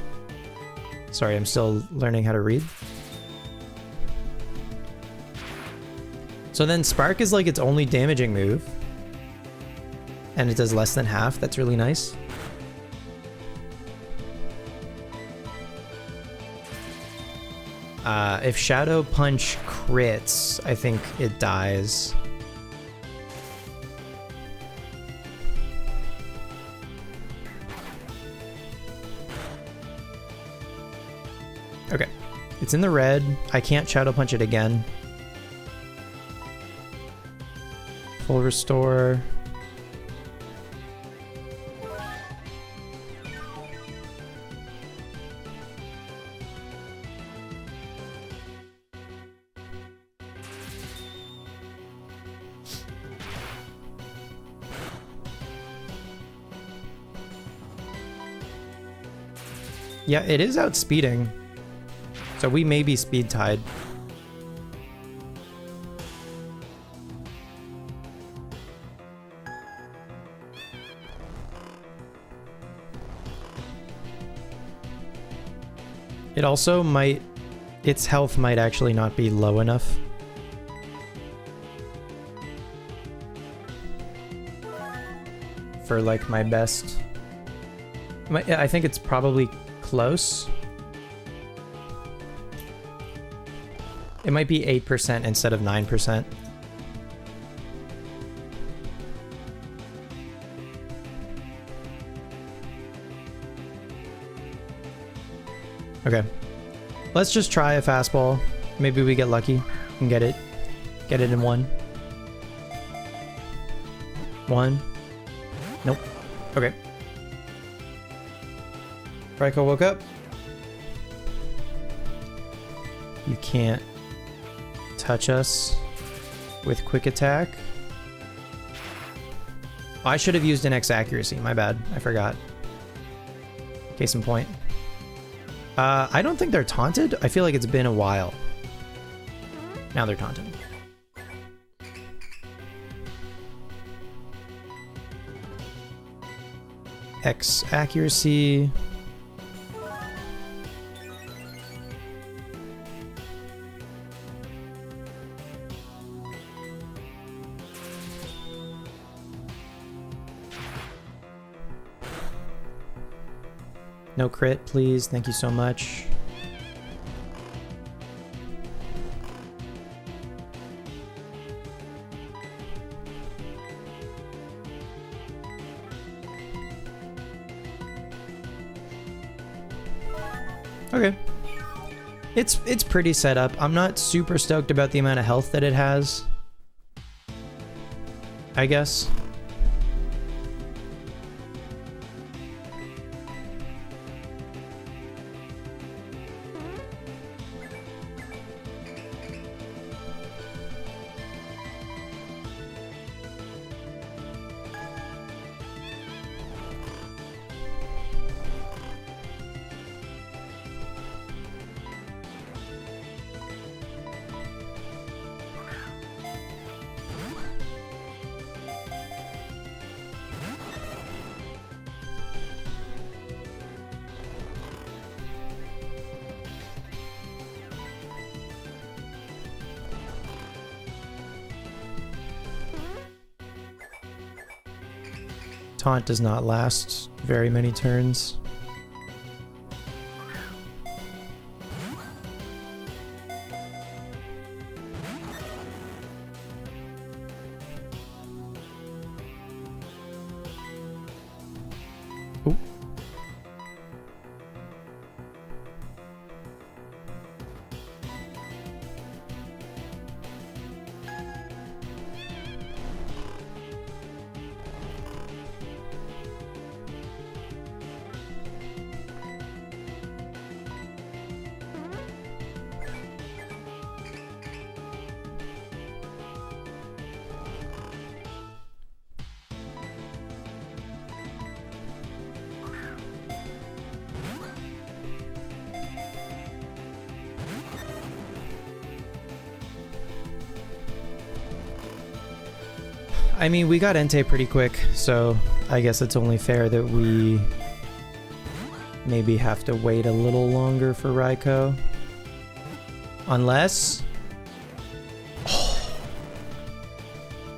Sorry, I'm still learning how to read. So then Spark is like its only damaging move. And it does less than half. That's really nice. If Shadow Punch crits, I think it dies. Okay. It's in the red. I can't Shadow Punch it again. Full restore. Yeah, it is outspeeding. So we may be speed tied. It also might, its health might actually not be low enough. For like my best. I think it's probably close. It might be 8% instead of 9%. Okay. Let's just try a fastball. Maybe we get lucky and get it in one. One. Nope. Okay. Raikou woke up. You can't touch us with quick attack. Oh, I should have used an X accuracy. My bad. I forgot. Case in point. I don't think they're taunted. I feel like it's been a while. Now they're taunted. X accuracy. No crit, please. Thank you so much. Okay. It's pretty set up. I'm not super stoked about the amount of health that it has, I guess. Taunt does not last very many turns. Ooh. I mean, we got Entei pretty quick, so I guess it's only fair that we maybe have to wait a little longer for Raikou. Unless... Oh,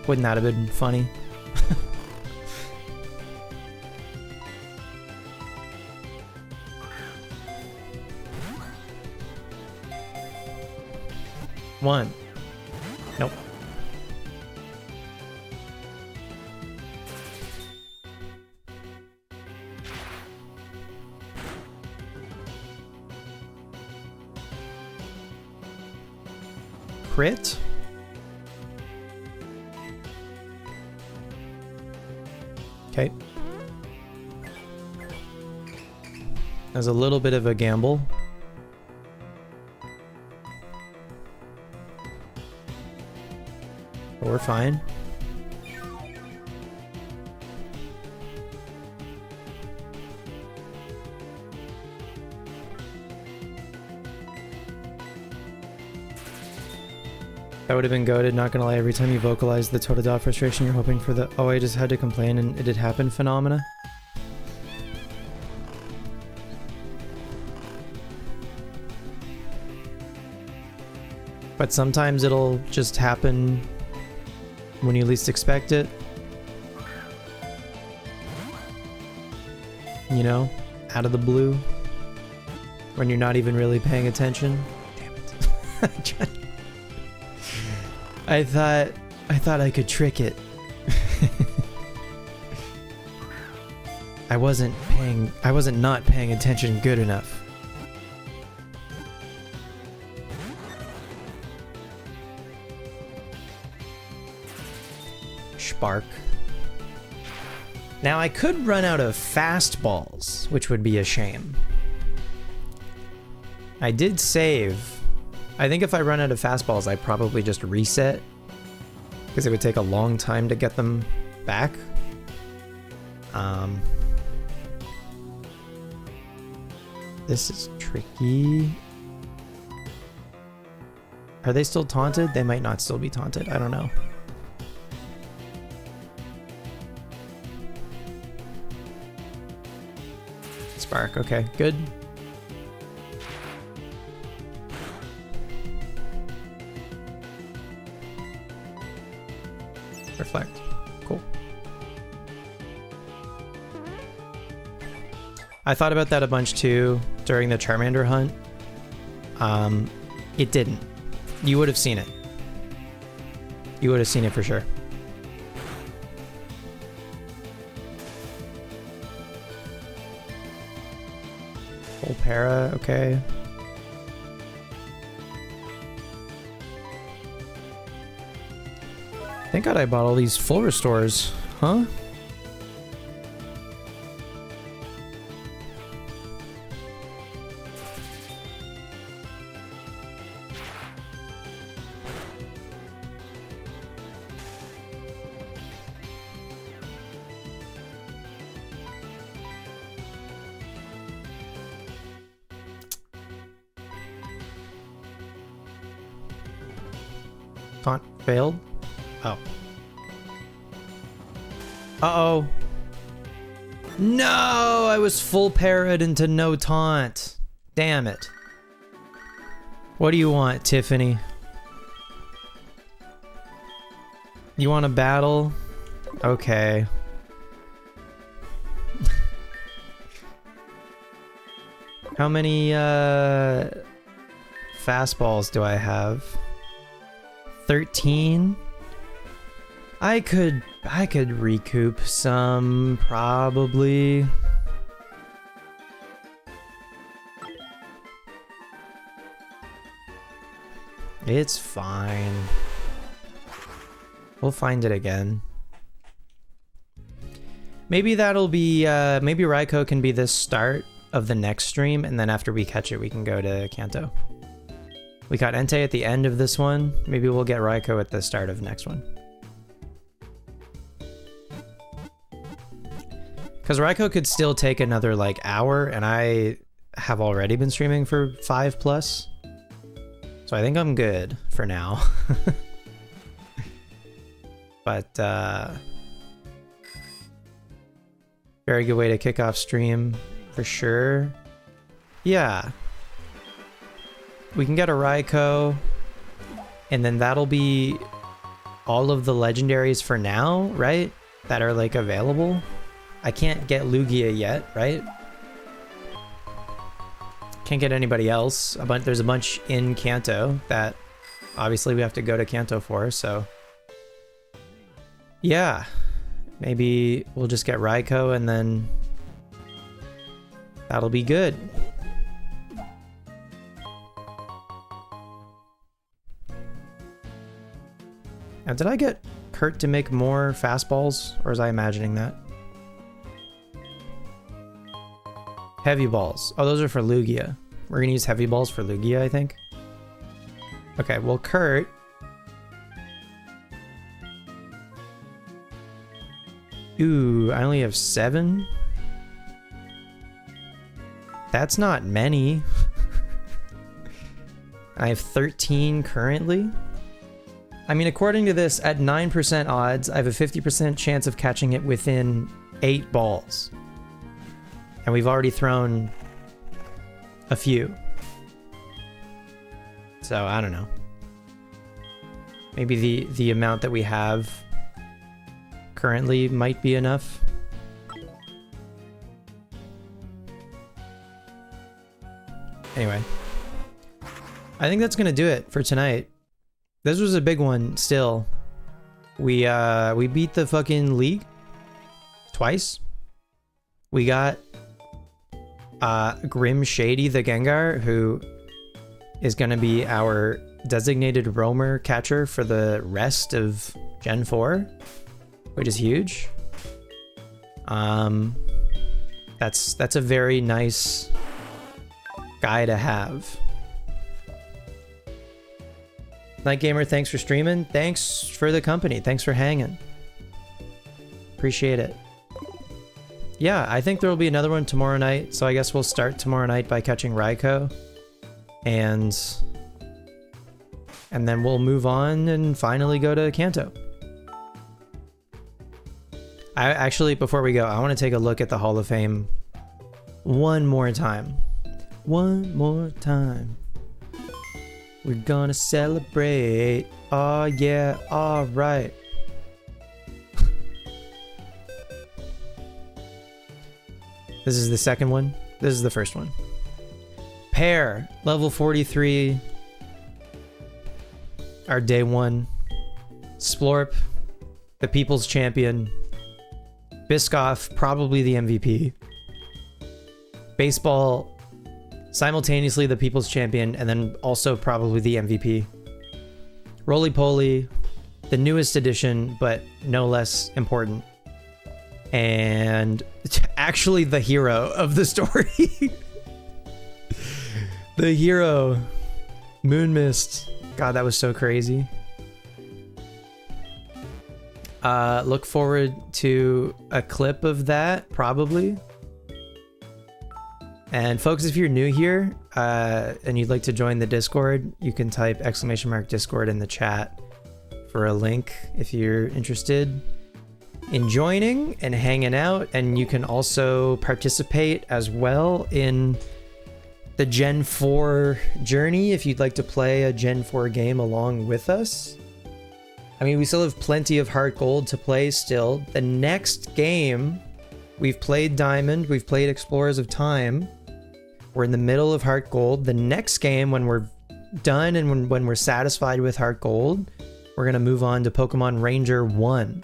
wouldn't that have been funny? One. Nope. Crit? Okay. There's a little bit of a gamble. But we're fine. That would have been goated, not gonna lie. Every time you vocalize the Totodile frustration, you're hoping for the "oh, I just had to complain and it did happen" phenomena. But sometimes it'll just happen when you least expect it. You know, out of the blue. When you're not even really paying attention. Damn it. I thought I could trick it. I wasn't not paying attention good enough. Spark. Now I could run out of fastballs, which would be a shame. I did save. I think if I run out of fastballs, I'd probably just reset, because it would take a long time to get them back. This is tricky. Are they still taunted? They might not still be taunted. I don't know. Spark, okay, good. Reflect. Cool. I thought about that a bunch too during the Charmander hunt. It didn't. You would have seen it. You would have seen it for sure. Full para, okay. Thank God I bought all these full restores, huh? Taunt failed? Oh. Uh-oh. No! I was full parried into no taunt. Damn it. What do you want, Tiffany? You want a battle? Okay. How many fastballs do I have? 13? I could recoup some, probably. It's fine. We'll find it again. Maybe that'll be, maybe Raiko can be the start of the next stream, and then after we catch it, we can go to Kanto. We got Entei at the end of this one. Maybe we'll get Raiko at the start of the next one. Because Raiko could still take another, like, hour, and I have already been streaming for 5+. So I think I'm good for now. But, very good way to kick off stream, for sure. Yeah. We can get a Raiko, and then that'll be all of the legendaries for now, right? That are, like, available. I can't get Lugia yet, right? Can't get anybody else. There's a bunch in Kanto that obviously we have to go to Kanto for, so... Yeah. Maybe we'll just get Raiko and then that'll be good. Now, did I get Kurt to make more fastballs, or was I imagining that? Heavy balls. Oh, those are for Lugia. We're gonna use heavy balls for Lugia, I think. Okay, well, Kurt... Ooh, I only have 7? That's not many. I have 13 currently. I mean, according to this, at 9% odds, I have a 50% chance of catching it within 8 balls. And we've already thrown a few. So, I don't know. Maybe the amount that we have currently might be enough. Anyway. I think that's gonna do it for tonight. This was a big one still. We beat the fucking league twice. We got Grim Shady the Gengar, who is gonna be our designated roamer catcher for the rest of Gen 4. Which is huge. That's a very nice guy to have. Night Gamer, thanks for streaming. Thanks for the company. Thanks for hanging. Appreciate it. Yeah, I think there will be another one tomorrow night. So I guess we'll start tomorrow night by catching Raiko. And then we'll move on and finally go to Kanto. I actually, before we go, I want to take a look at the Hall of Fame one more time. One more time. We're gonna celebrate. Oh yeah, alright. This is the second one. This is the first one. Pear, level 43. Our day 1. Splorp, the people's champion. Biscoff, probably the MVP. Baseball, simultaneously the people's champion, and then also probably the MVP. Roly-Poly, the newest edition, but no less important. And actually the hero of the story. The hero. Moon Mist. God, that was so crazy. Look forward to a clip of that, probably. And folks, if you're new here and you'd like to join the Discord, you can type !Discord in the chat for a link if you're interested in joining and hanging out. And you can also participate as well in the Gen 4 journey if you'd like to play a Gen 4 game along with us. I mean, we still have plenty of HeartGold to play still. The next game, we've played Diamond, we've played Explorers of Time. We're in the middle of Heart Gold. The next game, when we're done and when we're satisfied with Heart Gold, we're going to move on to Pokemon Ranger 1.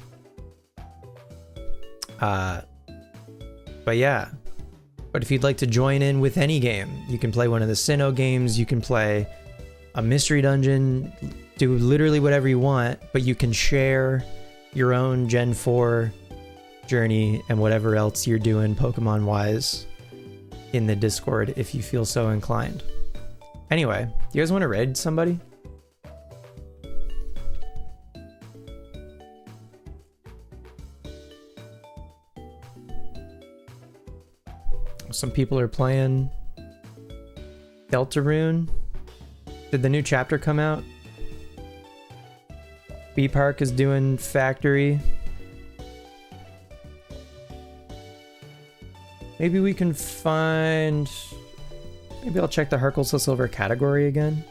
But yeah. But if you'd like to join in with any game, you can play one of the Sinnoh games, you can play a mystery dungeon, do literally whatever you want, but you can share your own Gen 4 journey and whatever else you're doing Pokemon-wise in the Discord if you feel so inclined. Anyway, you guys want to raid somebody? Some people are playing Deltarune. Did the new chapter come out? B Park is doing Factory. Maybe we can find... Maybe I'll check the HeartGold Soul Silver category again.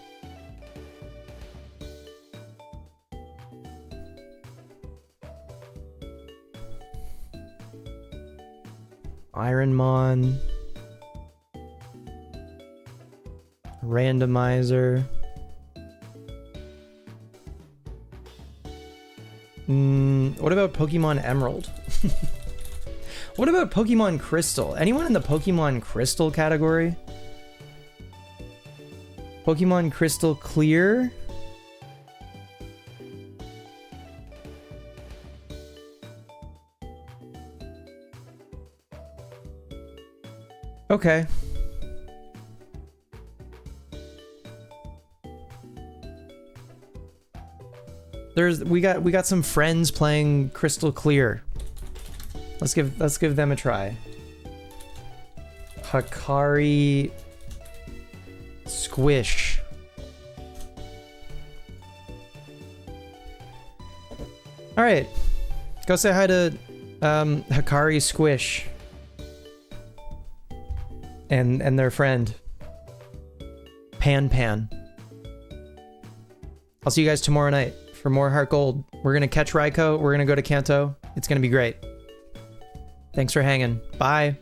Ironmon. Randomizer. What about Pokemon Emerald? What about Pokemon Crystal? Anyone in the Pokemon Crystal category? Pokemon Crystal Clear? Okay. We got some friends playing Crystal Clear. Let's give them a try. Hakari Squish. All right, go say hi to Hakari Squish and their friend Pan. I'll see you guys tomorrow night for more Heart Gold. We're gonna catch Raikou. We're gonna go to Kanto. It's gonna be great. Thanks for hanging. Bye.